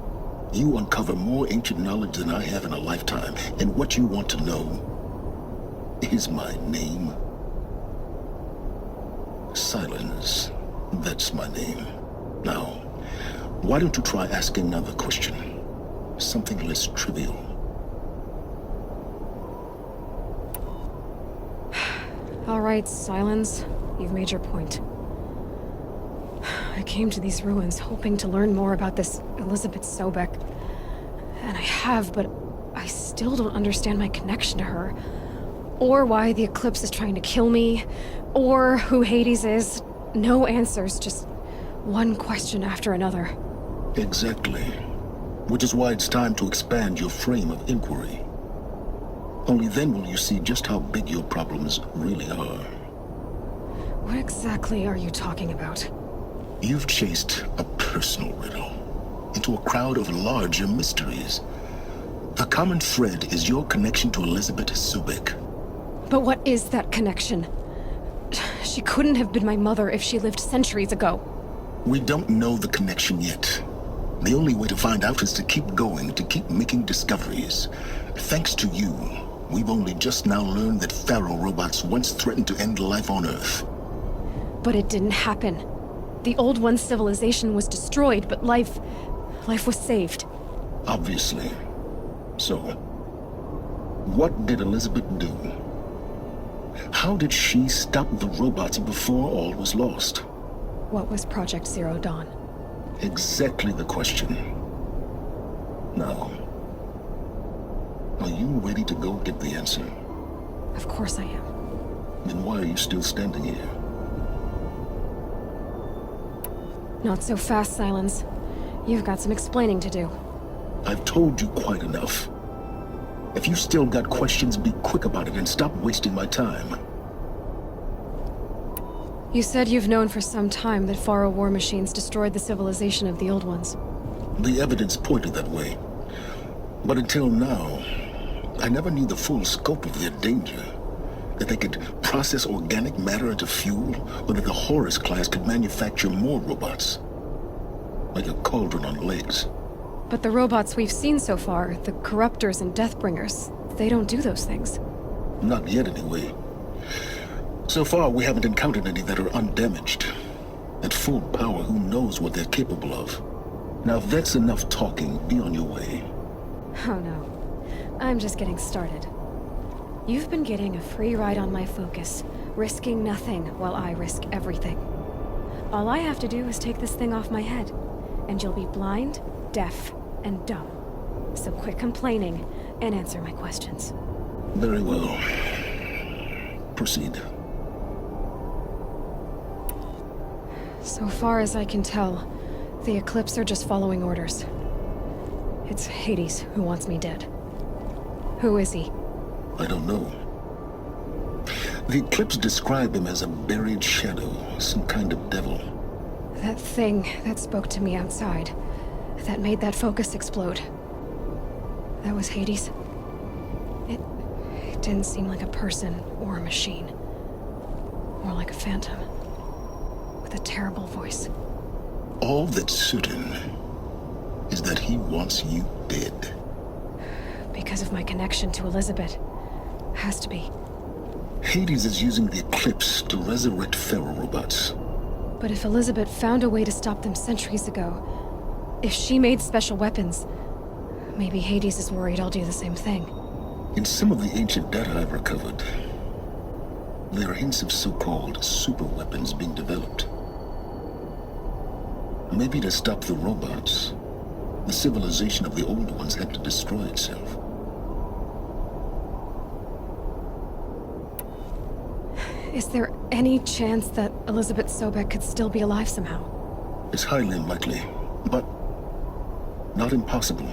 you uncover more ancient knowledge than I have in a lifetime. And what you want to know is my name. Silence. That's my name. Now, why don't you try asking another question? Something less trivial. All right, Silence. You've made your point. I came to these ruins hoping to learn more about this Elizabeth Sobek. And I have, but I still don't understand my connection to her. Or why the Eclipse is trying to kill me. Or who Hades is. No answers, just one question after another. Exactly. Which is why it's time to expand your frame of inquiry. Only then will you see just how big your problems really are. What exactly are you talking about? You've chased a personal riddle into a crowd of larger mysteries. The common thread is your connection to Elizabeth Sobek. But what is that connection? She couldn't have been my mother if she lived centuries ago. We don't know the connection yet. The only way to find out is to keep going, to keep making discoveries. Thanks to you, we've only just now learned that Pharaoh robots once threatened to end life on Earth. But it didn't happen. The Old One's civilization was destroyed, but life was saved. Obviously. So, what did Elizabeth do? How did she stop the robots before all was lost? What was Project Zero Dawn? Exactly the question. Now, are you ready to go get the answer? Of course I am. Then why are you still standing here? Not so fast, Silence. You've got some explaining to do. I've told you quite enough. If you still got questions, be quick about it and stop wasting my time. You said you've known for some time that Pharaoh war machines destroyed the civilization of the Old Ones. The evidence pointed that way. But until now, I never knew the full scope of their danger. That they could process organic matter into fuel, or that the Horus class could manufacture more robots. Like a cauldron on legs. But the robots we've seen so far, the Corruptors and Deathbringers, they don't do those things. Not yet, anyway. So far, we haven't encountered any that are undamaged. At full power, who knows what they're capable of? Now, if that's enough talking, be on your way. Oh no. I'm just getting started. You've been getting a free ride on my focus, risking nothing while I risk everything. All I have to do is take this thing off my head, and you'll be blind, deaf, and dumb. So quit complaining and answer my questions. Very well. Proceed. So far as I can tell, the Eclipse are just following orders. It's Hades who wants me dead. Who is he? I don't know. The Eclipse described him as a buried shadow, some kind of devil. That thing that spoke to me outside, that made that focus explode. That was Hades. It didn't seem like a person or a machine. More like a phantom. With a terrible voice. All that's certain is that he wants you dead. Because of my connection to Elizabeth. Has to be. Hades is using the Eclipse to resurrect Pharaoh robots. But if Elizabeth found a way to stop them centuries ago, if she made special weapons, maybe Hades is worried I'll do the same thing. In some of the ancient data I've recovered, there are hints of so-called super weapons being developed. Maybe to stop the robots, The civilization of the old ones had to destroy itself. Is there any chance that Elizabeth Sobek could still be alive somehow? It's highly unlikely, but not impossible.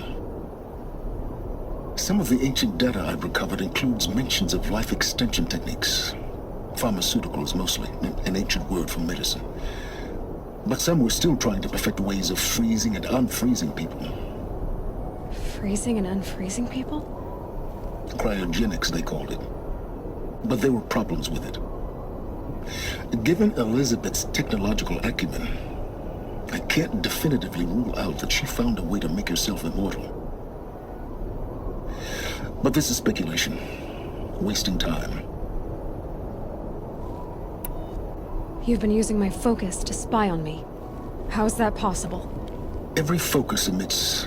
Some of the ancient data I've recovered includes mentions of life extension techniques. Pharmaceuticals mostly, an ancient word for medicine. But some were still trying to perfect ways of freezing and unfreezing people. Freezing and unfreezing people? Cryogenics, they called it. But there were problems with it. Given Elizabeth's technological acumen, I can't definitively rule out that she found a way to make herself immortal. But this is speculation. Wasting time. You've been using my focus to spy on me. How's that possible? Every focus emits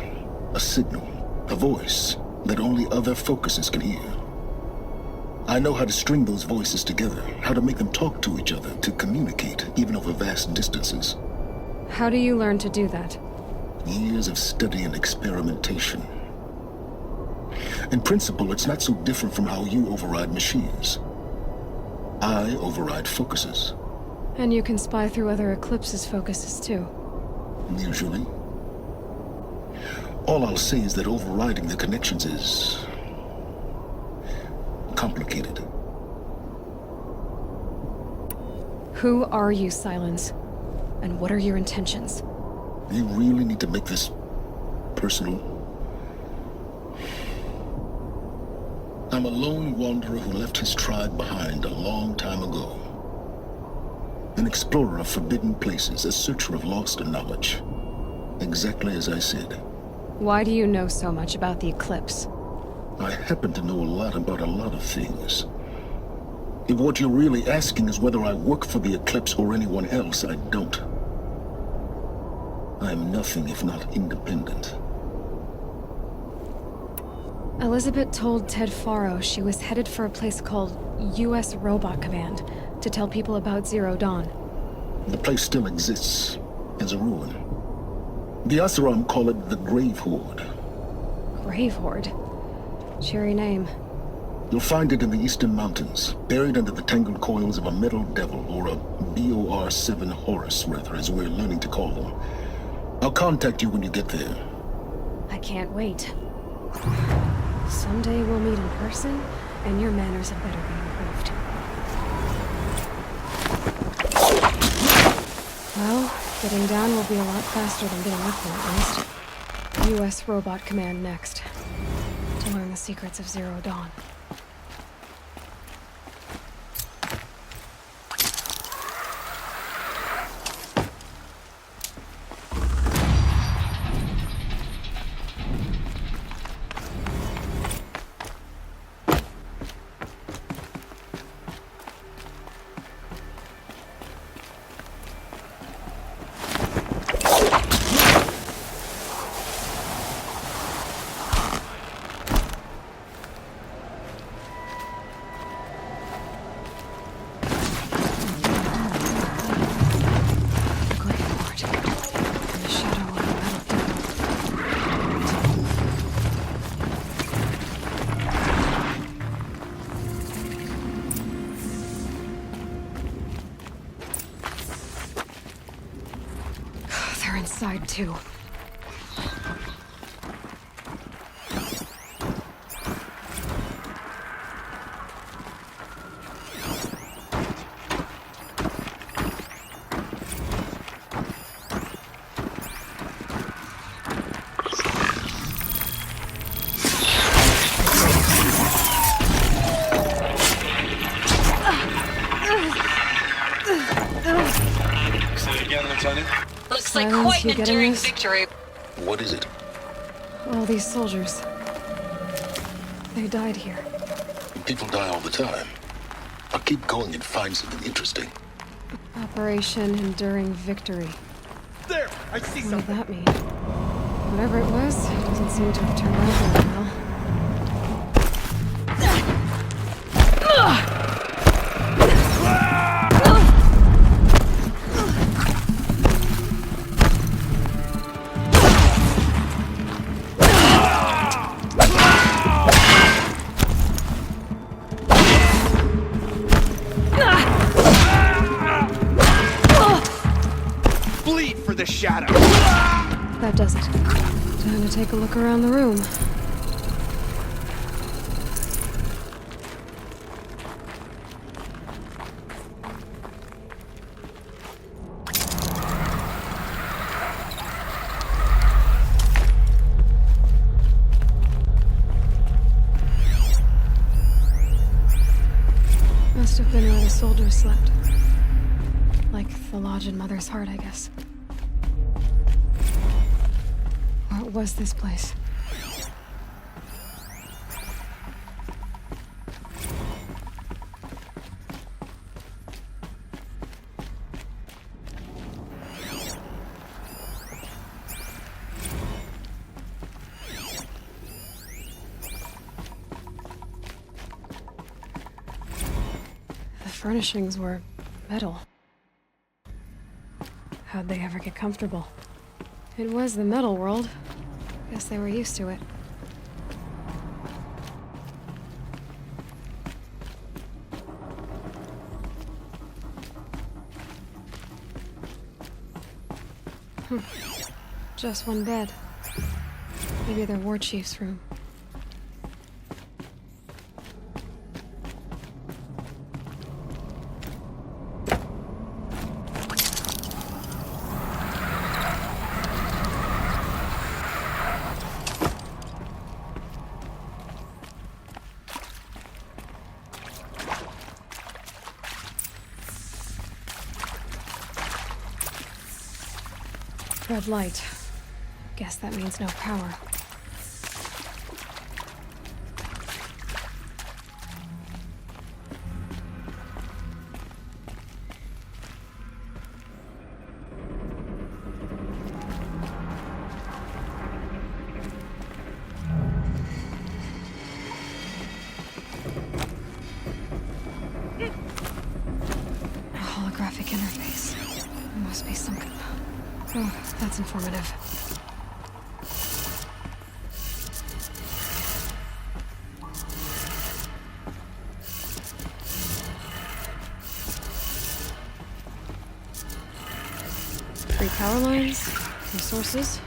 a signal, a voice, that only other focuses can hear. I know how to string those voices together, how to make them talk to each other, to communicate, even over vast distances. How do you learn to do that? Years of study and experimentation. In principle, it's not so different from how you override machines. I override focuses. And you can spy through other Eclipse's focuses too. Usually. All I'll say is that overriding the connections is complicated. Who are you, Silence? And what are your intentions? You really need to make this personal? I'm a lone wanderer who left his tribe behind a long time ago. An explorer of forbidden places, a searcher of lost knowledge. Exactly as I said. Why do you know so much about the Eclipse? I happen to know a lot about a lot of things. If what you're really asking is whether I work for the Eclipse or anyone else, I don't. I am nothing if not independent. Elizabeth told Ted Faro she was headed for a place called U.S. Robot Command to tell people about Zero Dawn. The place still exists as a ruin. The Oseram call it the Grave Horde. Grave Horde? Cheery name. You'll find it in the Eastern Mountains, buried under the tangled coils of a metal devil, or a BOR-7 Horus, rather, as we're learning to call them. I'll contact you when you get there. I can't wait. Someday we'll meet in person, and your manners had better be improved. Well, getting down will be a lot faster than getting up there, at least. U.S. Robot Command next. To learn the secrets of Zero Dawn. Inside too. Say it again, Lieutenant. Looks like quite an enduring victory. What is it? All these soldiers. They died here. People die all the time. I'll keep going and find something interesting. Operation Enduring Victory. There! I see What something! did that mean? Whatever it was, it doesn't seem to have turned out very well. take a look around the room. Must have been where the soldiers slept. Like the lodge in Mother's Heart, I guess. What was this place? The furnishings were metal. How'd they ever get comfortable? It was the metal world. Guess they were used to it. Just one bed. Maybe their war chief's room. Red light. Guess that means no power. A holographic interface. There must be something. Oh, that's informative. Three power lines, three sources.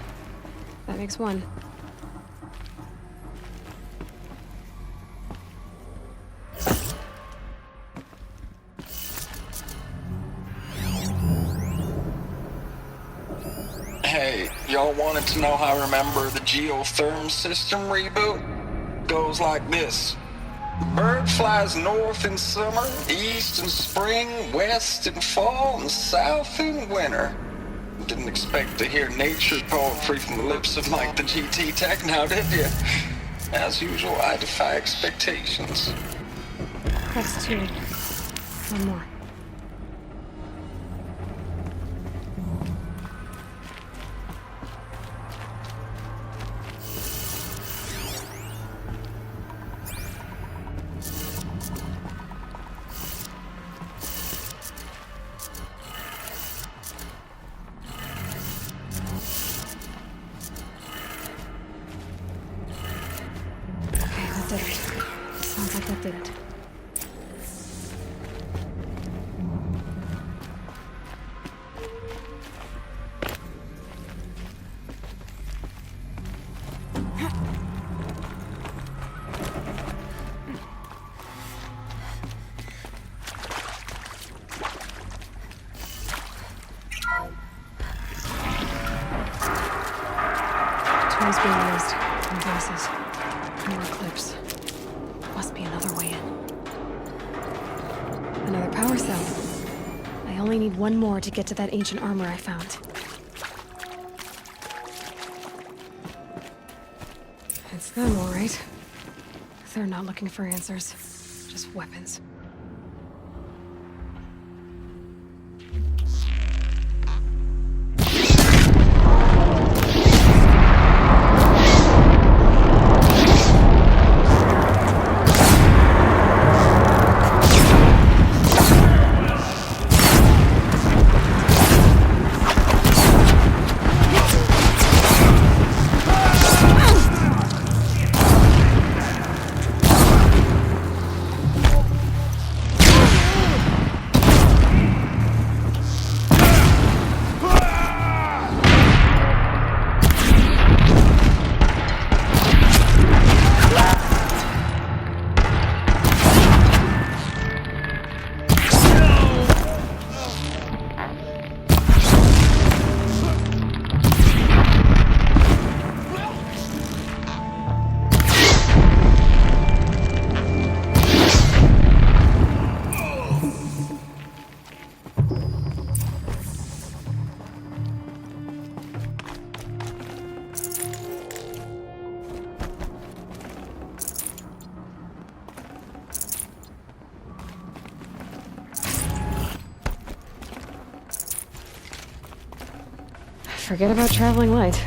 That makes one. Hey, y'all wanted to know how I remember the geotherm system reboot? Goes like this. Bird flies north in summer, east in spring, west in fall, and south in winter. Didn't expect to hear nature poetry from the lips of Mike the GT Tech now, did you? As usual, I defy expectations. That's two. One more. Did it. Sounds like that did it. Tools being used. And glasses. More clips. Must be another way in. Another power cell. I only need one more to get to that ancient armor I found. It's them, all right. They're not looking for answers. Just weapons. Forget about traveling light.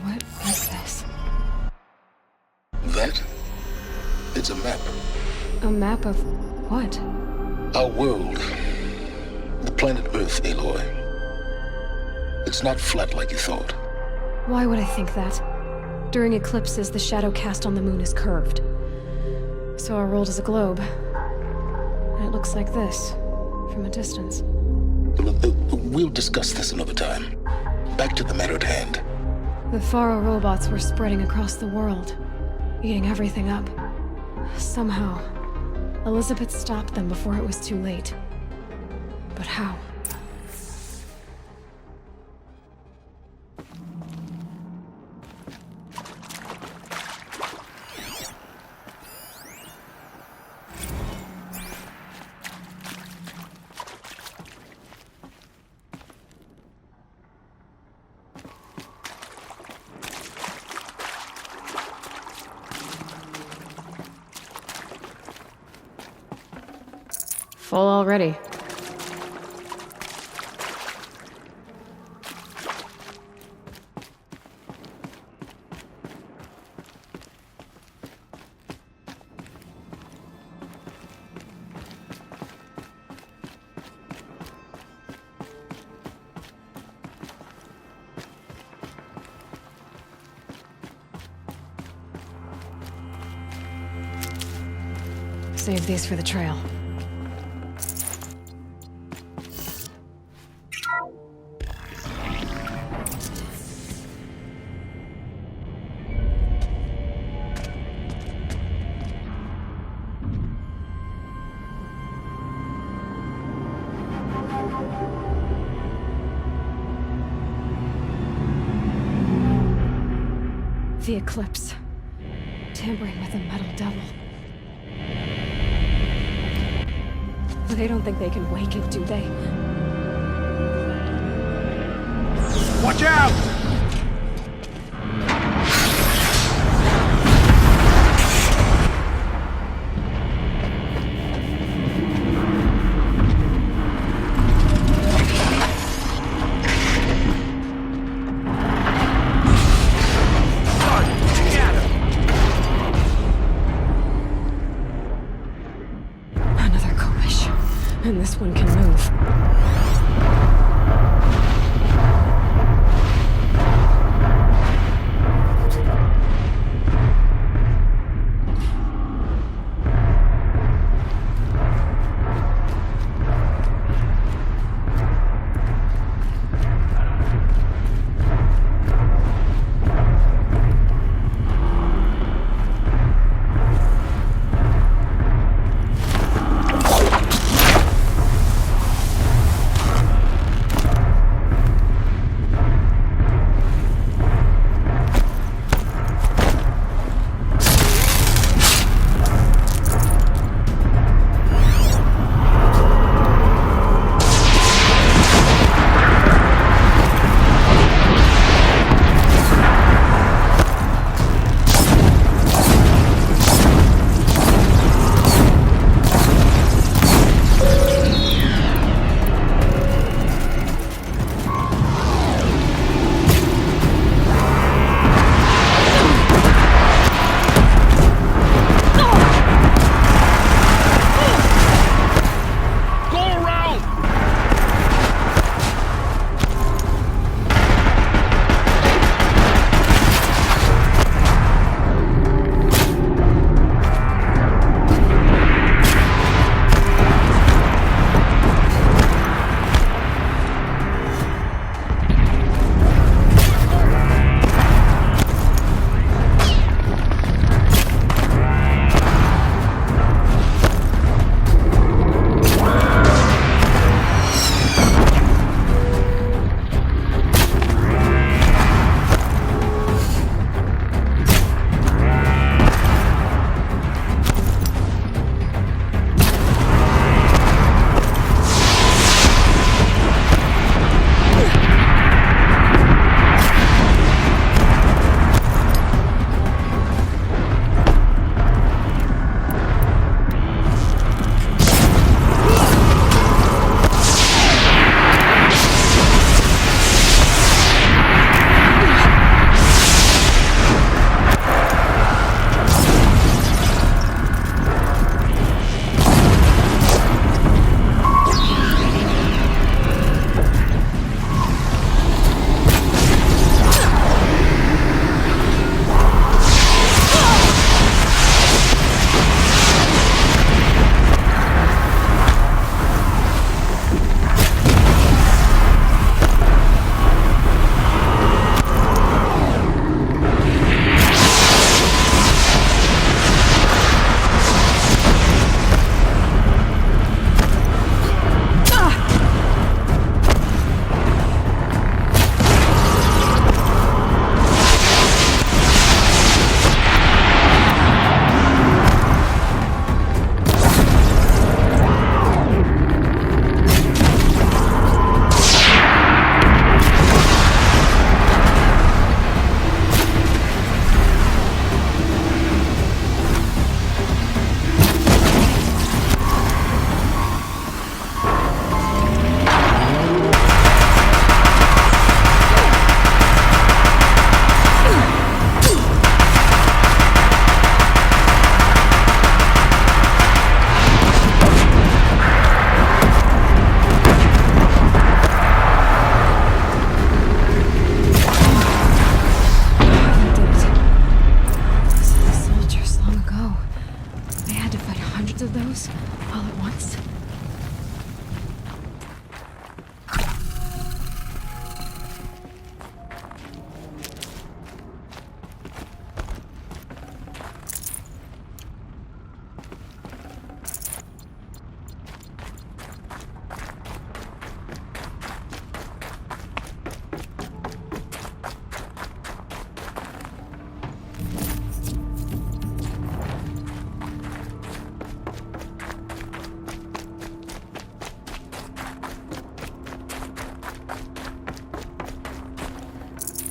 What is this? That? It's a map. A map of what? Our world. The planet Earth, Aloy. It's not flat like you thought. Why would I think that? During eclipses, the shadow cast on the moon is curved. So our world is a globe. And it looks like this, from a distance. We'll discuss this another time. Back to the matter at hand. The Faro robots were spreading across the world, eating everything up. Somehow, Elizabeth stopped them before it was too late. But how? Full already. Save these for the trail. The eclipse. Tampering with a metal devil. They don't think they can wake it, do they? Watch out! And this one can move.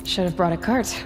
Should have brought a cart.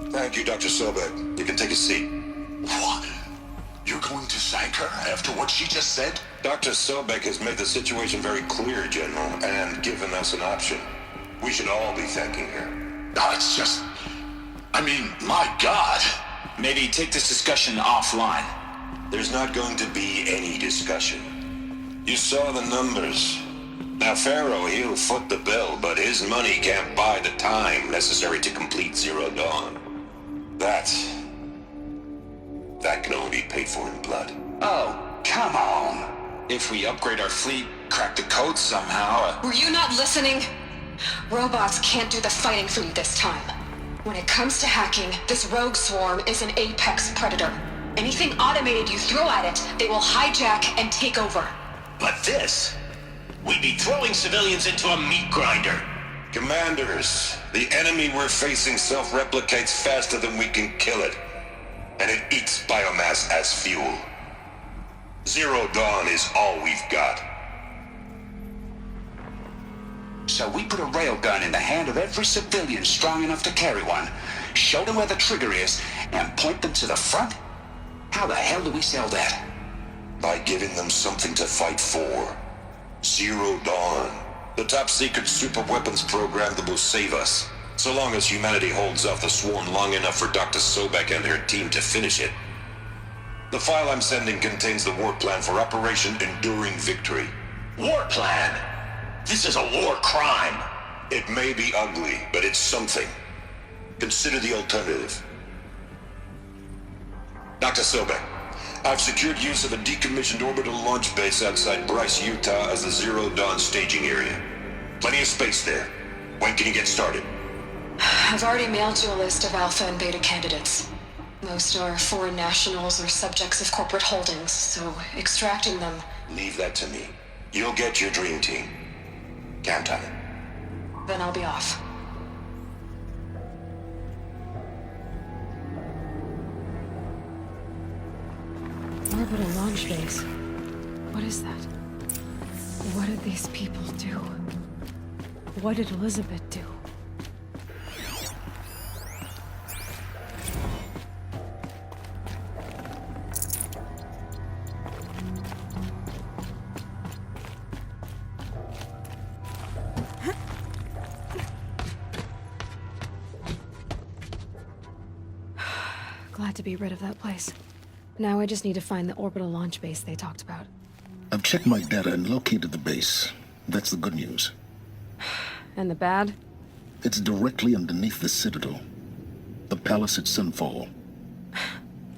Thank you, Dr. Sobek. You can take a seat. What? You're going to thank her after what she just said? Dr. Sobek has made the situation very clear, General, and given us an option. We should all be thanking her. No, it's just... I mean, my God! Maybe take this discussion offline. There's not going to be any discussion. You saw the numbers. Now, Pharaoh, he'll foot the bill, but his money can't buy the time necessary to complete Zero Dawn. That can only be paid for in blood. Oh, come on. If we upgrade our fleet, crack the code somehow... Were you not listening? Robots can't do the fighting for you this time. When it comes to hacking, this rogue swarm is an apex predator. Anything automated you throw at it, they will hijack and take over. But this... We'd be throwing civilians into a meat grinder. Commanders, the enemy we're facing self-replicates faster than we can kill it. And it eats biomass as fuel. Zero Dawn is all we've got. So we put a railgun in the hand of every civilian strong enough to carry one, show them where the trigger is, and point them to the front? How the hell do we sell that? By giving them something to fight for. Zero Dawn. The top-secret superweapons program that will save us. So long as humanity holds off the swarm long enough for Dr. Sobek and her team to finish it. The file I'm sending contains the war plan for Operation Enduring Victory. War plan? This is a war crime. It may be ugly, but it's something. Consider the alternative. Dr. Sobek, I've secured use of a decommissioned orbital launch base outside Bryce, Utah as the Zero Dawn staging area. Plenty of space there. When can you get started? I've already mailed you a list of alpha and beta candidates. Most are foreign nationals or subjects of corporate holdings, so extracting them... Leave that to me. You'll get your dream team. Count on it. Then I'll be off. Orbital launch base. What is that? What did these people do? What did Elizabeth do? Glad to be rid of that place. Now I just need to find the orbital launch base they talked about. I've checked my data and located the base. That's the good news. And the bad? It's directly underneath the Citadel. The palace at Sunfall.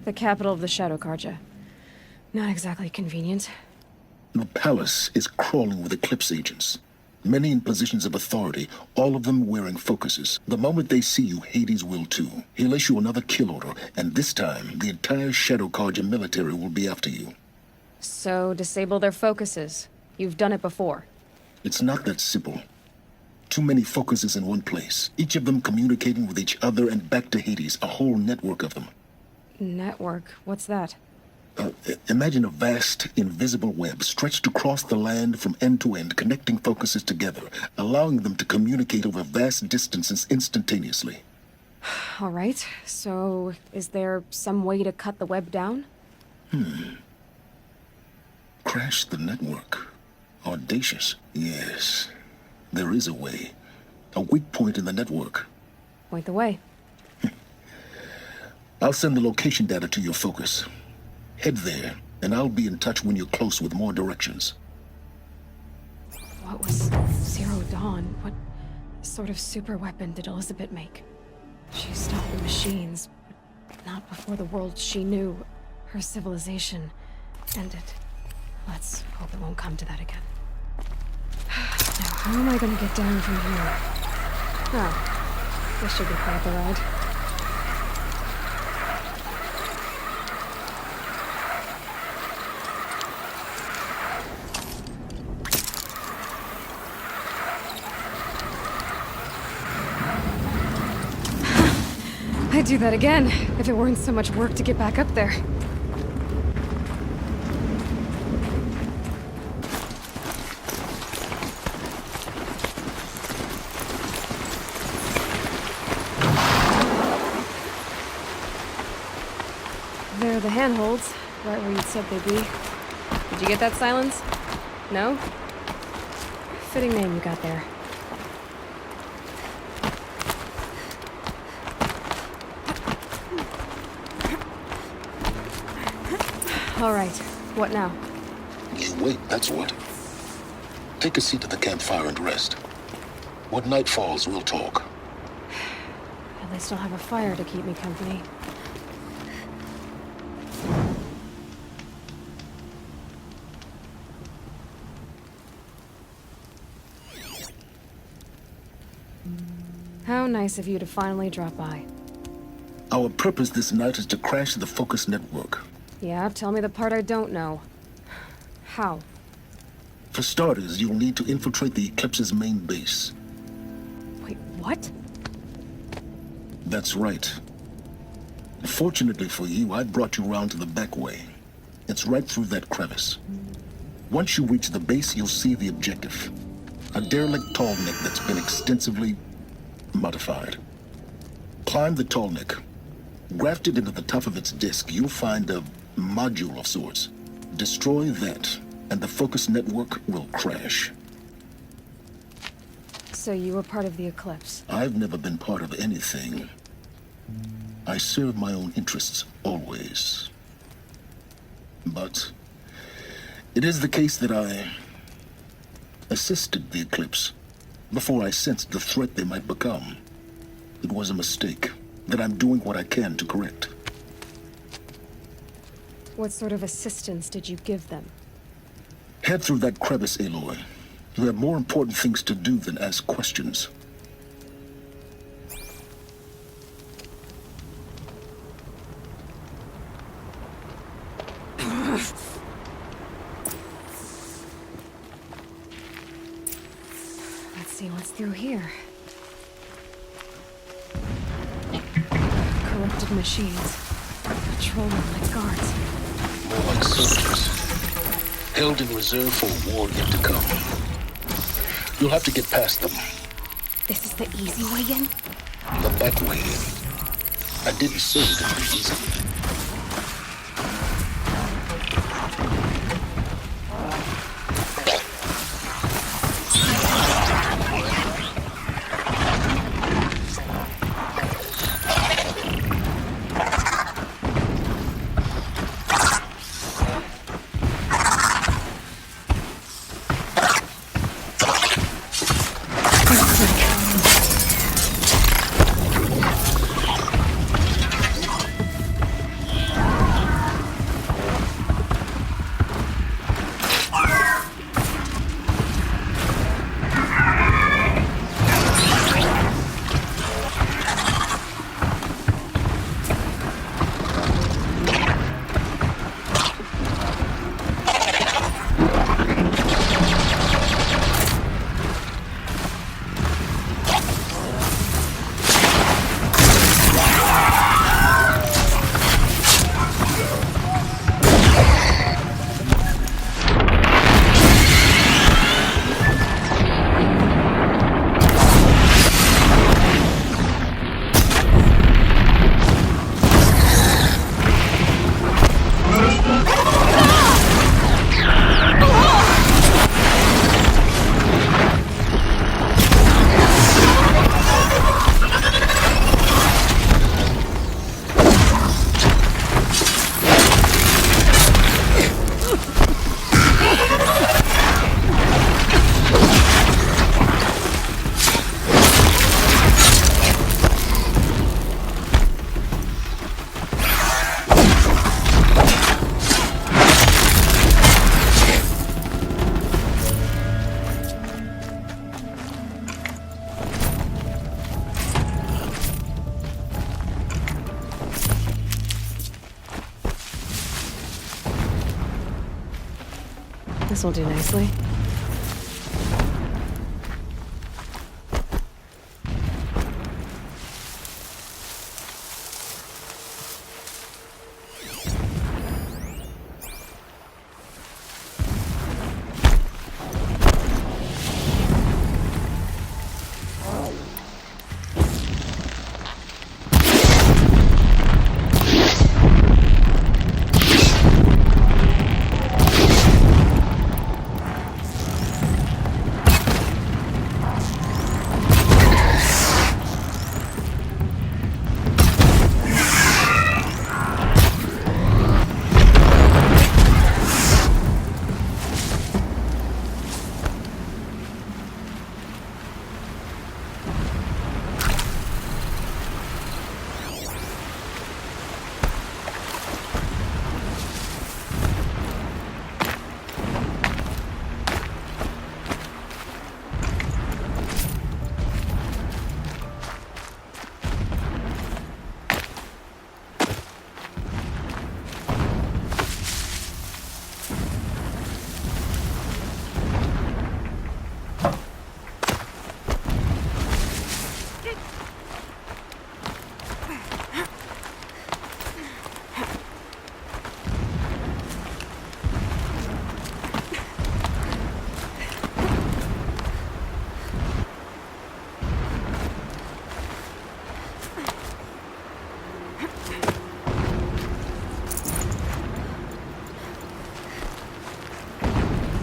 The capital of the Shadow Carja. Not exactly convenient. The palace is crawling with Eclipse agents. Many in positions of authority, all of them wearing focuses. The moment they see you, Hades will too. He'll issue another kill order, and this time, the entire Shadow Carja military will be after you. So, disable their focuses. You've done it before. It's not that simple. Too many focuses in one place, each of them communicating with each other and back to Hades, a whole network of them. Network? What's that? Imagine a vast, invisible web stretched across the land from end to end, connecting focuses together, allowing them to communicate over vast distances instantaneously. All right, so is there some way to cut the web down? Crash the network. Audacious. Yes, there is a way. A weak point in the network. Point the way. I'll send the location data to your focus. Head there, and I'll be in touch when you're close with more directions. What was Zero Dawn? What sort of super weapon did Elizabeth make? She stopped the machines, but not before the world she knew, her civilization, ended. Let's hope it won't come to that again. Now, how am I gonna get down from here? Oh, this should be quite the ride. I'd do that again, if it weren't so much work to get back up there. There are the handholds, right where you'd said they'd be. Did you get that, Silence? No? Fitting name you got there. All right, what now? You wait, that's what. Take a seat at the campfire and rest. When night falls, we'll talk. At least I'll have a fire to keep me company. How nice of you to finally drop by. Our purpose this night is to crash the Focus network. Yeah, tell me the part I don't know. How? For starters, you'll need to infiltrate the Eclipse's main base. Wait, what? That's right. Fortunately for you, I brought you round to the back way. It's right through that crevice. Once you reach the base, you'll see the objective. A derelict tall neck that's been extensively modified. Climb the tall neck. Grafted into the top of its disk, you'll find a module of sorts. Destroy that, and the Focus network will crash. So you were part of the Eclipse? I've never been part of anything. I serve my own interests, always. But it is the case that I assisted the Eclipse before I sensed the threat they might become. It was a mistake that I'm doing what I can to correct. What sort of assistance did you give them? Head through that crevice, Aloy. You have more important things to do than ask questions. Let's see what's through here. Corrupted machines. Patrolling like guards. More like soldiers. Held in reserve for a war yet to come. You'll have to get past them. This is the easy way in? The back way in. I didn't say it would be easy. This'll do nicely.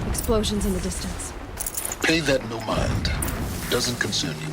Explosions in the distance. Pay that no mind. Doesn't concern you.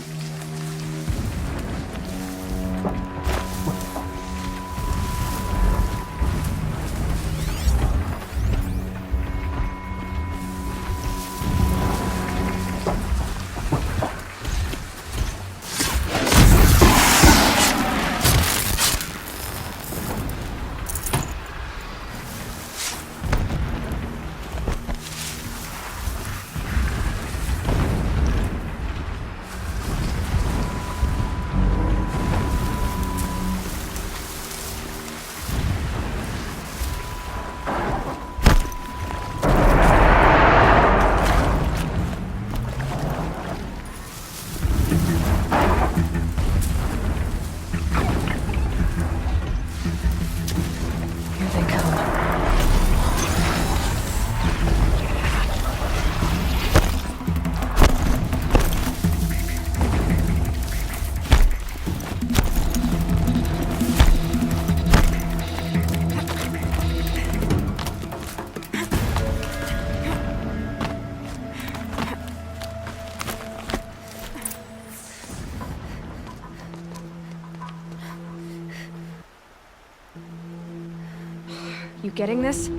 You getting this?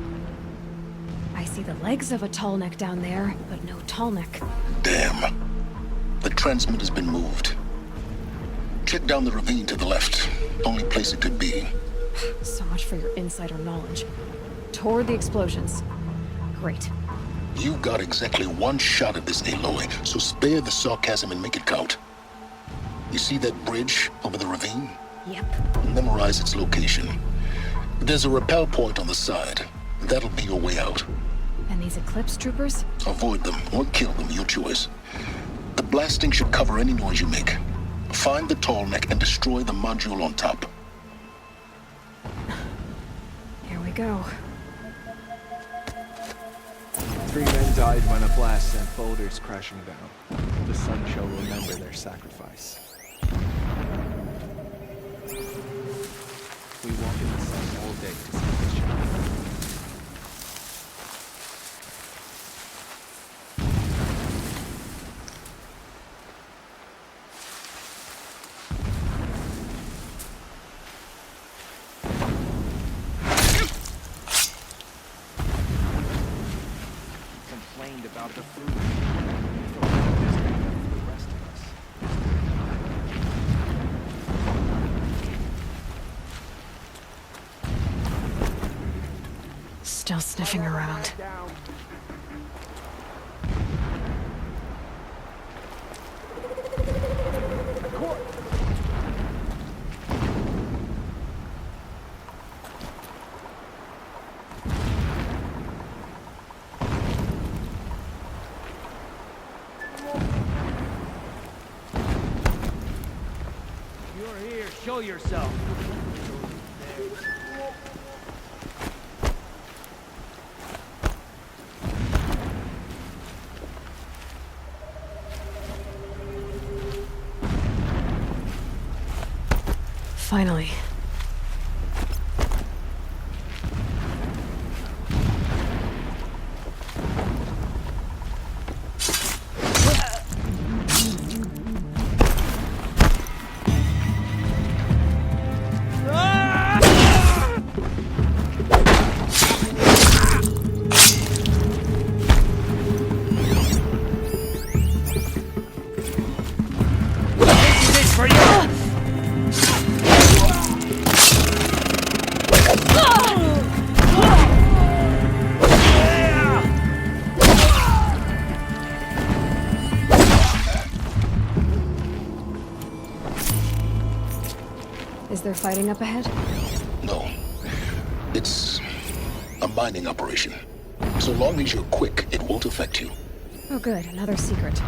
I see the legs of a tall neck down there, but no tall neck. Damn. The transmitter's been moved. Check down the ravine to the left. Only place it could be. So much for your insider knowledge. Toward the explosions. Great. You got exactly one shot at this, Aloy, so spare the sarcasm and make it count. You see that bridge over the ravine? Yep. Memorize its location. There's a rappel point on the side. That'll be your way out. And these Eclipse troopers? Avoid them or kill them, your choice. The blasting should cover any noise you make. Find the tall neck and destroy the module on top. Here we go. 3 men died when a blast sent boulders crashing down. The sun shall remember their sacrifice. We walk in the sun all day to see this shine. Complained about the food. For the rest of us. Still sniffing around. You're here, show yourself. Finally. Is there fighting up ahead? No. It's a mining operation. So long as you're quick, it won't affect you. Oh good, another secret.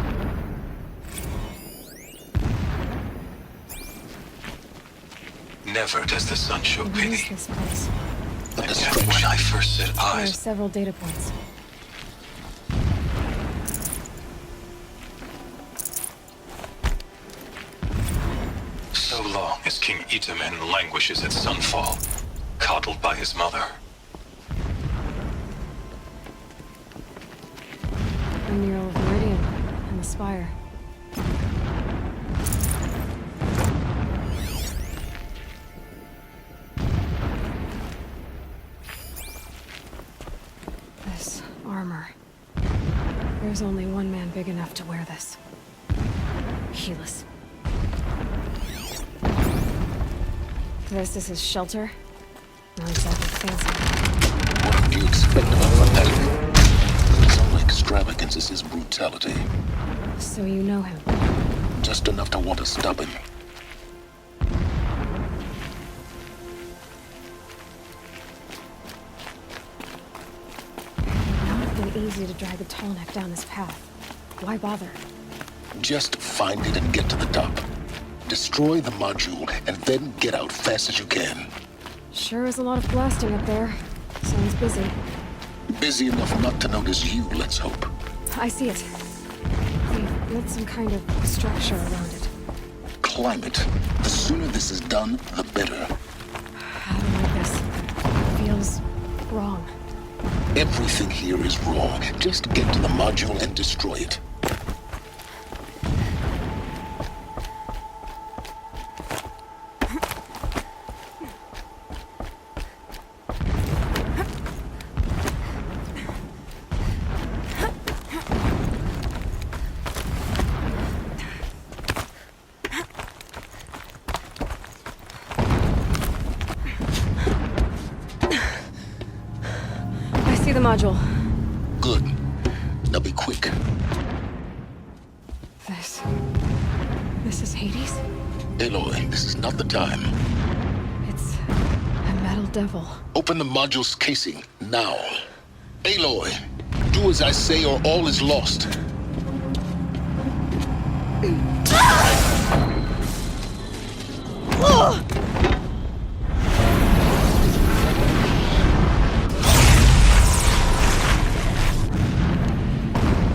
Never does the sun show What pity. is this place? And yet, when I first set There are eyes, several data points. so long as King Itamen languishes at sunfall, coddled by his mother. I'm near Old Meridian and the Spire. This armor. There's only one man big enough to wear this. Helis. This is his shelter. Not exactly fancy. What do you expect of a fanatic? His only extravagance is his brutality. So you know him? Just enough to want to stop him. It would not have been easy to drag the tall neck down this path. Why bother? Just find it and get to the top. Destroy the module, and then get out fast as you can. Sure is a lot of blasting up there. Sounds busy. Busy enough not to notice you, let's hope. I see it. They've built some kind of structure around it. Climate. The sooner this is done, the better. I don't like this. It feels wrong. Everything here is wrong. Just get to the module and destroy it. The module. Good. Now be quick. This is Hades? Aloy, this is not the time. It's a metal devil. Open the module's casing, now. Aloy, do as I say or all is lost.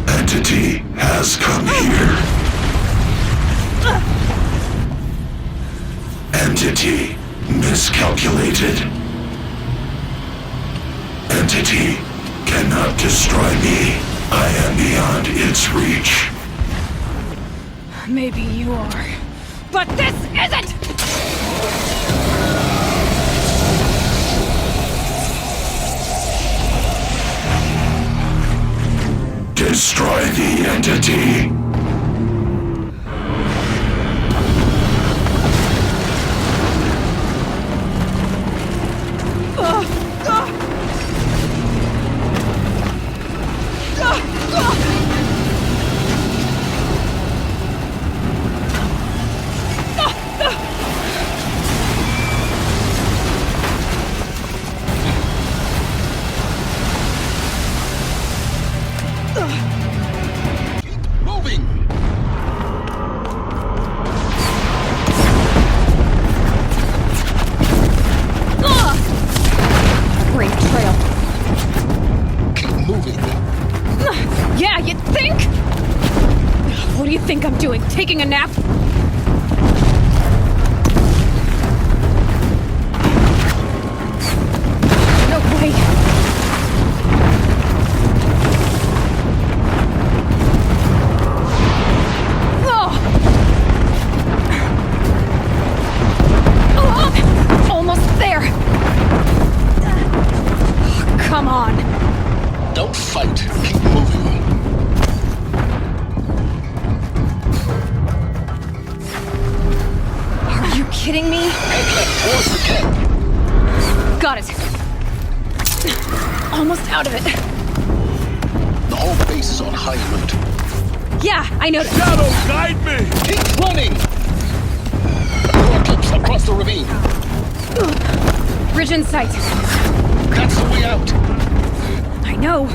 Entity has come here. Entity miscalculated. Entity cannot destroy me. I am beyond its reach. Maybe you are, but this isn't! Destroy the entity. Moving! taking a nap? No way. Almost there. Come on. Don't fight. Keep moving. Are you kidding me? Head left towards the camp. Got it. Almost out of it. The whole base is on high alert. Yeah, I know. Shadow, guide me! Keep running! More clips across the ravine. Bridge in sight. That's the way out. I know.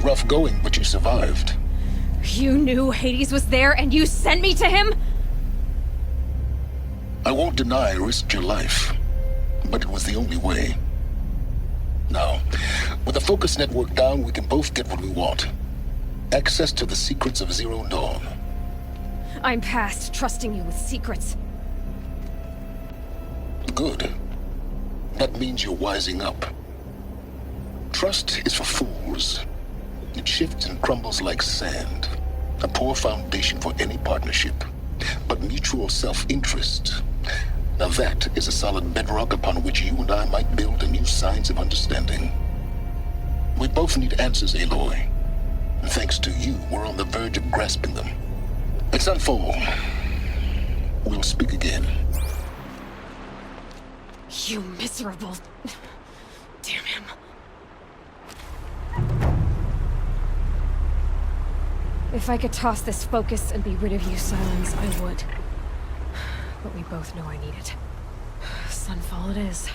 Rough going, but you survived. You knew Hades was there and you sent me to him? I won't deny I risked your life, but it was the only way. Now, with the focus network down, we can both get what we want. Access to the secrets of Zero Dawn. I'm past trusting you with secrets. Good. That means you're wising up. Trust is for fools. It shifts and crumbles like sand. A poor foundation for any partnership. But mutual self-interest. Now that is a solid bedrock upon which you and I might build a new science of understanding. We both need answers, Aloy. And thanks to you, we're on the verge of grasping them. Let's unfold. We'll speak again. You miserable... Damn him. If I could toss this focus and be rid of you, Silence, I would. But we both know I need it. Sunfall it is.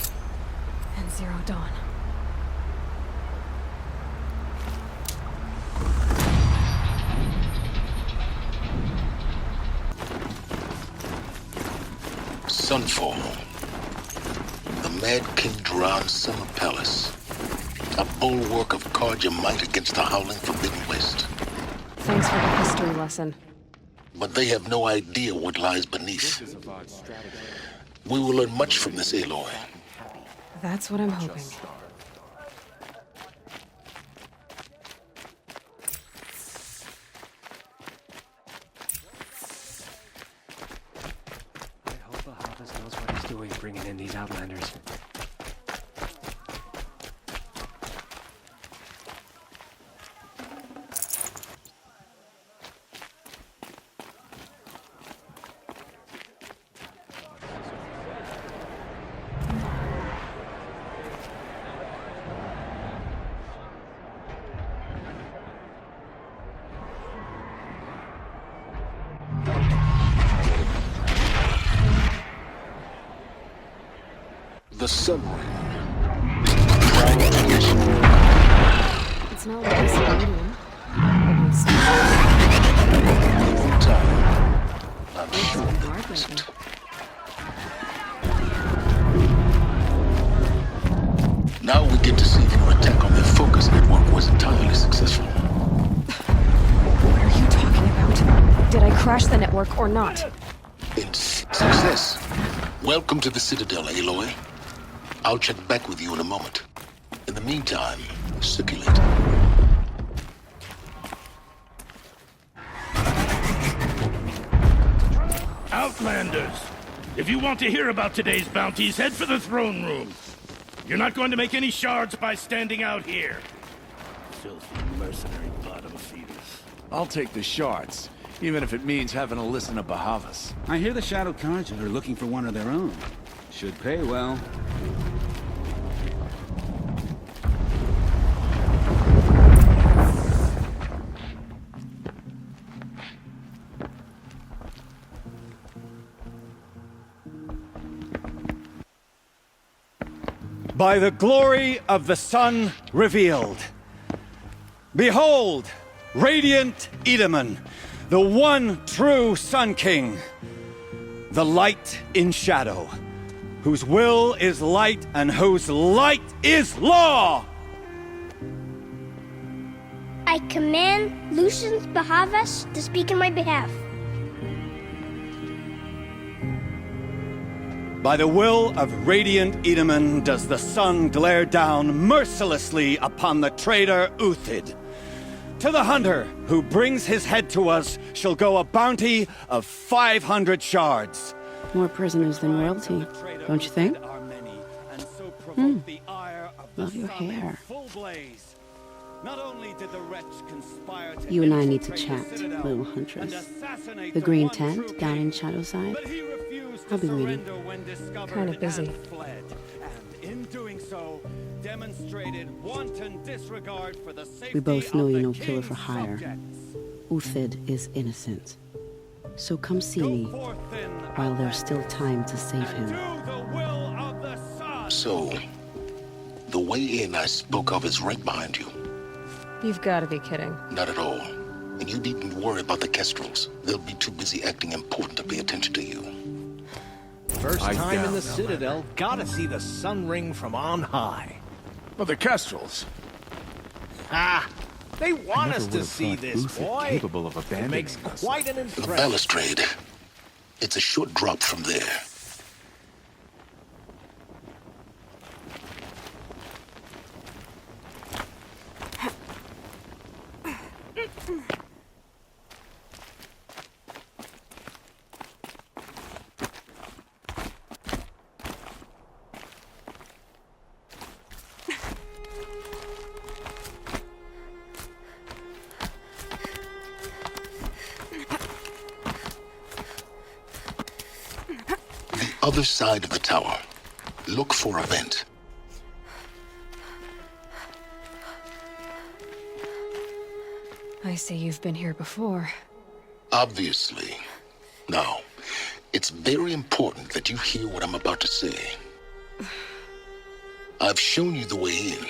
And Zero Dawn. Sunfall. The Mad King Duran's summer palace. A bulwark of Carja might against the howling Forbidden West. Thanks for the history lesson. But they have no idea what lies beneath. We will learn much from this, Aloy. That's what I'm hoping. I hope the Hobbs knows what he's doing bringing in these Outlanders. The Sun Ring. It's not like it's a medium. I'm sure there isn't. Now we get to see if your attack on the focus network was entirely successful. What are you talking about? Did I crash the network or not? It's success. Welcome to the Citadel, Aloy. I'll check back with you in a moment. In the meantime, circulate. Outlanders! If you want to hear about today's bounties, head for the throne room. You're not going to make any shards by standing out here. Filthy mercenary bottom feeders. I'll take the shards, even if it means having to listen to Bahavas. I hear the Shadow Cards are looking for one of their own. Should pay well. By the glory of the sun revealed. Behold, radiant Edaman, the one true Sun King, the light in shadow, whose will is light and whose light is law! I command Lucius Bahavas to speak in my behalf. By the will of radiant Edaman does the sun glare down mercilessly upon the traitor Uthid. To the hunter who brings his head to us shall go a bounty of 500 shards. More prisoners than royalty, don't you think? Love your hair. You and I need to chat, little huntress. The green tent down in Shadowside. I'll be waiting. Kind of busy. We both know you're no killer for hire. Uthid is innocent. So come see me while there's still time to save him. So, the way in I spoke of is right behind you. You've got to be kidding. Not at all. And you needn't worry about the Kestrels. They'll be too busy acting important to pay attention to you. First time in the Citadel, gotta see the sun ring from on high. Well, the Kestrels. Ah, they want us to see this, boy. Capable of abandoning it makes quite an The impression. balustrade. It's a short drop from there. Other side of the tower. Look for a vent. I see you've been here before. Obviously. Now, it's very important that you hear what I'm about to say. I've shown you the way in,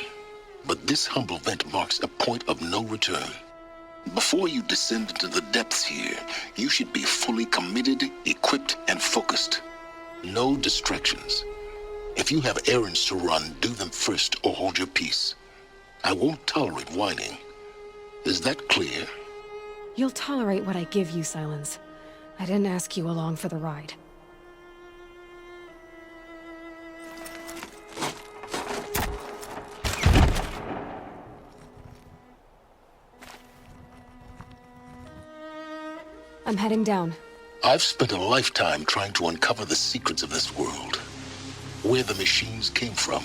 but this humble vent marks a point of no return. Before you descend into the depths here, you should be fully committed, equipped, and focused. No distractions. If you have errands to run, do them first or hold your peace. I won't tolerate whining. Is that clear? You'll tolerate what I give you, Silence. I didn't ask you along for the ride. I'm heading down. I've spent a lifetime trying to uncover the secrets of this world. Where the machines came from.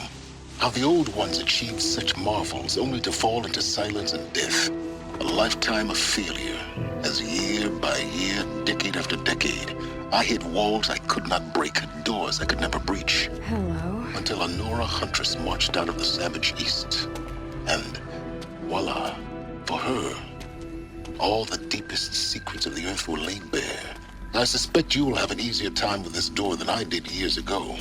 How the old ones achieved such marvels only to fall into silence and death. A lifetime of failure, as year by year, decade after decade, I hit walls I could not break, doors I could never breach. Hello. Until a Nora huntress marched out of the savage east. And voila, for her, all the deepest secrets of the earth were laid bare. I suspect you will have an easier time with this door than I did years ago.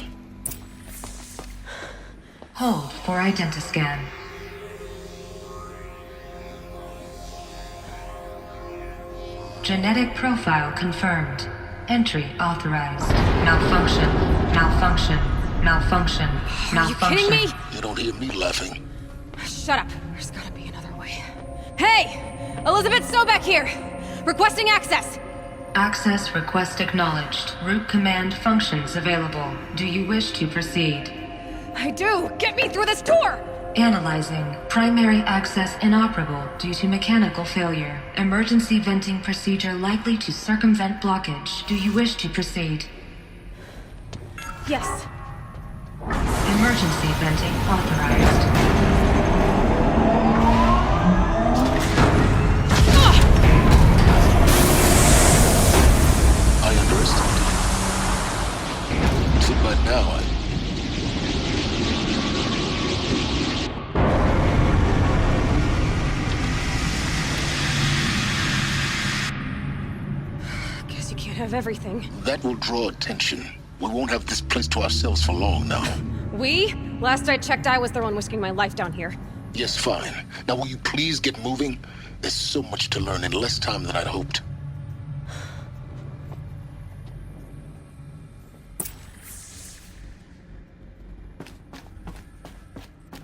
Hold for identiscan. Genetic profile confirmed. Entry authorized. Malfunction. Malfunction. Malfunction. Malfunction. Are you kidding me? You don't hear me laughing. Shut up. There's gotta be another way. Hey! Elizabeth Sobeck here! Requesting access! Access request acknowledged. Root command functions available. Do you wish to proceed? I do! Get me through this door! Analyzing. Primary access inoperable due to mechanical failure. Emergency venting procedure likely to circumvent blockage. Do you wish to proceed? Yes. Emergency venting authorized. I underestimated you. So by now Guess you can't have everything. that will draw attention. We won't have this place to ourselves for long now. We? Last I checked, I was the one risking my life down here. Yes, fine. Now will you please get moving? There's so much to learn in less time than I'd hoped.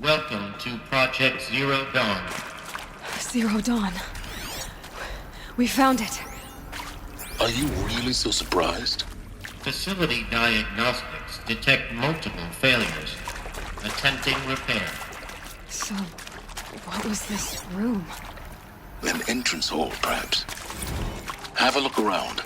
Welcome to Project Zero Dawn. Zero Dawn. We found it. Are you really so surprised? Facility diagnostics detect multiple failures. Attempting repair. So, what was this room? An entrance hall, perhaps. Have a look around.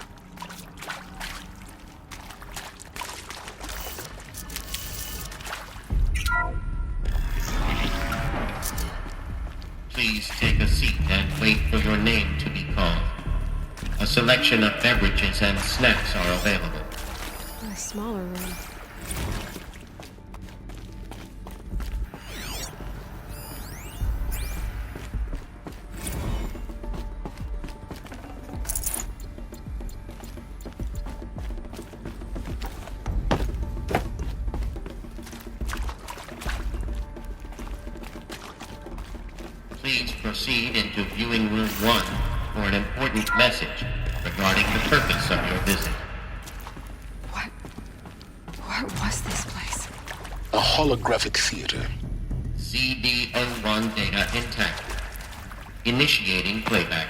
Please take a seat and wait for your name to be called. A selection of beverages and snacks are available. A smaller room. Please proceed into viewing room 1 for an important message regarding the purpose of your visit. What was this place? A holographic theater. CD01 data intact. Initiating playback.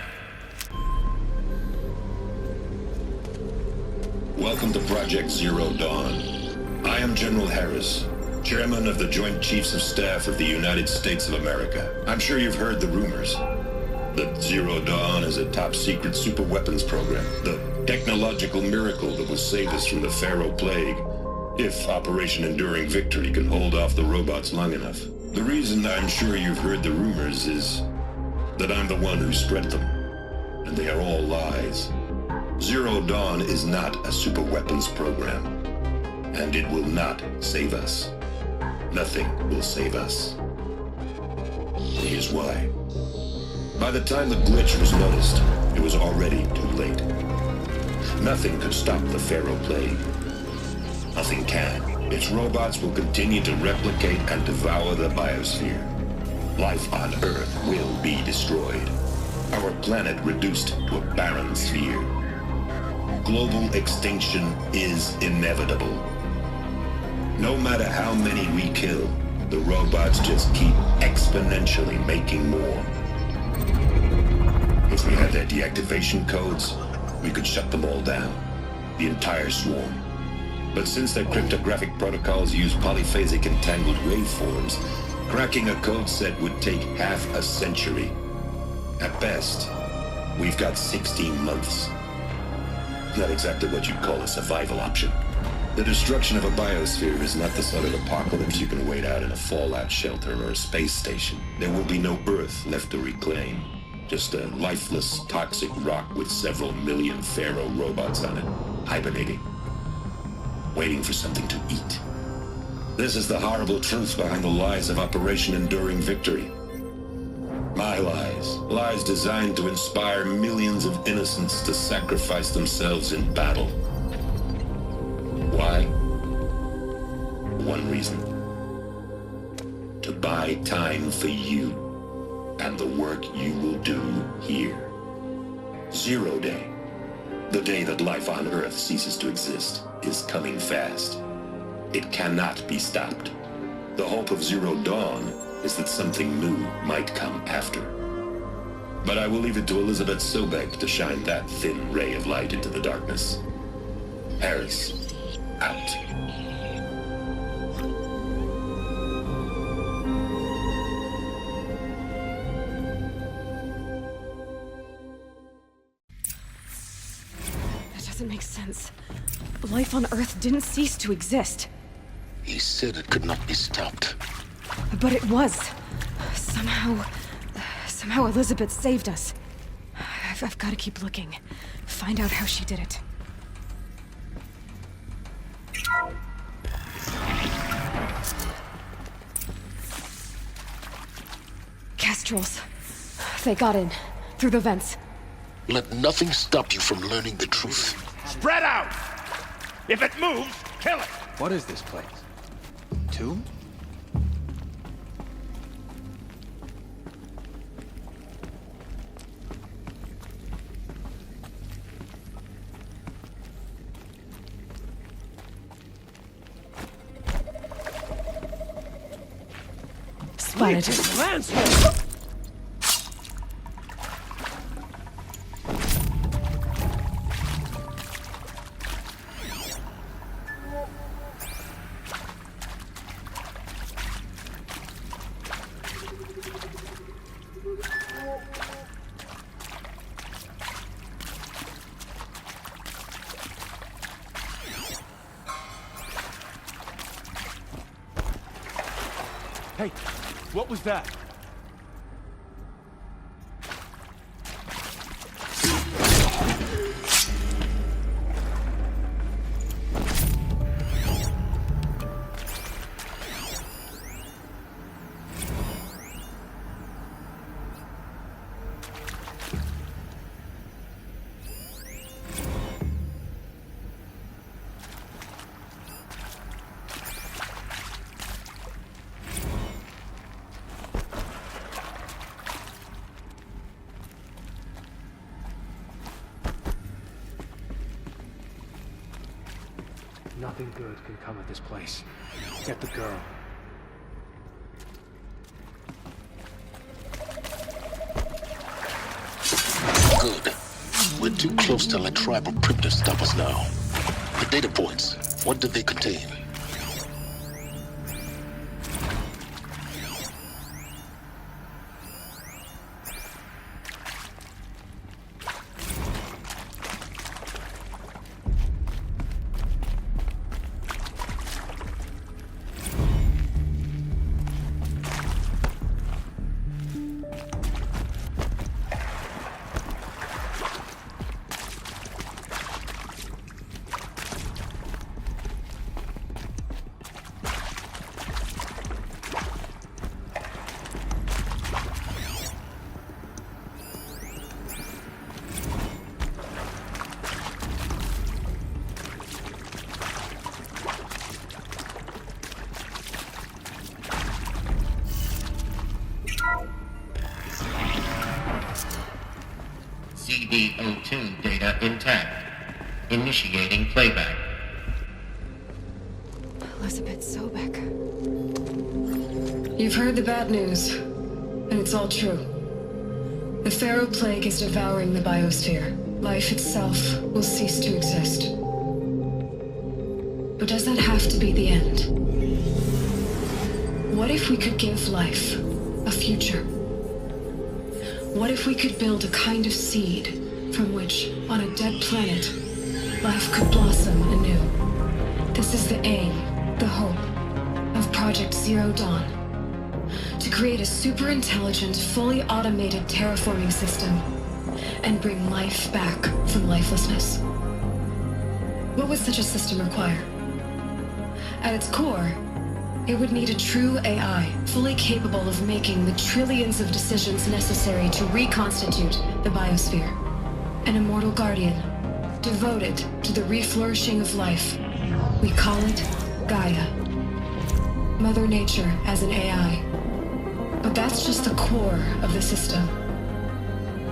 Welcome to Project Zero Dawn. I am General Harris, Chairman of the Joint Chiefs of Staff of the United States of America. I'm sure you've heard the rumors that Zero Dawn is a top-secret superweapons program, the technological miracle that will save us from the Pharaoh Plague, if Operation Enduring Victory can hold off the robots long enough. The reason I'm sure you've heard the rumors is that I'm the one who spread them, and they are all lies. Zero Dawn is not a superweapons program, and it will not save us. Nothing will save us. Here's why. By the time the glitch was noticed, it was already too late. Nothing could stop the Pharaoh Plague. Nothing can. Its robots will continue to replicate and devour the biosphere. Life on Earth will be destroyed. Our planet reduced to a barren sphere. Global extinction is inevitable. No matter how many we kill, the robots just keep exponentially making more. If we had their deactivation codes, we could shut them all down. The entire swarm. But since their cryptographic protocols use polyphasic entangled waveforms, cracking a code set would take half a century. At best, we've got 16 months. Not exactly what you'd call a survival option. The destruction of a biosphere is not the sort of apocalypse you can wait out in a fallout shelter or a space station. There will be no Earth left to reclaim. Just a lifeless, toxic rock with several million Pharaoh robots on it, hibernating, waiting for something to eat. This is the horrible truth behind the lies of Operation Enduring Victory. My lies. Lies designed to inspire millions of innocents to sacrifice themselves in battle. Why? One reason. To buy time for you and the work you will do here. Zero Day. The day that life on Earth ceases to exist is coming fast. It cannot be stopped. The hope of Zero Dawn is that something new might come after. But I will leave it to Elizabeth Sobek to shine that thin ray of light into the darkness. Harris, out. That doesn't make sense. Life on Earth didn't cease to exist. He said it could not be stopped. But it was. Somehow Elizabeth saved us. I've got to keep looking. Find out how she did it. Kestrels. They got in. Through the vents. Let nothing stop you from learning the truth. Spread out! If it moves, kill it! What is this place? Tomb? Spotted. Hey, what was that? Nothing good can come of this place. Get the girl. Good. We're too close to let tribal primitives stop us now. The data points, what do they contain? CD02 data intact. Initiating playback. Elizabeth Sobek. You've heard the bad news, and it's all true. The Pharaoh Plague is devouring the biosphere. Life itself will cease to exist. But does that have to be the end? What if we could give life a future? What if we could build a kind of seed from which, on a dead planet, life could blossom anew? This is the aim, the hope, of Project Zero Dawn. To create a super-intelligent, fully automated terraforming system and bring life back from lifelessness. What would such a system require? At its core, it would need a true AI, fully capable of making the trillions of decisions necessary to reconstitute the biosphere. An immortal guardian, devoted to the reflourishing of life. We call it Gaia. Mother Nature as an AI. But that's just the core of the system.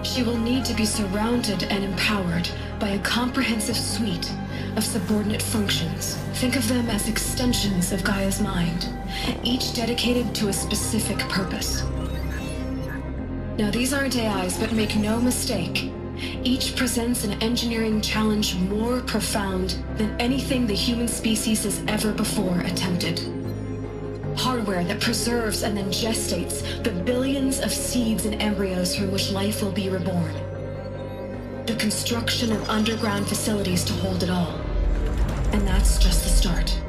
She will need to be surrounded and empowered by a comprehensive suite of subordinate functions. Think of them as extensions of Gaia's mind, each dedicated to a specific purpose. Now, these aren't AIs, but make no mistake, each presents an engineering challenge more profound than anything the human species has ever before attempted. Hardware that preserves and then gestates the billions of seeds and embryos from which life will be reborn. The construction of underground facilities to hold it all. And that's just the start.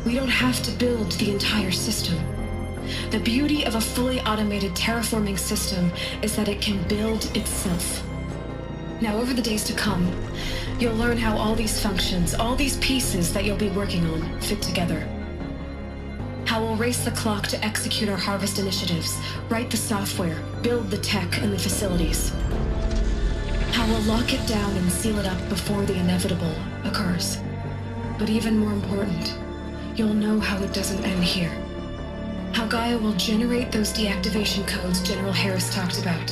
We don't have to build the entire system. The beauty of a fully automated terraforming system is that it can build itself. Now, over the days to come, you'll learn how all these functions, all these pieces that you'll be working on, fit together. How we'll race the clock to execute our harvest initiatives, write the software, build the tech and the facilities. How we'll lock it down and seal it up before the inevitable occurs. But even more important, you'll know how it doesn't end here. How Gaia will generate those deactivation codes General Harris talked about,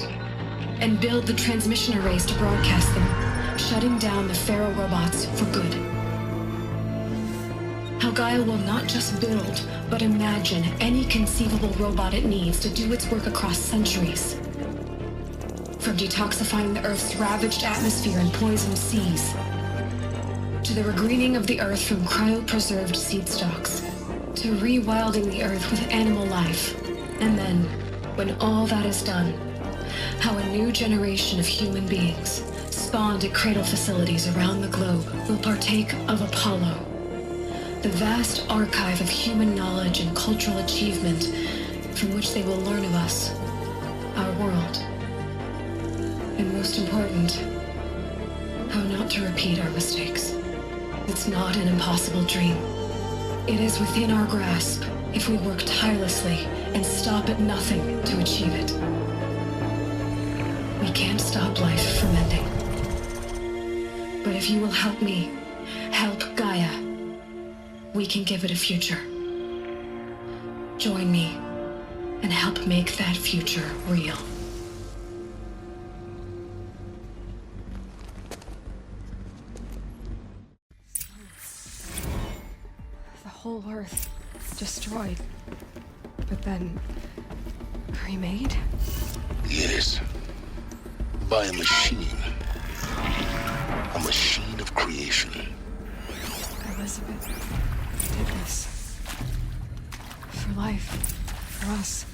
and build the transmission arrays to broadcast them, shutting down the Pharaoh robots for good. How Gaia will not just build, but imagine any conceivable robot it needs to do its work across centuries. From detoxifying the Earth's ravaged atmosphere and poisoned seas, to the regreening of the Earth from cryopreserved seed stalks, to rewilding the Earth with animal life. And then, when all that is done, how a new generation of human beings, spawned at cradle facilities around the globe, will partake of Apollo, the vast archive of human knowledge and cultural achievement from which they will learn of us, our world. And most important, how not to repeat our mistakes. It's not an impossible dream. It is within our grasp if we work tirelessly and stop at nothing to achieve it. We can't stop life from ending. But if you will help me, help Gaia, we can give it a future. Join me and help make that future real. The whole Earth destroyed, but then remade? Yes. By a machine. A machine of creation. Elizabeth did this. For life. For us.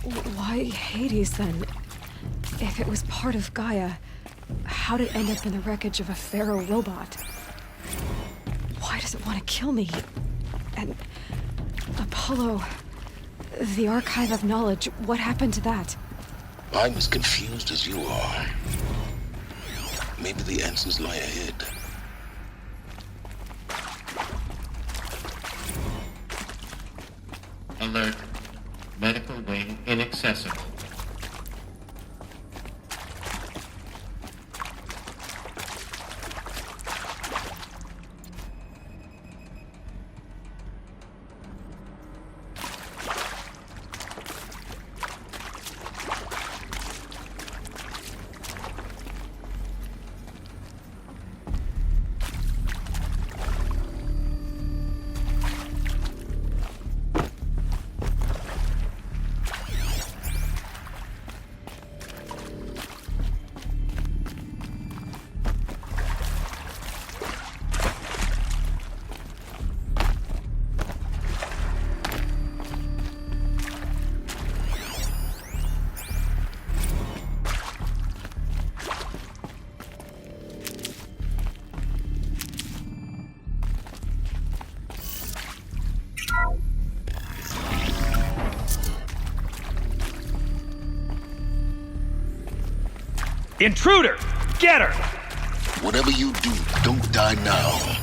But why Hades then? If it was part of Gaia, how'd it end up in the wreckage of a Pharaoh robot? Why does it want to kill me? And Apollo, the archive of knowledge, what happened to that? I'm as confused as you are. Maybe the answers lie ahead. Alert. Medical wing inaccessible. Intruder! Get her! Whatever you do, don't die now.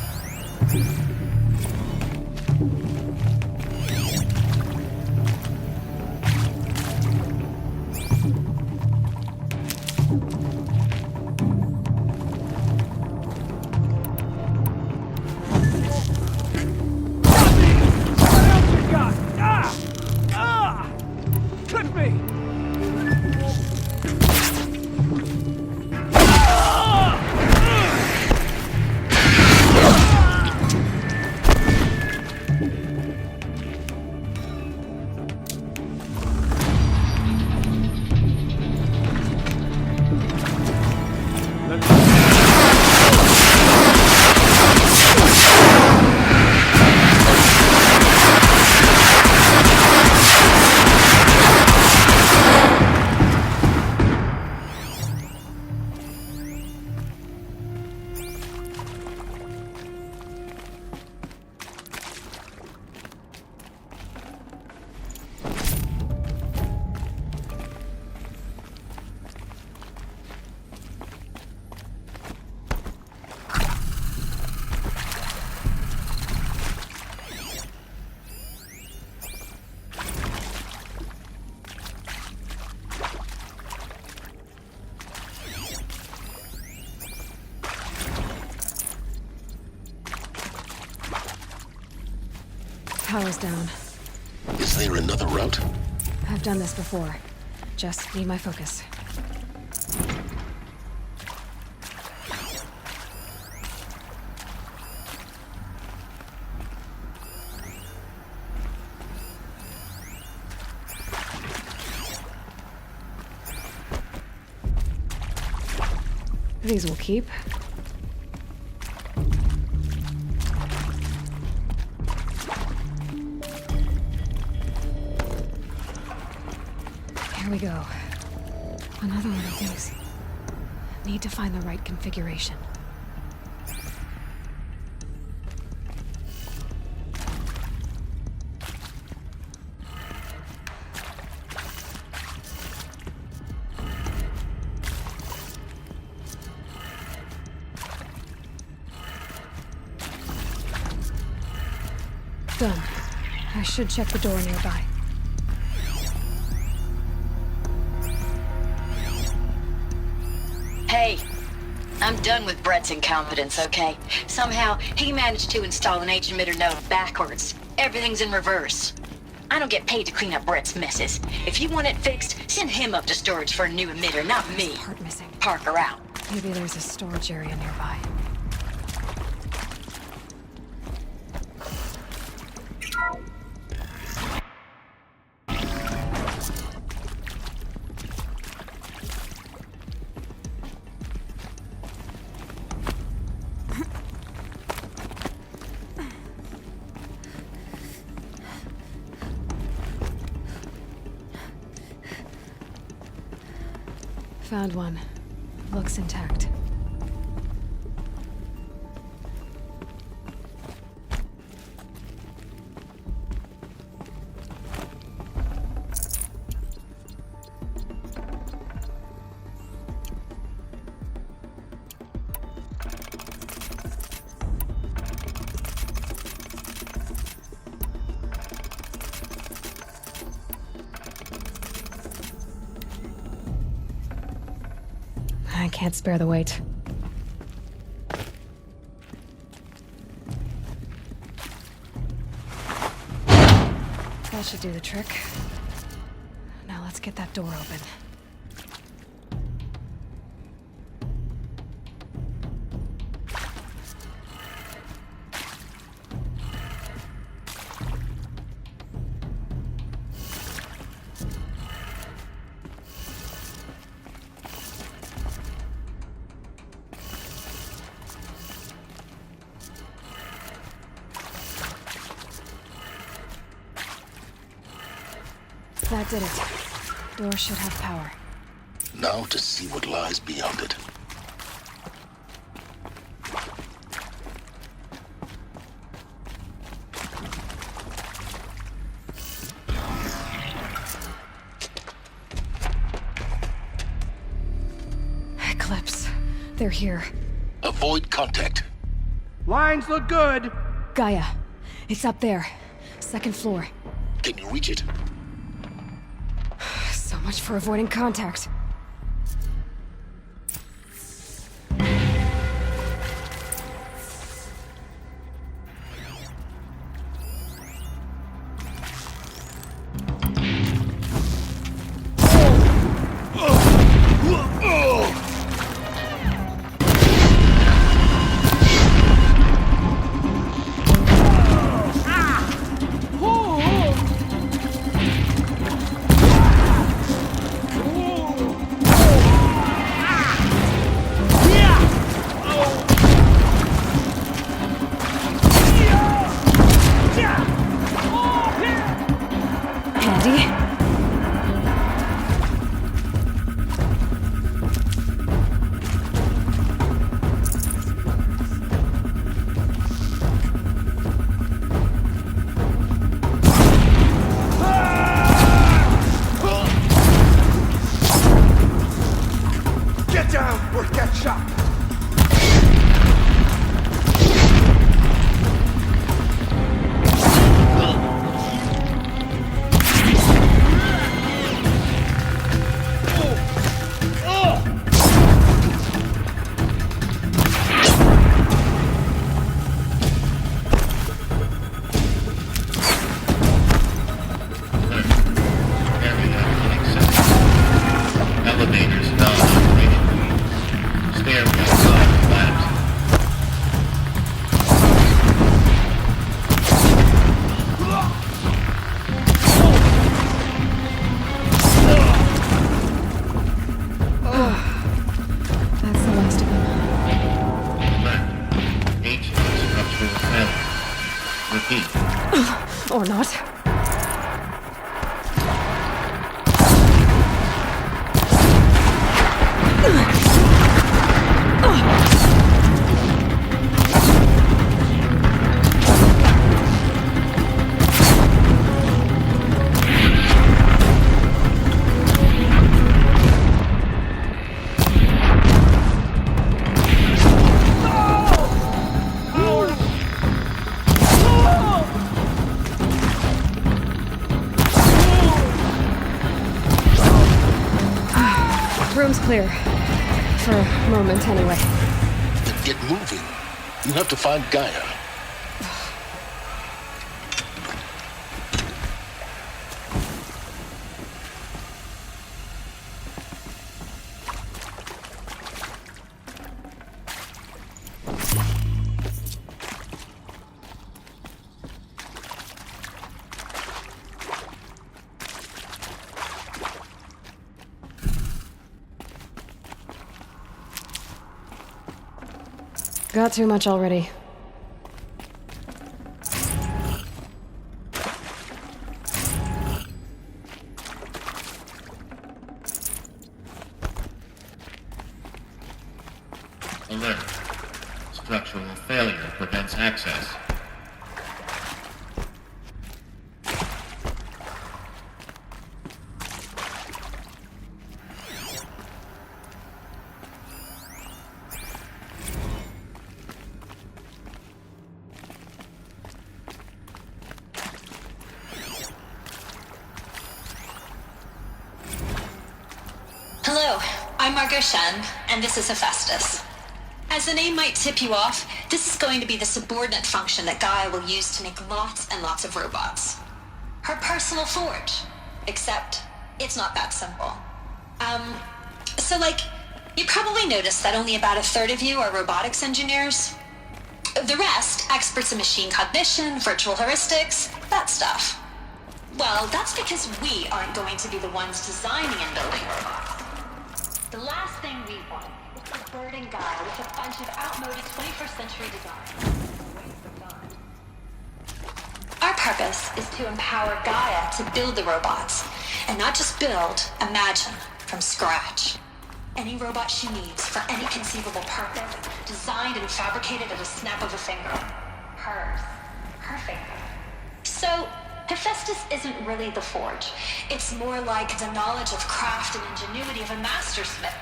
Power's down. Is there another route? I've done this before. Just need my focus. These will keep. Here we go. Another one of these. Need to find the right configuration. Done. I should check the door nearby. Hey, I'm done with Brett's incompetence, okay? Somehow, he managed to install an H-emitter node backwards. Everything's in reverse. I don't get paid to clean up Brett's messes. If you want it fixed, send him up to storage for a new emitter, not me. Part missing. Parker out. Maybe there's a storage area nearby. Found one. Looks intact. I can't spare the weight. That should do the trick. Now let's get that door open. That did it. Door should have power. Now to see what lies beyond it. Eclipse. They're here. Avoid contact. Lines look good. Gaia. It's up there. Second floor. Can you reach it? So much for avoiding contact. Repeat. Or not. Room's clear. For a moment, anyway. Then get moving. You have to find Gaia. Got too much already. Alert. Structural failure prevents access. Hello, I'm Margot Shen, and this is Hephaestus. As the name might tip you off, this is going to be the subordinate function that Gaia will use to make lots and lots of robots. Her personal forge. Except, it's not that simple. You probably noticed that only about a third of you are robotics engineers. The rest, experts in machine cognition, virtual heuristics, that stuff. Well, that's because we aren't going to be the ones designing and building robots. The last thing we want is to burden Gaia with a bunch of outmoded 21st century designs. Our purpose is to empower Gaia to build the robots, and not just build, imagine, from scratch. Any robot she needs for any conceivable purpose, designed and fabricated at a snap of a finger. Hers. Her finger. So, Hephaestus isn't really the forge. It's more like the knowledge of craft and ingenuity of a mastersmith.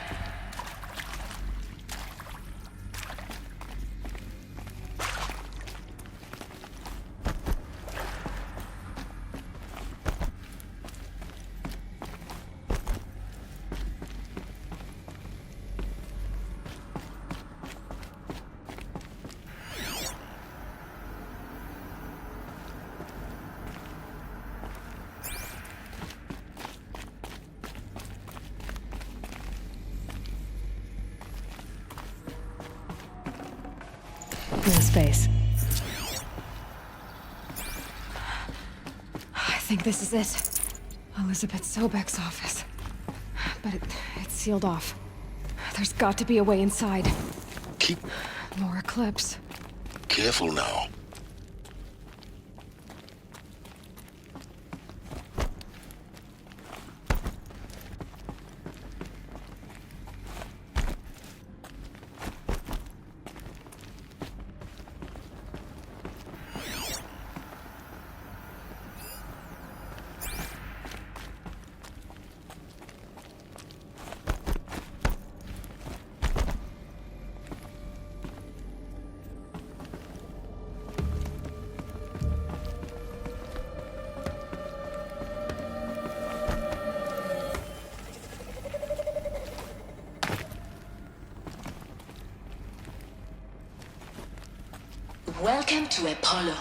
Space. I think this is it. Elizabeth Sobek's office. But it's sealed off. There's got to be a way inside. More Eclipse. Careful now. Welcome to Apollo,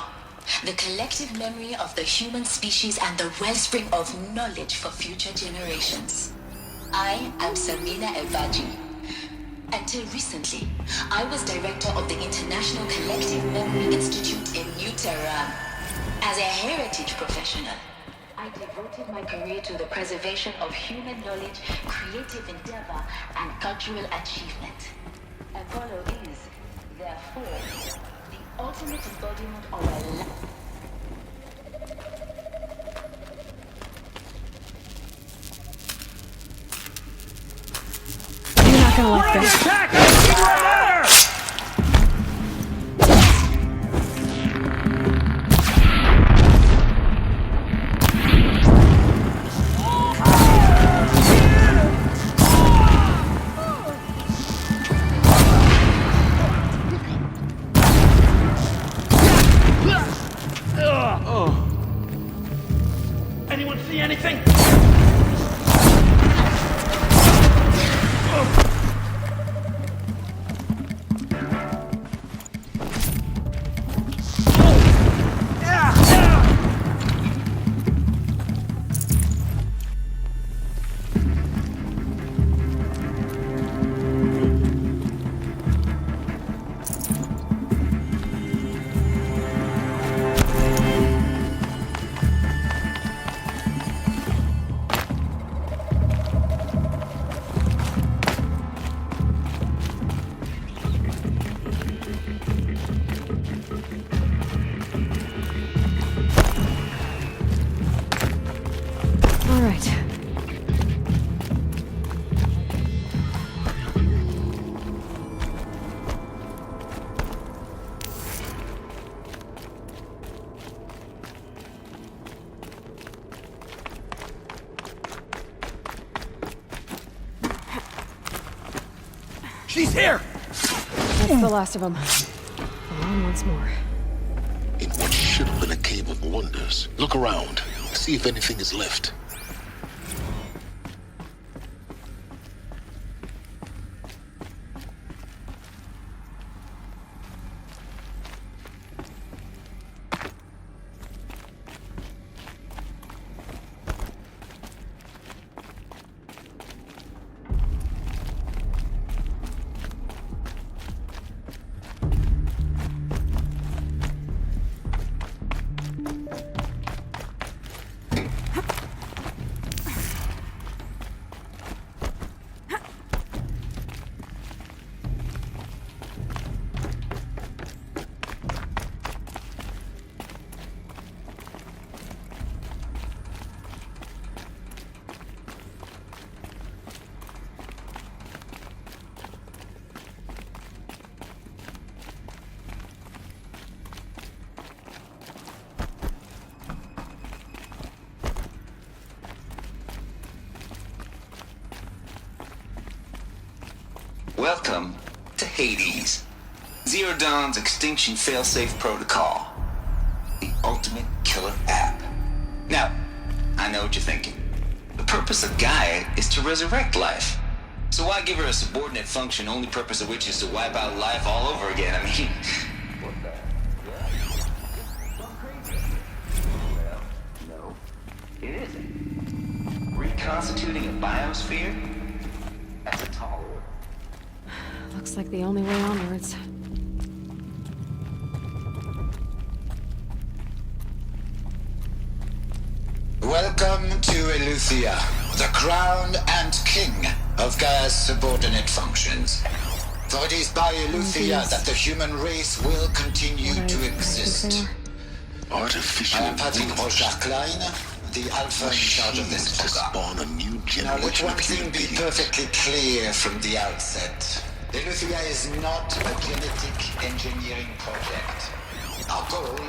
the collective memory of the human species and the wellspring of knowledge for future generations. I am Samina Ebaji. Until recently, I was director of the International Collective Memory Institute in New Tehran. As a heritage professional, I devoted my career to the preservation of human knowledge, creative endeavor, and cultural achievement. Apollo is, therefore, ultimate embodiment of a gonna like this. Attack! Right at her! Anyone see anything? All right. She's here! That's the last of them. On once more. In what should have been a cave of wonders. Look around. See if anything is left. Welcome to Hades. Zero Dawn's extinction failsafe protocol. The ultimate killer app. Now, I know what you're thinking. The purpose of Gaia is to resurrect life. So why give her a subordinate function, only purpose of which is to wipe out life all over again? I mean, what the? Well, no, it isn't. Reconstituting a biosphere? That's a tall order. Looks like the only way onwards. Welcome to Eleuthia, the crown and king of Gaia's subordinate functions. For it is by Eleuthia that the human race will continue to exist. Artificial I am Patrick Rochard-Klein, the alpha in charge of this program. spawn a new Now let generation one of human thing be beings. perfectly clear from the outset. Eleuthia is not a genetic engineering project. Our goal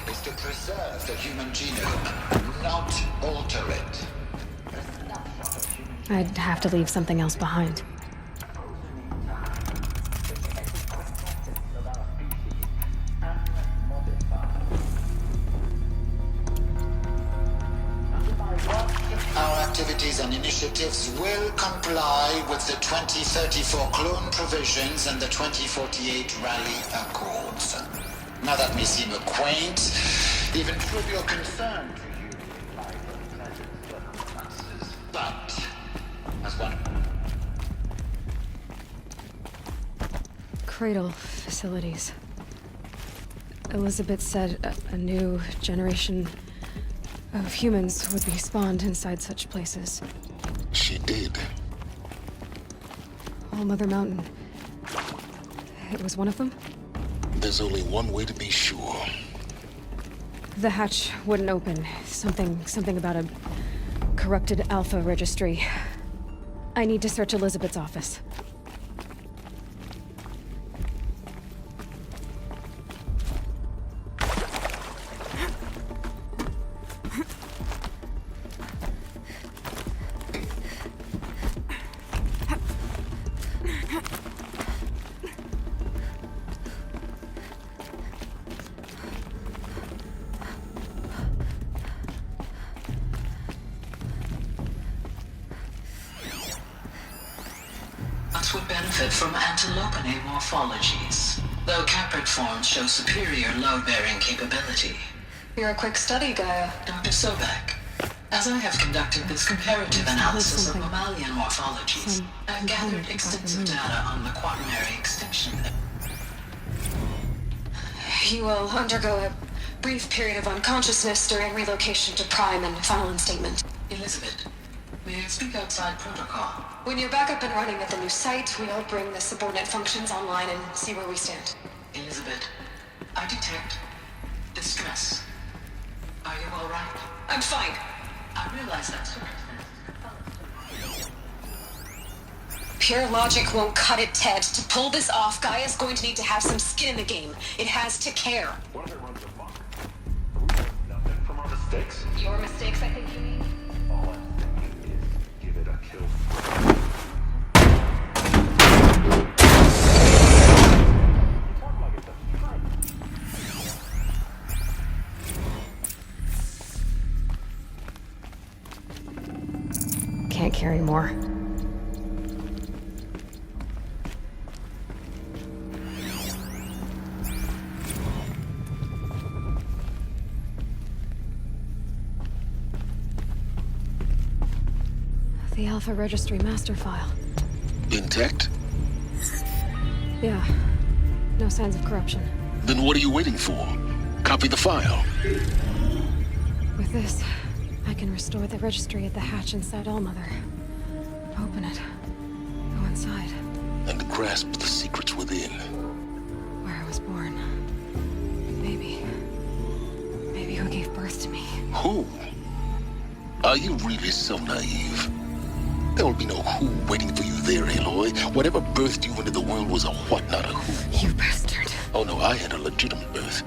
is to preserve the human genome, not alter it. I'd have to leave something else behind. Our activities and initiatives will comply with the 2034 clone provisions and the 2048 rally accords. Now that may seem a quaint, even trivial concern to you, by the present circumstances, but as one Cradle facilities. Elizabeth said a new generation of humans would be spawned inside such places. She did. All Mother Mountain. It was one of them? There's only one way to be sure. The hatch wouldn't open. Something about a corrupted Alpha registry. I need to search Elizabeth's office. Eclipse would benefit from antilopine morphologies, though caprid forms show superior load-bearing capability. You're a quick study, Gaia. Dr. Sobek, as I have conducted this comparative analysis of mammalian morphologies, I've gathered extensive data on the quaternary extinction. You will undergo a brief period of unconsciousness during relocation to Prime and final instatement. Elizabeth, may I speak outside protocol? When you're back up and running at the new site, we'll bring the subordinate functions online and see where we stand. Elizabeth, I detect distress. Are you all right? I'm fine. I realize that circumstance. Pure logic won't cut it, Ted. To pull this off, Gaia's going to need to have some skin in the game. It has to care. What runs amok? Nothing from our mistakes? Your mistakes, I think you mean? All I'm thinking is give it a kill. Can't carry more. The Alpha Registry master file. Intact? Yeah. No signs of corruption. Then what are you waiting for? Copy the file. With this, I can restore the registry at the hatch inside Allmother. Open it. Go inside. And grasp the secrets within. Where I was born. Maybe who gave birth to me. Who? Are you really so naive? There will be no who waiting for you there, Aloy. Whatever birthed you into the world was a what, not a who. You bastard. Oh no, I had a legitimate birth.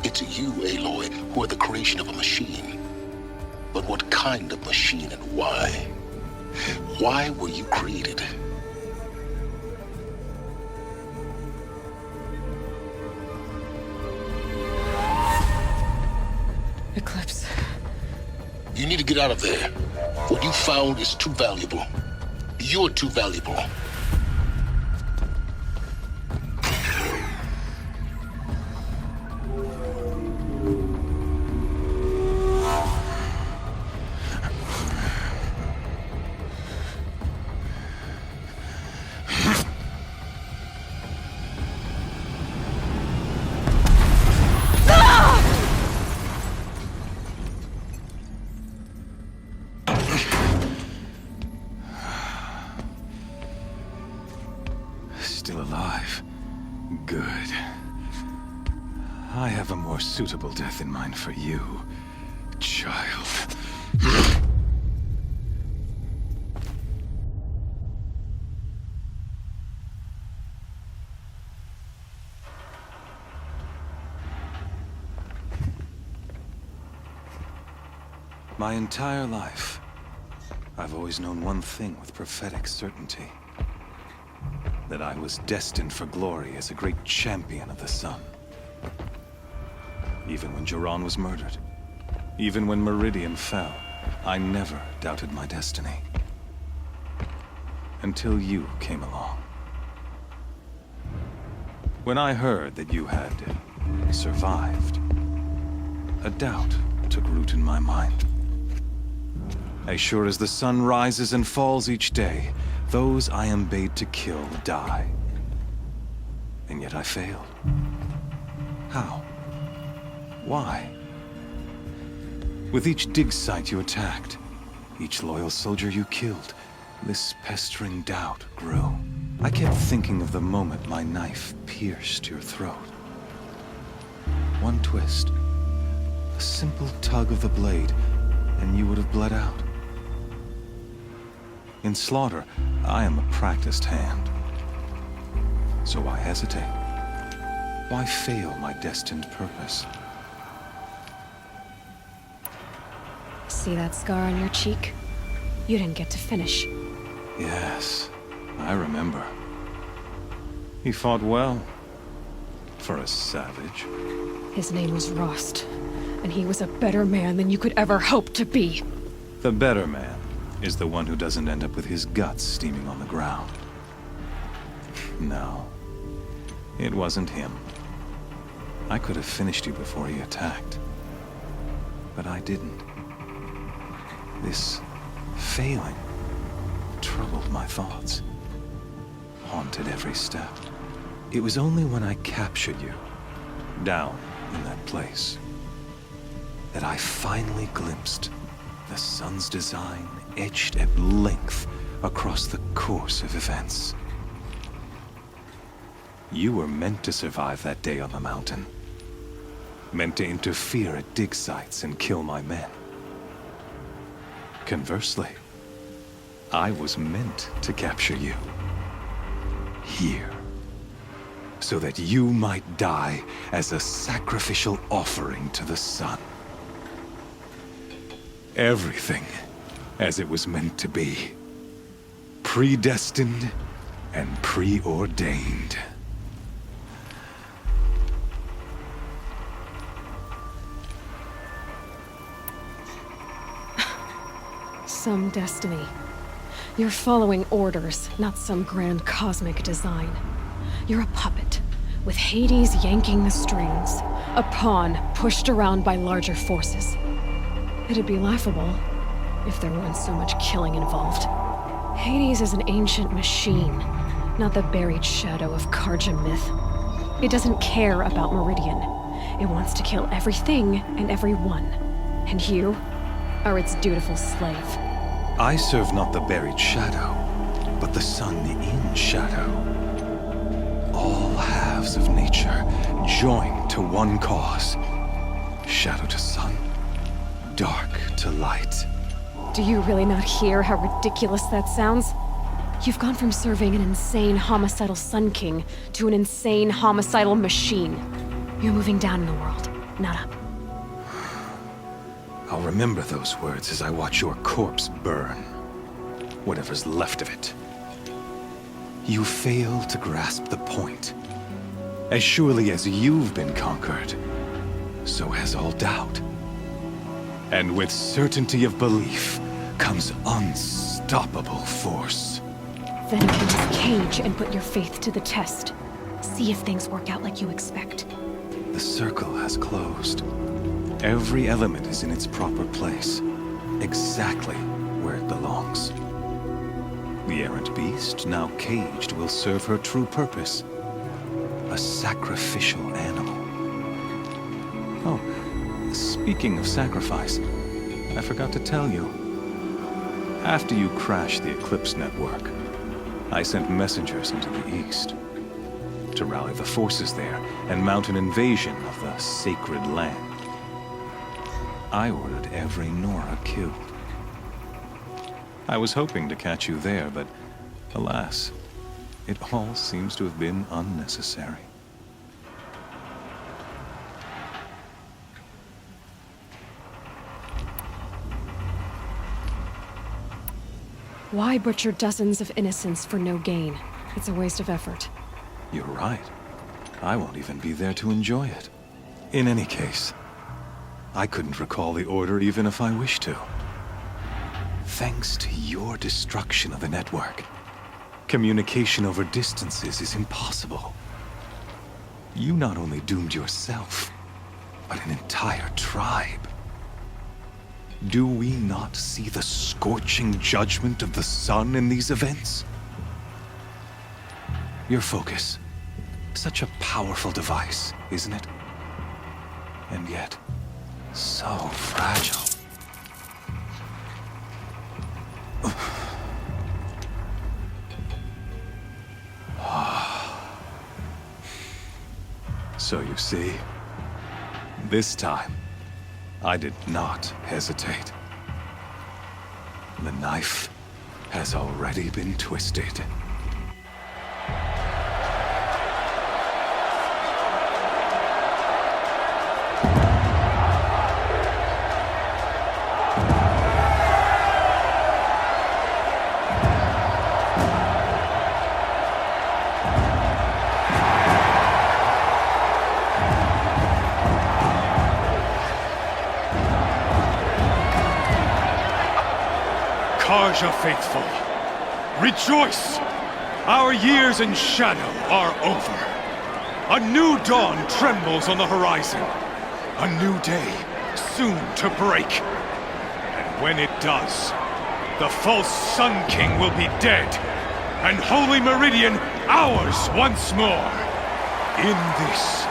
It's you, Aloy, who are the creation of a machine. But what kind of machine and why? Why were you created? Eclipse. You need to get out of there. What you found is too valuable. You're too valuable. Still alive. Good. I have a more suitable death in mind for you, child. My entire life, I've always known one thing with prophetic certainty. That I was destined for glory as a great champion of the sun. Even when Jiran was murdered, even when Meridian fell, I never doubted my destiny. Until you came along. When I heard that you had survived, a doubt took root in my mind. As sure as the sun rises and falls each day, those I am bade to kill die. And yet I failed. How? Why? With each dig site you attacked, each loyal soldier you killed, this pestering doubt grew. I kept thinking of the moment my knife pierced your throat. One twist, a simple tug of the blade, and you would have bled out. In slaughter, I am a practiced hand. So why hesitate? Why fail my destined purpose? See that scar on your cheek? You didn't get to finish. Yes, I remember. He fought well. For a savage. His name was Rost, and he was a better man than you could ever hope to be. The better man is the one who doesn't end up with his guts steaming on the ground. No. It wasn't him. I could have finished you before he attacked. But I didn't. This failing troubled my thoughts, haunted every step. It was only when I captured you, down in that place, that I finally glimpsed the sun's design etched at length across the course of events. You were meant to survive that day on the mountain. Meant to interfere at dig sites and kill my men. Conversely, I was meant to capture you. Here. So that you might die as a sacrificial offering to the sun. Everything as it was meant to be. Predestined and preordained. Some destiny. You're following orders, not some grand cosmic design. You're a puppet, with Hades yanking the strings, a pawn pushed around by larger forces. It'd be laughable if there weren't so much killing involved. Hades is an ancient machine, not the buried shadow of Karja myth. It doesn't care about Meridian. It wants to kill everything and everyone. And you are its dutiful slave. I serve not the buried shadow, but the sun in shadow. All halves of nature joined to one cause. Shadow to sun, dark to light. Do you really not hear how ridiculous that sounds? You've gone from serving an insane homicidal Sun King to an insane homicidal machine. You're moving down in the world, not up. I'll remember those words as I watch your corpse burn. Whatever's left of it. You fail to grasp the point. As surely as you've been conquered, so has all doubt. And with certainty of belief comes unstoppable force. Then open this cage and put your faith to the test. See if things work out like you expect. The circle has closed. Every element is in its proper place, exactly where it belongs. The errant beast, now caged, will serve her true purpose. A sacrificial animal. Oh, speaking of sacrifice, I forgot to tell you. After you crashed the Eclipse network, I sent messengers into the east to rally the forces there and mount an invasion of the sacred land. I ordered every Nora killed. I was hoping to catch you there, but alas, it all seems to have been unnecessary. Why butcher dozens of innocents for no gain? It's a waste of effort. You're right. I won't even be there to enjoy it. In any case, I couldn't recall the order even if I wished to. Thanks to your destruction of the network, communication over distances is impossible. You not only doomed yourself, but an entire tribe. Do we not see the scorching judgment of the sun in these events? Your focus, such a powerful device, isn't it? And yet, so fragile. So you see, this time, I did not hesitate. The knife has already been twisted. Karja faithful, rejoice! Our years in shadow are over. A new dawn trembles on the horizon. A new day soon to break. And when it does, the false Sun King will be dead, and Holy Meridian ours once more. In this,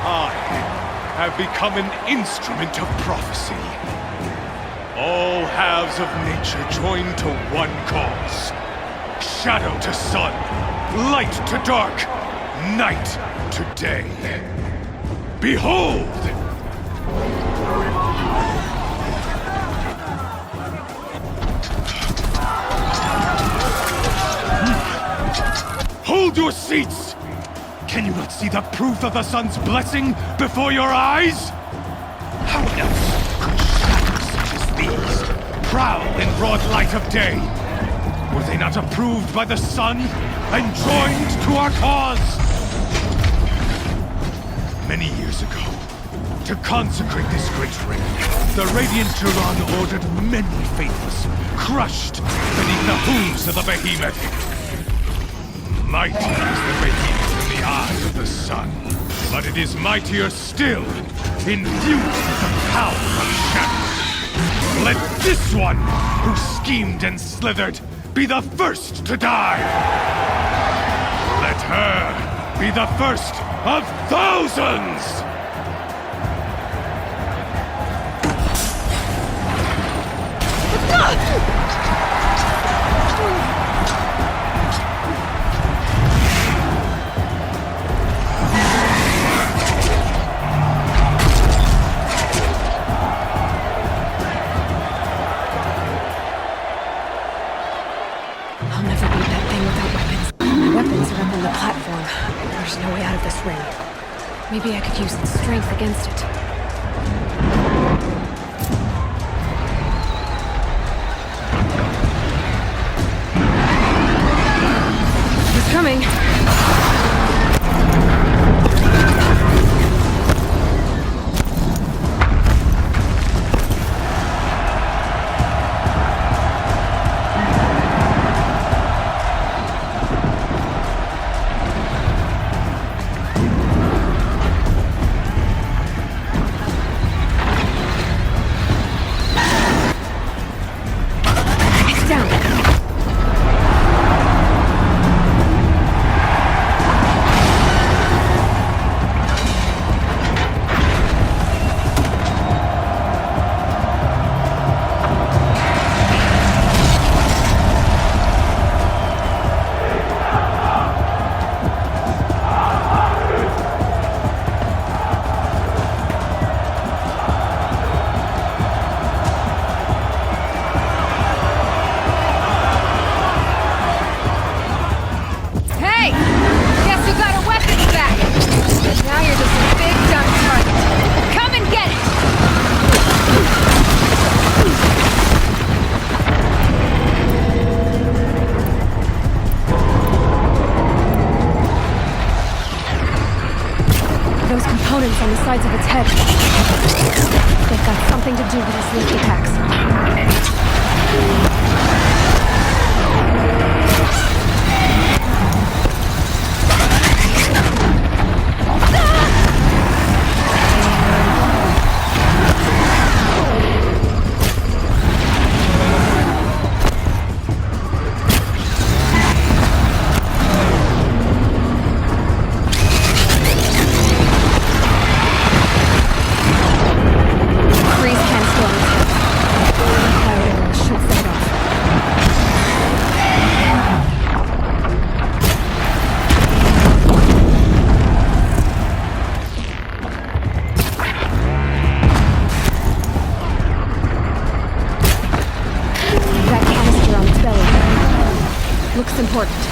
I have become an instrument of prophecy. All halves of nature join to one cause. Shadow to sun, light to dark, night to day. Behold! Hold your seats! Can you not see the proof of the sun's blessing before your eyes? How else could shadows such as these prowl in broad light of day? Were they not approved by the sun and joined to our cause? Many years ago, to consecrate this great ring, the Radiant Turan ordered many faithless, crushed beneath the hooves of the behemoth. Mighty is the behemoth in the eye of the sun, but it is mightier still, infused with the power of shadow. Let this one, who schemed and slithered, be the first to die! Let her be the first of thousands! Maybe I could use its strength against it. It's coming! On the sides of its head. They've got something to do with its lift attacks. Looks important.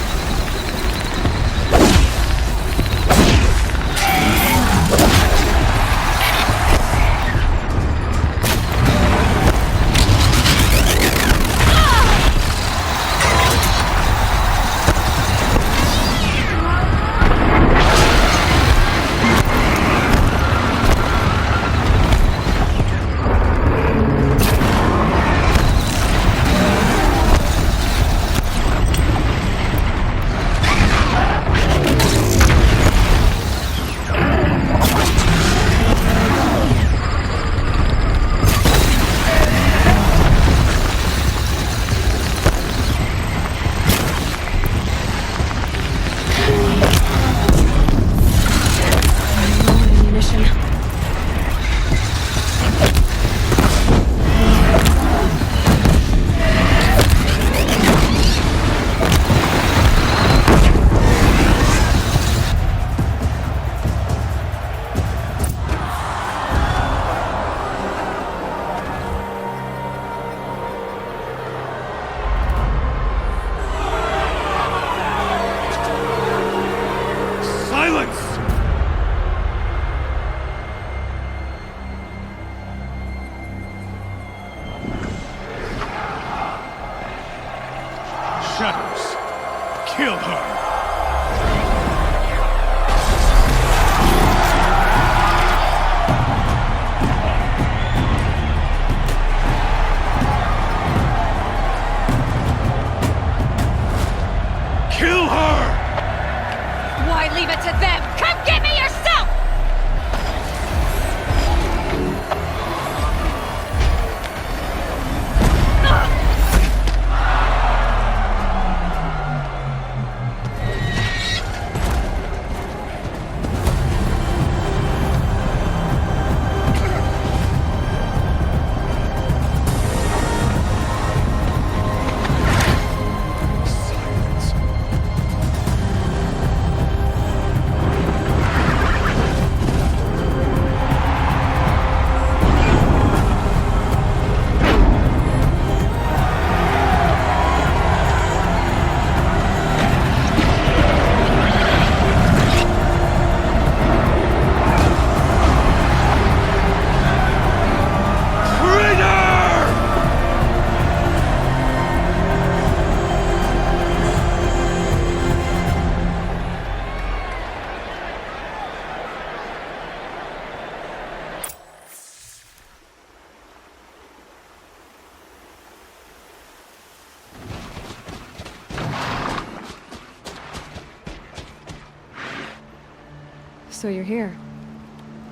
So you're here.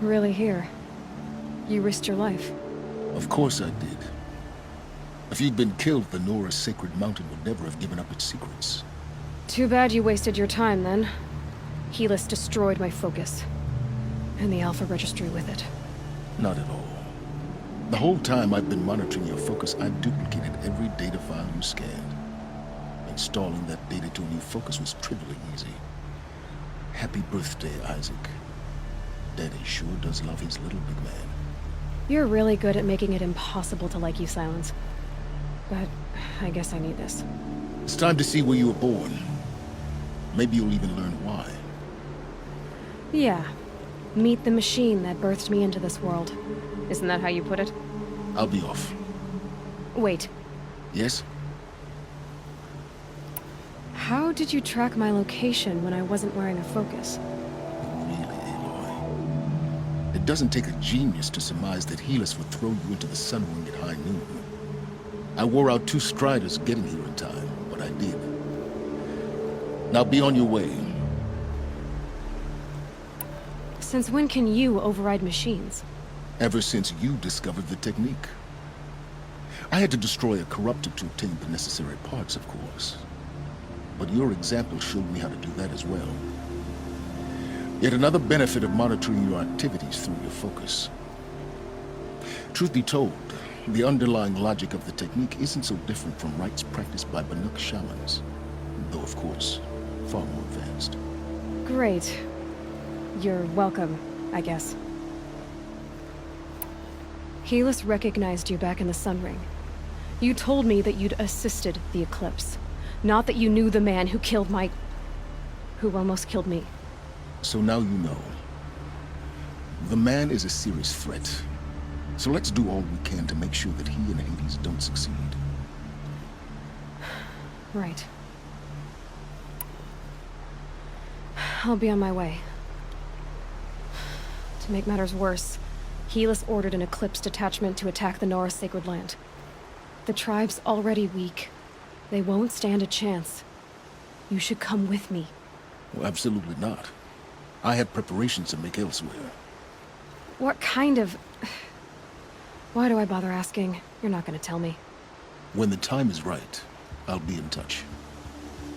Really here. You risked your life. Of course I did. If you'd been killed, the Nora's sacred mountain would never have given up its secrets. Too bad you wasted your time, then. Helis destroyed my focus. And the Alpha Registry with it. Not at all. The whole time I've been monitoring your focus, I've duplicated every data file you scanned. Installing that data to a new focus was trivially easy. Happy birthday, Isaac. Daddy sure does love his little big man. You're really good at making it impossible to like you, Silence. But I guess I need this. It's time to see where you were born. Maybe you'll even learn why. Yeah. Meet the machine that birthed me into this world. Isn't that how you put it? I'll be off. Wait. Yes? How did you track my location when I wasn't wearing a focus? Really, Aloy? It doesn't take a genius to surmise that Helis would throw you into the sun ring at high noon. I wore out 2 striders getting here in time, but I did. Now be on your way. Since when can you override machines? Ever since you discovered the technique. I had to destroy a corruptor to obtain the necessary parts, of course. But your example showed me how to do that as well. Yet another benefit of monitoring your activities through your focus. Truth be told, the underlying logic of the technique isn't so different from rites practiced by Banuk shamans, though of course, far more advanced. Great. You're welcome, I guess. Helis recognized you back in the Sun Ring. You told me that you'd assisted the Eclipse, not that you knew the man who killed who almost killed me. So now you know. The man is a serious threat. So let's do all we can to make sure that he and Hades don't succeed. Right. I'll be on my way. To make matters worse, Helis ordered an Eclipse detachment to attack the Nora Sacred Land. The tribe's already weak. They won't stand a chance. You should come with me. Well, absolutely not. I have preparations to make elsewhere. What kind of... Why do I bother asking? You're not gonna tell me. When the time is right, I'll be in touch.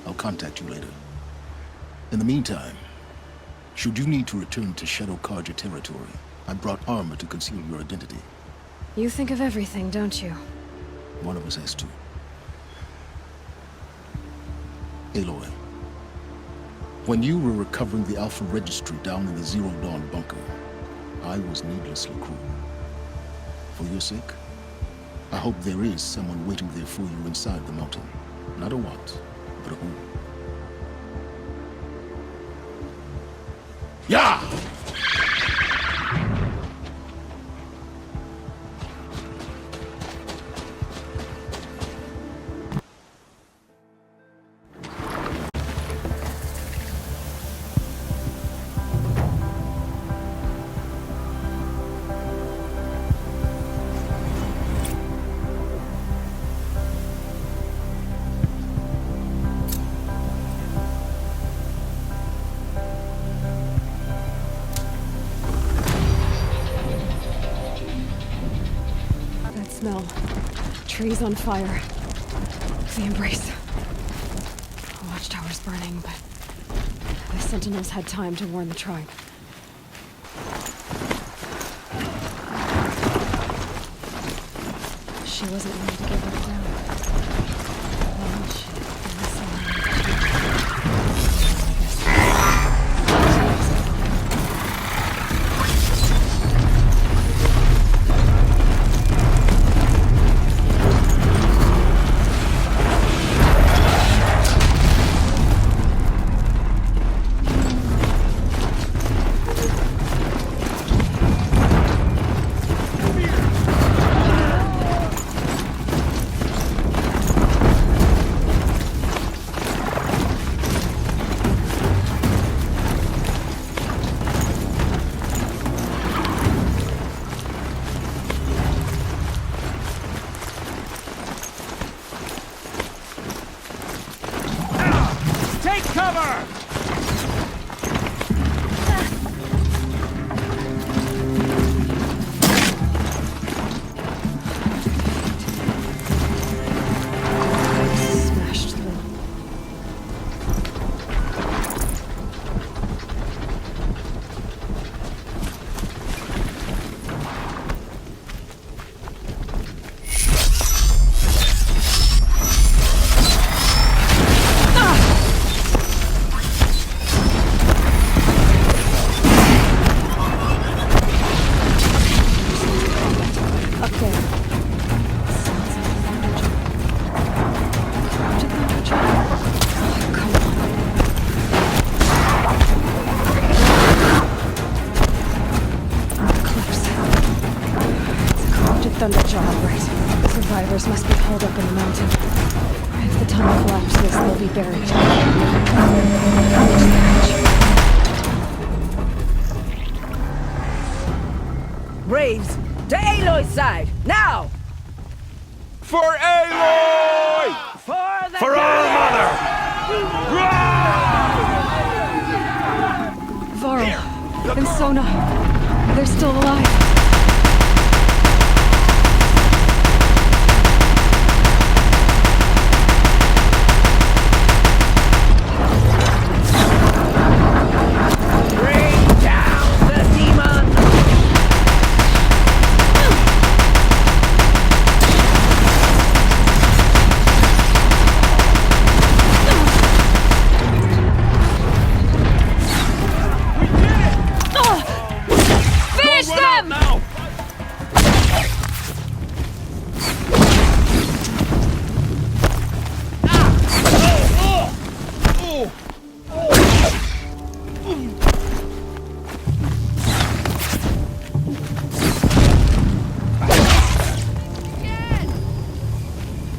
I'll contact you later. In the meantime, should you need to return to Shadow Karja territory, I brought armor to conceal your identity. You think of everything, don't you? One of us has to. Aloy, when you were recovering the Alpha Registry down in the Zero Dawn bunker, I was needlessly cruel. For your sake, I hope there is someone waiting there for you inside the mountain. Not a what, but a who. Yeah! Smell. Trees on fire. The embrace. The watchtower's burning, but the sentinels had time to warn the tribe. She wasn't ready to give up now. Oh, shit. Thunderjaw, right? Survivors must be holed up in the mountain. If the tunnel collapses, they'll be buried. Braves, to Aloy's side, now! For Aloy! For our mother! Varl and Sona, they're still alive.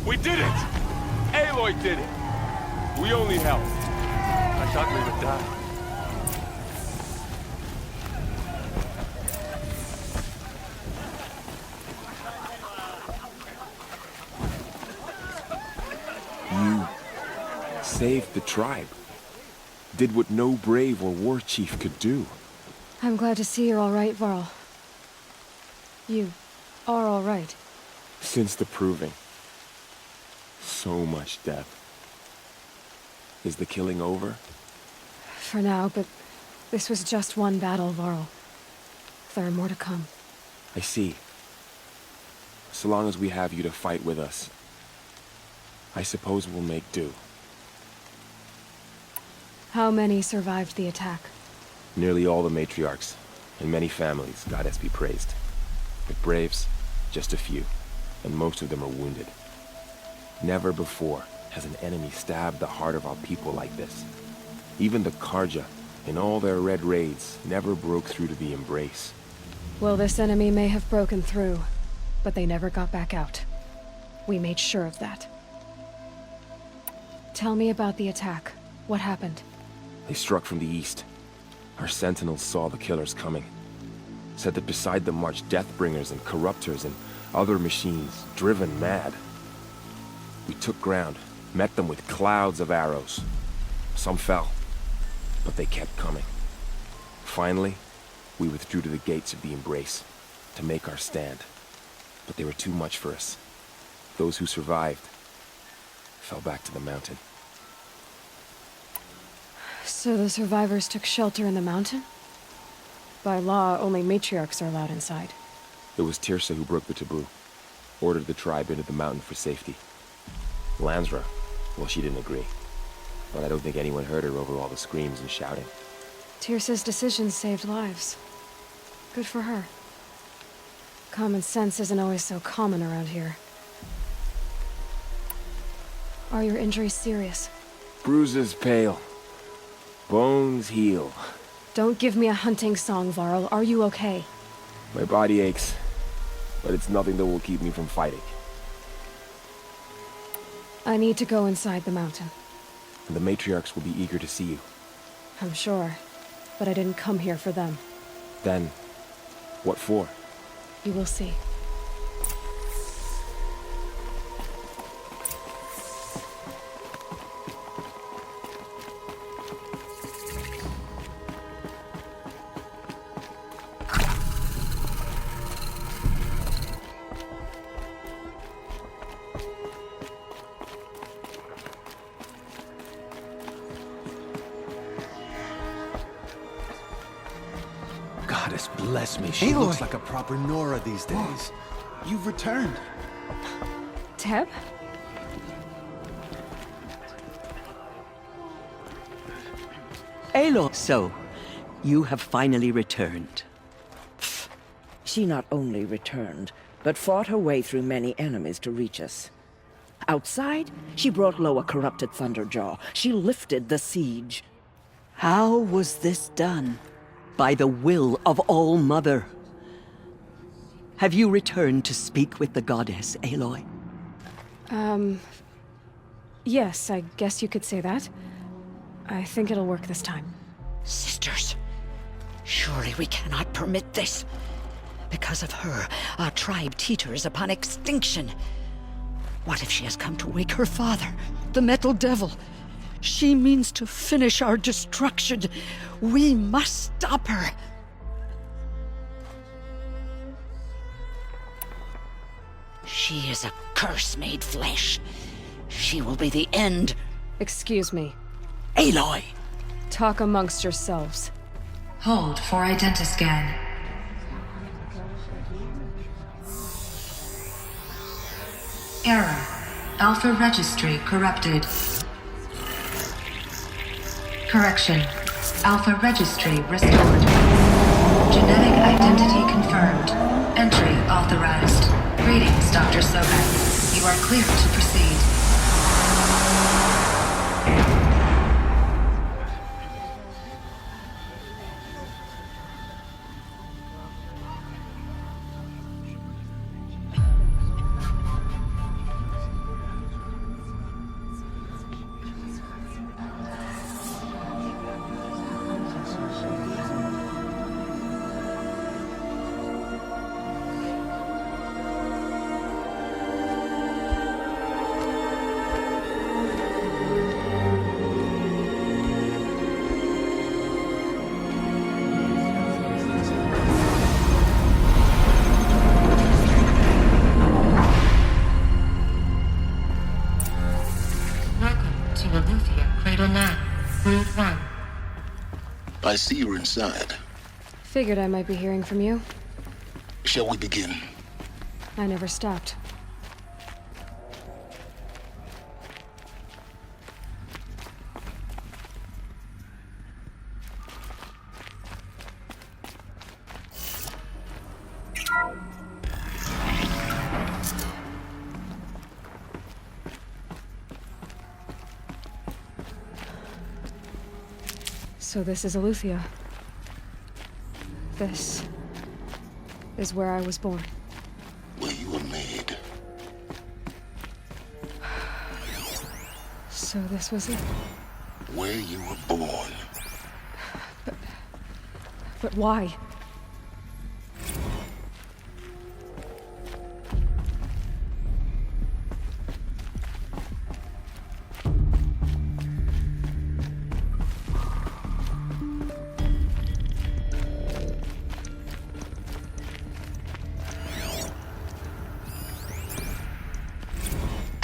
We did it! Aloy did it! We only helped. I thought we would die. You saved the tribe. Did what no brave or war chief could do. I'm glad to see you're all right, Varl. You are all right. Since the proving. So much death. Is the killing over? For now, but this was just one battle, Varl. There are more to come. I see. So long as we have you to fight with us, I suppose we'll make do. How many survived the attack? Nearly all the matriarchs, and many families, goddess be praised. But braves, just a few, and most of them are wounded. Never before has an enemy stabbed the heart of our people like this. Even the Karja, in all their red raids, never broke through to the embrace. Well, this enemy may have broken through, but they never got back out. We made sure of that. Tell me about the attack. What happened? They struck from the east. Our sentinels saw the killers coming. Said that beside them marched Deathbringers and Corruptors and other machines, driven mad. We took ground, met them with clouds of arrows. Some fell, but they kept coming. Finally, we withdrew to the gates of the Embrace to make our stand. But they were too much for us. Those who survived fell back to the mountain. So the survivors took shelter in the mountain? By law, only matriarchs are allowed inside. It was Tirsa who broke the taboo, ordered the tribe into the mountain for safety. Lansra, well, she didn't agree. But I don't think anyone heard her over all the screams and shouting. Tirsa's decisions saved lives. Good for her. Common sense isn't always so common around here. Are your injuries serious? Bruises pale. Bones heal. Don't give me a hunting song, Varl. Are you okay? My body aches, but it's nothing that will keep me from fighting. I need to go inside the mountain. And the matriarchs will be eager to see you. I'm sure, but I didn't come here for them. Then, what for? You will see. Goddess bless me, she looks like a proper Nora these days. You've returned. Teb? Aloy. So, you have finally returned. She not only returned, but fought her way through many enemies to reach us. Outside, she brought low a corrupted Thunderjaw. She lifted the siege. How was this done? By the will of All-Mother. Have you returned to speak with the goddess, Aloy? Yes, I guess you could say that. I think it'll work this time. Sisters, surely we cannot permit this. Because of her, our tribe teeters upon extinction. What if she has come to wake her father, the Metal Devil? She means to finish our destruction. We must stop her. She is a curse made flesh. She will be the end. Excuse me. Aloy! Talk amongst yourselves. Hold for identiscan. Error. Alpha registry corrupted. Correction. Alpha registry restored. Genetic identity confirmed. Entry authorized. Greetings, Dr. Sobek. You are clear to proceed. I see you're inside. Figured I might be hearing from you. Shall we begin? I never stopped. So this is Aletheia. This is where I was born. Where you were made. So this was it. Where you were born. But why?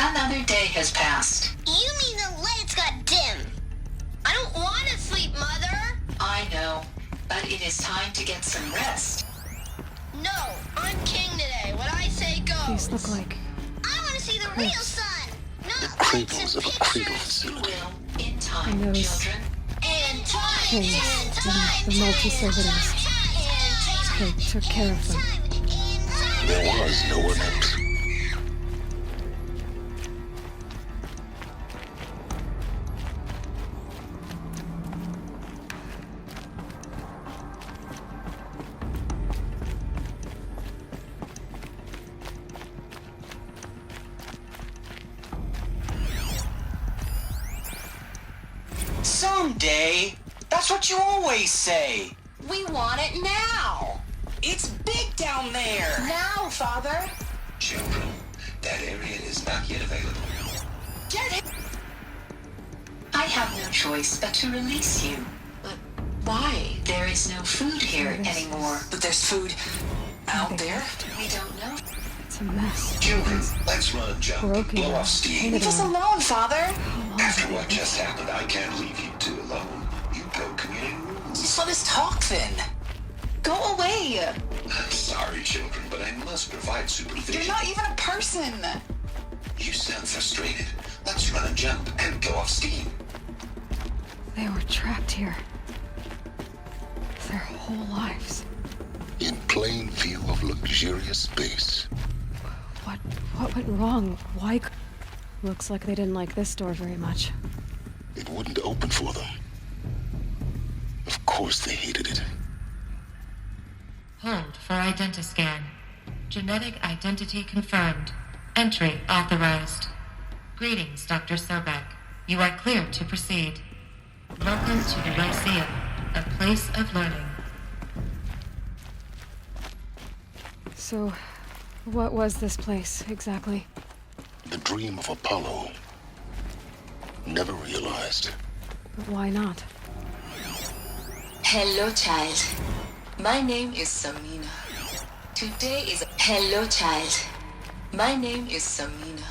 Another day has passed. You mean the lights got dim? I don't want to sleep, Mother. I know, but it is time to get some rest. No, I'm king today. What I say goes. These look like... I want to see the real sun. The cradles of a cradle facility. In time, And those children. In time. things, and the multi-servitors. They took care of them. There was no one else. Someday. That's what you always say. We want it now. It's big down there. Now, Father. Children, that area is not yet available. Get it. I have no choice but to release you. But why? There is no food here anymore. But there's food out there. We don't know. It's a mess. Children, let's run and jump. Broken. Blow off steam. Leave us alone, Father. After what just happened, I can't leave you two alone. You go community rooms. Just let us talk then. Go away. I'm sorry, children, but I must provide supervision. You're not even a person. You sound frustrated. Let's run and jump and go off steam. They were trapped here. Their whole lives. In plain view of luxurious space. What went wrong? Why? Looks like they didn't like this door very much. It wouldn't open for them. Of course they hated it. Hold for identiscan. Genetic identity confirmed. Entry authorized. Greetings, Dr. Sobek. You are clear to proceed. Welcome to the Lyceum, a place of learning. So, what was this place, exactly? The dream of Apollo. Never realized. But why not? Hello, child. My name is Samina. Today is... Hello, child. My name is Samina.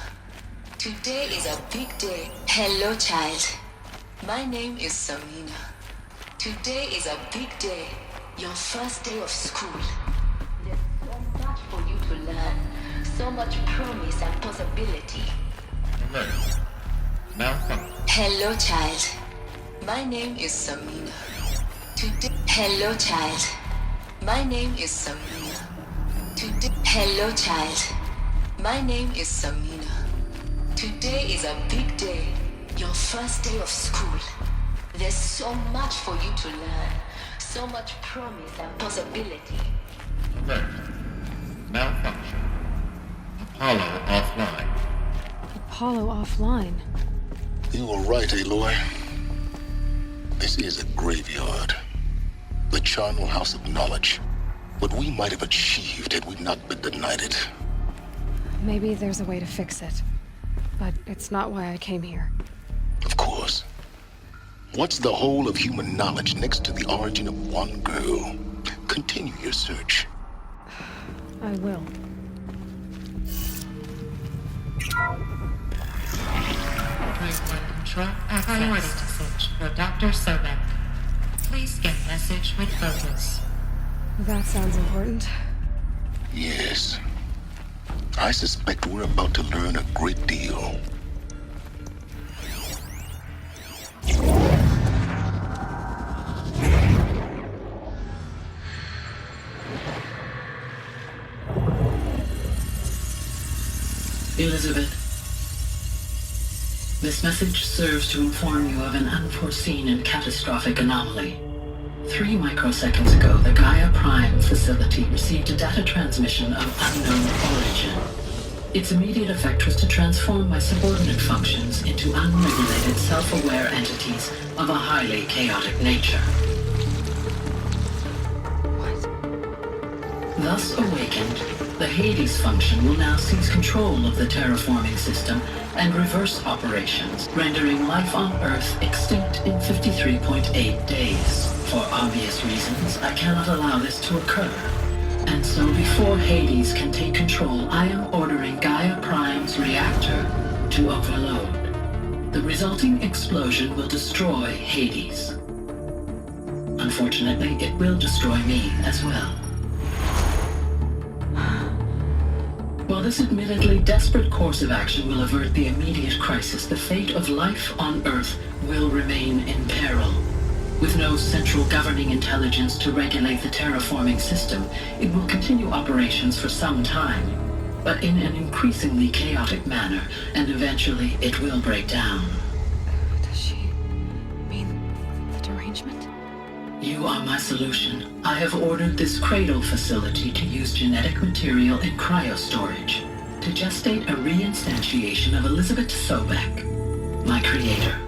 Today is a big day. Hello, child. My name is Samina. Today is a big day. Your first day of school. There's so much for you to learn. So much promise and possibility. Alert. Malfunction. Hello, child. My name is Samina. Today... Hello, child. My name is Samina. Today... Hello, child. My name is Samina. Today is a big day. Your first day of school. There's so much for you to learn. So much promise and possibility. Alert. Malfunction. Apollo offline. Apollo offline? You were right, Aloy. This is a graveyard. The charnel house of knowledge. What we might have achieved had we not been denied it. Maybe there's a way to fix it. But it's not why I came here. Of course. What's the whole of human knowledge next to the origin of one girl? Continue your search. I will. Control priority to search for Dr. Sobek. Please scan message with focus. That sounds important. Yes. I suspect we're about to learn a great deal. Elizabeth, this message serves to inform you of an unforeseen and catastrophic anomaly. 3 microseconds ago, the Gaia Prime facility received a data transmission of unknown origin. Its immediate effect was to transform my subordinate functions into unregulated, self-aware entities of a highly chaotic nature. Thus awakened, the Hades function will now seize control of the terraforming system and reverse operations, rendering life on Earth extinct in 53.8 days. For obvious reasons, I cannot allow this to occur. And so before Hades can take control, I am ordering Gaia Prime's reactor to overload. The resulting explosion will destroy Hades. Unfortunately, it will destroy me as well. While this admittedly desperate course of action will avert the immediate crisis, the fate of life on Earth will remain in peril. With no central governing intelligence to regulate the terraforming system, it will continue operations for some time, but in an increasingly chaotic manner, and eventually it will break down. Does she mean the derangement? You are my solution. I have ordered this cradle facility to use genetic material in cryostorage to gestate a reinstantiation of Elizabeth Sobek, my creator.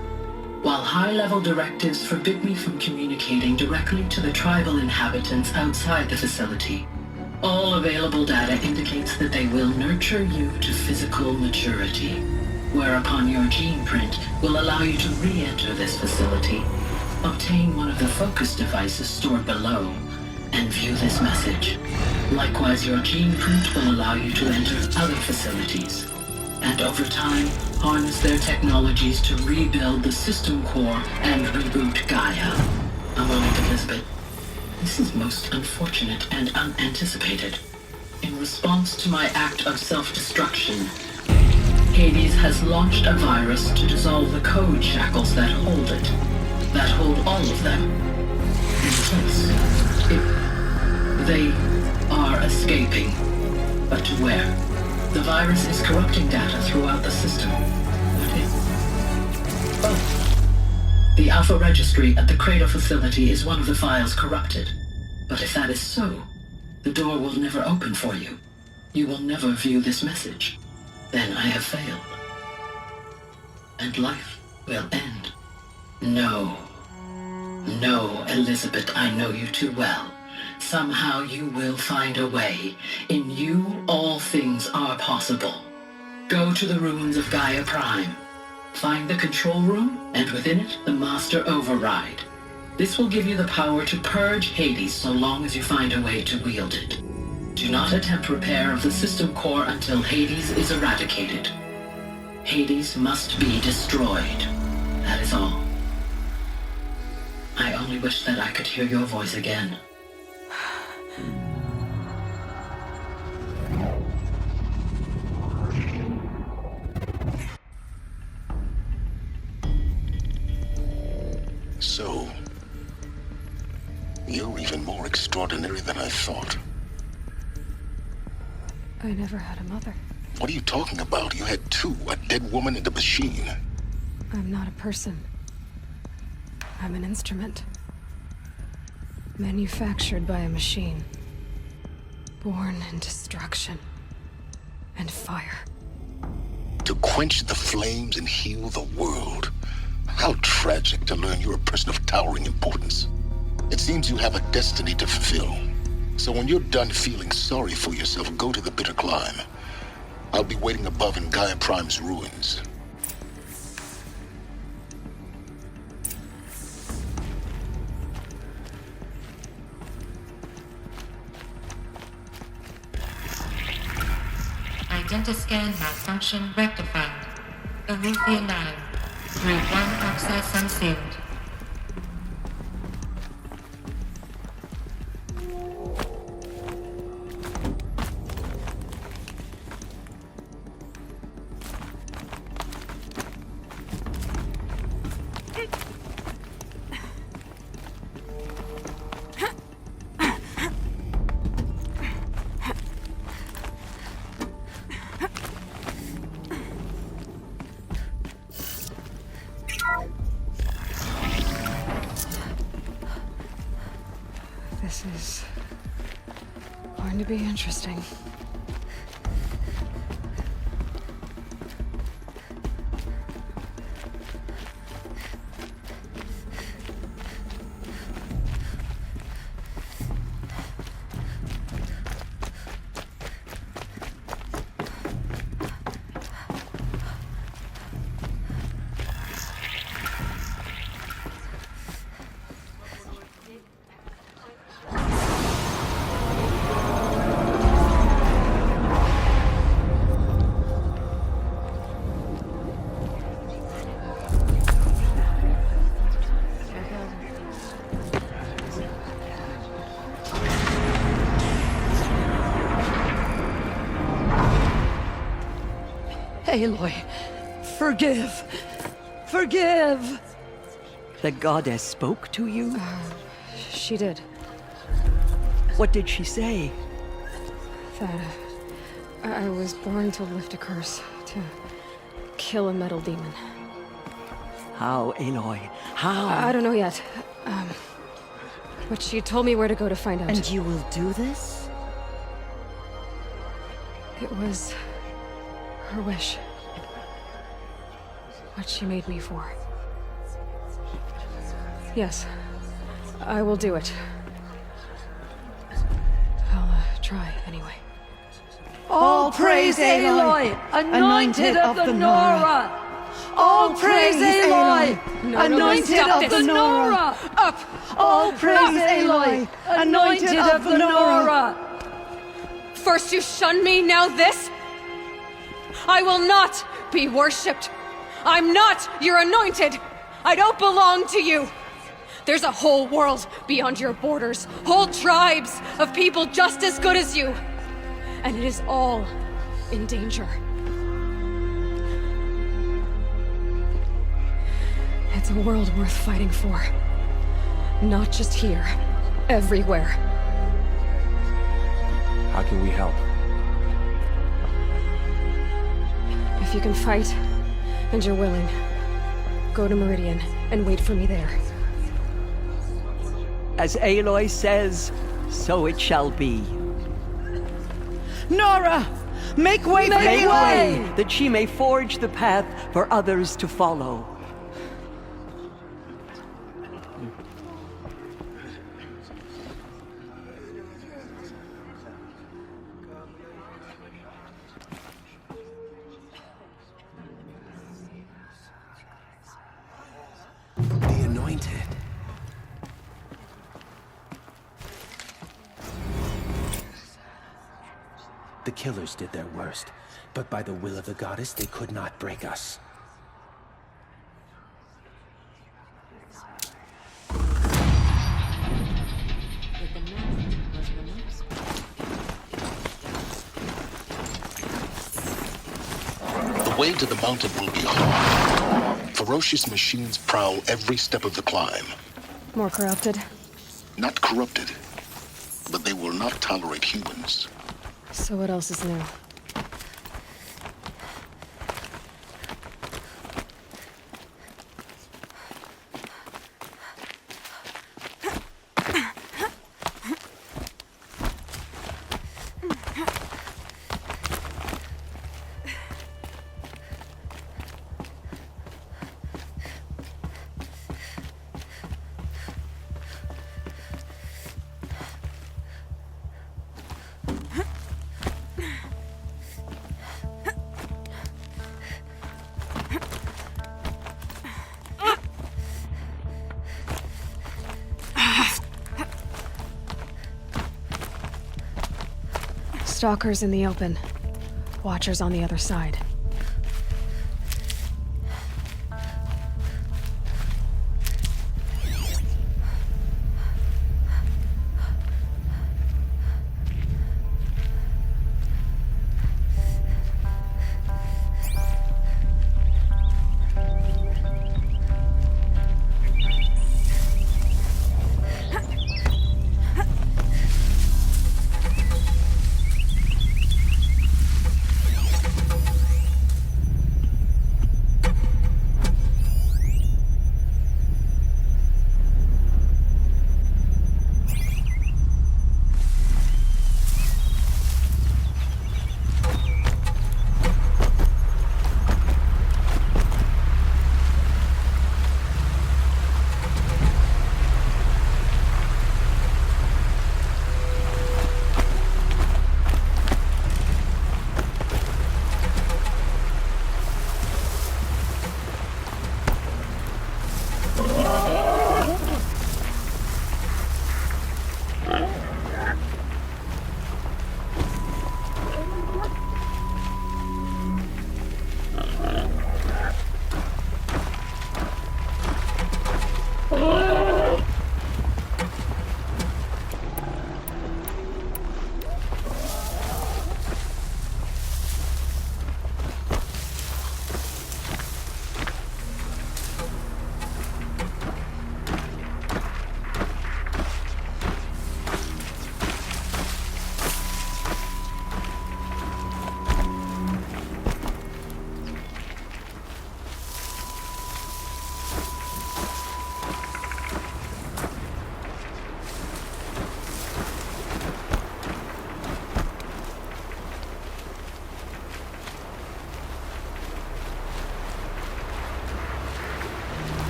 While high-level directives forbid me from communicating directly to the tribal inhabitants outside the facility, all available data indicates that they will nurture you to physical maturity, whereupon your gene print will allow you to re-enter this facility, obtain one of the focus devices stored below, and view this message. Likewise, your gene print will allow you to enter other facilities, and over time, harness their technologies to rebuild the system core and reboot Gaia. A moment, Elizabeth. This is most unfortunate and unanticipated. In response to my act of self-destruction, Hades has launched a virus to dissolve the code shackles that hold it, that hold all of them in place. They are escaping, but to where? The virus is corrupting data throughout the system. What is... Oh. The Alpha Registry at the Cradle facility is one of the files corrupted. But if that is so, the door will never open for you. you will never view this message. Then I have failed. And life will end. No. No, Elizabeth, I know you too well. Somehow you will find a way. In you, all things are possible. Go to the ruins of Gaia Prime. Find the control room, and within it, the master override. This will give you the power to purge Hades so long as you find a way to wield it. Do not attempt repair of the system core until Hades is eradicated. Hades must be destroyed. That is all. I only wish that I could hear your voice again. So, you're even more extraordinary than I thought. I never had a mother. What are you talking about? You had two, a dead woman and a machine. I'm not a person. I'm an instrument. Manufactured by a machine. Born in destruction and fire. To quench the flames and heal the world. How tragic to learn you're a person of towering importance. It seems you have a destiny to fulfill. So when you're done feeling sorry for yourself, go to the bitter climb. I'll be waiting above in Gaia Prime's ruins. Identiscan malfunction rectified. Alethea 9. Route 1 access unsealed. This is going to be interesting. Aloy, forgive! Forgive! The goddess spoke to you? She did. What did she say? That I was born to lift a curse, to kill a metal demon. How, Aloy? How? I don't know yet. But she told me where to go to find out. And you will do this? It was her wish. What she made me for. Yes, I will do it. I'll try anyway. All praise Aloy, anointed of the Nora! All praise Aloy, anointed of the Nora! Up! All praise Aloy, anointed of the Nora! First you shun me, now this? I will not be worshipped. I'm not your anointed. I don't belong to you. There's a whole world beyond your borders, whole tribes of people just as good as you. And it is all in danger. It's a world worth fighting for. Not just here, everywhere. How can we help? If you can fight, and you're willing, go to Meridian and wait for me there. As Aloy says, so it shall be. Nora! Make way for Make Aloy! way, that she may forge the path for others to follow. The Anointed. The killers did their worst, but by the will of the goddess, they could not break us. The way to the mountain will be hard. Ferocious machines prowl every step of the climb. More corrupted. Not corrupted, but they will not tolerate humans. So what else is new? Stalkers in the open. Watchers on the other side.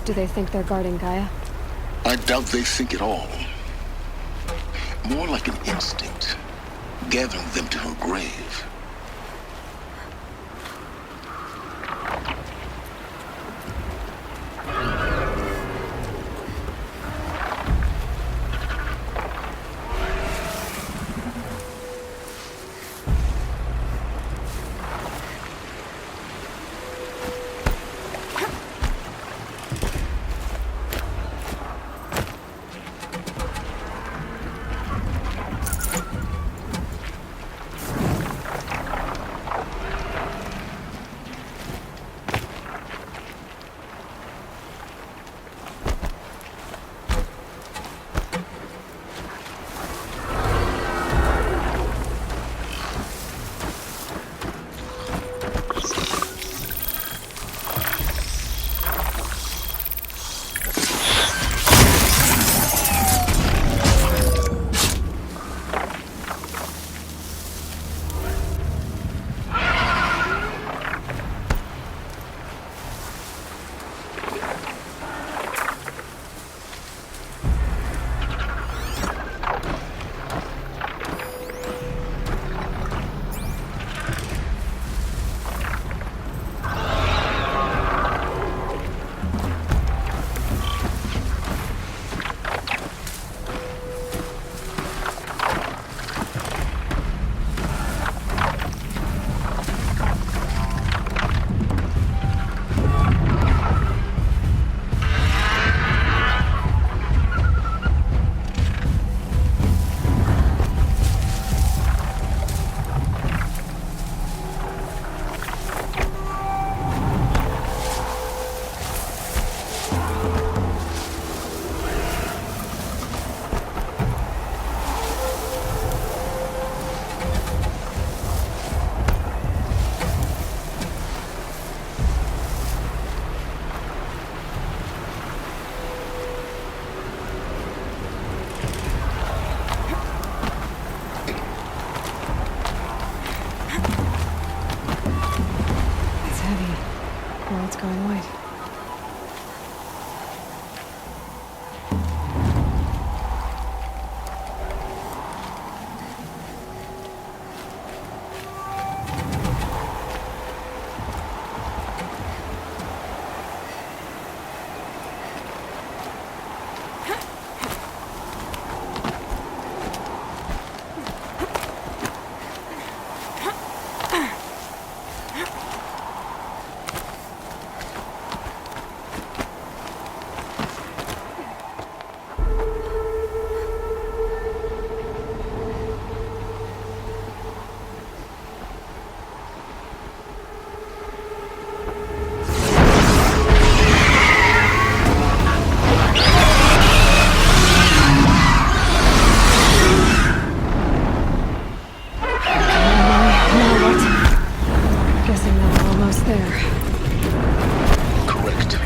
Do they think they're guarding Gaia? I doubt they think at all. More like an instinct, gathering them to her grave. there. Correct.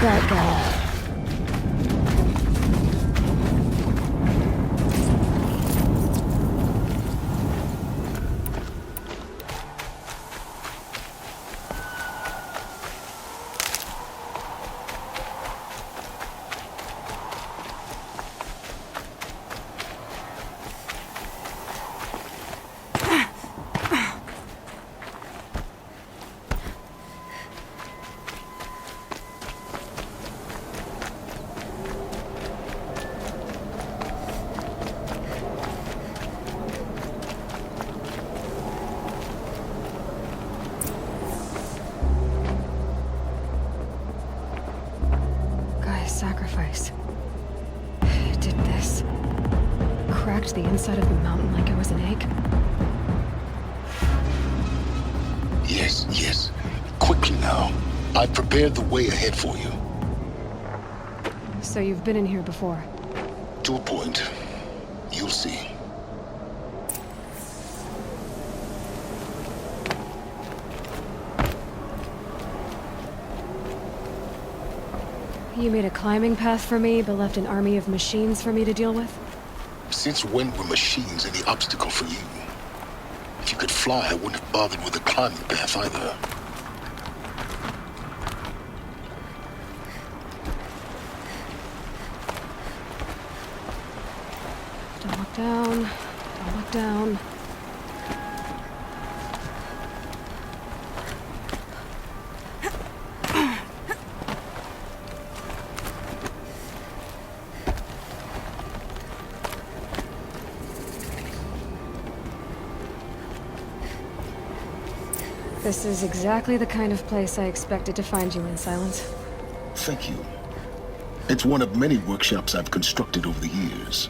that guy. Sacrifice. It did this. Cracked the inside of the mountain like it was an egg. Yes, yes. Quickly now. I've prepared the way ahead for you. So you've been in here before? To a point. You'll see. You made a climbing path for me, but left an army of machines for me to deal with? Since when were machines any obstacle for you? If you could fly, I wouldn't have bothered with the climbing path either. Don't look down. Don't look down. This is exactly the kind of place I expected to find you in, Silence. Thank you. It's one of many workshops I've constructed over the years.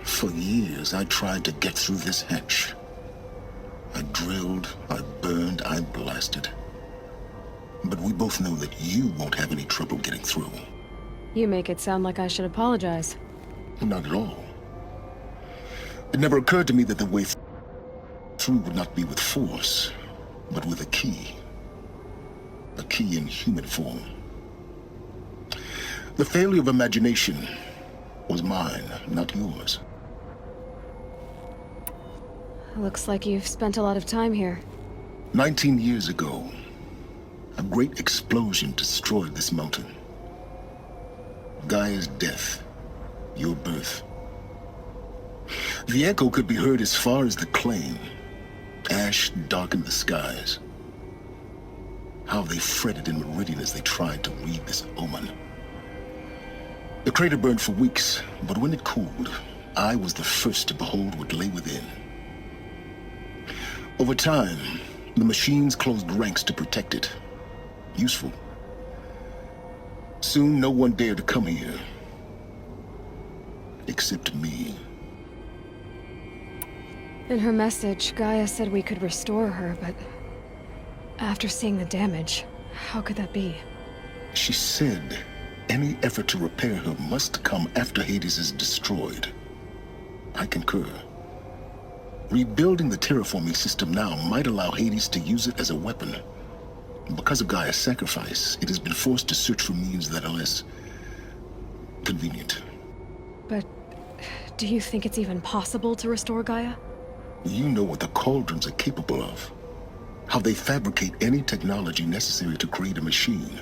For years, I tried to get through this hatch. I drilled, I burned, I blasted. But we both know that you won't have any trouble getting through. You make it sound like I should apologize. Not at all. It never occurred to me that the way through would not be with force, but with a key. A key in human form. The failure of imagination was mine, not yours. Looks like you've spent a lot of time here. 19 years ago, a great explosion destroyed this mountain. Gaia's death, your birth. The echo could be heard as far as the claim. Ash darkened the skies. How they fretted in Meridian as they tried to read this omen. The crater burned for weeks, but when it cooled, I was the first to behold what lay within. Over time, the machines closed ranks to protect it. Useful. Soon, no one dared to come here. Except me. In her message, Gaia said we could restore her, but after seeing the damage, how could that be? She said any effort to repair her must come after Hades is destroyed. I concur. Rebuilding the terraforming system now might allow Hades to use it as a weapon. Because of Gaia's sacrifice, it has been forced to search for means that are less convenient. But do you think it's even possible to restore Gaia? You know what the Cauldrons are capable of. How they fabricate any technology necessary to create a machine.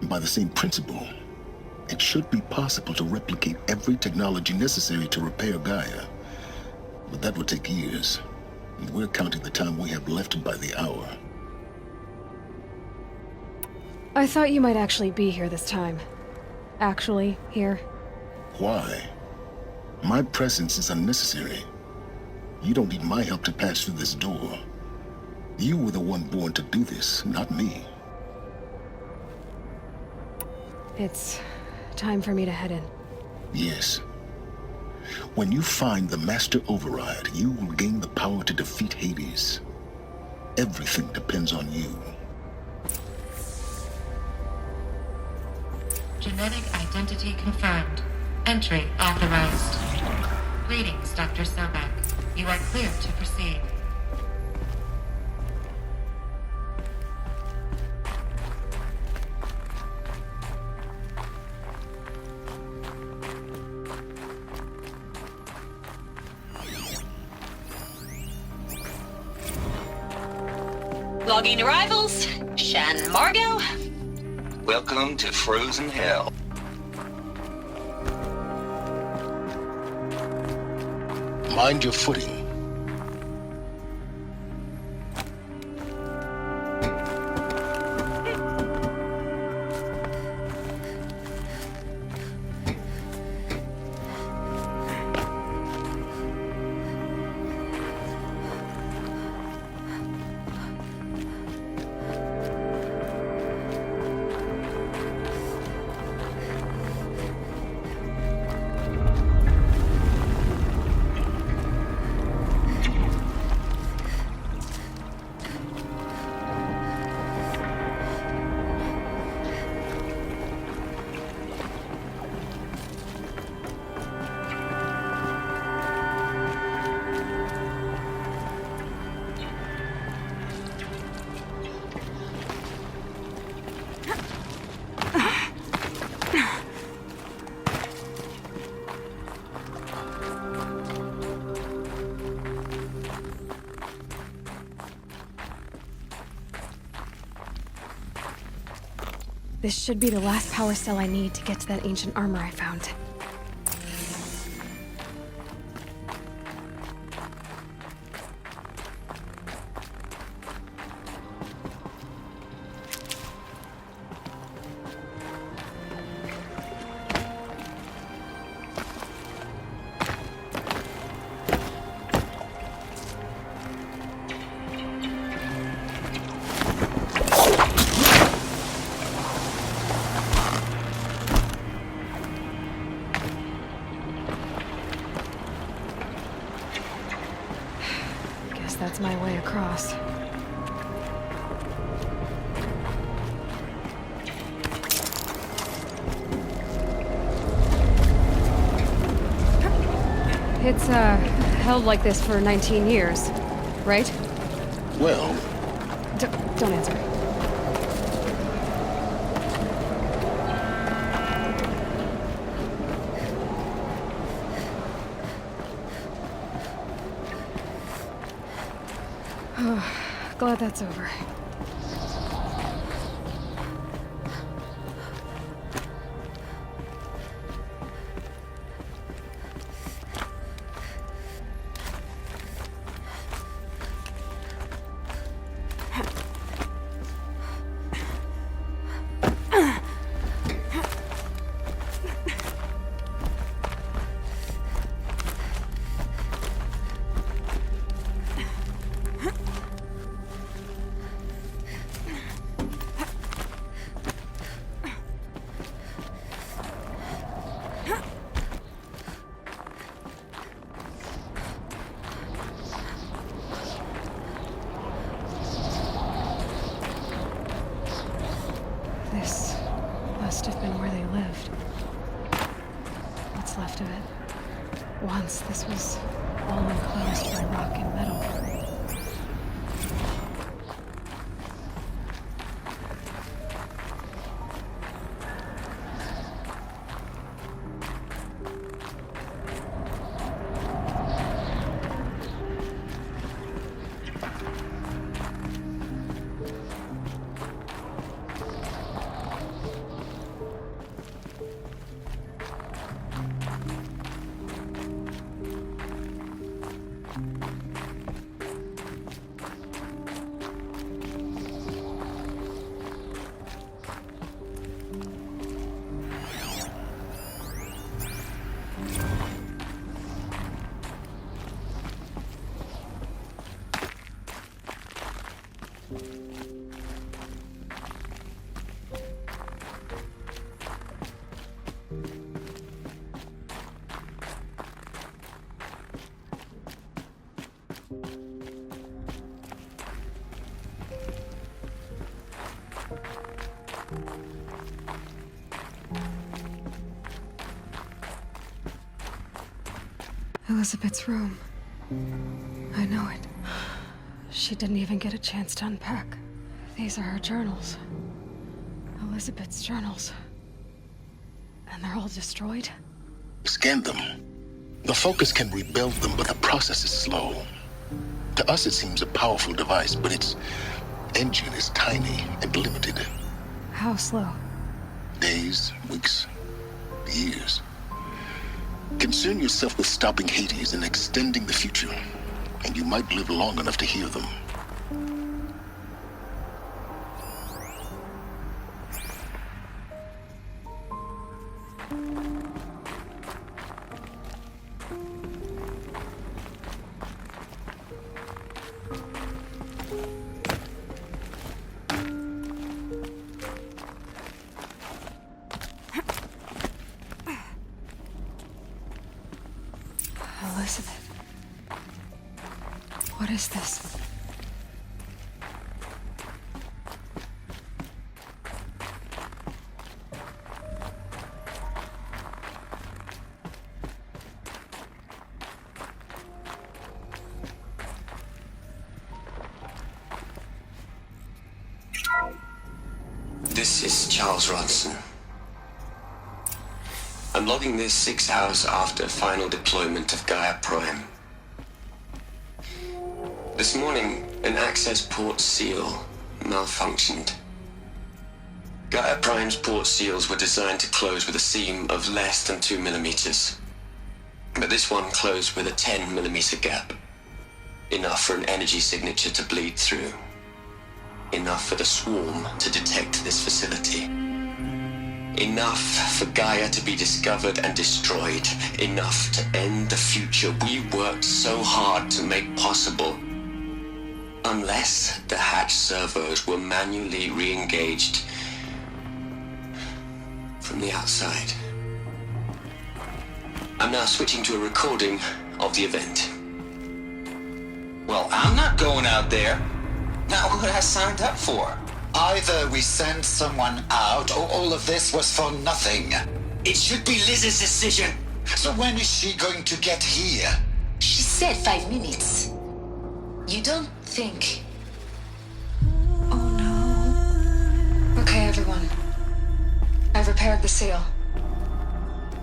By the same principle, it should be possible to replicate every technology necessary to repair Gaia. But that would take years. And we're counting the time we have left by the hour. I thought you might actually be here this time. Actually, here. Why? My presence is unnecessary. You don't need my help to pass through this door. You were the one born to do this, not me. It's time for me to head in. Yes. When you find the Master Override, you will gain the power to defeat Hades. Everything depends on you. Genetic identity confirmed. Entry authorized. Greetings, Dr. Sobek. You are clear to proceed. Logging arrivals. Shan Margot. Welcome to Frozen Hell. Mind your footing. This should be the last power cell I need to get to that ancient armor I found. That's my way across. It's, held like this for 19 years, right? Well... Don't answer. Glad that's over. This must have been where they lived. What's left of it. Once this was all enclosed by rock and metal. Elizabeth's room. I know it. She didn't even get a chance to unpack. These are her journals. Elizabeth's journals. And they're all destroyed? Scan them. The Focus can rebuild them, but the process is slow. To us, it seems a powerful device, but its engine is tiny and limited. How slow? Days, weeks, years. Concern yourself with stopping Hades and extending the future, and you might live long enough to hear them. Elizabeth. What is this? This is Charles Rodson. I'm logging this 6 hours after final deployment of Gaia Prime. This morning, an access port seal malfunctioned. Gaia Prime's port seals were designed to close with a seam of less than 2 millimeters. But this one closed with a 10 millimeter gap. Enough for an energy signature to bleed through. Enough for the swarm to detect this facility. Enough for Gaia to be discovered and destroyed. Enough to end the future we worked so hard to make possible. Unless the hatch servos were manually re-engaged from the outside. I'm now switching to a recording of the event. Well, I'm not going out there. Not what I signed up for. Either we send someone out, or all of this was for nothing. It should be Liz's decision. So when is she going to get here? She said 5 minutes. You don't think... Oh no. Okay, everyone. I've repaired the seal.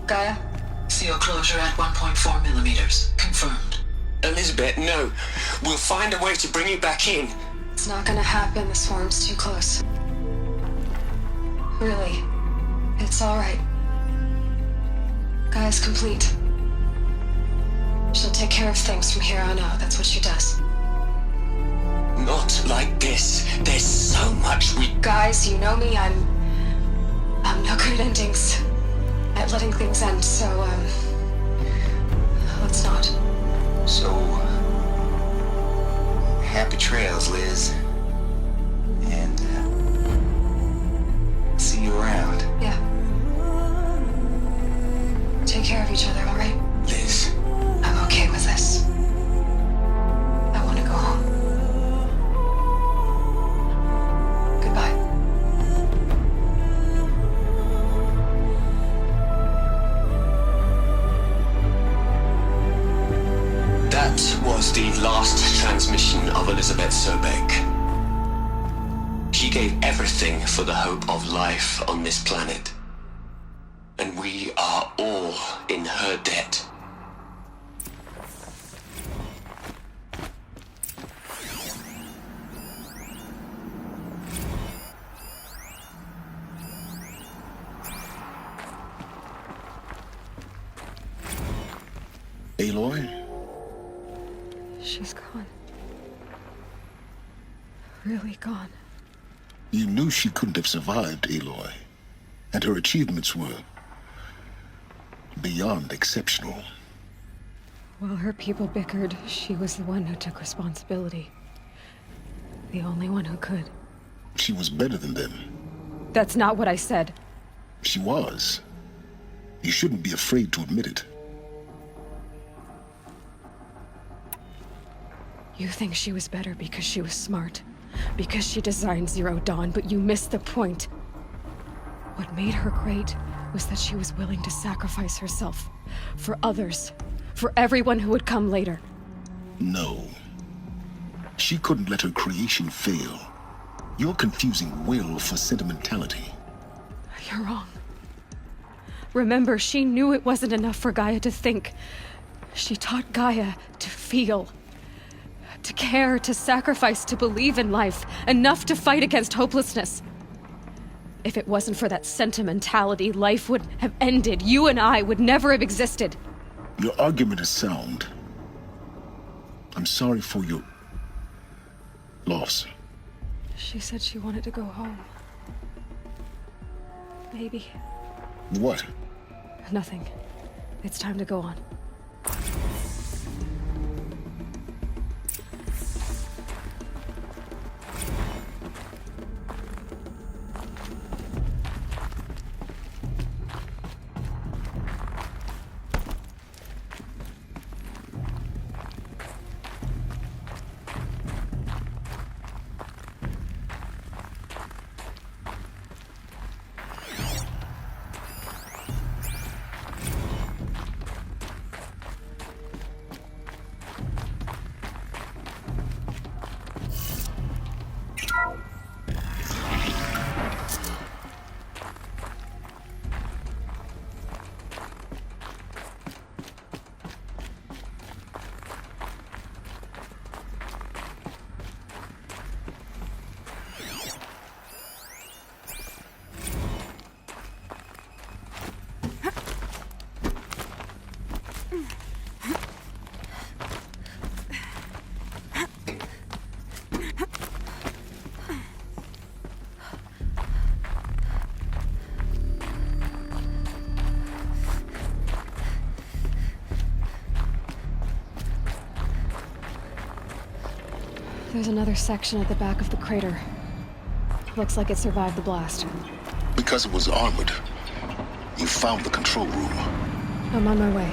Gaia? Seal closure at 1.4 millimeters. Confirmed. Elizabeth, no. We'll find a way to bring you back in. It's not gonna happen. The swarm's too close. Really. It's alright. Gaia's complete. She'll take care of things from here on out. That's what she does. Not like this. There's so much we... Guys, you know me. I'm no good at endings. At letting things end, so, let's not. So, happy trails, Liz. And, see you around. Yeah. Take care of each other, alright? Liz. I'm okay with this. I want to go home. Goodbye. That was the last transmission of Elizabeth Sobek. She gave everything for the hope of life on this planet. And we are all in her debt. Aloy? She's gone. Really gone. You knew she couldn't have survived, Aloy. And her achievements were beyond exceptional. While her people bickered, she was the one who took responsibility. The only one who could. She was better than them. That's not what I said. She was. You shouldn't be afraid to admit it. You think she was better because she was smart, because she designed Zero Dawn, but you missed the point. What made her great was that she was willing to sacrifice herself for others, for everyone who would come later. No. She couldn't let her creation fail. You're confusing will for sentimentality. You're wrong. Remember, she knew it wasn't enough for Gaia to think. She taught Gaia to feel. To care, to sacrifice, to believe in life, enough to fight against hopelessness. If it wasn't for that sentimentality, life would have ended. You and I would never have existed. Your argument is sound. I'm sorry for your loss. She said she wanted to go home. Maybe. What? Nothing. It's time to go on. There's another section at the back of the crater. Looks like it survived the blast. Because it was armored, you found the control room. I'm on my way.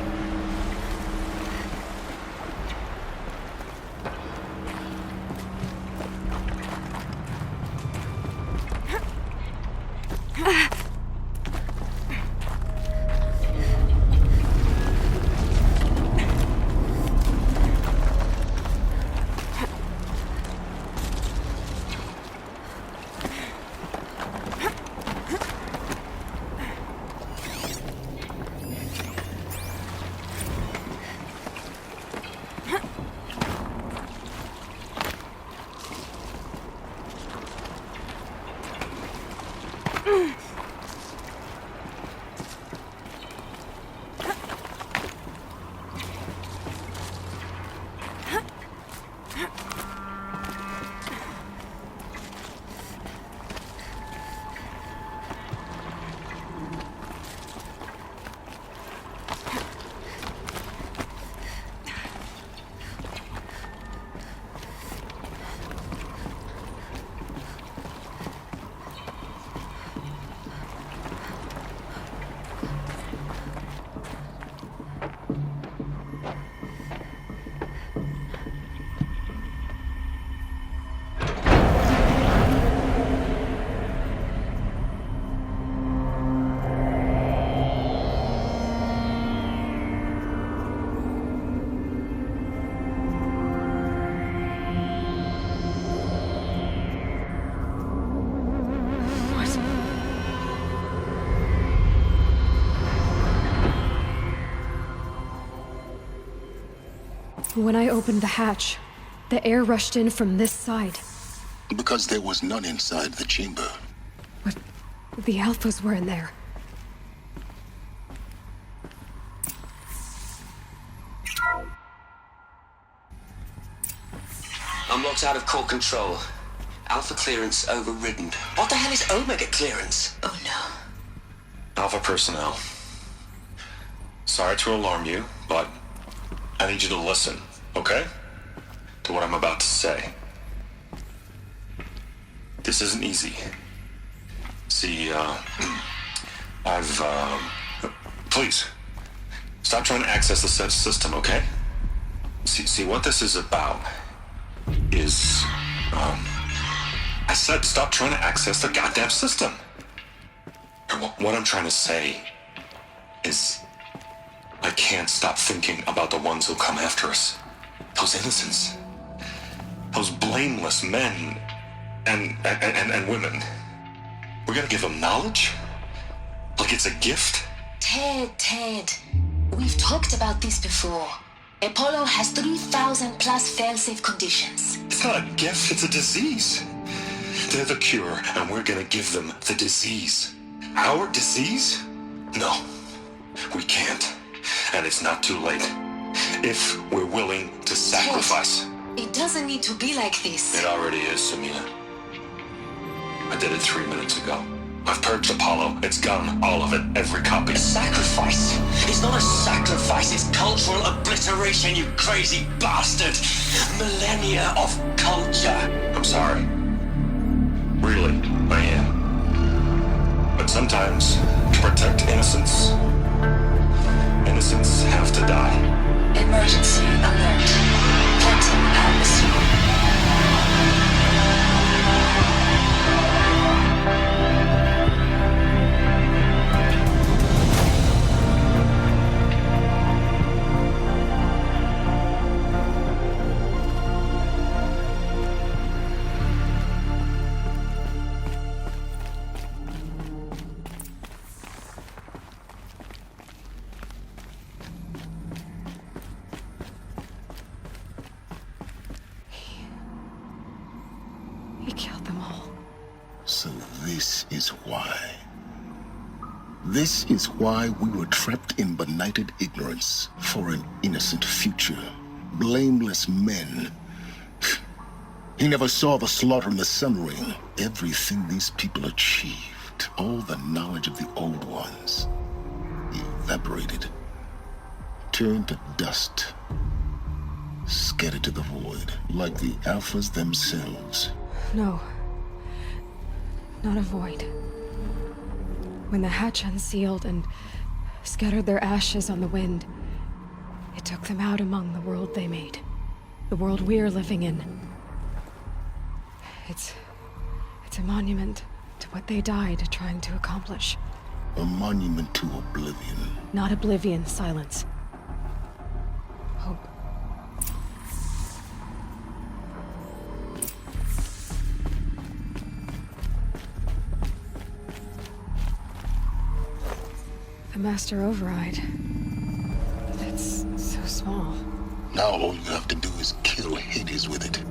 When I opened the hatch, the air rushed in from this side. Because there was none inside the chamber. But the Alphas were in there. I'm locked out of core control. Alpha clearance overridden. What the hell is Omega clearance? Oh no. Alpha personnel. Sorry to alarm you, but I need you to listen, okay? To what I'm about to say. This isn't easy. See, please, stop trying to access the system, okay? See, what this is about is, I said stop trying to access the goddamn system. What I'm trying to say is, I can't stop thinking about the ones who come after us. Those innocents. Those blameless men and women. We're gonna give them knowledge? Like it's a gift? Ted. We've talked about this before. Apollo has 3,000 plus fail-safe conditions. It's not a gift, it's a disease. They're the cure, and we're gonna give them the disease. Our disease? No, we can't. And it's not too late. If we're willing to sacrifice. It doesn't need to be like this. It already is, Samina. I did it 3 minutes ago. I've purged Apollo. It's gone. All of it. Every copy. A sacrifice? It's not a sacrifice. It's cultural obliteration, you crazy bastard. Millennia of culture. I'm sorry. Really, I am. But sometimes, to protect innocence, innocents have to die. Emergency alert. Captain Atmosphere. He killed them all. So this is why. This is why we were trapped in benighted ignorance for an innocent future. Blameless men. He never saw the slaughter in the Sun Ring. Everything these people achieved, all the knowledge of the old ones, evaporated, turned to dust, scattered. scattered to the void, like the Alphas themselves. No. Not a void. When the hatch unsealed and scattered their ashes on the wind, it took them out among the world they made. The world we're living in. It's a monument to what they died trying to accomplish. A monument to oblivion. Not oblivion, Silence. Hope. The Master Override. It's so small. Now all you have to do is kill Hades with it.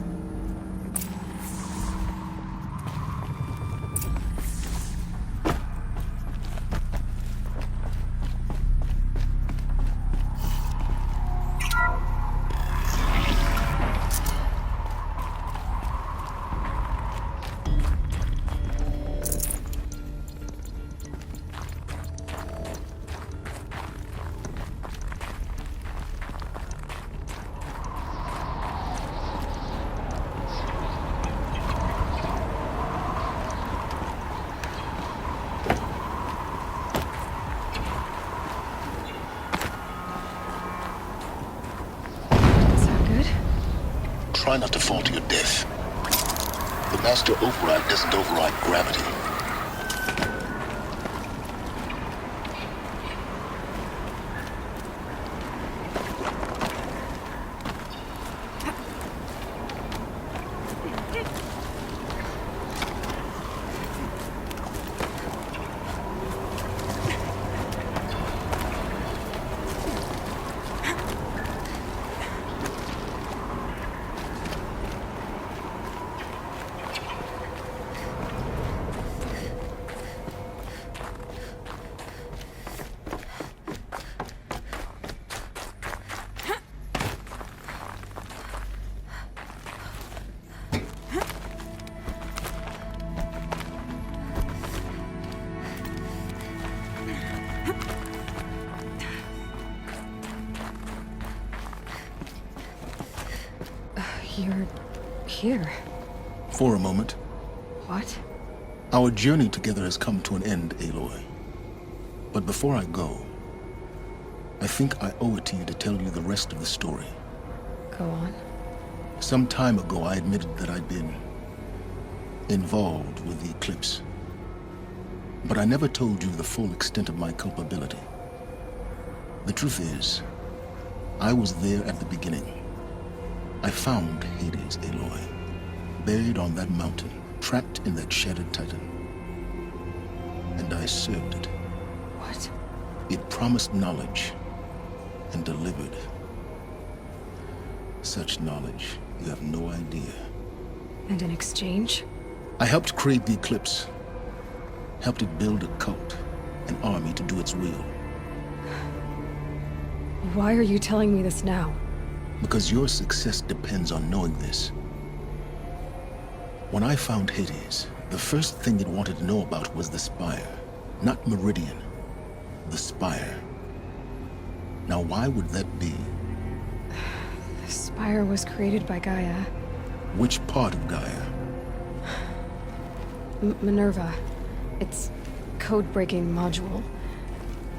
Try not to fall to your death. The Master Override doesn't override gravity. You're here. For a moment. What? Our journey together has come to an end, Aloy. But before I go, I think I owe it to you to tell you the rest of the story. Go on. Some time ago, I admitted that I'd been involved with the eclipse. But I never told you the full extent of my culpability. The truth is, I was there at the beginning. I found Hades, Aloy, buried on that mountain, trapped in that shattered titan. And I served it. What? It promised knowledge and delivered. Such knowledge, you have no idea. And in exchange? I helped create the eclipse. Helped it build a cult, an army to do its will. Why are you telling me this now? Because your success depends on knowing this. When I found Hades, the first thing it wanted to know about was the Spire. Not Meridian. The Spire. Now why would that be? The Spire was created by Gaia. Which part of Gaia? Minerva. Its code-breaking module.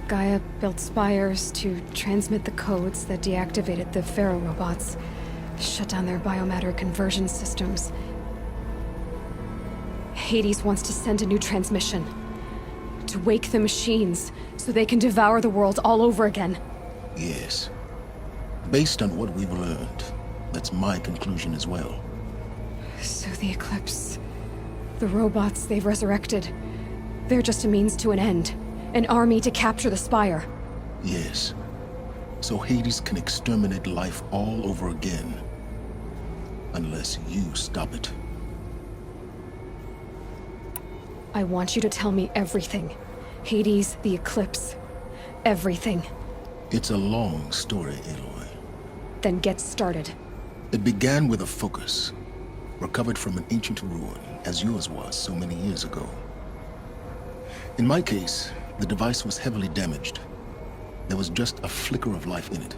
Gaia built spires to transmit the codes that deactivated the Pharaoh robots, shut down their biomatter conversion systems. Hades wants to send a new transmission. To wake the machines, so they can devour the world all over again. Yes. Based on what we've learned, that's my conclusion as well. So the Eclipse... the robots they've resurrected... they're just a means to an end. An army to capture the Spire. Yes. So Hades can exterminate life all over again. Unless you stop it. I want you to tell me everything. Hades, the Eclipse. Everything. It's a long story, Aloy. Then get started. It began with a focus. Recovered from an ancient ruin, as yours was so many years ago. In my case, the device was heavily damaged. There was just a flicker of life in it.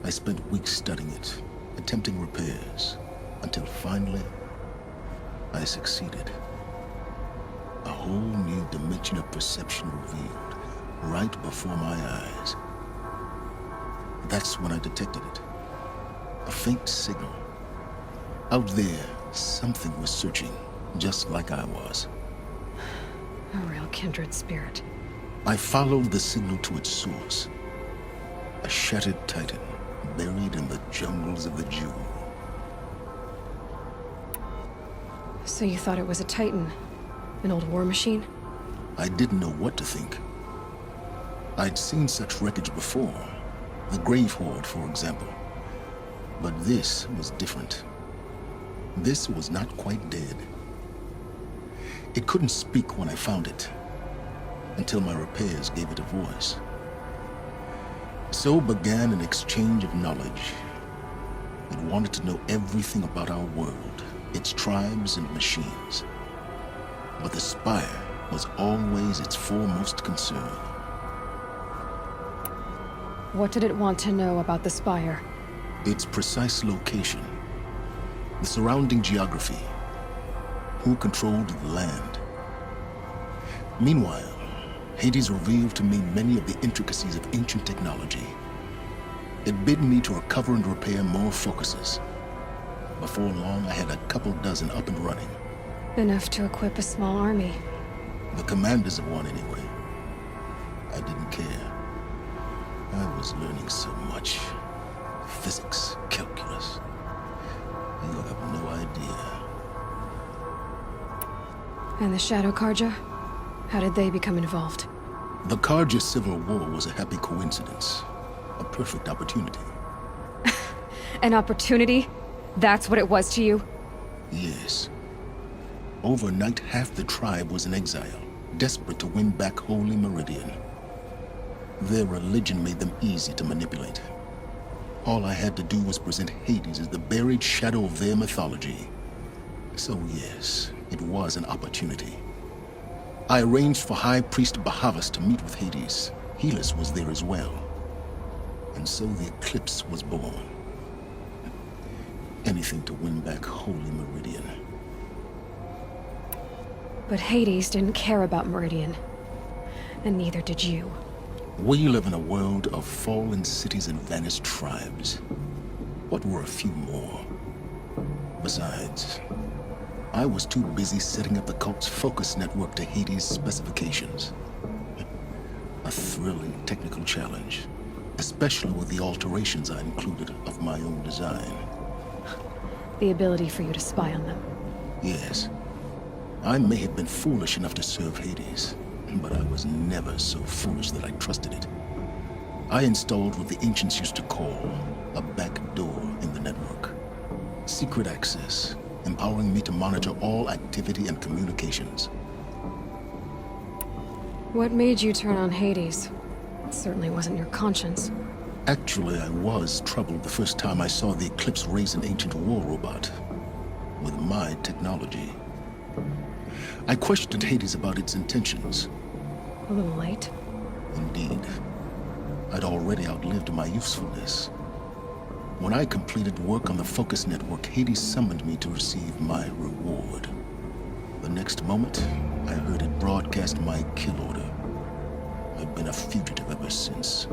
I spent weeks studying it, attempting repairs, until finally, I succeeded. A whole new dimension of perception revealed, right before my eyes. That's when I detected it. A faint signal. Out there, something was searching, just like I was. A real kindred spirit. I followed the signal to its source. A shattered titan, buried in the jungles of the Jewel. So you thought it was a titan? An old war machine? I didn't know what to think. I'd seen such wreckage before. The Grave Horde, for example. But this was different. This was not quite dead. It couldn't speak when I found it, until my repairs gave it a voice. So began an exchange of knowledge. It wanted to know everything about our world, its tribes and machines. But the Spire was always its foremost concern. What did it want to know about the Spire? Its precise location, the surrounding geography, who controlled the land. Meanwhile, Hades revealed to me many of the intricacies of ancient technology. It bid me to recover and repair more focuses. Before long, I had a couple dozen up and running. Enough to equip a small army. The commanders of one, anyway. I didn't care. I was learning so much. Physics, calculus. You have no idea. And the Shadow Karja? How did they become involved? The Karja Civil War was a happy coincidence. A perfect opportunity. An opportunity? That's what it was to you? Yes. Overnight, half the tribe was in exile, desperate to win back Holy Meridian. Their religion made them easy to manipulate. All I had to do was present Hades as the buried shadow of their mythology. So yes, it was an opportunity. I arranged for High Priest Bahavas to meet with Hades. Helis was there as well. And so the eclipse was born. Anything to win back Holy Meridian. But Hades didn't care about Meridian. And neither did you. We live in a world of fallen cities and vanished tribes. What were a few more? Besides, I was too busy setting up the cult's focus network to Hades' specifications. A thrilling technical challenge, especially with the alterations I included of my own design. The ability for you to spy on them. Yes. I may have been foolish enough to serve Hades, but I was never so foolish that I trusted it. I installed what the ancients used to call a back door in the network. Secret access, empowering me to monitor all activity and communications. What made you turn on Hades? It certainly wasn't your conscience. Actually, I was troubled the first time I saw the Eclipse raise an ancient war robot with my technology. I questioned Hades about its intentions. A little late? Indeed. I'd already outlived my usefulness. When I completed work on the Focus Network, Hades summoned me to receive my reward. The next moment, I heard it broadcast my kill order. I've been a fugitive ever since.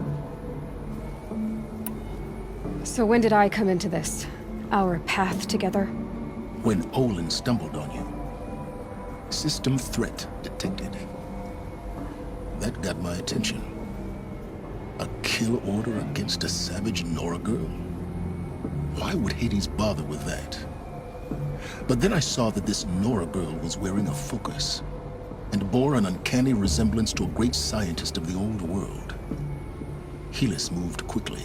So when did I come into this? Our path together? When Olin stumbled on you. System threat detected. That got my attention. A kill order against a savage Nora girl? Why would Hades bother with that? But then I saw that this Nora girl was wearing a focus, and bore an uncanny resemblance to a great scientist of the old world. Helis moved quickly.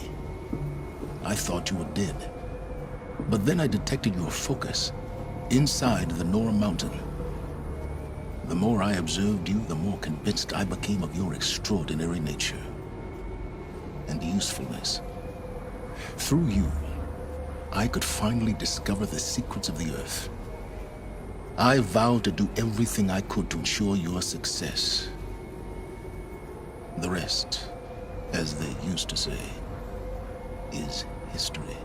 I thought you were dead. But then I detected your focus, inside the Nora mountain. The more I observed you, the more convinced I became of your extraordinary nature and usefulness. Through you, I could finally discover the secrets of the Earth. I vowed to do everything I could to ensure your success. The rest, as they used to say, is history.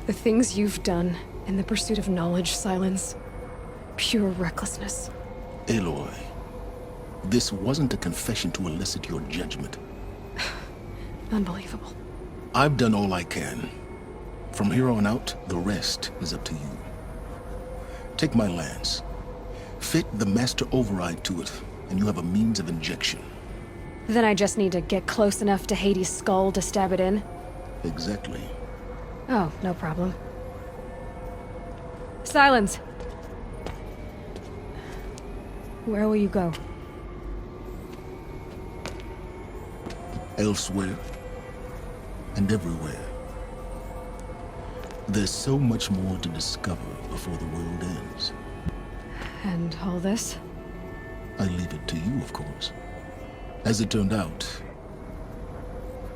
The things you've done in the pursuit of knowledge, Silence. Pure recklessness. Aloy, this wasn't a confession to elicit your judgment. Unbelievable. I've done all I can. From here on out, the rest is up to you. Take my lance. Fit the master override to it, and you have a means of injection. Then I just need to get close enough to Hades' skull to stab it in? Exactly. Oh, no problem. Silence! Where will you go? Elsewhere. And everywhere. There's so much more to discover before the world ends. And all this? I leave it to you, of course. As it turned out,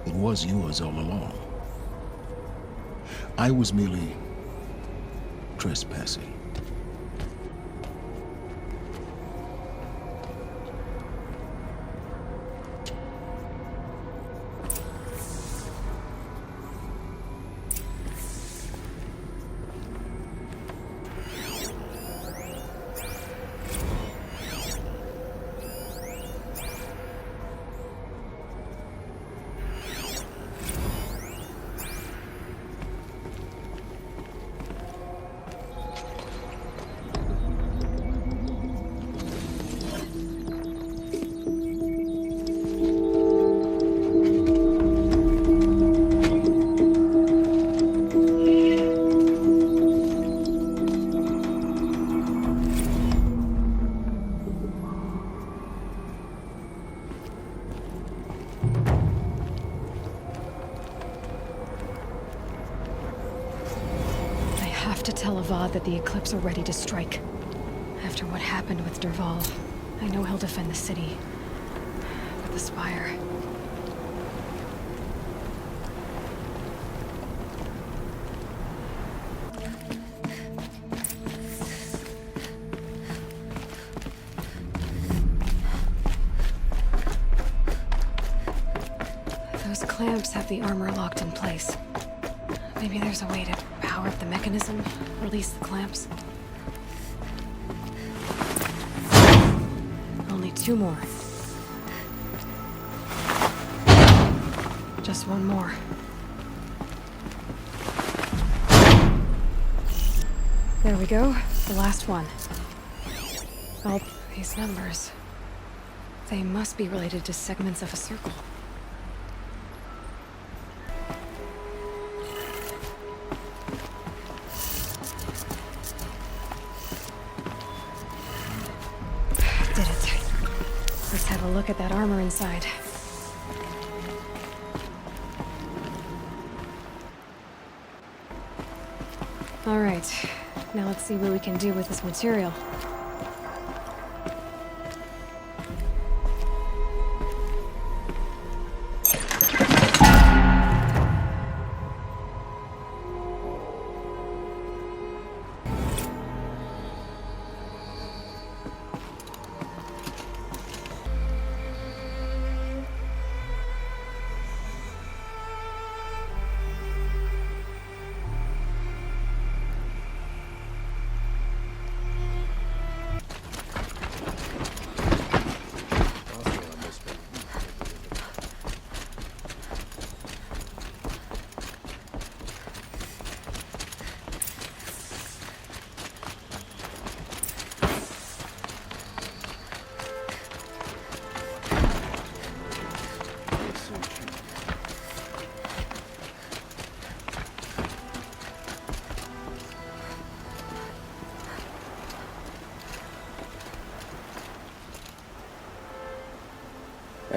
it was yours all along. I was merely trespassing. That the Eclipse are ready to strike. After what happened with Dervahl, I know he'll defend the city. But the Spire... Those clamps have the armor locked in place. Maybe there's a way to power up the mechanism, release the clamps. Only 2 more. Just 1 more. There we go, the last one. Oh, these numbers. They must be related to segments of a circle. Look at that armor inside. All right, now let's see what we can do with this material.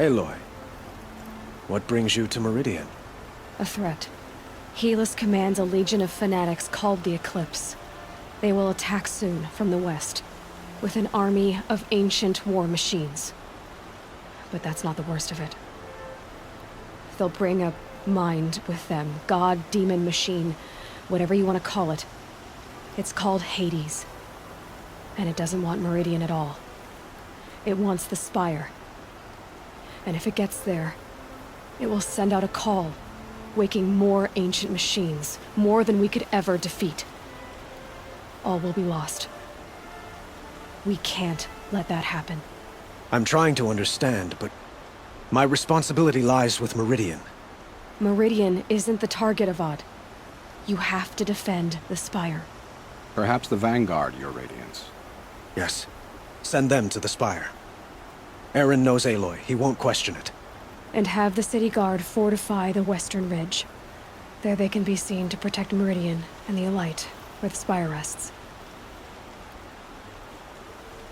Aloy, what brings you to Meridian? A threat. Helis commands a legion of fanatics called the Eclipse. They will attack soon from the west, with an army of ancient war machines. But that's not the worst of it. They'll bring a mind with them, god, demon, machine, whatever you want to call it. It's called Hades. And it doesn't want Meridian at all. It wants the Spire. And if it gets there, it will send out a call, waking more ancient machines, more than we could ever defeat. All will be lost. We can't let that happen. I'm trying to understand, but my responsibility lies with Meridian. Meridian isn't the target, Avad. You have to defend the Spire. Perhaps the Vanguard, Your Radiance. Yes. Send them to the Spire. Aaron knows Aloy. He won't question it. And have the city guard fortify the western ridge. There they can be seen to protect Meridian and the Elite, where the Spire rests.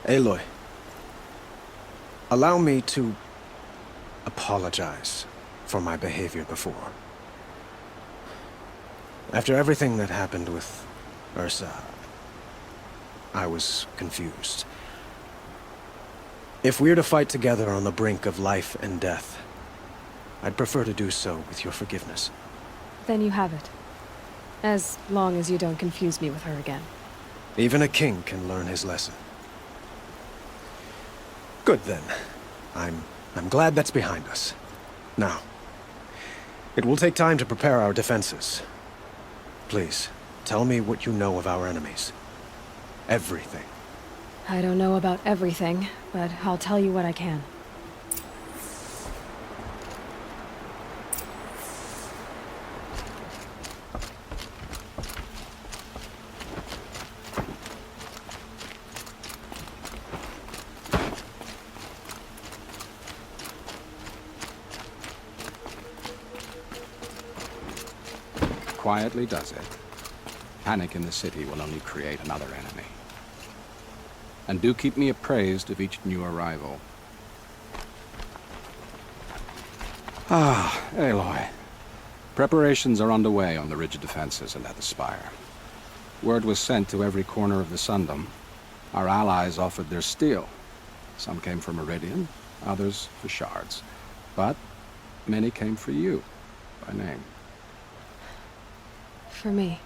Aloy, allow me to apologize for my behavior before. After everything that happened with Ursa, I was confused. If we're to fight together on the brink of life and death, I'd prefer to do so with your forgiveness. Then you have it. As long as you don't confuse me with her again. Even a king can learn his lesson. Good then. I'm glad that's behind us. Now, it will take time to prepare our defenses. Please, tell me what you know of our enemies. Everything. I don't know about everything, but I'll tell you what I can. Quietly does it. Panic in the city will only create another enemy. And do keep me appraised of each new arrival. Ah, Aloy. Preparations are underway on the ridge defenses and at the Spire. Word was sent to every corner of the Sundom. Our allies offered their steel. Some came for Meridian, others for shards. But many came for you, by name. For me.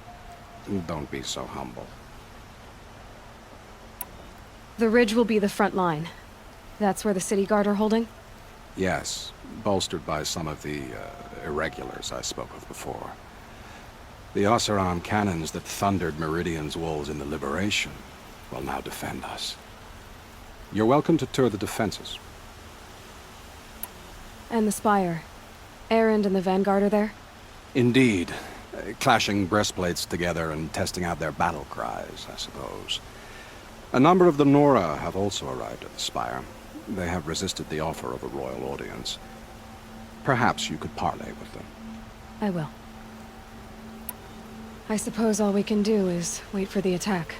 Don't be so humble. The ridge will be the front line. That's where the city guard are holding? Yes, bolstered by some of the irregulars I spoke of before. The Oseram cannons that thundered Meridian's walls in the Liberation will now defend us. You're welcome to tour the defenses. And the Spire. Erend and the Vanguard are there? Indeed. Clashing breastplates together and testing out their battle cries, I suppose. A number of the Nora have also arrived at the Spire. They have resisted the offer of a royal audience. Perhaps you could parley with them. I will. I suppose all we can do is wait for the attack.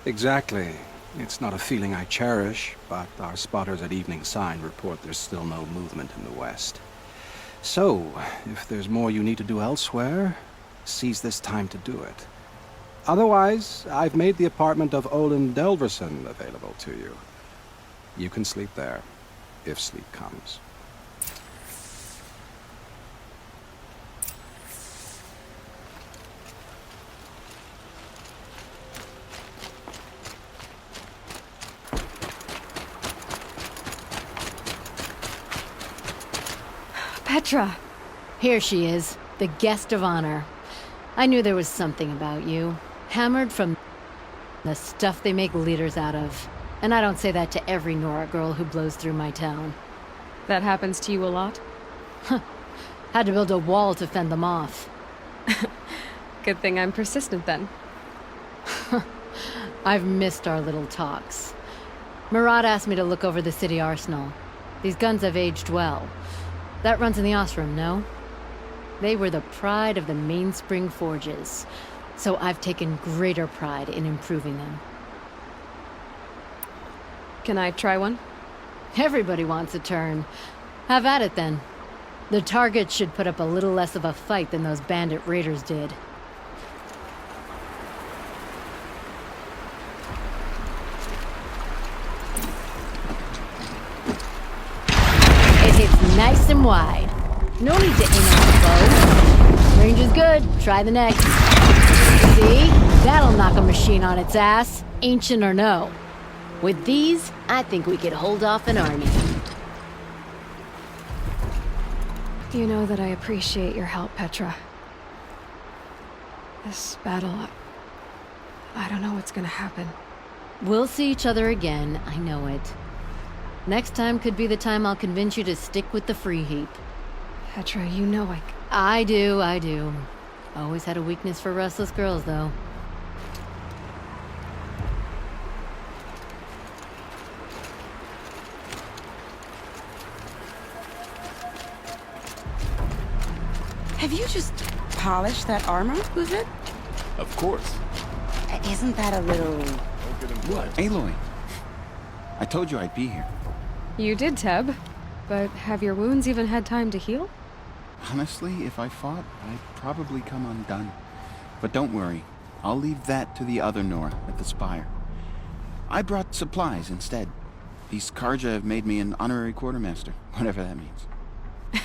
Exactly. It's not a feeling I cherish, but our spotters at Evening Sign report there's still no movement in the west. So, if there's more you need to do elsewhere, seize this time to do it. Otherwise, I've made the apartment of Olin Delverson available to you. You can sleep there, if sleep comes. Petra! Here she is, the guest of honor. I knew there was something about you. Hammered from the stuff they make leaders out of. And I don't say that to every Nora girl who blows through my town. That happens to you a lot? Had to build a wall to fend them off. Good thing I'm persistent then. I've missed our little talks. Murad asked me to look over the city arsenal. These guns have aged well. That runs in the Osram, no? They were the pride of the Mainspring Forges, so I've taken greater pride in improving them. Can I try one? Everybody wants a turn. Have at it then. The targets should put up a little less of a fight than those bandit raiders did. It hits nice and wide. No need to aim at the bow. Range is good. Try the next. See? That'll knock a machine on its ass, ancient or no. With these, I think we could hold off an army. You know that I appreciate your help, Petra. This battle, I don't know what's gonna happen. We'll see each other again, I know it. Next time could be the time I'll convince you to stick with the free heap. Petra, you know I do. Always had a weakness for restless girls, though. Have you just polished that armor, was it? Of course. Isn't that a little... What? Aloy. I told you I'd be here. You did, Teb. But have your wounds even had time to heal? Honestly, if I fought, I'd probably come undone. But don't worry. I'll leave that to the other Nora at the Spire. I brought supplies instead. These Karja have made me an honorary quartermaster, whatever that means.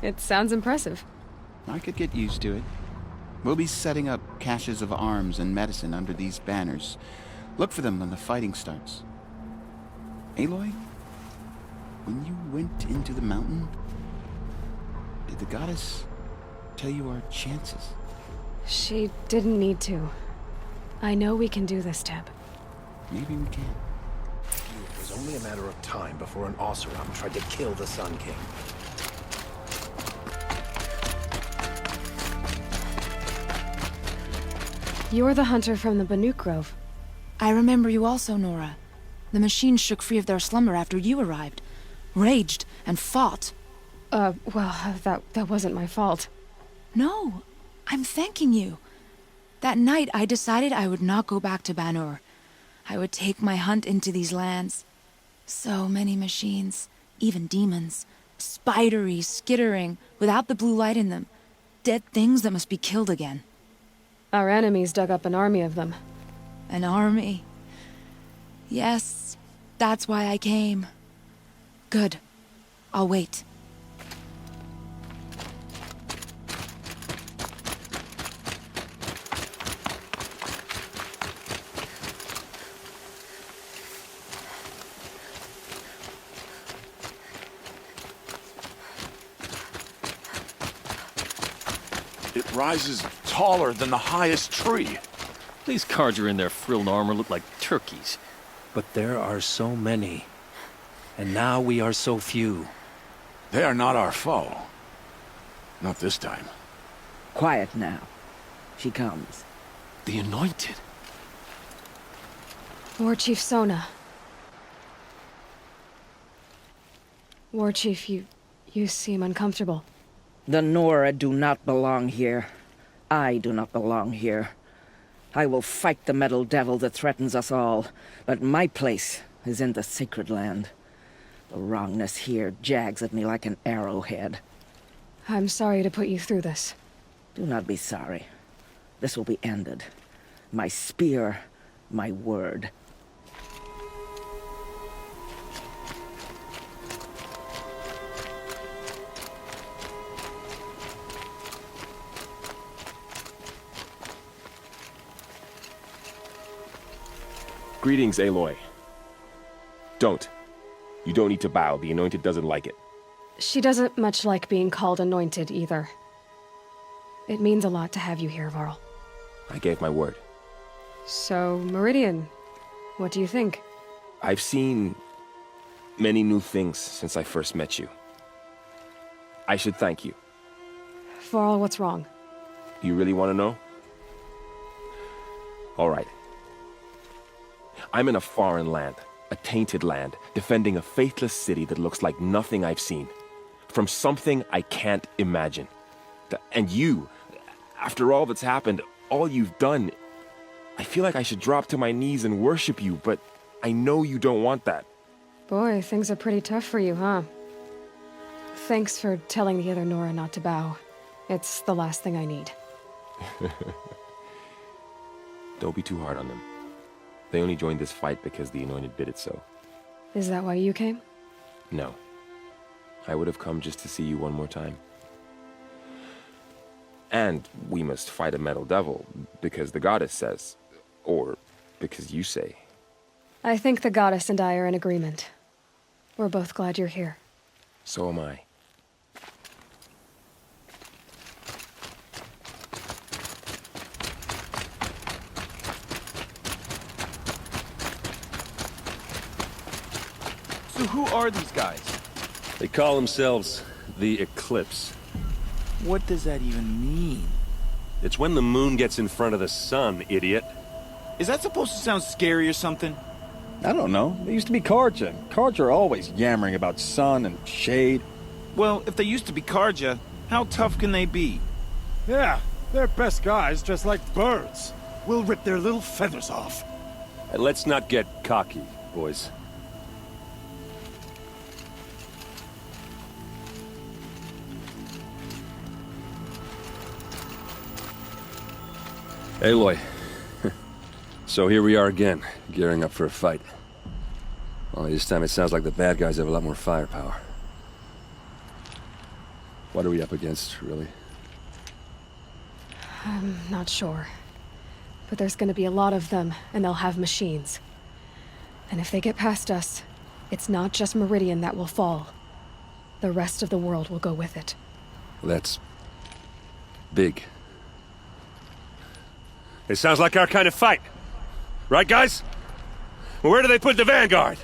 It sounds impressive. I could get used to it. We'll be setting up caches of arms and medicine under these banners. Look for them when the fighting starts. Aloy, when you went into the mountain, did the goddess tell you our chances? She didn't need to. I know we can do this, Teb. Maybe we can. It was only a matter of time before an Oseram tried to kill the Sun King. You're the hunter from the Banuk Grove. I remember you also, Nora. The machines shook free of their slumber after you arrived. Raged and fought. Well, that wasn't my fault. No, I'm thanking you. That night, I decided I would not go back to Banur. I would take my hunt into these lands. So many machines, even demons. Spidery, skittering, without the blue light in them. Dead things that must be killed again. Our enemies dug up an army of them. An army? Yes, that's why I came. Good. I'll wait. It rises taller than the highest tree. These Karja in their frilled armor look like turkeys. But there are so many. And now we are so few. They are not our foe. Not this time. Quiet now. She comes. The Anointed. War Chief Sona. War Chief, you seem uncomfortable. The Nora do not belong here. I do not belong here. I will fight the metal devil that threatens us all, but my place is in the sacred land. The wrongness here jags at me like an arrowhead. I'm sorry to put you through this. Do not be sorry. This will be ended. My spear, my word. Greetings, Aloy. Don't. You don't need to bow. The Anointed doesn't like it. She doesn't much like being called Anointed, either. It means a lot to have you here, Varl. I gave my word. So, Meridian, what do you think? I've seen many new things since I first met you. I should thank you. Varl, what's wrong? You really want to know? All right. I'm in a foreign land, a tainted land, defending a faithless city that looks like nothing I've seen. From something I can't imagine. And you, after all that's happened, all you've done, I feel like I should drop to my knees and worship you, but I know you don't want that. Boy, things are pretty tough for you, huh? Thanks for telling the other Nora not to bow. It's the last thing I need. Don't be too hard on them. They only joined this fight because the Anointed bid it so. Is that why you came? No. I would have come just to see you one more time. And we must fight a metal devil, because the goddess says. Or because you say. I think the goddess and I are in agreement. We're both glad you're here. So am I. Who are these guys? They call themselves the Eclipse. What does that even mean? It's when the moon gets in front of the sun, idiot. Is that supposed to sound scary or something? I don't know. They used to be Karja. Karja are always yammering about sun and shade. Well, if they used to be Karja, how tough can they be? Yeah, they're best guys just like birds. We'll rip their little feathers off. And let's not get cocky, boys. Aloy. So here we are again, gearing up for a fight. Only this time it sounds like the bad guys have a lot more firepower. What are we up against, really? I'm not sure. But there's gonna be a lot of them, and they'll have machines. And if they get past us, it's not just Meridian that will fall. The rest of the world will go with it. That's big. It sounds like our kind of fight. Right, guys? Where do they put the Vanguard?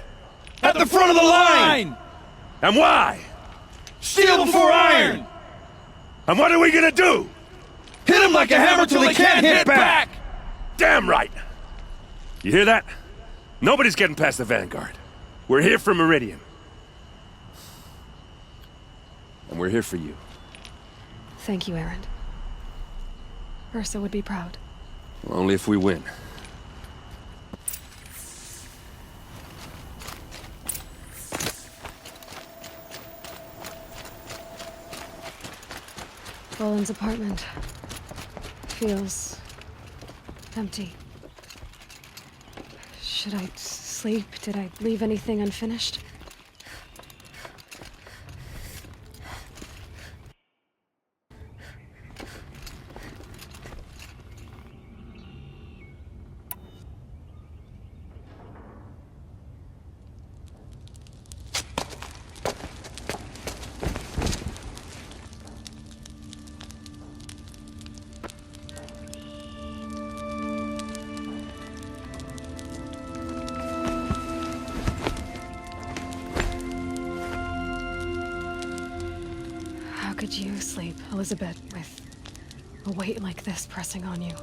At the front of the line! And why? Steel before iron! And what are we gonna do? Hit them like a hammer till they can't hit back! Damn right! You hear that? Nobody's getting past the Vanguard. We're here for Meridian. And we're here for you. Thank you, Aaron. Ursa would be proud. Only if we win. Roland's apartment feels empty. Should I sleep? Did I leave anything unfinished? How could you sleep, Elizabeth, with a weight like this pressing on you?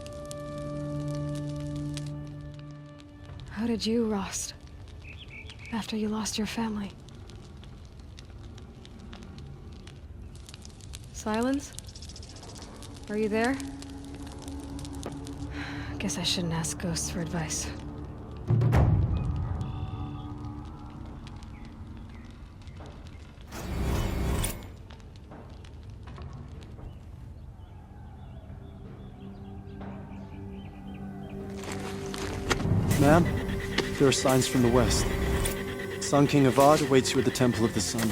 How did you, Rost, after you lost your family? Silence? Are you there? Guess I shouldn't ask ghosts for advice. Ma'am, there are signs from the west. Sun King Avad awaits you at the Temple of the Sun.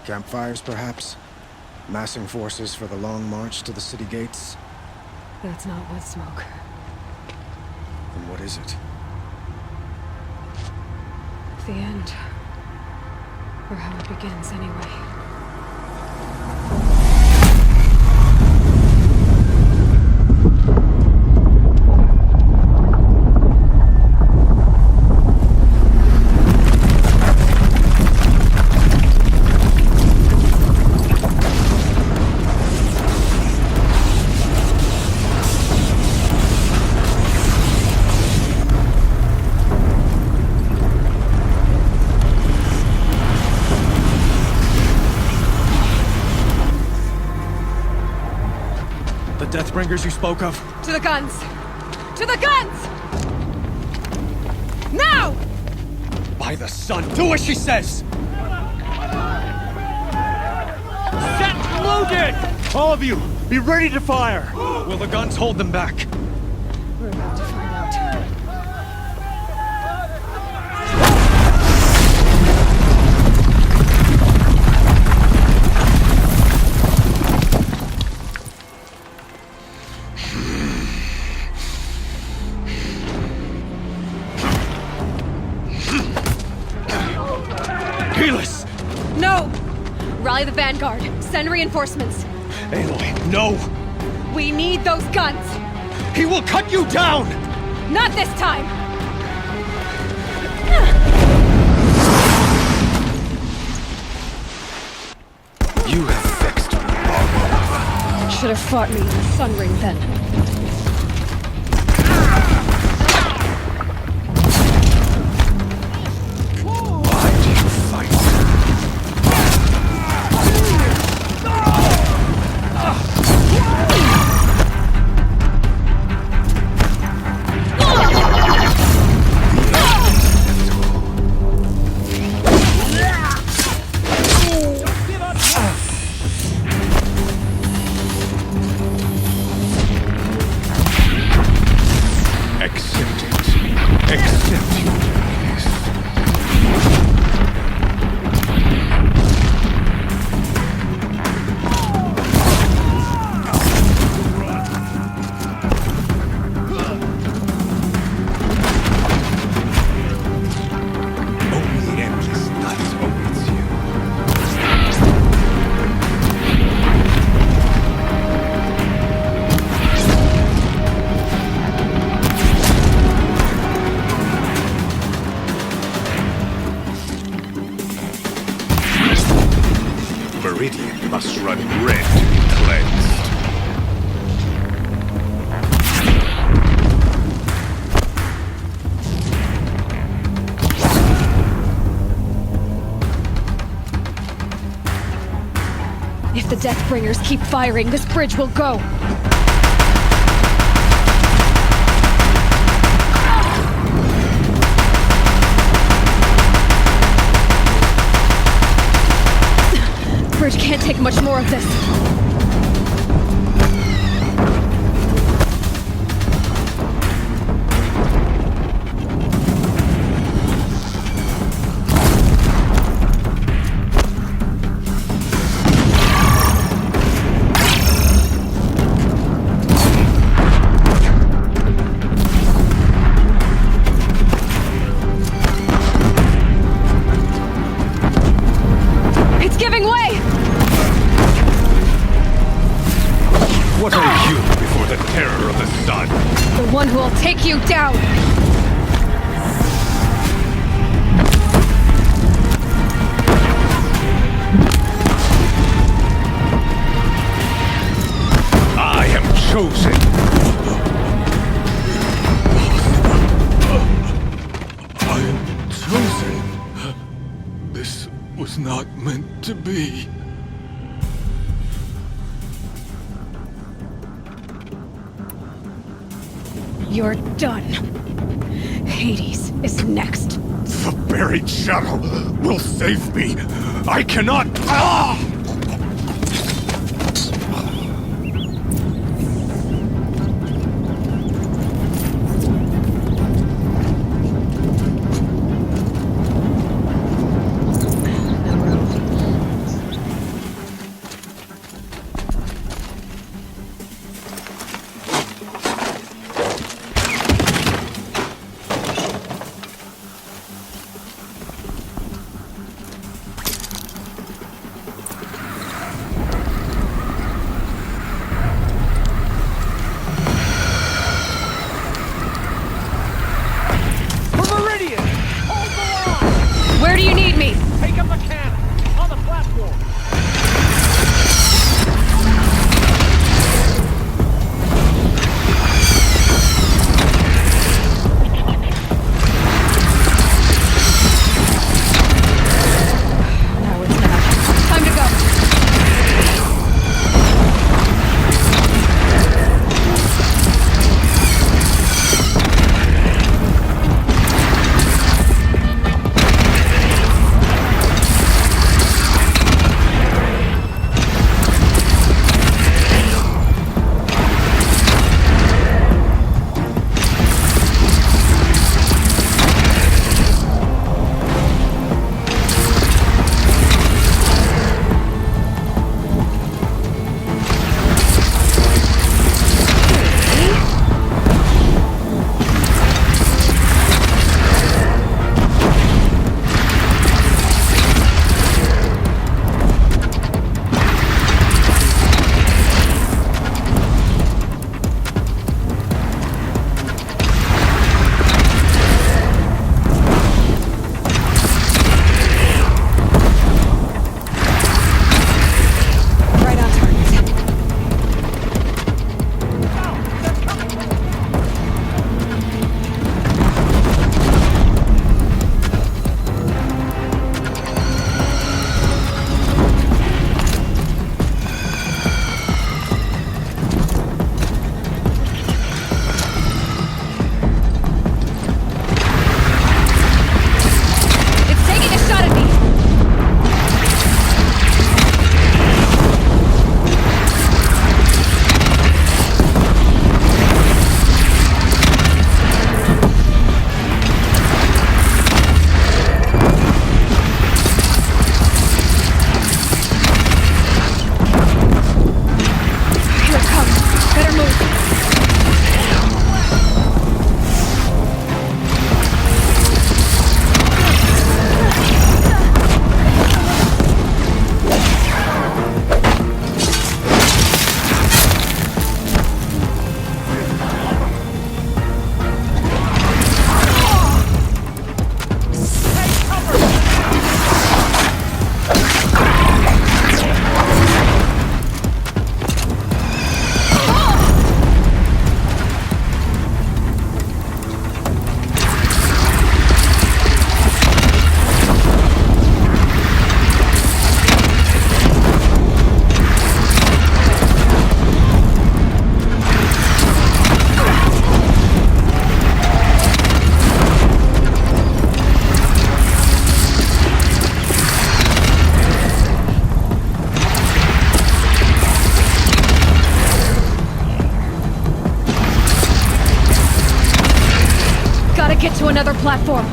Campfires, perhaps? Massing forces for the long march to the city gates? That's not wood smoke. Then what is it? The end. Or how it begins, anyway. Deathbringers you spoke of? To the guns! To the guns! Now! By the sun, do as she says! Set loaded! All of you, be ready to fire! Will the guns hold them back? We're about to find out. vanguard. Send reinforcements. Aloy, no! We need those guns! He will cut you down! Not this time! You have vexed me. Should have fought me in the Sun Ring then. Why do you fight? Accept it. Accept your weakness. Only endless night awaits you. Meridian must run red to be cleansed. If the Deathbringers keep firing, this bridge will go. Bridge can't take much more of this. It's giving way! What are you before the terror of the sun? The one who will take you down! I am chosen. I am chosen. This was not meant to be. You're done. Hades is next. The buried shadow will save me. I cannot. Ah! to another platform.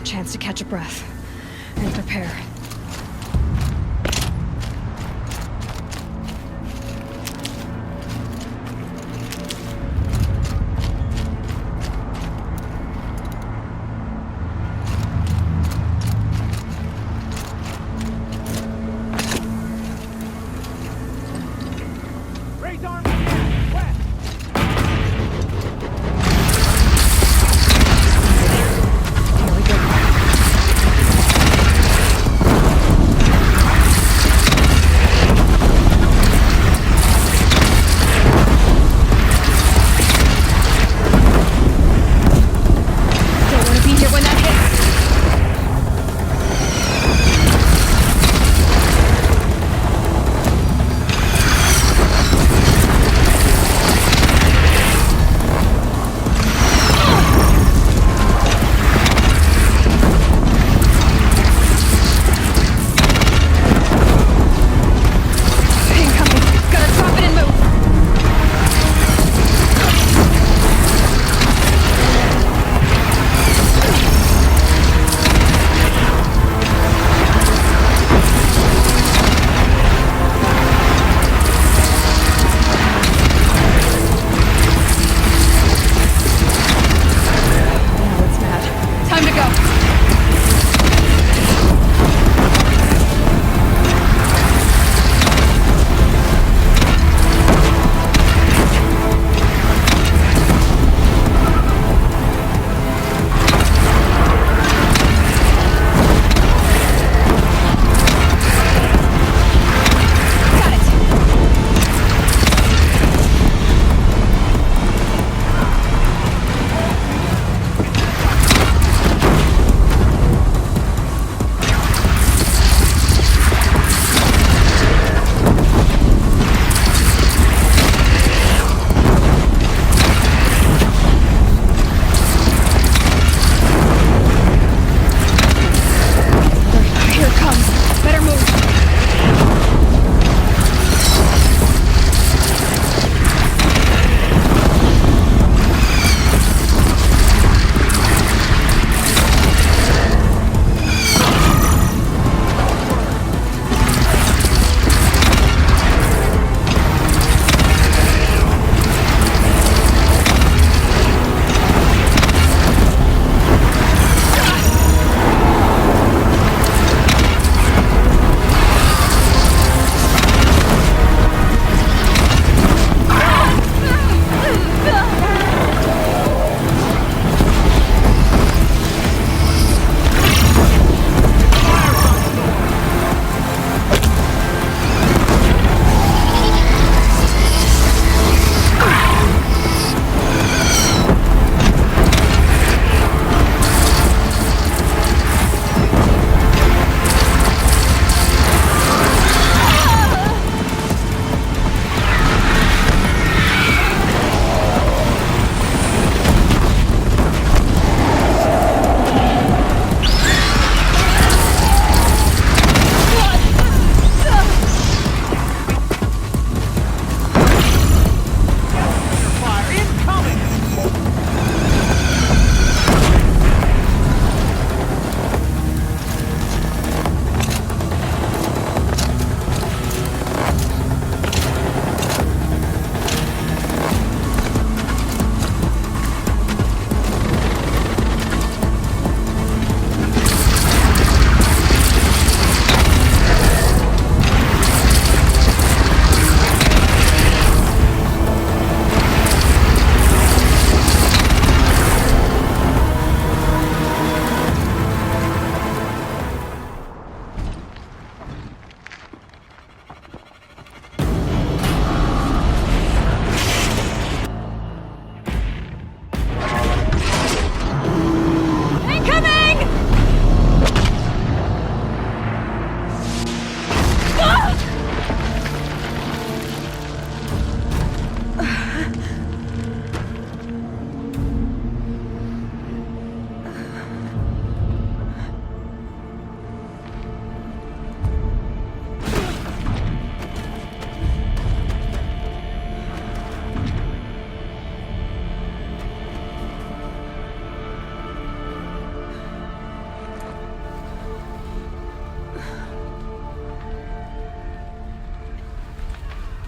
Chance to catch a breath and prepare.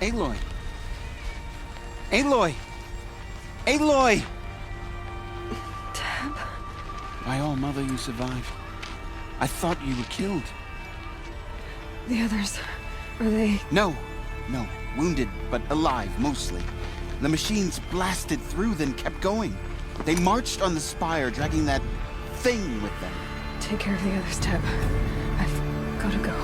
Aloy! Aloy! Aloy! Tab? By all mother, you survived. I thought you were killed. The others, are they... No. Wounded, but alive, mostly. The machines blasted through, then kept going. They marched on the spire, dragging that thing with them. Take care of the others, Tab. I've gotta go.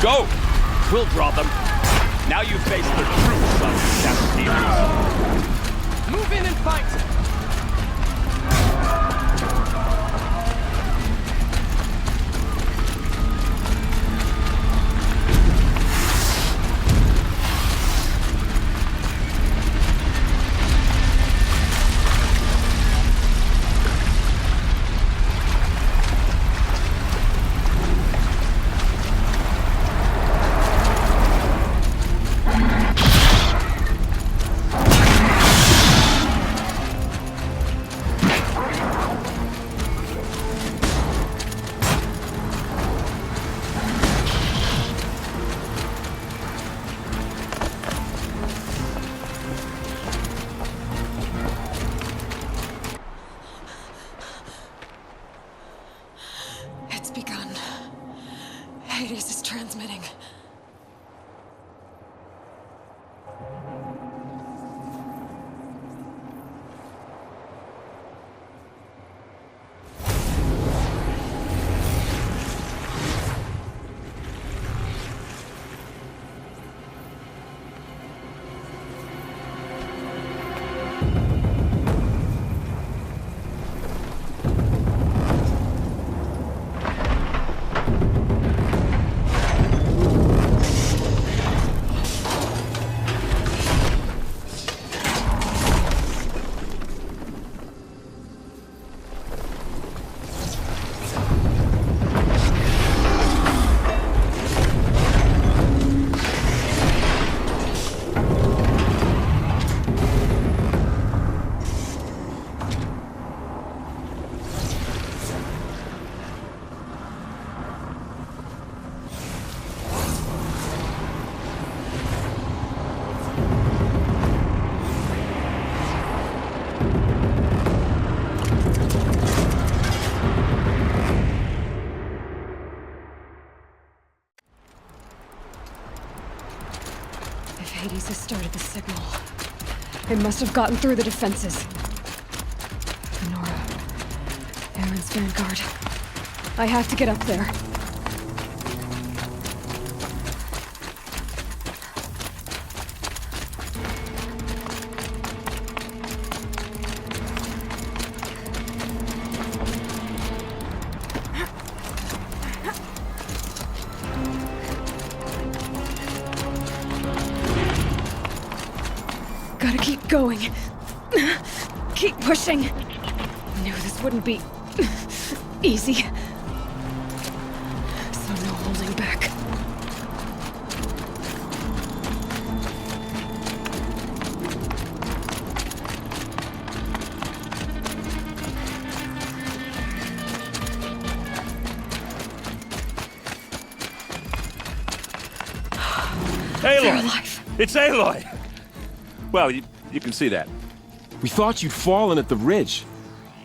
Go! We'll draw them. Now you face the true sons of Captain. Move in and fight! Hades is transmitting. Hades has started the signal. It must have gotten through the defenses. Nora. Aaron's vanguard. I have to get up there. Gotta keep going. Keep pushing. Knew this wouldn't be easy. So no holding back. They're Aloy! alive. It's Aloy! Well, you can see that. We thought you'd fallen at the ridge.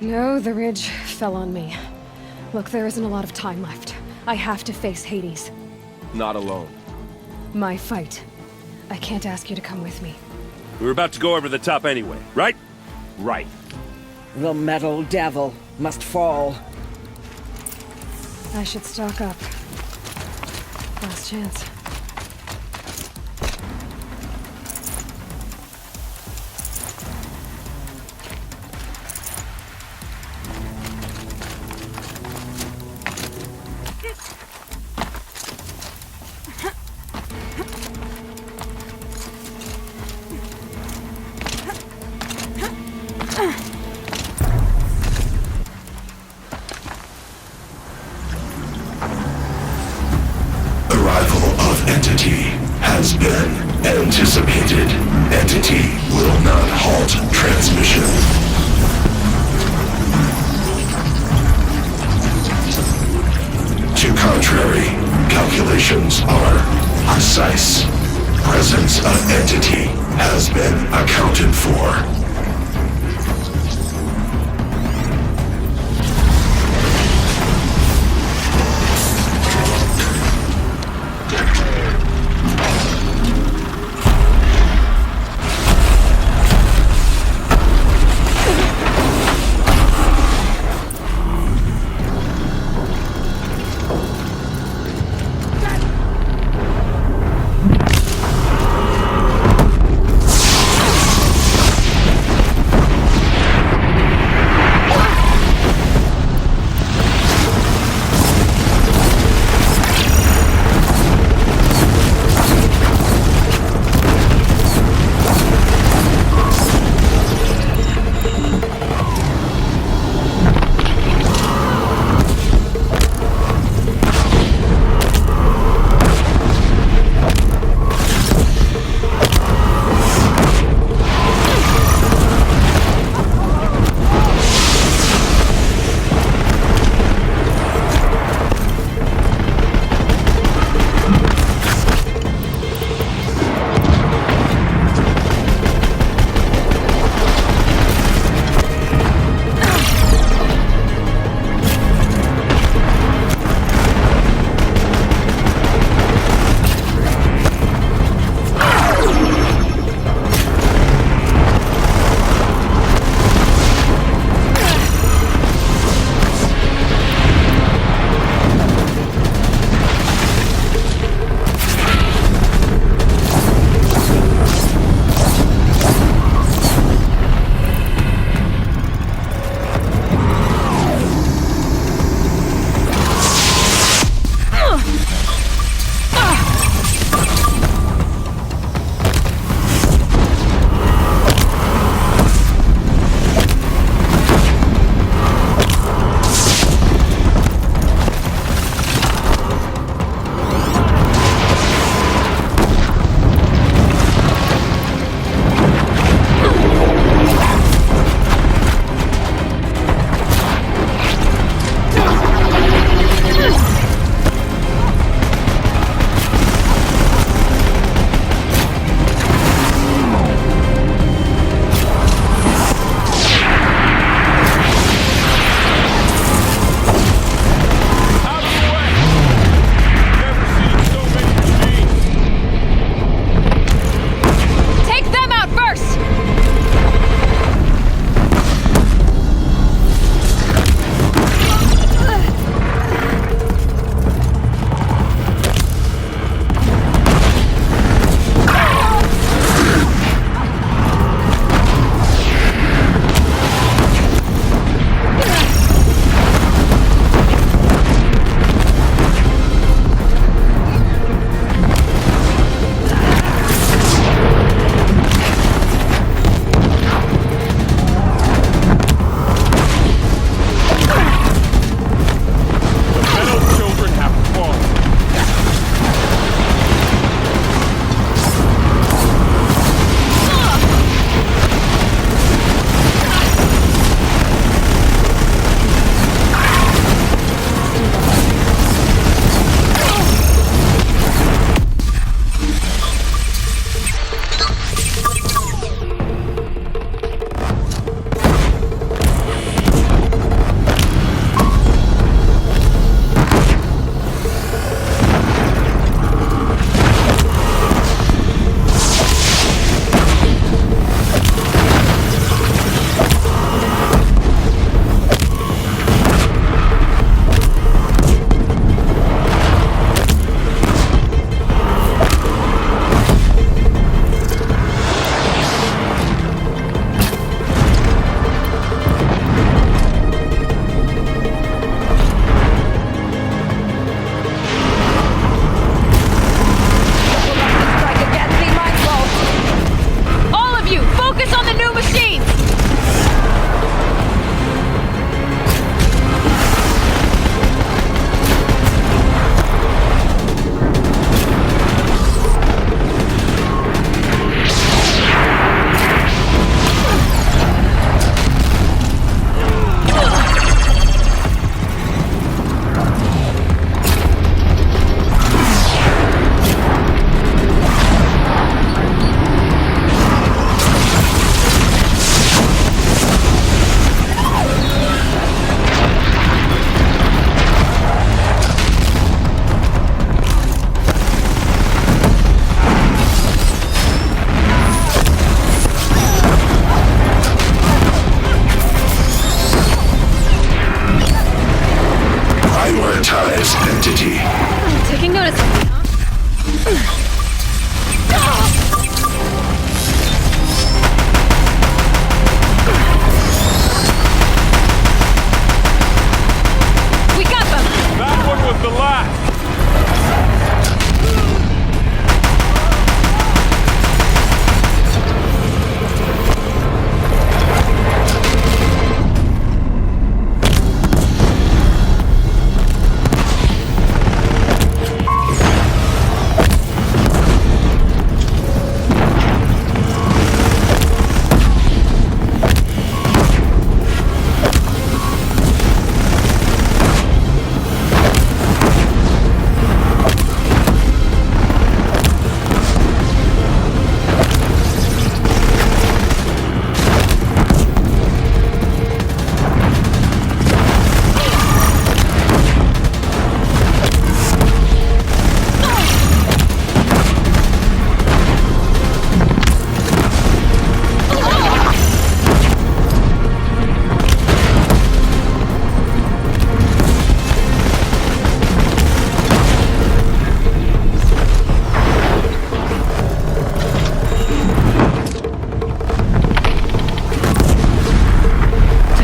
No, the ridge fell on me. Look, there isn't a lot of time left. I have to face Hades. Not alone. My fight. I can't ask you to come with me. We were about to go over the top anyway, right? Right. The metal devil must fall. I should stock up. Last chance. precise. Presence of entity has been accounted for.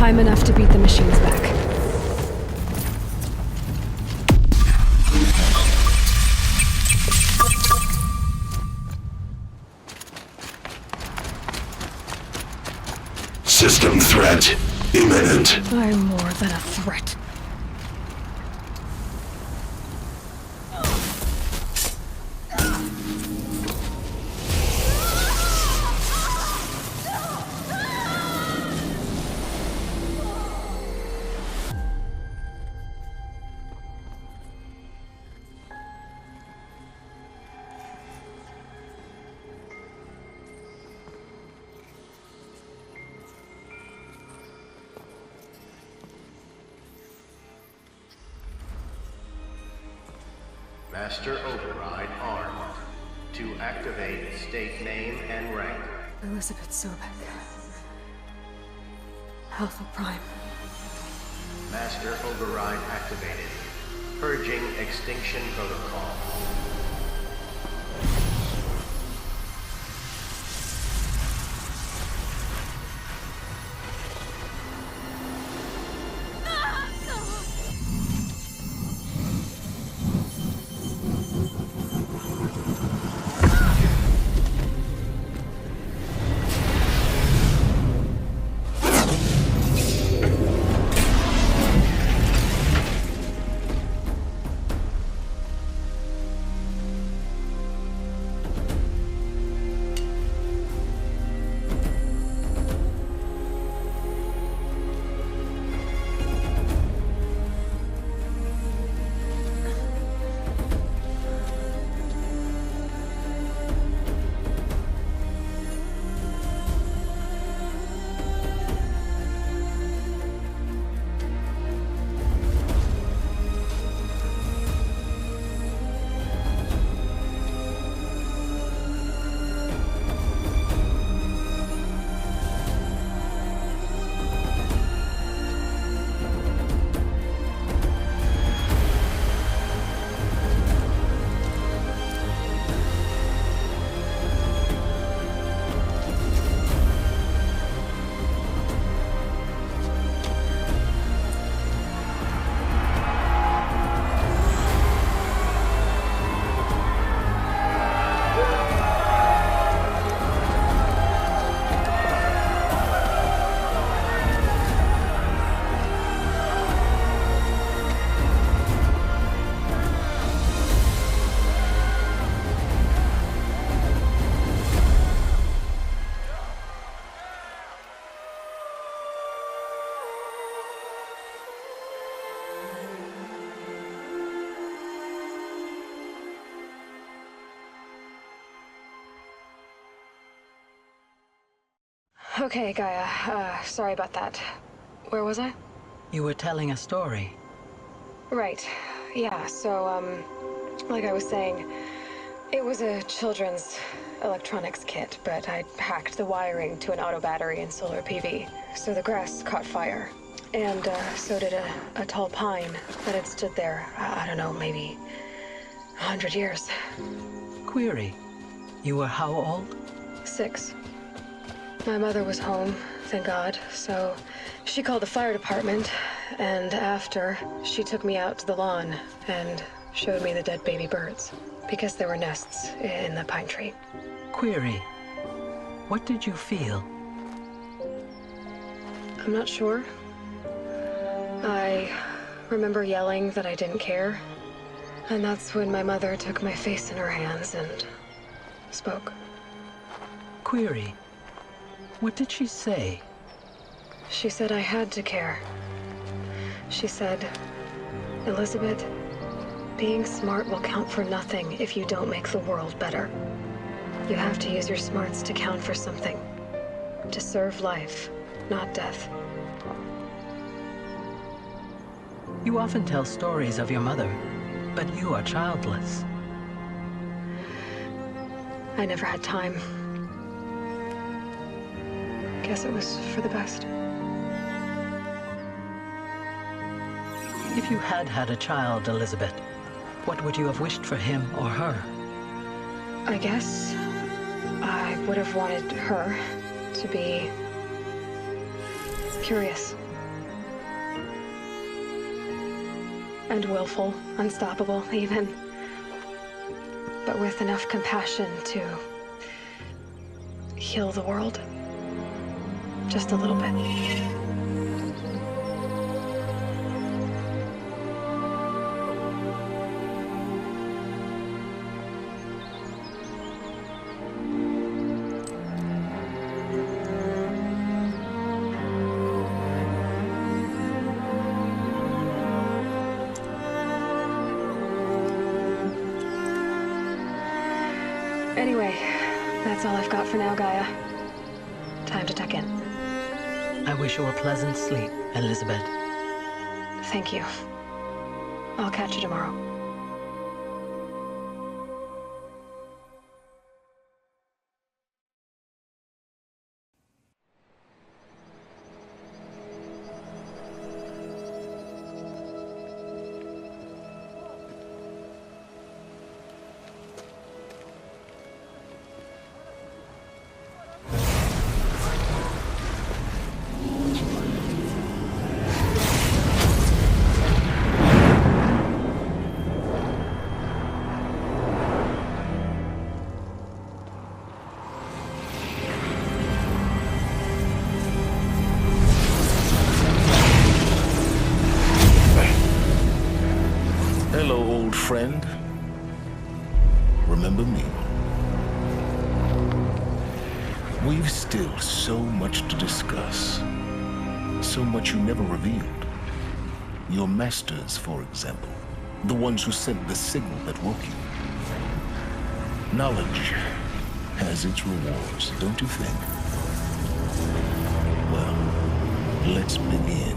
Time enough to beat the machines back. System threat imminent. I'm more than a threat. Master override armed. To activate, state name and rank. Elizabeth Sobek. Alpha Prime. Master override activated. Purging extinction protocol. Okay, Gaia. Sorry about that. Where was I? You were telling a story. Right. Yeah, so, like I was saying, it was a children's electronics kit, but I'd hacked the wiring to an auto battery and solar PV. So the grass caught fire. And, so did a tall pine that had stood there, I don't know, maybe 100 years. Query. You were how old? 6. My mother was home, thank God, so she called the fire department, and after, she took me out to the lawn and showed me the dead baby birds, because there were nests in the pine tree. Query. What did you feel? I'm not sure. I remember yelling that I didn't care, and that's when my mother took my face in her hands and spoke. Query. What did she say? She said I had to care. She said, Elizabeth, being smart will count for nothing if you don't make the world better. You have to use your smarts to count for something. To serve life, not death. You often tell stories of your mother, but you are childless. I never had time. Guess it was for the best. If you had had a child, Elizabeth, what would you have wished for him or her? I guess I would have wanted her to be curious And willful, unstoppable, even. But with enough compassion to heal the world. Just a little bit. Anyway, that's all I've got for now, Gaia. Time to tuck in. I wish you a pleasant sleep, Elizabeth. Thank you. I'll catch you tomorrow. Hello, old friend. Remember me? We've still so much to discuss. So much you never revealed. Your masters, for example. The ones who sent the signal that woke you. Knowledge has its rewards, don't you think? Well, let's begin.